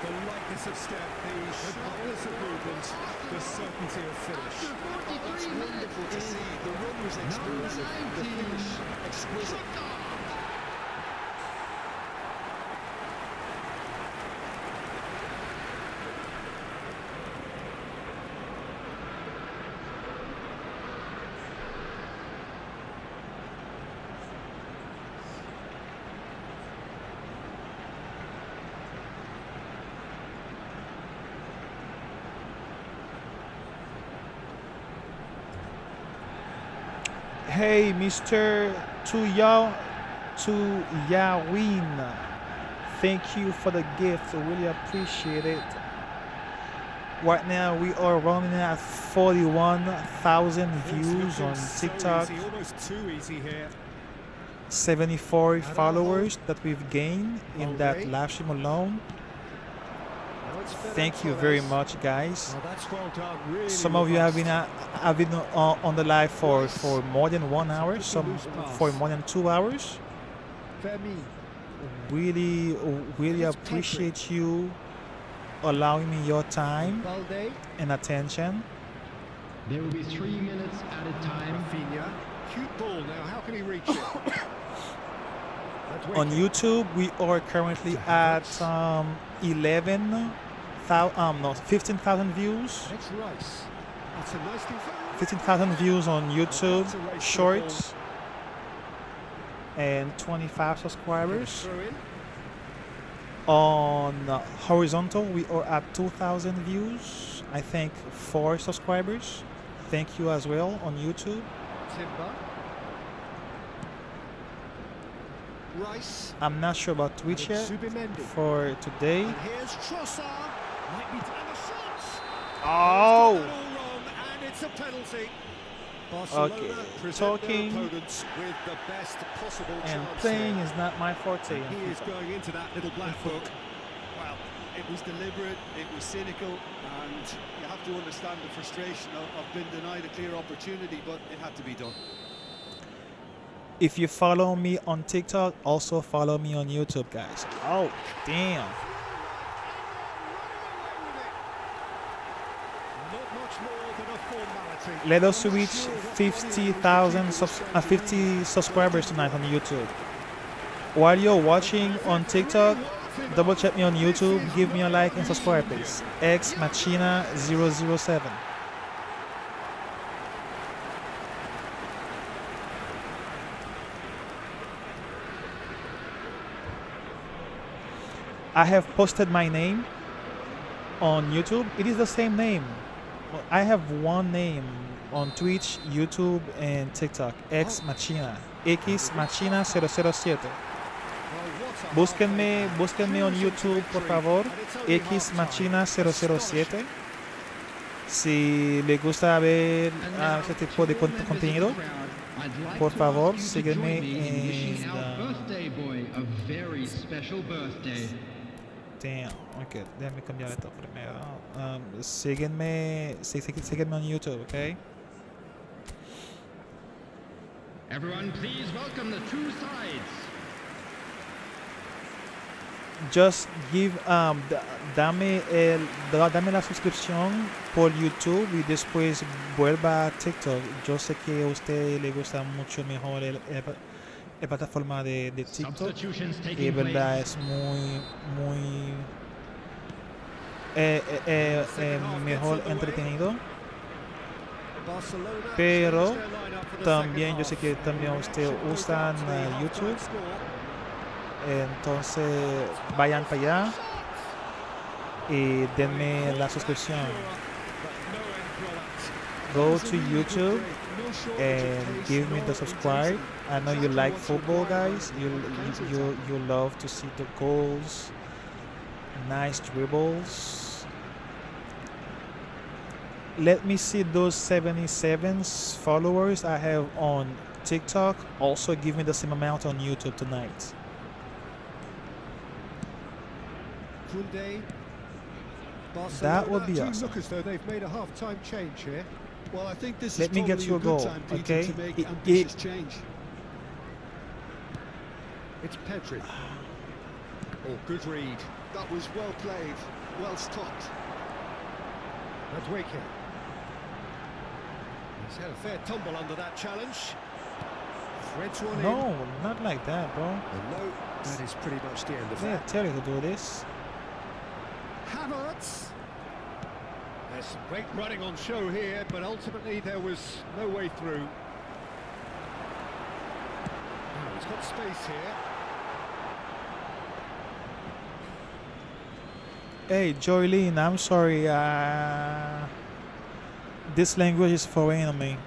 The lightness of step, the sharpness of movement, the certainty of finish. It's wonderful to see. The run was explosive, the finish exquisite. Hey, Mr. Yawin. Thank you for the gift. I really appreciate it. Right now we are running at 41,000 views on TikTok. Almost too easy here. 74 followers that we've gained in that live stream alone. Thank you very much, guys. Well, that's well done. Really Some of you have been on the live for more than 1 hour, some for more than 2 hours. Really appreciate you allowing me your time and attention. There will be 3 minutes at a time. Rafinha. Cute ball now. How can he reach it? On YouTube, we are currently at 15,000 views. That's Rice. That's a nice defense. 15,000 views on YouTube Shorts and 25 subscribers. On horizontal, we are at 2,000 views. I think 4 subscribers. Thank you as well on YouTube. Timber. Rice. I'm not sure about Twitch yet for today. And here's Trossard. Might be and the shots. Oh! All wrong, and it's a penalty. Barcelona Okay, present talking their opponents with the best possible and chance playing here. is not my forte. And he is going into that little black book. Well, it was deliberate, it was cynical, and you have to understand the frustration of being denied a clear opportunity, but it had to be done. If you follow me on TikTok, also follow me on YouTube, guys. Oh, damn. Not much more than a formality. Let us reach 50,000 50 subscribers tonight on YouTube. While you're watching on TikTok, double check me on YouTube, give me a like and subscribe, please. xmachina007. I have posted my name on YouTube. It is the same name. I have one name on Twitch, YouTube, and TikTok. X Machina. X Machina 007. Búsquenme en YouTube, por favor. X Machina 007. Si les gusta ver este tipo de contenido, por favor, sígueme en... Damn, ok, déjame cambiar esto primero. Sígueme en YouTube, ok? Everyone, please welcome the two sides. Just give, dame la suscripción por YouTube y después vuelva a TikTok. Yo sé que a usted le gusta mucho mejor la plataforma de TikTok y en verdad es muy mejor entretenido, pero también yo sé que también usted usa YouTube, entonces vayan para allá y denme la suscripción. Go to YouTube and give me the subscribe. I know you like football, guys. You love to see the goals, nice dribbles. Let me see those 77 followers I have on TikTok. Also give me the same amount on YouTube tonight. That would be awesome. Look as though they've made a half-time change here. Well, I think this Let is me get you a goal, time, Peter, okay? to make ambitious change. It's Pedri. Oh, good read. That was well played, well stopped. That's Wake. He's had a fair tumble under that challenge. Threads one in. No, not like that, bro. And no, that is pretty much the end of Yeah, that. tell you to do this. Havertz. There's some great running on show here, but ultimately there was no way through. Oh, he's got space here. Hey, Joylene, I'm sorry. This language is foreign to me.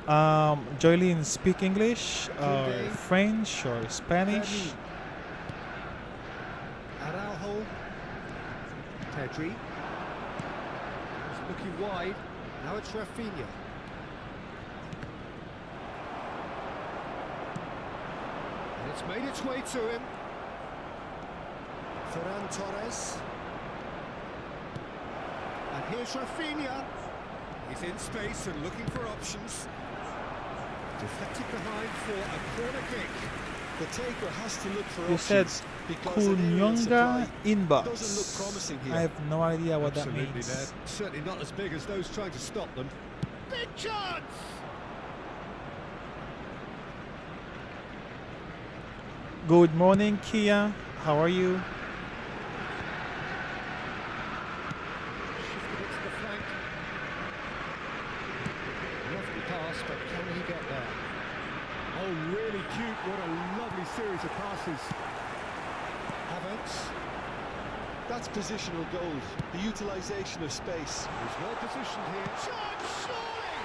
Joylene, speak English, or French, or Spanish? Araujo. Pedri. He's looking wide. Now it's Rafinha. And it's made its way to him. Ferran Torres. And here's Rafinha. He's in space and looking for options. Deflected behind for a corner kick. The taker has to look for You said options because an aerial Kunyonga supply inbox. doesn't look promising here. I have no idea what Absolutely, that means. they're certainly not as big as those trying to stop them. Big chance! Good morning, Kia. How are you? Shifted it to the flank. Lovely pass, but can he get there? Oh, really cute. What a lovely series of passes. Havertz. That's positional goal, the utilisation of space. He's well positioned here. Chance, surely!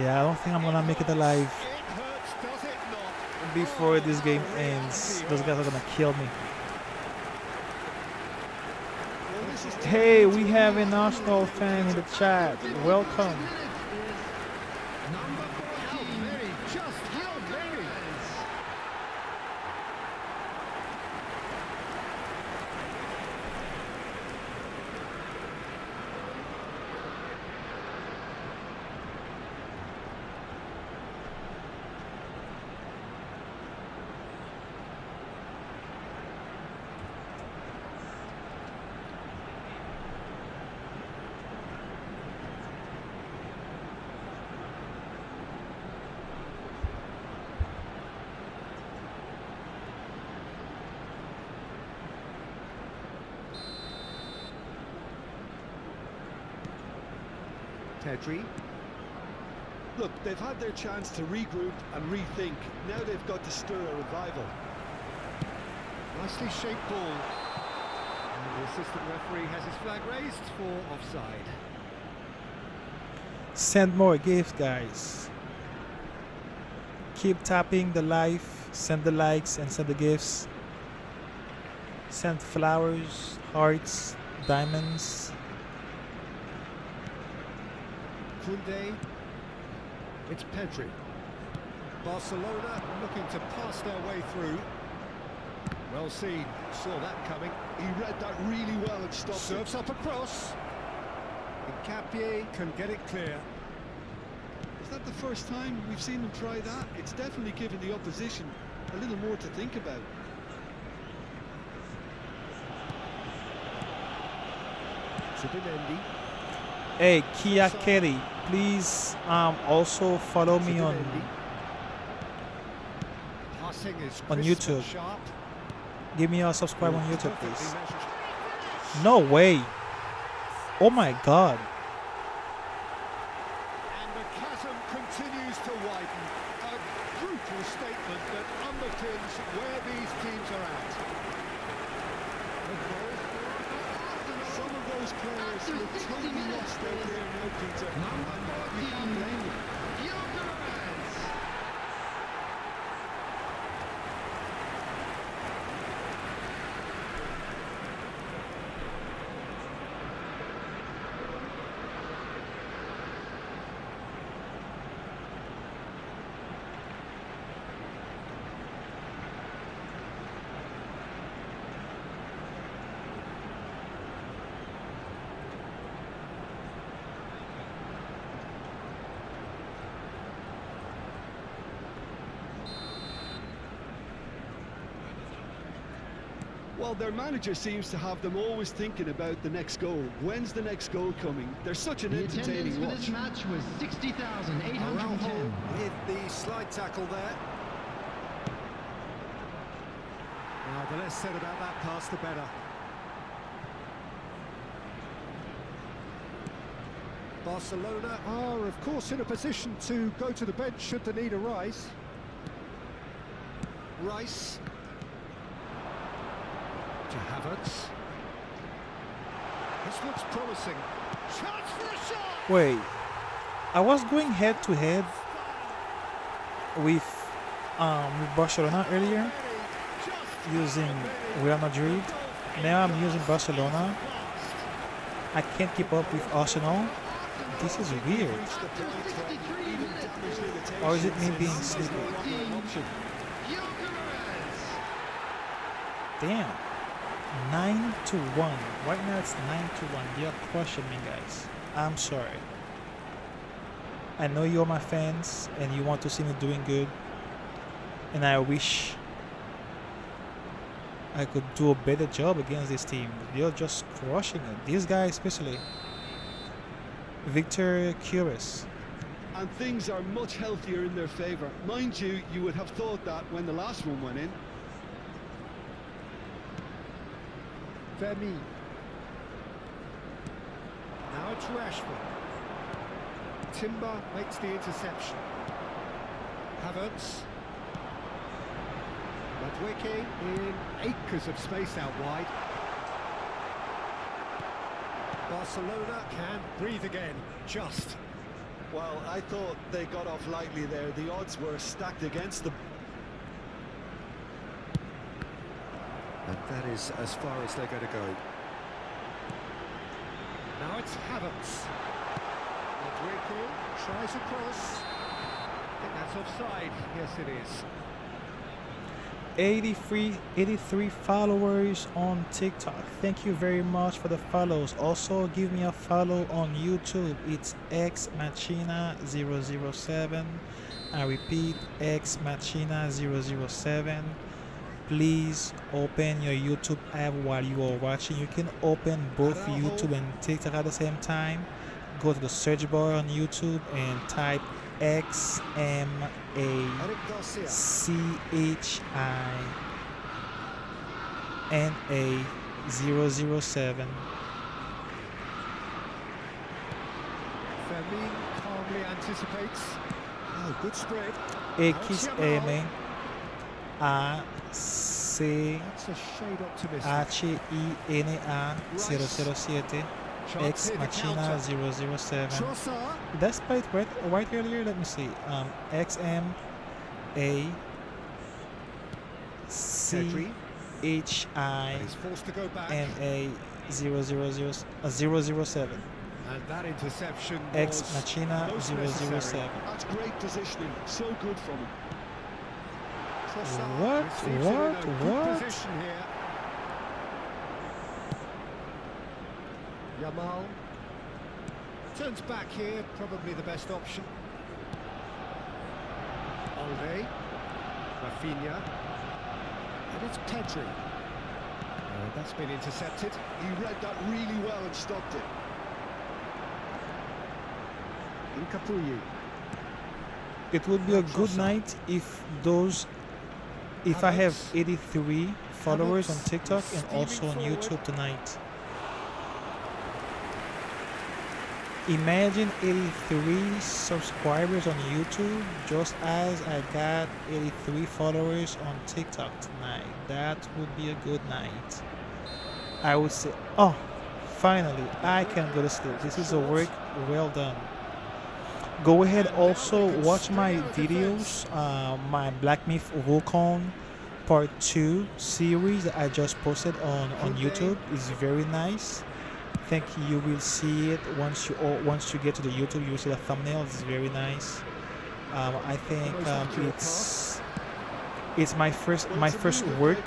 Yeah, I don't think I'm gonna make it alive It hurts, does it not? before this game ends. Those guys are gonna kill me. Well, this is Hey, we have an Arsenal fan in the chat. Welcome. How many? Just how many? Pedri. Look, they've had their chance to regroup and rethink. Now they've got to stir a revival. Nicely shaped ball. The assistant referee has his flag raised for offside. Send more gifts, guys. Keep tapping the live, send the likes and send the gifts. Send flowers, hearts, diamonds. Kunde. It's Pedri. Barcelona looking to pass their way through. Well seen, saw that coming. He read that really well and stopped Serves up across. Capier can get it clear. Is that the first time we've seen him try that? It's definitely given the opposition a little more to think about. Zubimendi. Hey, Kia Kelly, please also follow me on YouTube. Sharp. Give me a subscribe on YouTube, please. No way. Oh my God. And the chasm continues to widen. A brutal statement that underpins where these teams are at. Some of those players look totally lost out there now, Peter. And you can't blame them. Well, their manager seems to have them always thinking about the next goal. When's the next goal coming? They're such an entertaining watch. This match was 60,810. With the slide tackle there. Now, the less said about that pass, the better. Barcelona are, of course, in a position to go to the bench should the need arise. Rice. To Havertz. This looks promising. Chance for a shot! Wait, I was going head to head with Barcelona earlier using Real Madrid. Now I'm using Barcelona. I can't keep up with Arsenal. This is weird. Or is it me being sleepy? Damn. 9-1. Right now it's 9-1. You're crushing me, guys. I'm sorry. I know you're my fans and you want to see me doing good. And I wish I could do a better job against this team. They're just crushing it. This guy especially. Victor Curious. And things are much healthier in their favour. Mind you, you would have thought that when the last one went in. Vermi. Now it's Rashford. Timber makes the interception. Havertz. Madueke in acres of space out wide. Barcelona can breathe again, just. Well, I thought they got off lightly there. The odds were stacked against them. And that is as far as they're going to go. Now it's Havertz. Madueke tries across. I think that's offside. Yes, it is. 83 followers on TikTok. Thank you very much for the follows. Also give me a follow on YouTube. It's xmachina007. I repeat, xmachina007. Please open your YouTube app while you are watching. You can open both YouTube and TikTok at the same time. Go to the search bar on YouTube and type XMACHINA007. Fermin calmly anticipates. Oh, good spread. XMACHINA That's a shade optimistic. Hina 007 Ex Machina 007. Did I spell it right earlier? Let me see. XMACHINA He's forced to go back. 007. And that interception Ex was Machina most 007. necessary. That's great positioning, so good from him. Trossard What? receives it in a good What? position here. Yamal turns back here, probably the best option. Alde, Rafinha, and it's Pedri. That's been intercepted. He read that really well and stopped it. Incapuyi. It would be a good night if I have 83 followers on TikTok and also on YouTube tonight. Imagine 83 subscribers on YouTube just as I got 83 followers on TikTok tonight. That would be a good night. I would say, oh, finally, I can go to sleep. This is a work well done. Go ahead, also watch my videos, my Black Myth Wukong Part 2 series that I just posted on YouTube. Is very nice. I think you will see it once you get to the YouTube. You will see the thumbnail. It's very nice. I think it's my first work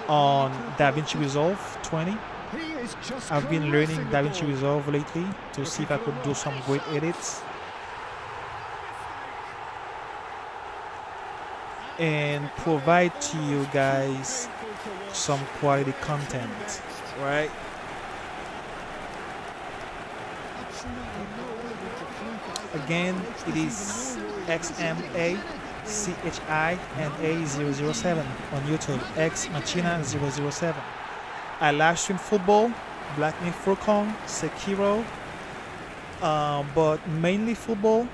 on DaVinci Resolve 20. I've been learning DaVinci Resolve lately to see if I could do some great edits and provide to you guys some quality content, right? Again, it is XMACHINA 007 on YouTube, Ex Machina 007. I live stream football, Black Myth Wukong, Sekiro, but mainly football,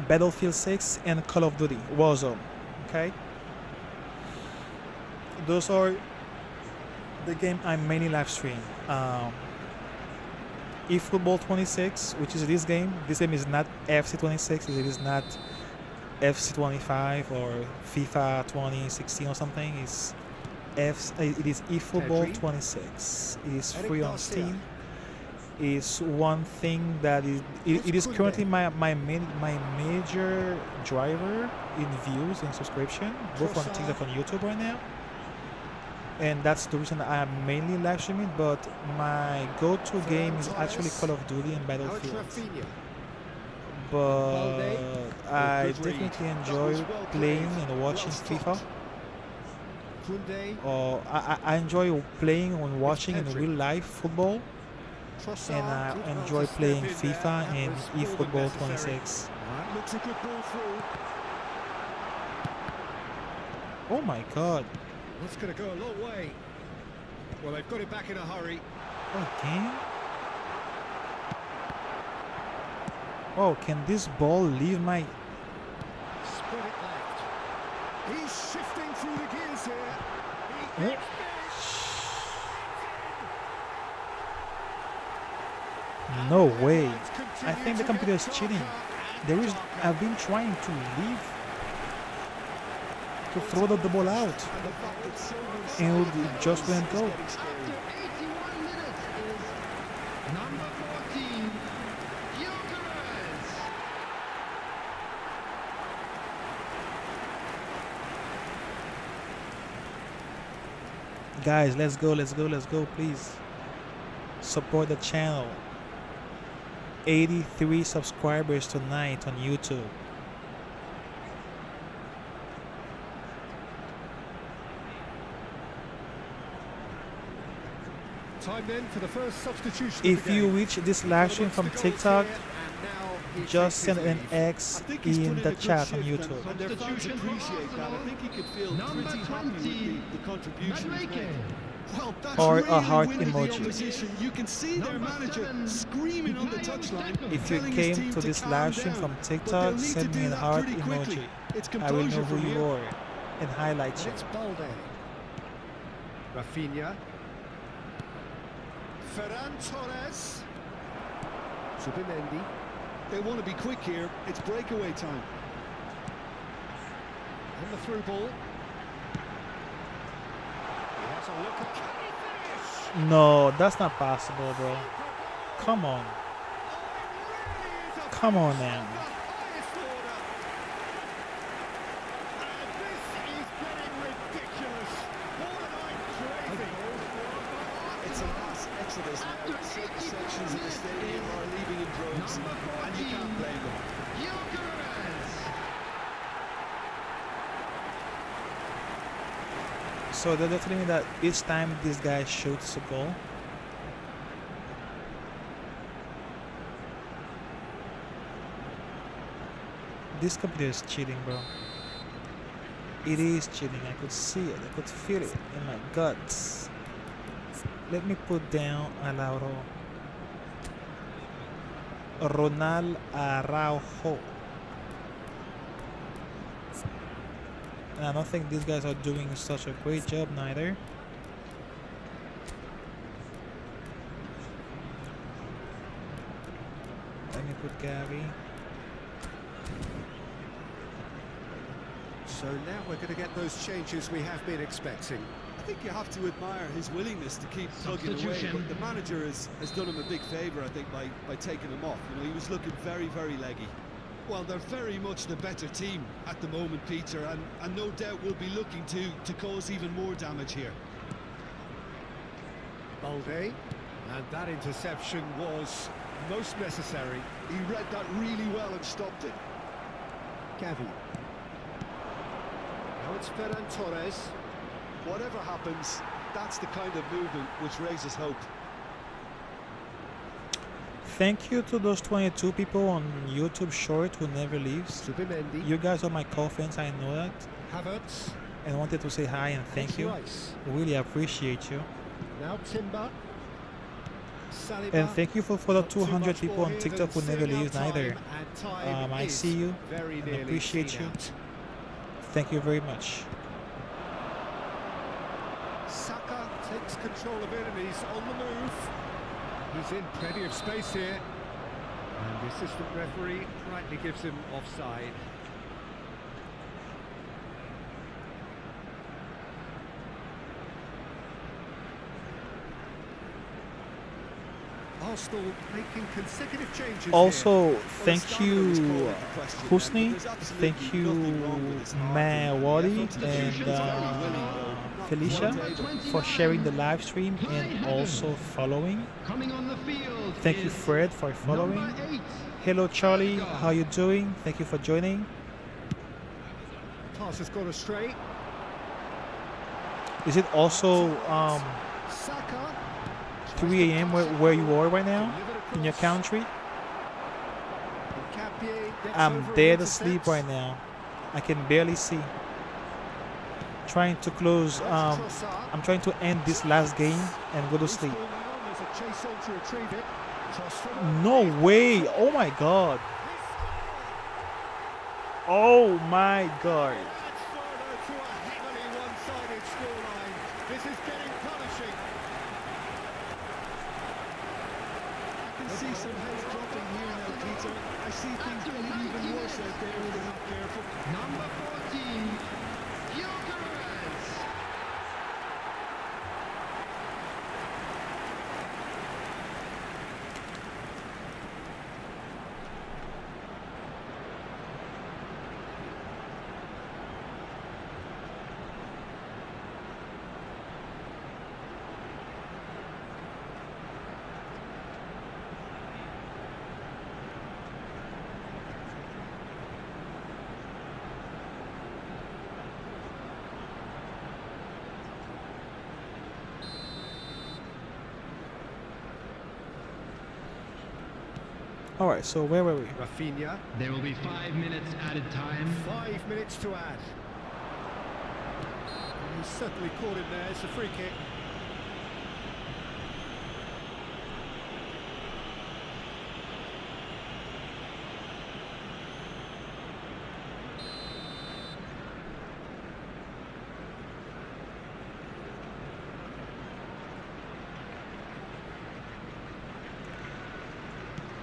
Battlefield 6 and Call of Duty Warzone. Okay, those are the game I mainly live stream. eFootball 26, which is this game. This game is not FC 26. It is not FC 25 or FIFA 2016 or something. It is eFootball 26. It is free on Steam. Is one thing that it is currently my major driver in views and subscription, both on TikTok and YouTube right now, and that's the reason I am mainly live streaming. But my go-to game is actually Call of Duty and Battlefield. But I definitely enjoy playing and watching FIFA. Or I enjoy playing and watching in real life football. And I enjoy playing FIFA and eFootball 26. Oh my god. That's going to go a long way. Well, they've got it back in a hurry. Again? Oh, can this ball leave my... Spread it left. He's shifting through the gears here. No way. I think the computer is cheating. I've been trying to leave, to throw the ball out, and it just wouldn't go. After 81 minutes is number 14, Gyökeres. Guys, let's go, please. Support the channel. 83 subscribers tonight on YouTube. Time then for the first substitution. If you reach this live stream from TikTok, just send an X in the chat on YouTube. And their fans appreciate that. I think he could feel pretty happy with the contribution he's made. Well, that's Or really a heart winning the emoji. opposition. You can see their manager screaming on the touchline. If you telling his came team to this calm live stream down. from But TikTok, they'll need send to me do a that heart pretty quickly. emoji. It's I will know composure who from you here. are. and highlight you. It's Balde. Rafinha. Ferran Torres. Subimendi. They want to be quick here. It's breakaway time. And the through ball. He has a look at. Can he finish? No, that's not possible, bro. Come on. Come on now. It's a mass exodus now. Certain sections of the stadium are leaving in droves, and you can't blame them. So they're telling me that each time this guy shoots a goal, this computer is cheating, bro. It is cheating. I could see it. I could feel it in my guts. Let me put down Alauro. Ronald Araujo. And I don't think these guys are doing such a great job neither. Let me put Gary. So now we're going to get those changes we have been expecting. I think you have to admire his willingness to keep plugging away, but the manager has done him a big favour, I think, by taking him off. You know, he was looking very, very leggy. Well, they're very much the better team at the moment, Peter, and no doubt will be looking to cause even more damage here. Balde, and that interception was most necessary. He read that really well and stopped it. Gavi. Now it's Ferran Torres. Whatever happens, that's the kind of movement which raises hope. Thank you to those 22 people on YouTube Short who never leaves. Subimendi. You guys are my co-fans, I know that. Havertz. And wanted to say hi and thank you. Rice. Really appreciate you. Now Timber. Saliba. And thank you for the Not too 200 much people more on here TikTok who than never serial leaves neither. time, and time I is see you very and nearly appreciate seen you. out. Thank you very much. Saka takes control of it and he's on the move. He's in plenty of space here. And the assistant referee rightly gives him offside. Arsenal making consecutive changes. Also, here. thank you, Husni, thank you, Mawadi, and Felicia for sharing the live stream and also following. Thank you, Fred, for following. Hello, Charlie, how you doing? Thank you for joining. Pass has gone astray. Is it also Saka. 3 a.m. where you are right now in your country? I'm dead asleep right now. I can barely see. Trying to close. I'm trying to end this last game and go to sleep. No way! Oh my god! Oh my god! I see some heads dropping here now, Peter. I see things getting even worse out there if they're not careful. Number 14, Gyökeres. Alright, so where were we? Rafinha. There will be 5 minutes added time. 5 minutes to add. He's certainly caught him there. It's a free kick.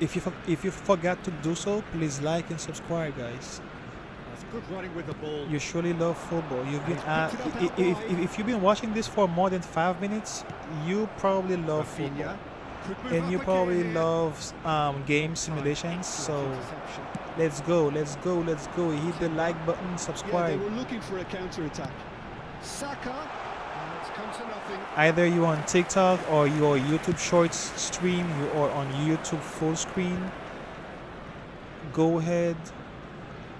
if you forgot to do so, please like and subscribe, guys. That's good running with the ball. You surely love football. You've been if you've been watching this for more than 5 minutes, you probably love football, and you probably love game simulations. So let's go. Hit the like button, subscribe. Yeah, they were looking for a counter-attack. Saka, and it's come to nothing. Either you're on TikTok or you're YouTube Shorts stream, you are on YouTube full screen. Go ahead,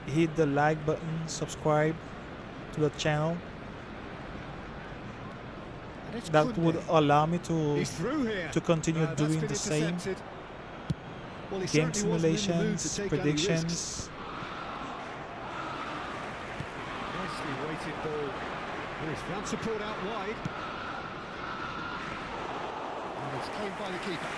hit the like button, subscribe to the channel. That would allow me to continue doing the same game simulations, predictions. Nicely weighted ball. There's front support out wide. And it's claimed by the keeper.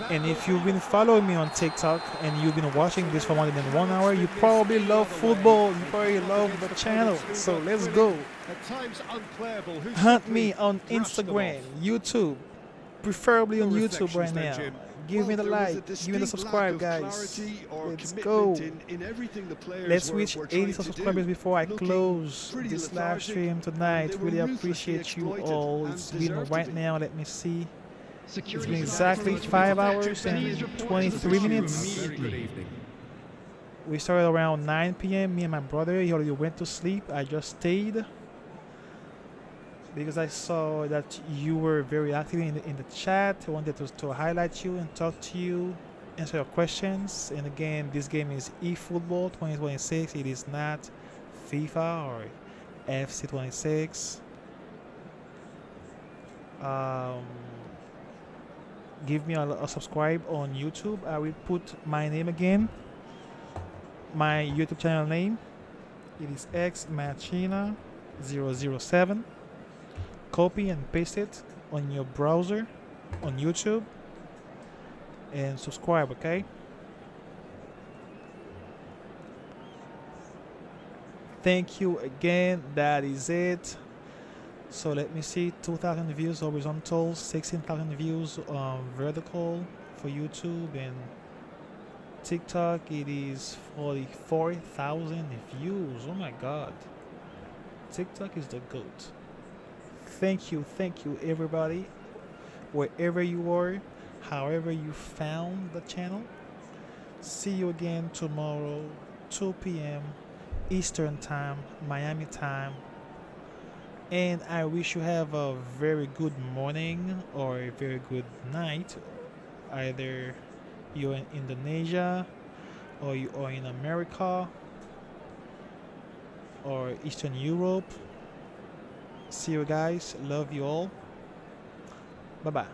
And if you've been following me on TikTok and you've been watching this for more than 1 hour, you probably love football, you probably love the channel. So let's go. Hunt me on Instagram, YouTube, preferably on YouTube right now. Give me the like, give me the subscribe, guys. Let's go. Let's reach 80 subscribers before I close this live stream tonight. Really appreciate you all. It's been right now, let me see. It's been exactly 5 hours and 23 minutes. We started around 9 p.m. Me and my brother, he already went to sleep. I just stayed because I saw that you were very active in the chat. I wanted to highlight you and talk to you, answer your questions. And again, this game is eFootball 2026. It is not FIFA or FC 26. Give me a subscribe on YouTube. I will put my name again, my YouTube channel name. It is xmachina007. Copy and paste it on your browser on YouTube and subscribe, okay? Thank you again. That is it. So let me see, 2,000 views horizontal, 16,000 views vertical for YouTube, and TikTok it is 44,000 views. Oh my god, TikTok is the GOAT. Thank you everybody, wherever you are, however you found the channel. See you again tomorrow, 2 p.m. Eastern time, Miami time. And I wish you have a very good morning or a very good night. Either you're in Indonesia or you are in America or Eastern Europe. See you guys. Love you all. Bye-bye.